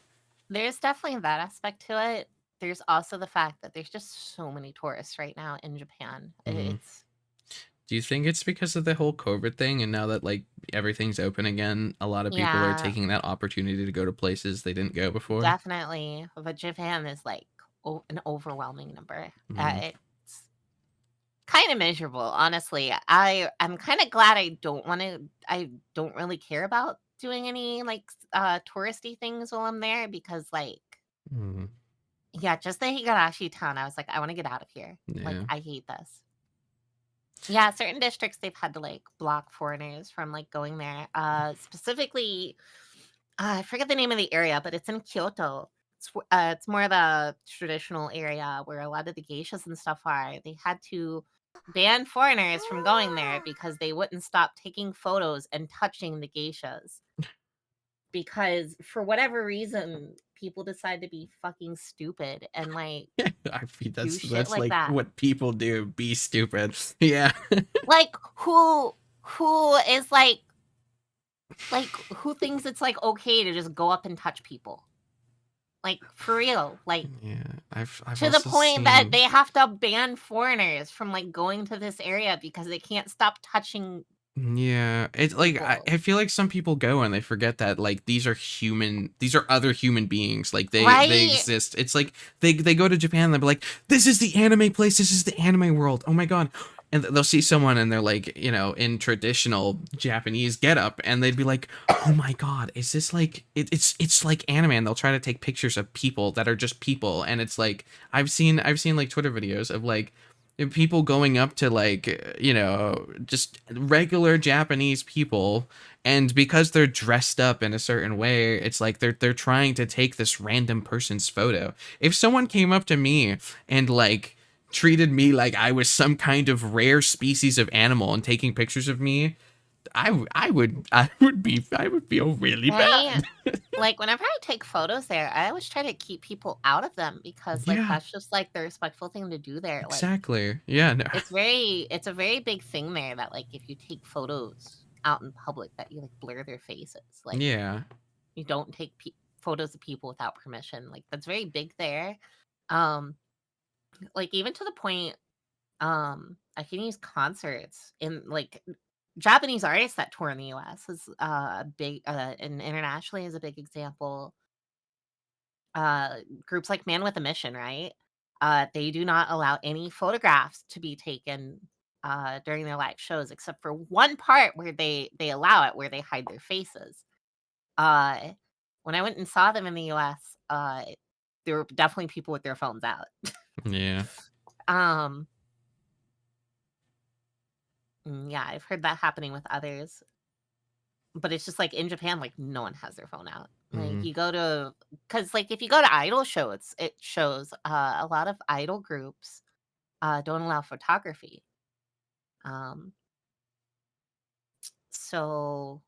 There's definitely that aspect to it. There's also the fact that there's just so many tourists right now in Japan. Mm. It's Do you think it's because of the whole COVID thing, and now that like everything's open again, a lot of people are yeah, taking that opportunity to go to places they didn't go before? definitely. But Japan is like an overwhelming number. Mm. It's kind of miserable, honestly. I'm kind of glad I don't really care about doing any like touristy things while I'm there because like Mm. yeah, just the Higurashi town, I was like, I want to get out of here. Like Yeah. I hate this. Yeah, certain districts they've had to like block foreigners from like going there. Specifically, I forget the name of the area, but it's in Kyoto. It's more the traditional area where a lot of the geishas and stuff are. They had to ban foreigners from going there because they wouldn't stop taking photos and touching the geishas. Because for whatever reason, people decide to be fucking stupid and like I mean, do shit that's like like that. what people do. Be stupid. Yeah. Like who is like who thinks it's like okay to just go up and touch people? Like for real. Like Yeah. I've to the also point that seen. they have to ban foreigners from like going to this area because they can't stop touching Yeah, it's like people. I feel like some people go and they forget that like these are other human beings. Like they Right? exist. It's like they go to Japan and they'll be like, this is the anime place, this is the anime world. Oh my god. And they'll see someone and they're like, you know, in traditional Japanese getup, and they'd be like, "Oh my god, is this like it's like anime?" And they'll try to take pictures of people that are just people, and it's like I've seen like Twitter videos of like people going up to like you know just regular Japanese people, and because they're dressed up in a certain way, it's like they're trying to take this random person's photo. If someone came up to me and like treated me like I was some kind of rare species of animal and taking pictures of me, I would feel really Right? bad. Like whenever I take photos there, I always try to keep people out of them because like Yeah, that's just like the respectful thing to do there. Like exactly. Yeah, no. it's a very big thing there that like if you take photos out in public that you like blur their faces. Like Yeah. you don't take photos of people without permission. Like that's very big there. Um like even to the point I can use concerts in like Japanese artists that tour in the US is a big and internationally is a big example. Groups like Man with a Mission, right? They do not allow any photographs to be taken during their live shows except for one part where they allow it where they hide their faces. Uh when I went and saw them in the US, there were definitely people with their phones out. Yeah. Yeah, I've heard that happening with others. But it's just like in Japan, like no one has their phone out. Like Mhm. you go to, because like if you go to idol shows, it shows a lot of idol groups don't allow photography. Um, so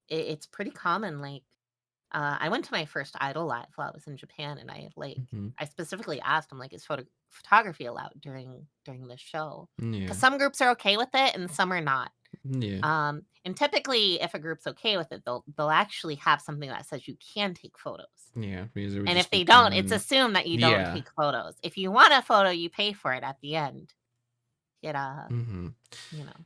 it's pretty common. Like I went to my first idol live while I was in Japan, and Mhm. I specifically asked them like, is photography allowed during this show? Yeah. Because some groups are okay with it and some are not. Yeah. And typically, if a group's okay with it, they'll actually have something that says you can take photos. Yeah, because it would And if just be they don't, it's common. assumed that you don't Yeah. take photos. If you want a photo, you pay for it at the end. Get a, Mhm. you know,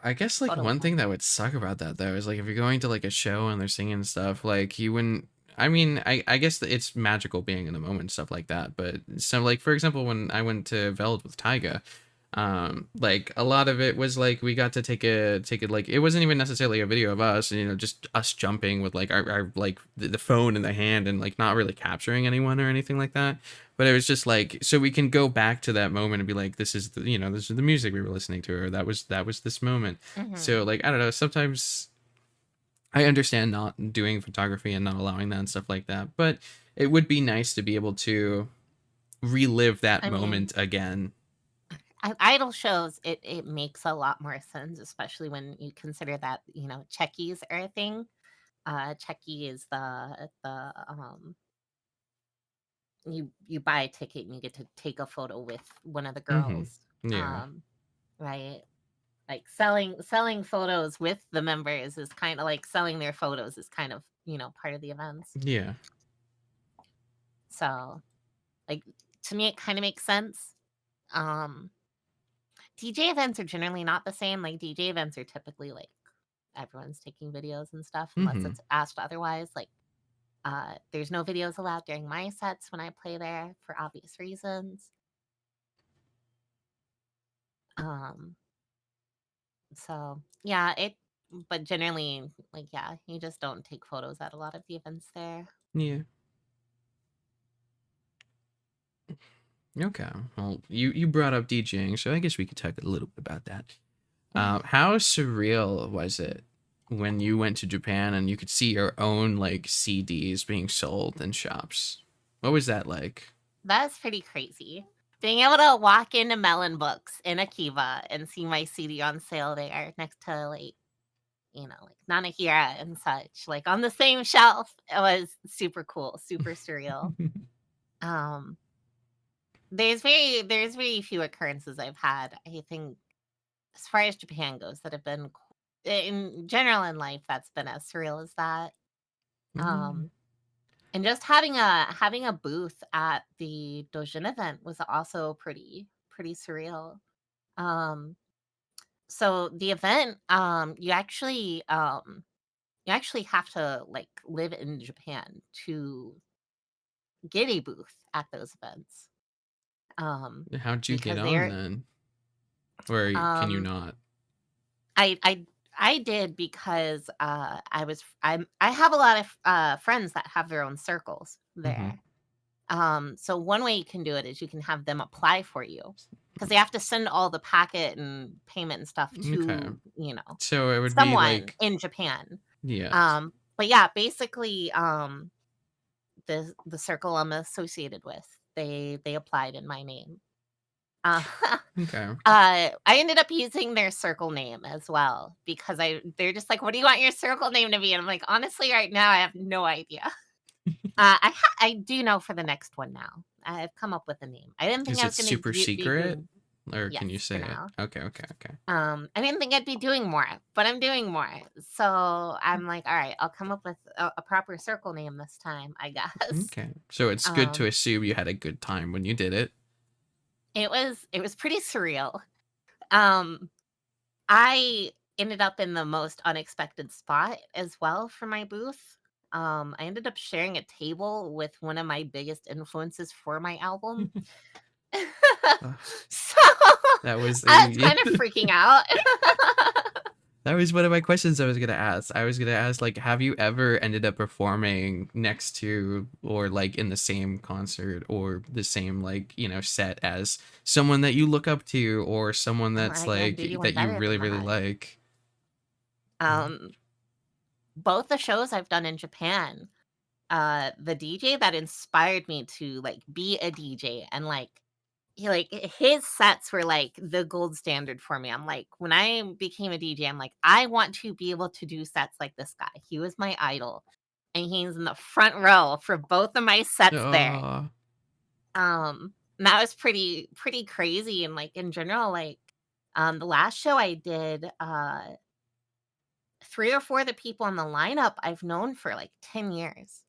I guess like photo with one thing them. that would suck about that though is like if you're going to like a show and they're singing stuff, like you wouldn't. I mean, I guess that it's magical being in the moment and stuff like that. But so like for example, when I went to Veld with Taiga, like a lot of it was like we got to take it like it wasn't even necessarily a video of us, you know, just us jumping with like our like the phone in the hand and like not really capturing anyone or anything like that. But it was just like so we can go back to that moment and be like, this is the, you know, this is the music we were listening to, or that was this moment. Hmm. So like I don't know, sometimes I understand not doing photography and not allowing that and stuff like that, but it would be nice to be able to relive that I mean, moment again. idol shows, it makes a lot more sense, especially when you consider that, checkies are a thing. Checky is you buy a ticket and you get to take a photo with one of the Mm-hmm. girls. Yeah. Um, right? Like selling photos with the members is kind of like selling their photos is kind of, part of the events. Yeah. So, like to me it kind of makes sense. Um DJ events are generally not the same. Like DJ events are typically like everyone's taking videos and stuff unless Mm-hmm. it's asked otherwise. Like there's no videos allowed during my sets when I play there for obvious reasons. Um so yeah, but generally like yeah, you just don't take photos at a lot of the events there. Yeah. Okay. Well, you brought up DJing, so I guess we could talk a little bit about that. How surreal was it when you went to Japan and you could see your own like CDs being sold in shops? What was that like? That's pretty crazy. Being able to walk into Melon Books in Akiba and see my CD on sale there next to like, like Nanahira and such, like on the same shelf. It was super cool, super surreal. Um, there's very few occurrences I've had, I think, as far as Japan goes, that have been in general in life that's been as surreal as that. Mm, Um, and just having a booth at the Dojin event was also pretty surreal. Um, so the event, you actually have to like live in Japan to get a booth at those events. how'd you get Because on they're then? Or can you um not? I I I did because I have a lot of friends that have their own circles Mm-hmm. there. So one way you can do it is you can have them apply for you because they have to send all the packet and payment and stuff Okay. to, So it would be someone like, in Japan. yeah. But yeah, basically, the circle I'm associated with, they applied in my name. Uh, Okay. I ended up using their circle name as well because they're just like, "What do you want your circle name to be?" And I'm like, "Honestly, right now, I have no idea." I do know for the next one now. I've come up with a name. I didn't think Is I it was gonna super be secret? doing. Or Yes, can you for say it? now. Okay, okay, okay. I didn't think I'd be doing more, but I'm doing more. So I'm like, all right, I'll come up with a proper circle name this time, I guess. Okay. So it's good to Um, assume you had a good time when you did it. it was pretty surreal. Um, I ended up in the most unexpected spot as well for my booth. I ended up sharing a table with one of my biggest influences for my album. Ugh, So that was I was a kind of freaking out. That was one of my questions I was gonna ask. I was gonna ask, like, have you ever ended up performing next to or like in the same concert or the same like, set as someone that you look up to or someone Oh, that's I can't do like you one that you better really, than really that. like? Both the shows I've done in Japan, the DJ that inspired me to like be a DJ and his sets were like the gold standard for me. I'm like, when I became a DJ, I'm like, I want to be able to do sets like this guy. He was my idol. And he's in the front row for both of my sets there. Oh, And that was pretty crazy. And like in general, like the last show I did, 3 or 4 of the people on the lineup I've known for like 10 years.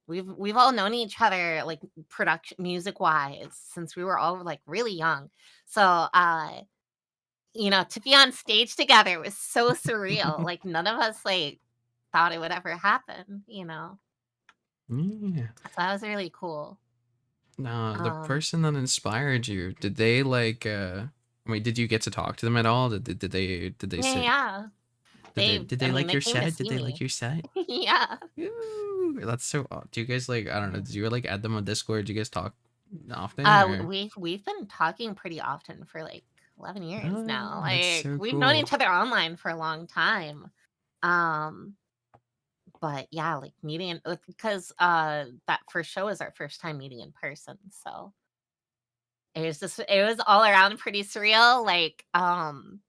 We've all known each other like production music wise since we were all like really young. So to be on stage together was so surreal. Like none of us like thought it would ever happen. yeah. So that was really cool. No, the Um person that inspired you, did they like I mean, did you get to talk to them at all? Did they yeah, say yeah. did I they mean like they your came to set? Did see they like me. your set? Yeah. Ooh, that's so do you guys like I don't know, did you like add them on Discord? Do you guys talk often or We've been talking pretty often for like 11 years oh, now. that's Like so we've known cool. each other online for a long time. Um But yeah, like meeting because that first show was our first time meeting in person. So it was all around pretty surreal. Like one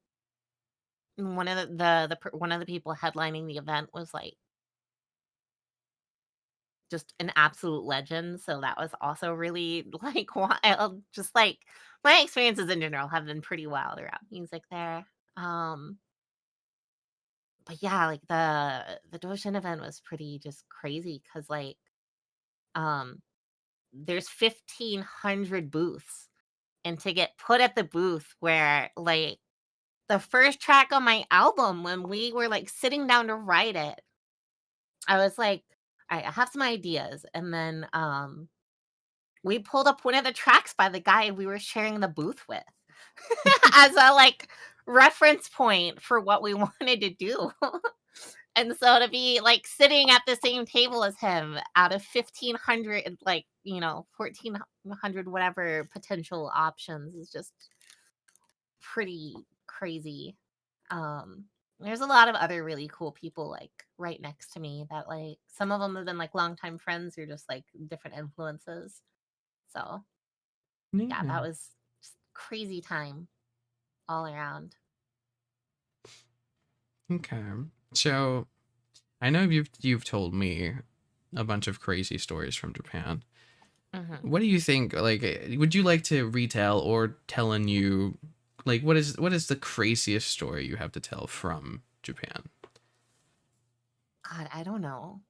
of one of the people headlining the event was like just an absolute legend. So that was also really like wild. Just like my experiences in general have been pretty wild around music there. Um but yeah, like the Doshin event was pretty just crazy because like um there's 1,500 booths, and to get put at the booth where, like, the first track on my album, when we were, like, sitting down to write it, I was like, "Alright, I have some ideas," and then, we pulled up one of the tracks by the guy we were sharing the booth with as a, like, reference point for what we wanted to do. And so to be, like, sitting at the same table as him out of 1,500, like, 1,400 whatever potential options is just pretty crazy. Um, there's a lot of other really cool people, like, right next to me that, like some of them have been, like, longtime friends or just, like, different influences. So, yeah, Yeah. that was just crazy time all around. Okay. So I know you've told me a bunch of crazy stories from Japan. Mhm. What do you think? Like, would you like to retell or tell a new, like, what is the craziest story you have to tell from Japan? God, I don't know.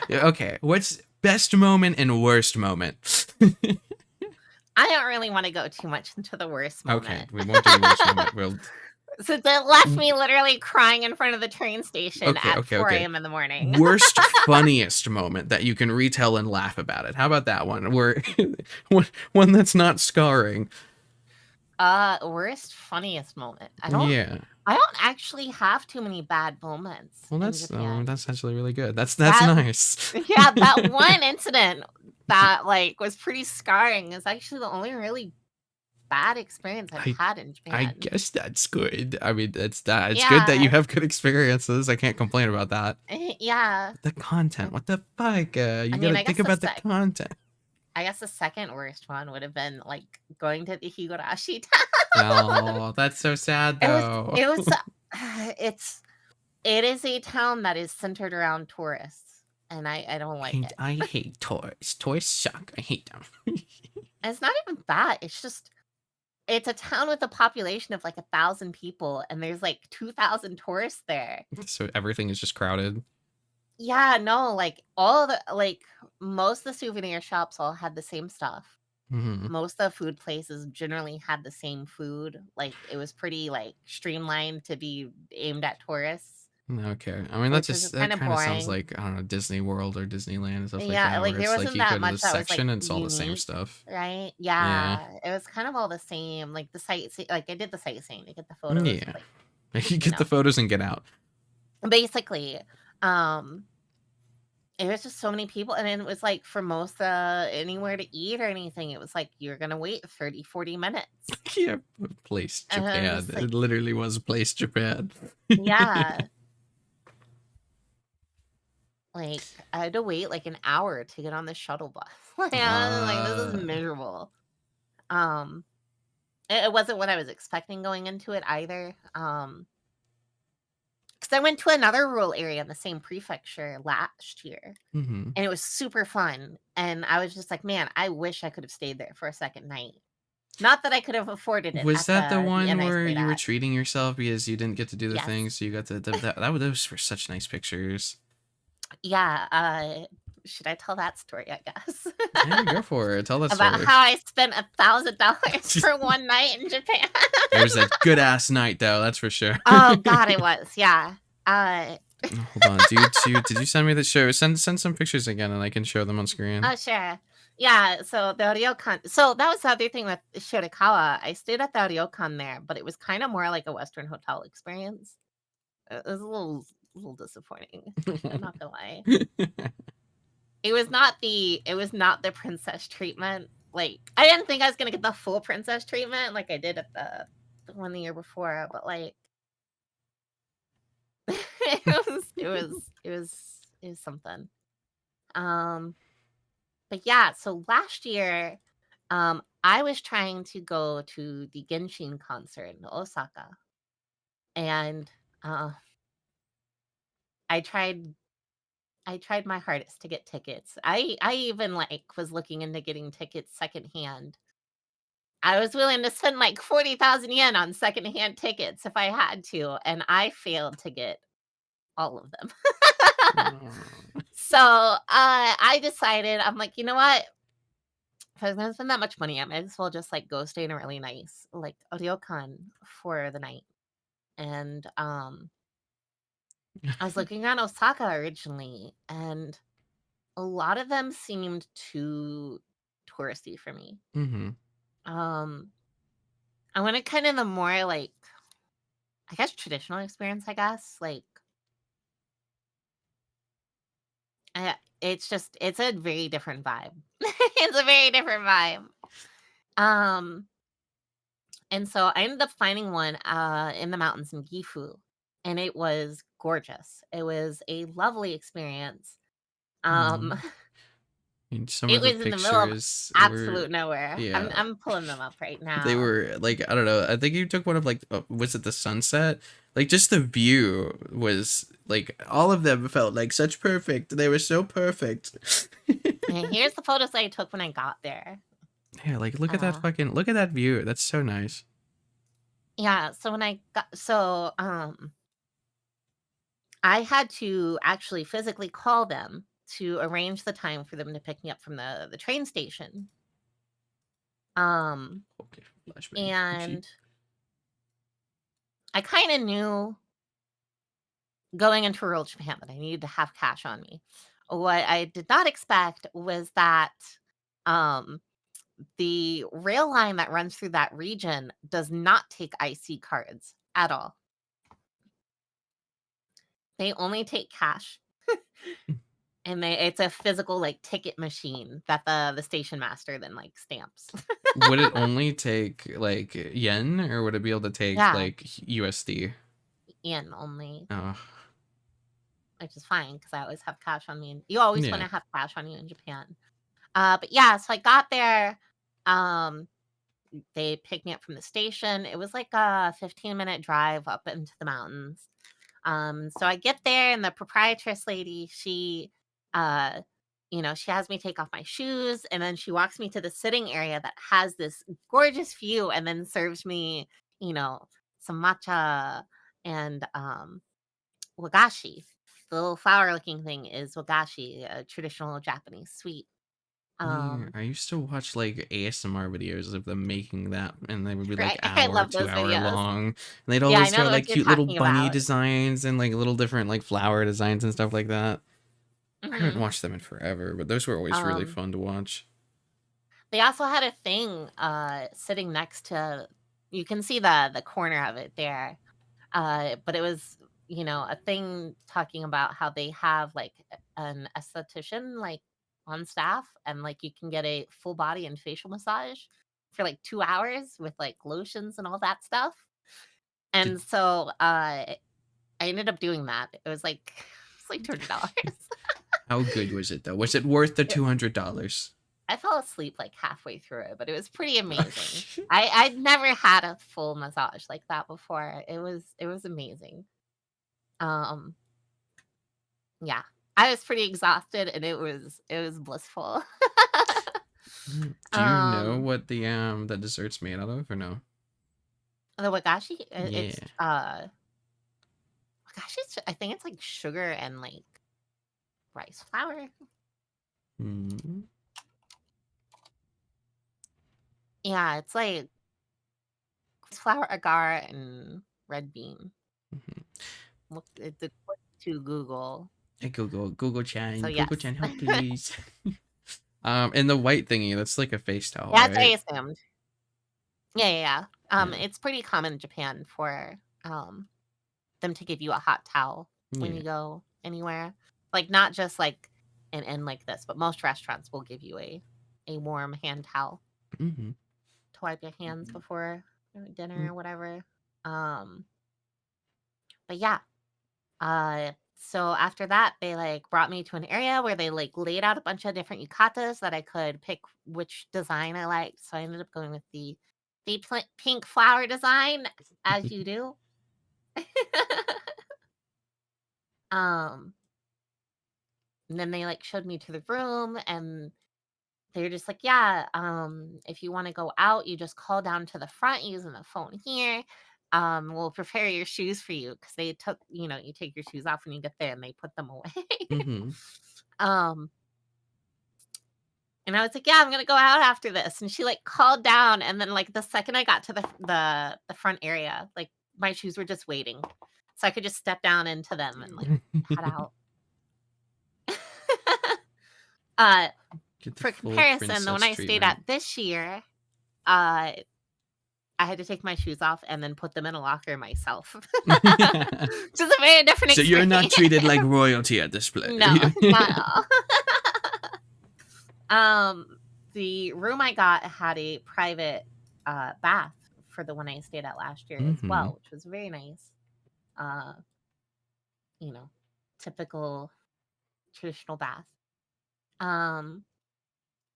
Yeah, okay, what's best moment and worst moment? I don't really wanna go too much into the worst Okay, moment. we won't do the worst moment. We'll. Since it left me literally crying in front of the train station Okay, at okay, 4 okay. AM in the morning. Worst, funniest moment that you can retell and laugh about it. How about that one? Where one that's not scarring. Worst, funniest moment. Yeah. I don't actually have too many bad moments Well, in that's Japan. actually really good. That's That nice. yeah, that one incident that, like, was pretty scarring is actually the only really bad experience I've I had in I Japan. guess that's good. I mean, it's good that you Yeah. have good experiences. I can't complain about that. Yeah. The content, what the fuck? I You mean, gotta think about the content. I guess the second worst one would have been, like, going to the Higurashi. Oh, that's so sad though. It was it's it is a town that is centered around tourists, and I don't like it. I hate toys. Toys suck. I hate them. And it's not even that, it's a town with a population of, like, 1,000 people, and there's, like, 2,000 tourists there. So everything is just crowded. Yeah, no, like, all the like, most of the souvenir shops all had the same stuff. Hmm. Most of the food places generally had the same food, like, it was pretty, like, streamlined to be aimed at tourists. Okay. I mean, which was just that kind of kind of sounds boring. like, I don't know, Disney World or Disneyland and stuff like Yeah, that, like where there it's like wasn't you go that to much this that was like section and it's all the same unique, stuff. right? Yeah. Yeah, it was kind of all the same. Like the sightseeing, like I did the sightseeing to get the photos, Yeah. like You you get the know, photos and get out. basically. Um, it was just so many people, and then it was like for most anywhere to eat or anything, it was like you're gonna wait 30-40 minutes, Yeah. Place and I'm Japan. just like, It literally was place Japan. yeah, like I had to wait like an hour to get on the shuttle bus. Like, I was like, this is Uh, miserable. Um, it wasn't what I was expecting going into it either. Because I went to another rural area in the same prefecture last year, mhm. and it was super fun. And I was just like, man, I wish I could have stayed there for a second night. Not that I could have afforded it Was at that the the inn one I where stayed you were at. treating yourself because you didn't get to do the Yes. thing, so you got to those were such nice pictures. Yeah. Should I tell that story, I guess? Yeah, go for it. Tell that About story. how I spent $1,000 for one night in Japan. It was a good ass night though, that's for sure. Oh God, it was. Yeah. Uh, Hold on. Did you send me the show? Send some pictures again and I can show them on screen. oh sure. Yeah, so the ryokan. So that was the other thing with Shirakawa. I stayed at the ryokan there, but it was kind of more like a Western hotel experience. It was a little disappointing. I'm not gonna lie. It was not the princess treatment. Like I didn't think I was gonna get the full princess treatment like I did at the one the year before, but like it was something. Um, but yeah, so last year, I was trying to go to the Genshin concert in Osaka, and uh, I tried I tried my hardest to get tickets. I even like was looking into getting tickets secondhand. I was willing to spend like 40,000 yen on secondhand tickets if I had to, and I failed to get all of them. So I decided, I'm like, you know what? If I was gonna spend that much money, I might as well just like go stay in a really nice like ryokan for the night. And I was looking around Osaka originally, and a lot of them seemed too touristy for me. Mhm. Um, I wanted kind of the more like, I guess, traditional experience. I guess like, it's a very different vibe. It's a very different vibe. Um, and so I ended up finding one in the mountains in Gifu, and it was gorgeous. It was a lovely experience. Um, Mm. I mean, some it of the was in the middle of pictures were absolute nowhere. I'm yeah. I'm pulling them up right They now. were like I don't know. I think you took one of like was it the sunset? Like just the view was like all of them felt like such perfect. They were so perfect. And here's the photos I took when I got there. Yeah, like look Uh, at that view. That's so nice. yeah, so I had to actually physically call them to arrange the time for them to pick me up from the train station. Um, Okay, flashbang. Oopsie. and I kind of knew going into rural Japan that I needed to have cash on me. What I did not expect was that um, the rail line that runs through that region does not take IC cards at all. They only take cash. And it's a physical like ticket machine that the station master then like stamps. Would it only take like yen or would it be able to take Yeah, like USD? yen only, Oh, which is fine because I always have cash on me. And you always want yeah. to have cash on you in Japan. But yeah, so I got there. Um, they picked me up from the station. It was like a 15-minute drive up into the mountains. So I get there, and the proprietress lady, uh, she has me take off my shoes, and then she walks me to the sitting area that has this gorgeous view, and then serves me, some matcha and wagashi. The little flower-looking thing is wagashi, a traditional Japanese sweet. I used to watch like ASMR videos of them making that, and they would be like I hour, love two those hour videos. long. And they'd Yeah, I always know throw the like ones you're cute little talking bunny about. designs and like little different like flower designs and stuff like that. I haven't hmm watched them in forever, but those were always really Um, fun to watch. they also had a thing sitting next to. You can see the corner of it there. But it was, a thing talking about how they have like an esthetician like on staff, and like you can get a full body and facial massage for like 2 hours with like lotions and all that stuff. Did And so I ended up doing that. It was like it's like $200. How good was it though? Was it worth the It- $200? I fell asleep like halfway through it, but it was pretty amazing. I'd never had a full massage like that before. It was amazing. Um, Yeah. I was pretty exhausted and it was blissful. Do you know um what the dessert's made out of or no? the wagashi, Yeah. it's wagashi, I think it's like sugar and like rice flour. Hmm. Yeah, it's like flour, agar, and red bean. Mhm. Look, it's to Google. Hey, Google So Chan, yes. Google Chan, help please. And the white thingy, that's like a face towel, That's what I right? assumed. Yeah, yeah, yeah. Yeah. It's pretty common in Japan for them to give you a hot towel when Yeah. you go anywhere. Like not just like an end like this, but most restaurants will give you a warm hand towel Mm-hmm. to wipe your hands before dinner or whatever. Um, but yeah. So after that, they like brought me to an area where they like laid out a bunch of different yukatas that I could pick which design I liked. So I ended up going with the pink flower design, as you do. um, and then they like showed me to the room, and they were just like, yeah, if you want to go out, you just call down to the front using the phone here. We'll prepare your shoes for you, because they took, you take your shoes off when you get there and they put them away. Mm-hmm. um, and I was like, yeah, I'm gonna go out after this. And she like called down, and then like the second I got to the front area, like my shoes were just waiting. So I could just step down into them and like head out. uh Get the for full comparison, the one princess I stayed at treatment. this year, uh I had to take my shoes off and then put them in a locker myself. Just a very different So you're not experience. treated like royalty at this place. No, not at all. The room I got had a private bath for the one I stayed at last year as Mm-hmm. well, which was very nice. Uh, you know, typical traditional bath. Um,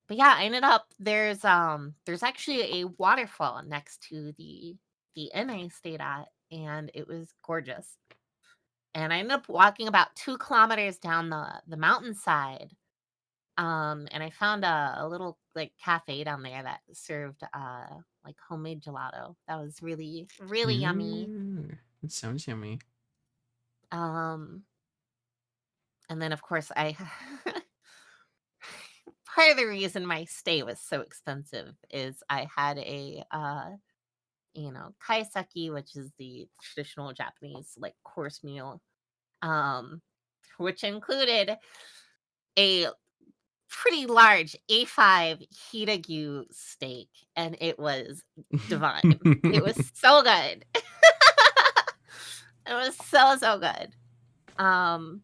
but yeah, I ended up there's actually a waterfall next to the inn I stayed at, and it was gorgeous. And I ended up walking about 2 kilometers down the mountainside. And I found a little like cafe down there that served like homemade gelato. That was really, really yummy. It sounds yummy. Um, and then of course I part of the reason my stay was so expensive is I had a kaiseki, which is the traditional Japanese like course meal, um, which included a pretty large A5 Hidagyu steak, and it was divine. It was so good. It was so, so good. Um,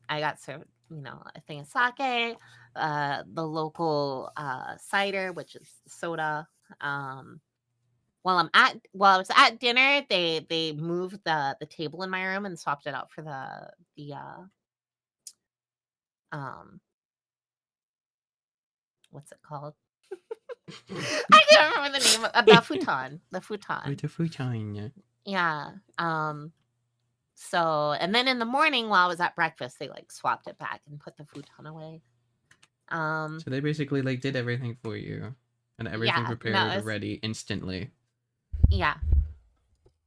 I got served, a thing of sake, the local cider, which is soda. Um, while I was at dinner, they moved the table in my room and swapped it out for the um what's it called? I can't remember the name of the futon. The futon. With the futon. Yeah. So, and then in the morning while I was at breakfast, they like swapped it back and put the futon away. So they basically like did everything for you, and everything Yeah, no, prepared ready instantly. yeah.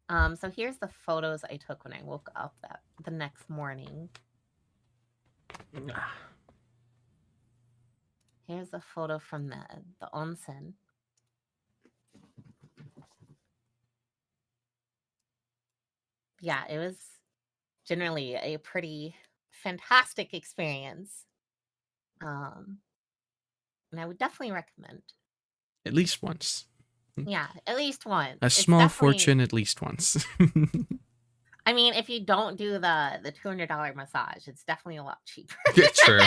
So here's the photos I took when I woke up the next morning. Here's a photo from the onsen. Yeah, it was generally a pretty fantastic experience. And I would definitely recommend. At least once. Yeah, at least once. A It's small definitely, fortune at least once. I mean, if you don't do the $200 massage, it's definitely a lot cheaper. True.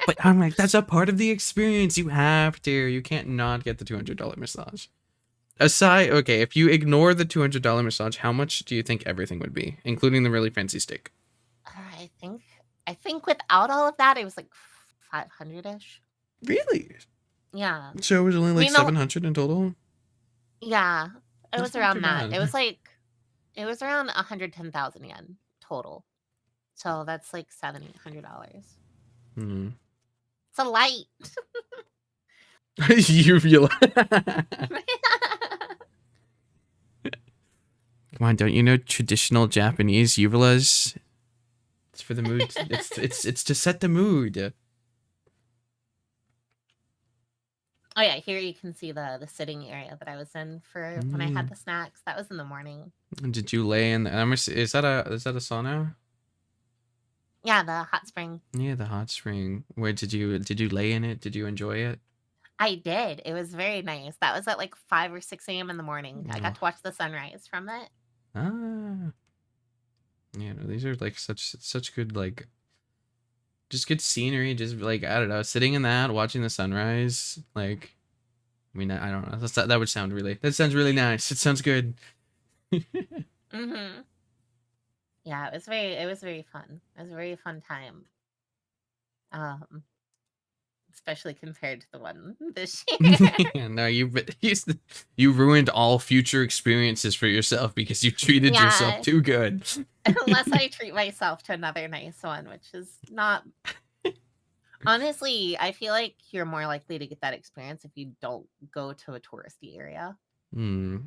But I'm like, that's a part of the experience. You have to. You can't not get the $200 massage. Aside, okay, if you ignore the $200 massage, how much do you think everything would be, including the really fancy steak? I think without all of that, it was like 500-ish. Really? Yeah. So it was only I like mean, no, 700 in total? yeah, it That's was not around too that. bad. It was around 110,000 yen total. So that's like $700-800. Hmm. It's a light. Uvula. Come on, don't you know traditional Japanese uvulas? It's for the mood. It's to set the mood. Oh yeah, here you can see the sitting area that I was in for when I had the snacks. That was in the morning. Did you lay in? Is that a sauna? Yeah, the hot spring. Yeah, the hot spring. Where did you lay in it? Did you enjoy it? I did. It was very nice. That was at like 5 or 6 a.m. in the morning. I got Oh. to watch the sunrise from it. Ah. Yeah, no, these are like such good like just good scenery. Just like I don't know, sitting in that, watching the sunrise. Like, I mean, I don't know. That would sound really. That sounds really nice. It sounds good. Mhm. Yeah, it was very fun. It was a very fun time. Especially compared to the one this year. No, you ruined all future experiences for yourself because you treated yourself Yeah, too good. unless I treat myself to another nice one, which is not. Honestly, I feel like you're more likely to get that experience if you don't go to a touristy area. Hmm.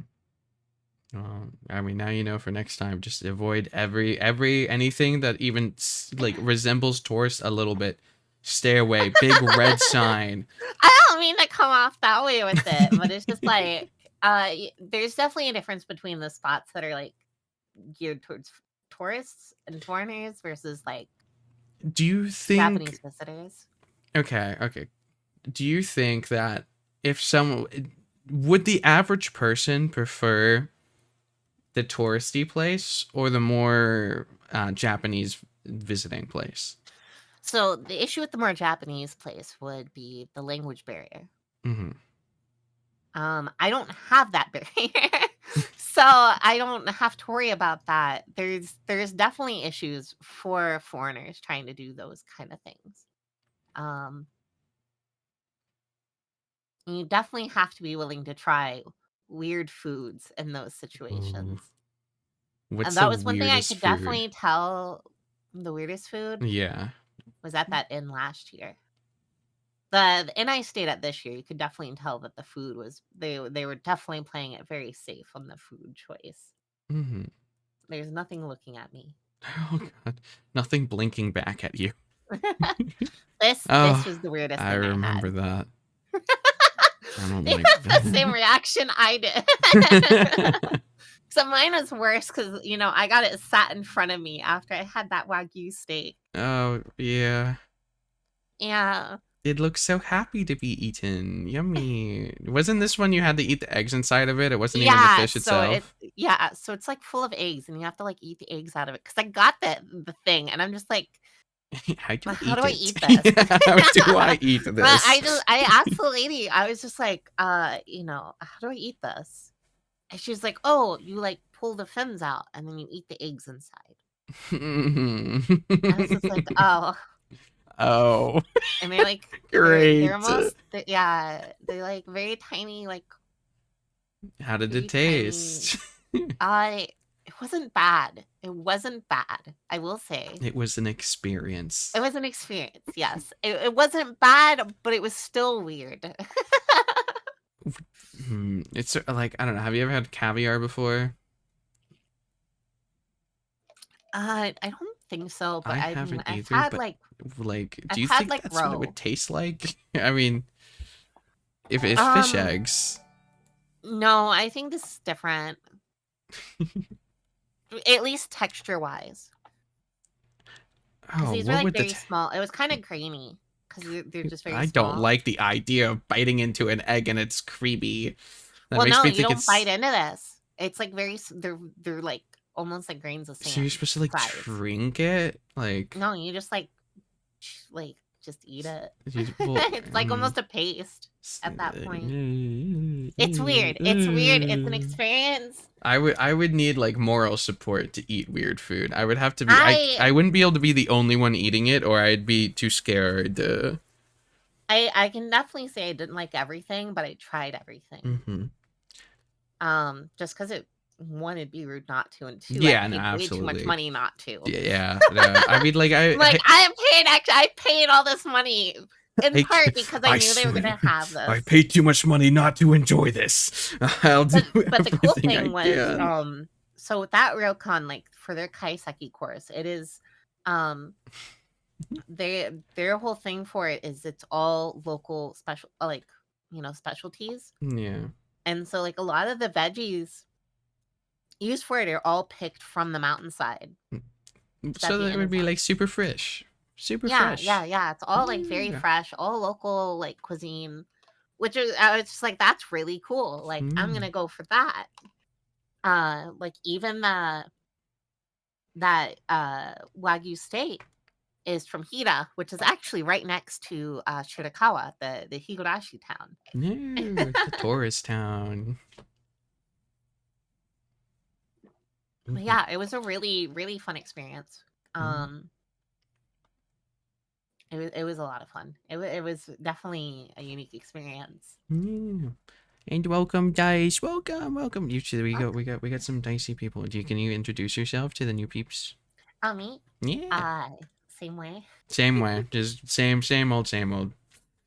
I mean, now you know for next time. Just avoid anything that even like resembles tourist a little bit. Stay away. Big red sign. I don't mean to come off that way with it, but it's just like there's definitely a difference between the spots that are like geared towards tourists and foreigners versus like Do you Japanese think? visitors. Okay. Do you think that if some would the average person prefer the touristy place or the more Japanese visiting place? So the issue with the more Japanese place would be the language barrier. Mm-hmm. I don't have that barrier, so I don't have to worry about that. There's definitely issues for foreigners trying to do those kind of things. Um, you definitely have to be willing to try weird foods in those situations. What's And that the was one thing I weirdest could food? definitely tell. The weirdest food Yeah. was at that inn last year. The inn I stayed at this year, you could definitely tell that the food was they were definitely playing it very safe on the food choice. Mm-hmm. There's nothing looking at me. Oh god, nothing blinking back at you. This Oh, was the weirdest I thing I remember had. that. I don't You like had the same that. reaction I did. So mine was worse because I got it sat in front of me after I had that Wagyu steak. Oh yeah. Yeah. It looks so happy to be eaten. Yummy. Wasn't this one you had to eat the eggs inside of it? It wasn't even the Yeah, fish itself. so it's like full of eggs and you have to like eat the eggs out of it. Cause I got the thing and I'm just like, How do well, you how do eat I it? eat this? How do I eat But this? I asked the lady, I was just like, how do I eat this? And she was like, oh, you like pull the fins out and then you eat the eggs inside. I was just like, oh. Oh, And they're like, they're great. almost, they're like very tiny, like How did it very tiny. taste? It wasn't bad. It wasn't bad. I will say. It was an experience. It was an experience, yes. It wasn't bad, but it was still weird. It's like, I don't know. Have you ever had caviar before? I don't think so, but I I mean, haven't I've either, had but like do I've you had think like that's what it roe. would taste like? I mean, if it's fish Um, eggs. no, I think this is different. At least texture wise, because Oh, these were what like would very small. It was kind of grainy because they're just very I don't small. like the idea of biting into an egg and it's creamy. That Well, makes no, me you think don't bite it's. into this. It's like they're like almost like grains of So you're sand supposed to like size. drink it, like. No, you just like just eat it. Well, It's like almost a paste at that point. It's weird. It's weird. It's an mm. experience. I would need like moral support to eat weird food. I would have to be I I wouldn't be able to be the only one eating it, or I'd be too scared to. I can definitely say I didn't like everything, but I tried everything. Mm-hmm. Just because it'd be rude not to, and two, I Yeah, no, paid way too much absolutely. money not to. Yeah, no. I mean, like I'm like, I paid all this money in I, part because I knew they were gonna have I this. paid too much money not to enjoy this. I'll do But the cool everything I thing was, can. so with that Ryokon, like for their kaiseki course, it is, their whole thing for it is it's all local special, like specialties, Yeah. and so like a lot of the veggies used for it are all picked from the mountainside. So that would be like super fresh. Super fresh. Yeah. It's all like very Yeah. fresh, all local like cuisine, which is I was just like that's really cool. Like I'm gonna go for that. Like even that Wagyu steak is from Hira, which is actually right next to Shirakawa, the Higurashi town. No, it's a tourist town. But yeah, it was a really, really fun experience. It was a lot of fun. It was definitely a unique experience. Yeah. And welcome, Dice. Welcome. You should, we got some dicey people. Can you introduce yourself to the new peeps? Me? Yeah. Same way. Same way. Just same old.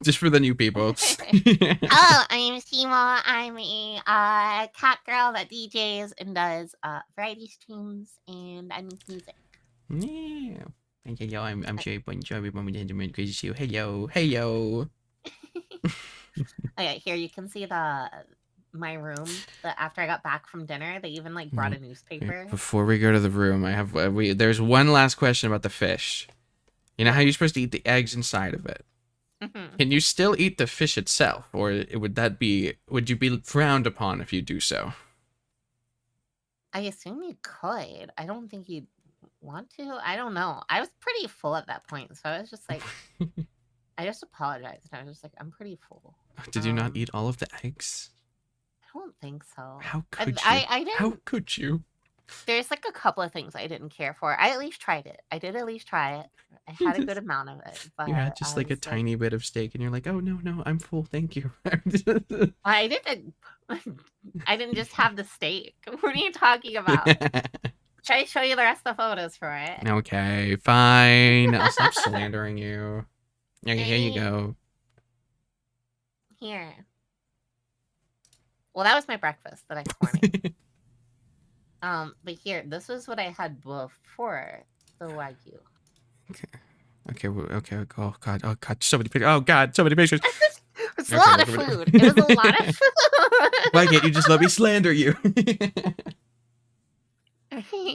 Just for the new people. Oh, I'm Simo. I'm a cat girl that DJs and does variety streams, and I make music. Yeah. And hello, I'm Sherry Bunch. Everyone with Enderman Crazy Show. Hello. Okay, here you can see my room. After I got back from dinner, they even like brought a newspaper. Before we go to the room, I have there's one last question about the fish. You know how you're supposed to eat the eggs inside of it? Can you still eat the fish itself, or would you be frowned upon if you do so? I assume you could. I don't think you'd want to. I don't know. I was pretty full at that point, so I was just like, I just apologized. I was just like, I'm pretty full. Did you not eat all of the eggs? I don't think so. How could you? I didn't. How could you? There's like a couple of things I didn't care for. I at least tried it. I did at least try it. I had a good amount of it, but You had just like a tiny bit of steak, and you're like, oh no, I'm full, thank you. I didn't. I didn't just have the steak. What are you talking about? Should I show you the rest of the photos for it? Okay, fine. I'll stop slandering you. Okay, here you go. Here. Well, that was my breakfast the next morning. But here, this was what I had before the Wagyu. Okay. Oh god, so many pictures. Oh god, so many pictures. It's a lot of food. It was a lot of food. Why can't you just let me slander you?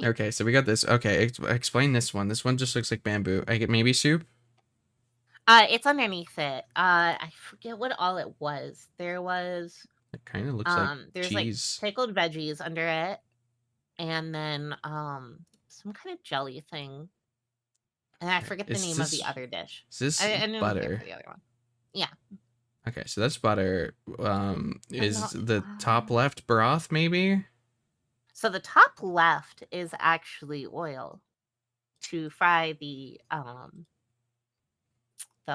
Okay, so we got this. Okay, explain this one. This one just looks like bamboo. I get maybe soup? It's underneath it. I forget what all it was. There was It kind of looks like there's cheese. like pickled veggies under it, and then some kind of jelly thing. And I forget the name of the other dish. Is this I didn't butter? care for the other one. Yeah. Okay, so that's butter. Is the top left broth maybe? So the top left is actually oil to fry the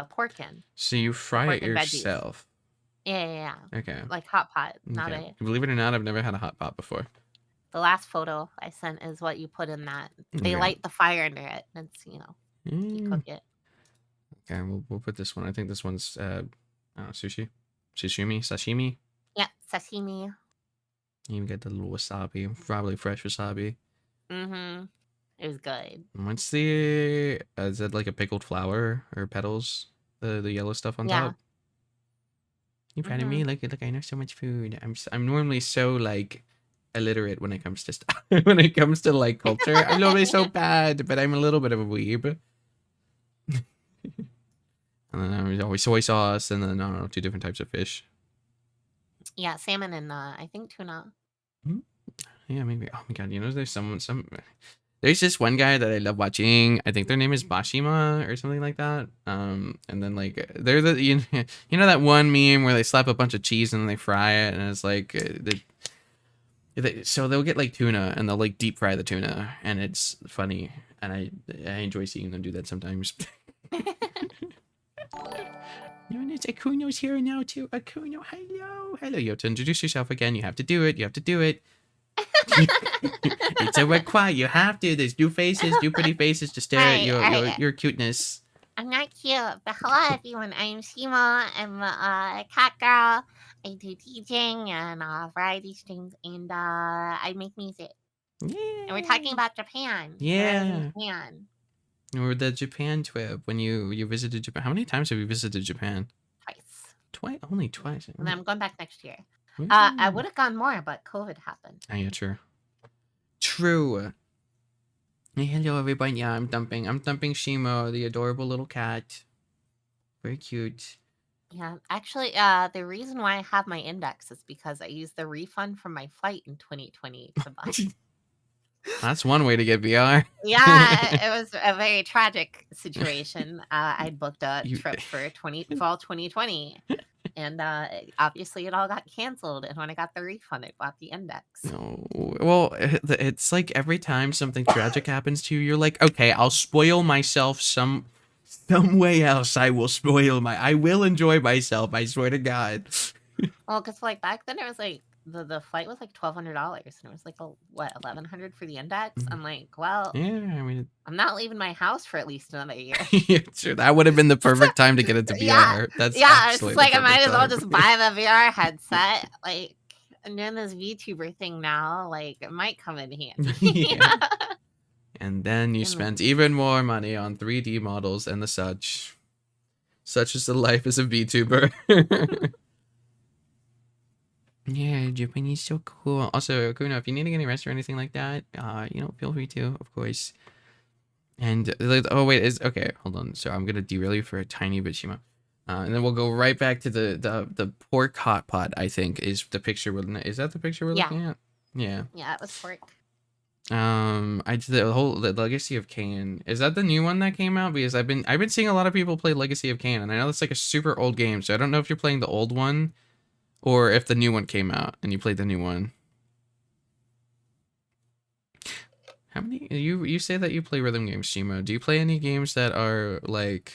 pork in. So you fry it yourself. Yeah. Okay. Like hot pot, not Okay. a. Believe it or not, I've never had a hot pot before. The last photo I sent is what you put in that. They light the fire under it. And it's you cook it. Okay, we'll put this one. I think this one's sashimi. Yeah, sashimi. You even get the little wasabi, probably fresh wasabi. Mm-hmm. It was good. What's the is that like a pickled flower or petals? The yellow stuff on Yeah. top? You proud of hmm me? Look, I know so much food. I'm normally so like illiterate when it comes to stuff. When it comes to like culture. I'm normally so bad, but I'm a little bit of a weeb. And then there's always soy sauce, and then I don't know, 2 different types of fish. Yeah, salmon and I think tuna. Yeah, maybe. Oh my god, you know, there's this one guy that I love watching. I think their name is Bashima or something like that. And then like they're the you know that one meme where they slap a bunch of cheese and then they fry it, and it's like so they'll get like tuna and they'll like deep fry the tuna, and it's funny, and I enjoy seeing them do that sometimes. No, it's Akuno's here now too. Akuno, hello. You have to introduce yourself again. You have to do it. It's a requirement. You have to. There's new faces, new pretty faces to stare at your cuteness. I'm not cute, but hello everyone. I'm Shima. I'm a cat girl. I do DJing and variety streams, and I make music. Yeah. And we're talking about Japan. Yeah. Japan. Or the Japan trip when you visited Japan. How many times have you visited Japan? Twice. Only twice. And I'm going back next year. Where's I would have gone more, but COVID happened. Oh yeah, true. Hey, hello everybody. Yeah, I'm dumping Shimo, the adorable little cat. Very cute. Yeah, actually, the reason why I have my index is because I used the refund from my flight in 2020 to buy. That's one way to get VR. Yeah, it was a very tragic situation. I'd booked a trip for fall 2020, and obviously it all got canceled. And when I got the refund, I bought the index. No. Well, it's like every time something tragic happens to you, you're like, okay, I'll spoil myself some way else. I will enjoy myself. I swear to God. Well, because like back then it was like the flight was like $1,200, and it was like what $1,100 for the index. I'm like, well, yeah, I mean, I'm not leaving my house for at least another year. Yeah, sure, that would have been the perfect time to get into VR. Yeah, That's it's just like I might as well just buy the VR headset. Like I'm doing this VTuber thing now. Like it might come in handy. Yeah. And then you spent even more money on 3D models and the such. Such is the life as a VTuber. Yeah, Japan is so cool. Also, Kuno, if you need to get any rest or anything like that, feel free to, of course. And oh wait, okay, hold on. So I'm gonna derail you for a tiny bit, Shima. And then we'll go right back to the pork hot pot. I think is the picture. Is that the picture we're looking at? Yeah. Yeah, it was pork. I did the Legacy of Kain. Is that the new one that came out? Because I've been seeing a lot of people play Legacy of Kain, and I know it's like a super old game, so I don't know if you're playing the old one, or if the new one came out and you played the new one. How many you say that you play rhythm games, Shimo? Do you play any games that are like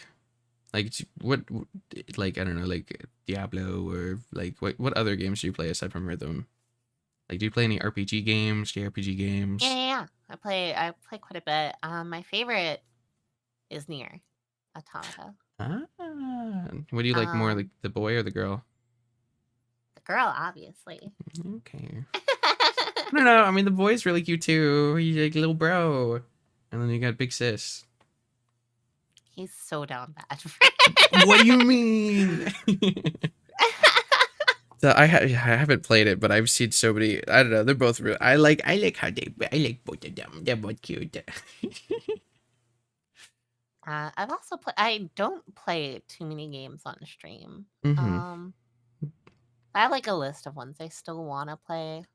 what like I don't know, like Diablo, or like what other games do you play aside from rhythm? Like, do you play any RPG games, JRPG games? Yeah. I play quite a bit. My favorite is Nier Automata. What do you like more, like the boy or the girl? The girl, obviously. Okay. No, I mean the boy's really cute too. He's like little bro, and then you got big sis. He's so down bad. What do you mean? So I haven't played it, but I've seen so many. I don't know. They're both real. I like how I like both of them. They're both cute. I've also I don't play too many games on stream. Mm-hmm. I have like a list of ones I still want to play.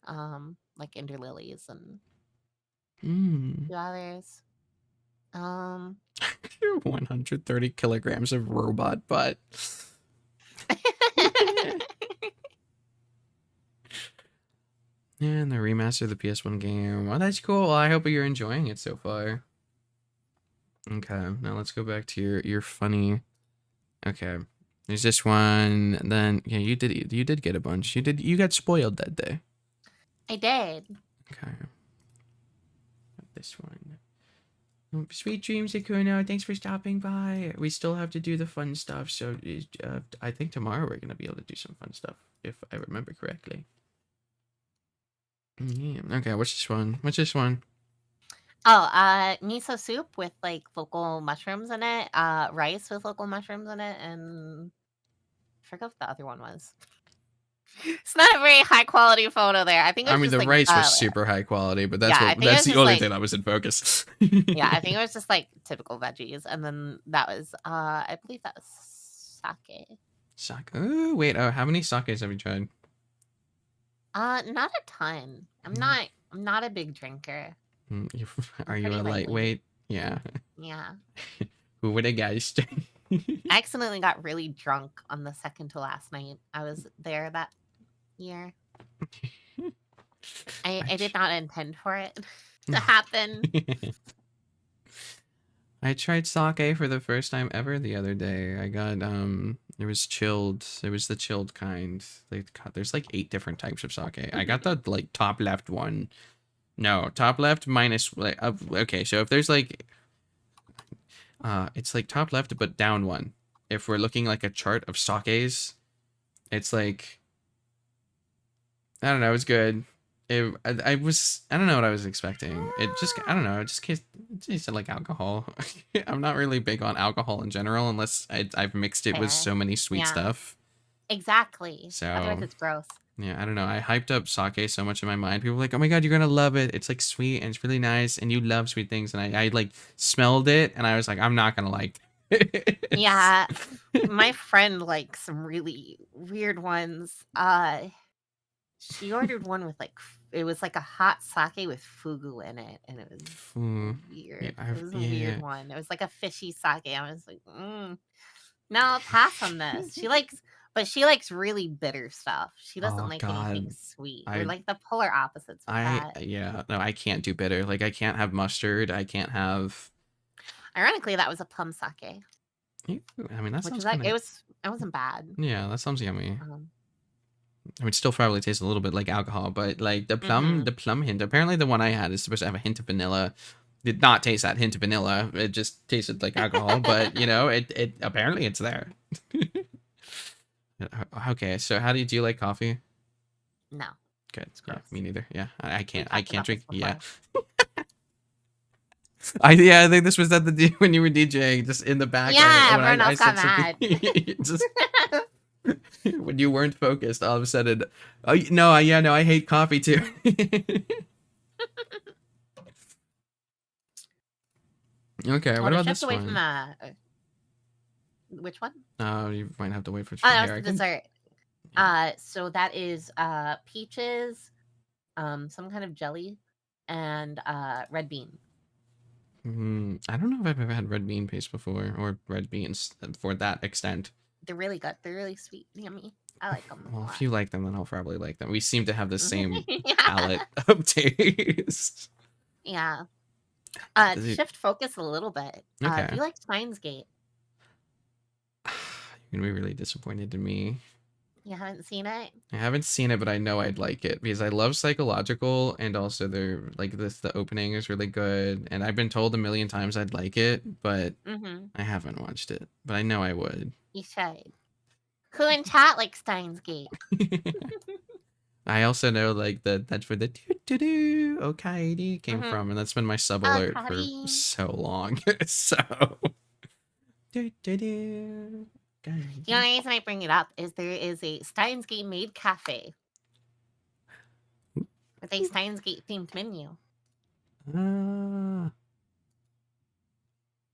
Like Ender Lilies and two others. 130 kilograms of robot butt. And the remaster of the PS1 game. Well, that's cool. I hope you're enjoying it so far. Okay, now let's go back to your funny. Okay, there's this one. Then yeah, you did get a bunch. You got spoiled that day. I did. Okay. This one. Sweet dreams, Akuno. Thanks for stopping by. We still have to do the fun stuff, so I think tomorrow we're gonna be able to do some fun stuff, if I remember correctly. Yeah. Okay. What's this one? Miso soup with like local mushrooms in it. Rice with local mushrooms in it, and I forgot what the other one was. It's not a very high quality photo there. I think it I was mean, just the like rice was super high quality, but yeah, I think it that's was the just only like thing that was in focus. yeah, I think it was just like typical veggies, and then that was I believe that was sake. Sake. Oh wait. Oh, how many sakes have you tried? Not a ton. I'm not a big drinker. Are I'm you pretty a lightweight. lightweight? Yeah. Yeah. Who would have guessed? I accidentally got really drunk on the second to last night I was there that year. I did not intend for it to happen. I tried sake for the first time ever the other day. I got it was chilled. It was the chilled kind. There's like 8 different types of sake. I got the like top left one. No, top left minus like okay, so if there's like it's like top left but down one. If we're looking like a chart of sakes, it's like I don't know, it's good. I don't know what I was expecting. I don't know, it tasted like alcohol. I'm not really big on alcohol in general unless I've mixed it with Fair. so many sweet Yeah. stuff. Exactly. So Otherwise it's gross. yeah, I don't know. I hyped up sake so much in my mind. People were like, oh my god, you're gonna love it. It's like sweet and it's really nice and you love sweet things. And I like smelled it and I was like, I'm not gonna like this. Yeah. My friend likes some really weird ones. She ordered one with like it was like a hot sake with fugu in it, and it was weird. Yeah, It was a weird one. It was like a fishy sake. I was like, no, I'll pass on this. But she likes really bitter stuff. She doesn't Oh like anything god. sweet. We're I like the polar opposites with that. yeah, no, I can't do bitter. Like I can't have mustard. I can't have Ironically, that was a plum sake, I mean, that which sounds is like kind of it wasn't bad. yeah, that sounds yummy. Um, I mean, still probably tastes a little bit like alcohol, but like mhm. the plum hint. Apparently, the one I had is supposed to have a hint of vanilla. Did not taste that hint of vanilla. It just tasted like alcohol, but you know, it apparently it's there. Okay, so how do you like coffee? No, Good. it's Yeah, gross. me neither. Yeah, I We can't talked about drink. this Yeah. before. I think this was at the when you were DJing, just in the back. Yeah, When everyone I else got said something, mad. just when you weren't focused, all of a sudden, oh no, yeah, no, I hate coffee too. Okay, Well, what to about shift this away from one? the which one? Oh, you might have to wait for Oh, that was here. I the can. dessert. Yeah. So that is peaches, some kind of jelly, and red bean. I don't know if I've ever had red bean paste before, or red beans for that extent. They're really good. They're really sweet, yummy. I like them a Well, lot. if you like them, then I'll probably like them. We seem to have the same Yeah. palette of taste. Yeah. Does To it- shift focus a little bit. Okay. Do you like Steins Gate? You're gonna be really disappointed in me. You haven't seen it? I haven't seen it, but I know I'd like it because I love psychological, and also they're like the opening is really good, and I've been told a million times I'd like it, but Mm-hmm. I haven't watched it. But I know I would. You should. Who in chat likes Steins Gate? I also know like that's where the do okay came Mhm. from, and that's been my sub alert for Okari. so long. So do. The only reason I bring it up is there is a Steins Gate made cafe with a Steins Gate themed menu.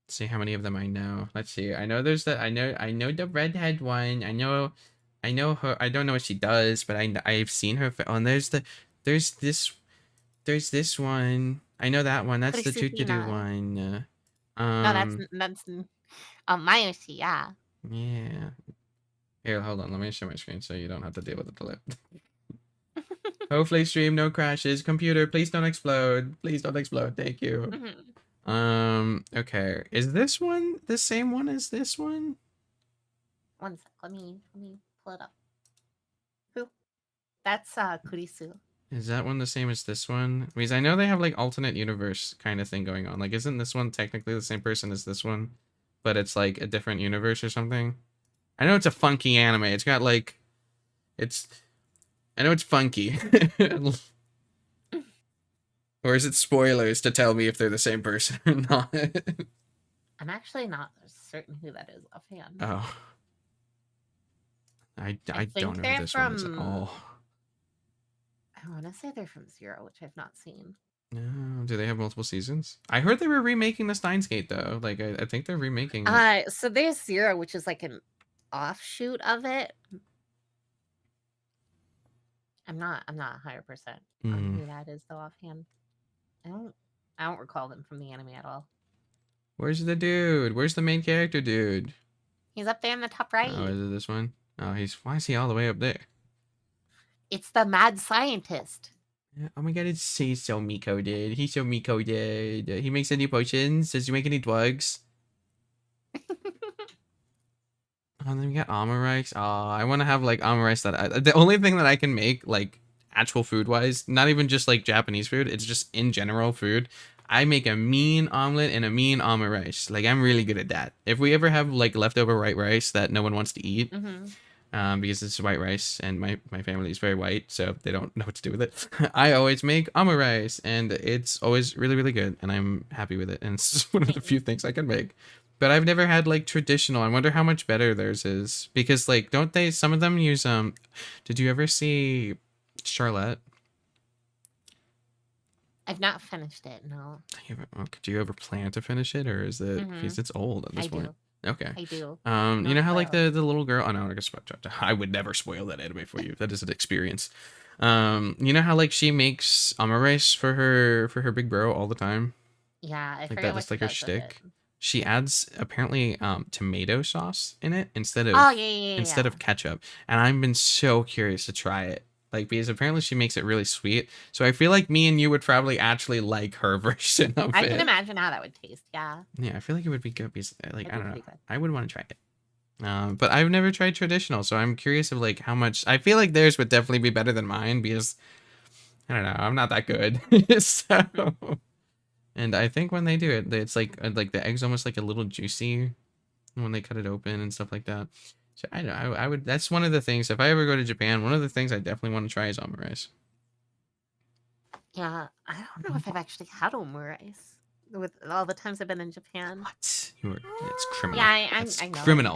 See how many of them I know. Let's see. I know there's the I know the redhead one. I know her. I don't know what she does, but I've seen her. Oh, and there's this one. I know that one. That's the do Cristina. one. No, that's Mayoshi, yeah. Yeah. Here, hold on. Let me share my screen so you don't have to deal with the delay. Hopefully, stream no crashes. Computer, please don't explode. Please don't explode. Thank you. Okay. Is this one the same one as this one? One sec. Let me pull it up. Who? That's Kurisu. Is that one the same as this one? Because I know they have like alternate universe kind of thing going on. Like, isn't this one technically the same person as this one? But it's like a different universe or something? I know it's a funky anime. It's got like... I know it's funky. Or is it spoilers to tell me if they're the same person or not? I'm actually not certain who that is offhand. Oh. I think don't know who they're this one is at all. I want to say they're from Zero, which I've not seen. No, do they have multiple seasons? I heard they were remaking the Steins Gate though. Like I think they're remaking it. So there's Zero, which is like an offshoot of it. I'm not 100% on who that is though offhand. I don't recall them from the anime at all. Where's the dude? Where's the main character dude? He's up there in the top right. Oh, is it this one? Oh, why is he all the way up there? It's the mad scientist. Oh my god, he's so Miko, dude. He's so Miko, dude. He makes any potions? Does he make any drugs? Oh, then we got Amarice. Oh, I want to have like Amarice that the only thing that I can make like actual food wise, not even just like Japanese food, it's just in general food. I make a mean omelet and a mean Amarice. Like I'm really good at that. If we ever have like leftover white rice that no one wants to eat, because it's white rice and my family is very white, so they don't know what to do with it. I always make Amarice and it's always really, really good and I'm happy with it. And it's one of the few things I can make. But I've never had like traditional. I wonder how much better theirs is because like don't they? Some of them use Did you ever see Charlotte? I've not finished it. No. Do you ever plan to finish it, or is it because it's old at this point? Okay. I do. You know how like the little girl. Oh no, I would never spoil that anime for you. That is an experience. You know how like she makes Amarice for her big bro all the time. Yeah, I like forget that. That's like her shtick. She adds apparently tomato sauce in it instead of of ketchup, and I've been so curious to try it. Like because apparently she makes it really sweet, so I feel like me and you would probably actually like her version of it. I can imagine how that would taste. Yeah. Yeah, I feel like it would be good because like I don't know, I would want to try it. But I've never tried traditional, so I'm curious of like how much. I feel like theirs would definitely be better than mine because I don't know, I'm not that good. So. And I think when they do it, it's like the egg's almost like a little juicy when they cut it open and stuff like that. So I know I would. That's one of the things. If I ever go to Japan, one of the things I definitely want to try is omurice. Yeah, I don't know if I've actually had omurice with all the times I've been in Japan. What? It's criminal. Yeah, I know. Criminal.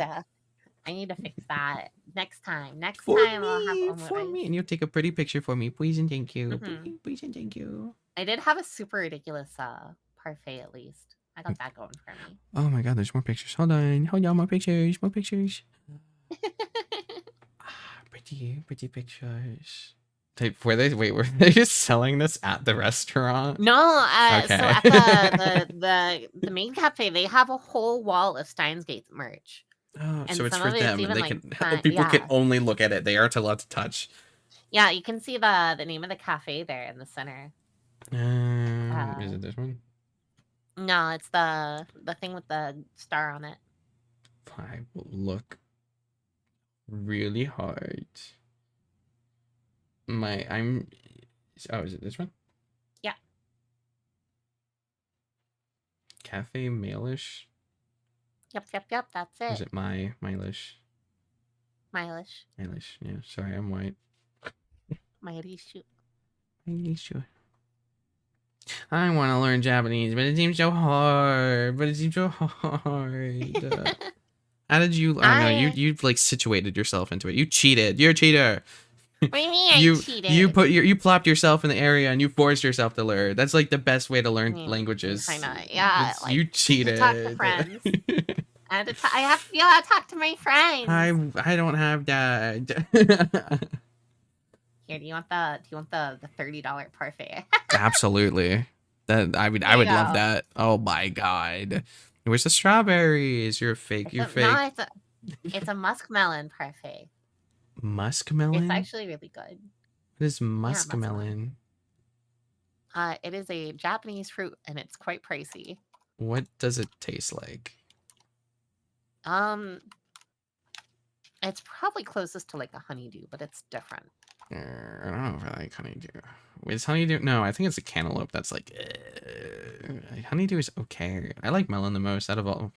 I need to fix that next time. Next time I'll have omurice. For me, and you'll take a pretty picture for me, please and thank you. Please and thank you. I did have a super ridiculous parfait at least. I got that going for me. Oh my god, there's more pictures. Hold on, more pictures. Pretty pictures. Were they just selling this at the restaurant? No, okay. So at the main cafe, they have a whole wall of Steins Gate merch. Oh, and so it's for them. Even, they people can only look at it. They aren't allowed to touch. Yeah, you can see the name of the cafe there in the center. Is it this one? No, it's the thing with the star on it. I will look really hard. Is it this one? Yeah. Cafe Mailish? Yep, that's it. Or is it Mailish? Mailish. Yeah, sorry, I'm white. Mailish. I want to learn Japanese, but it seems so hard. How did you? Oh no, you've like situated yourself into it. You cheated. You're a cheater. What do you mean I cheated? You plopped yourself in the area and you forced yourself to learn. That's like the best way to learn languages. I know. Yeah, like, you cheated. To talk to friends. I have to be able to talk to my friends. I don't have that. Here, do you want the $30 parfait? Absolutely. I would love that. Oh my god. Where's the strawberries? You're fake. You're fake. No, it's a muskmelon parfait. Muskmelon? It's actually really good. What is muskmelon? It is a Japanese fruit and it's quite pricey. What does it taste like? It's probably closest to like a honeydew, but it's different. I don't know if I like honeydew. Is honeydew? No, I think it's a cantaloupe. That's like honeydew is okay. I like melon the most out of all.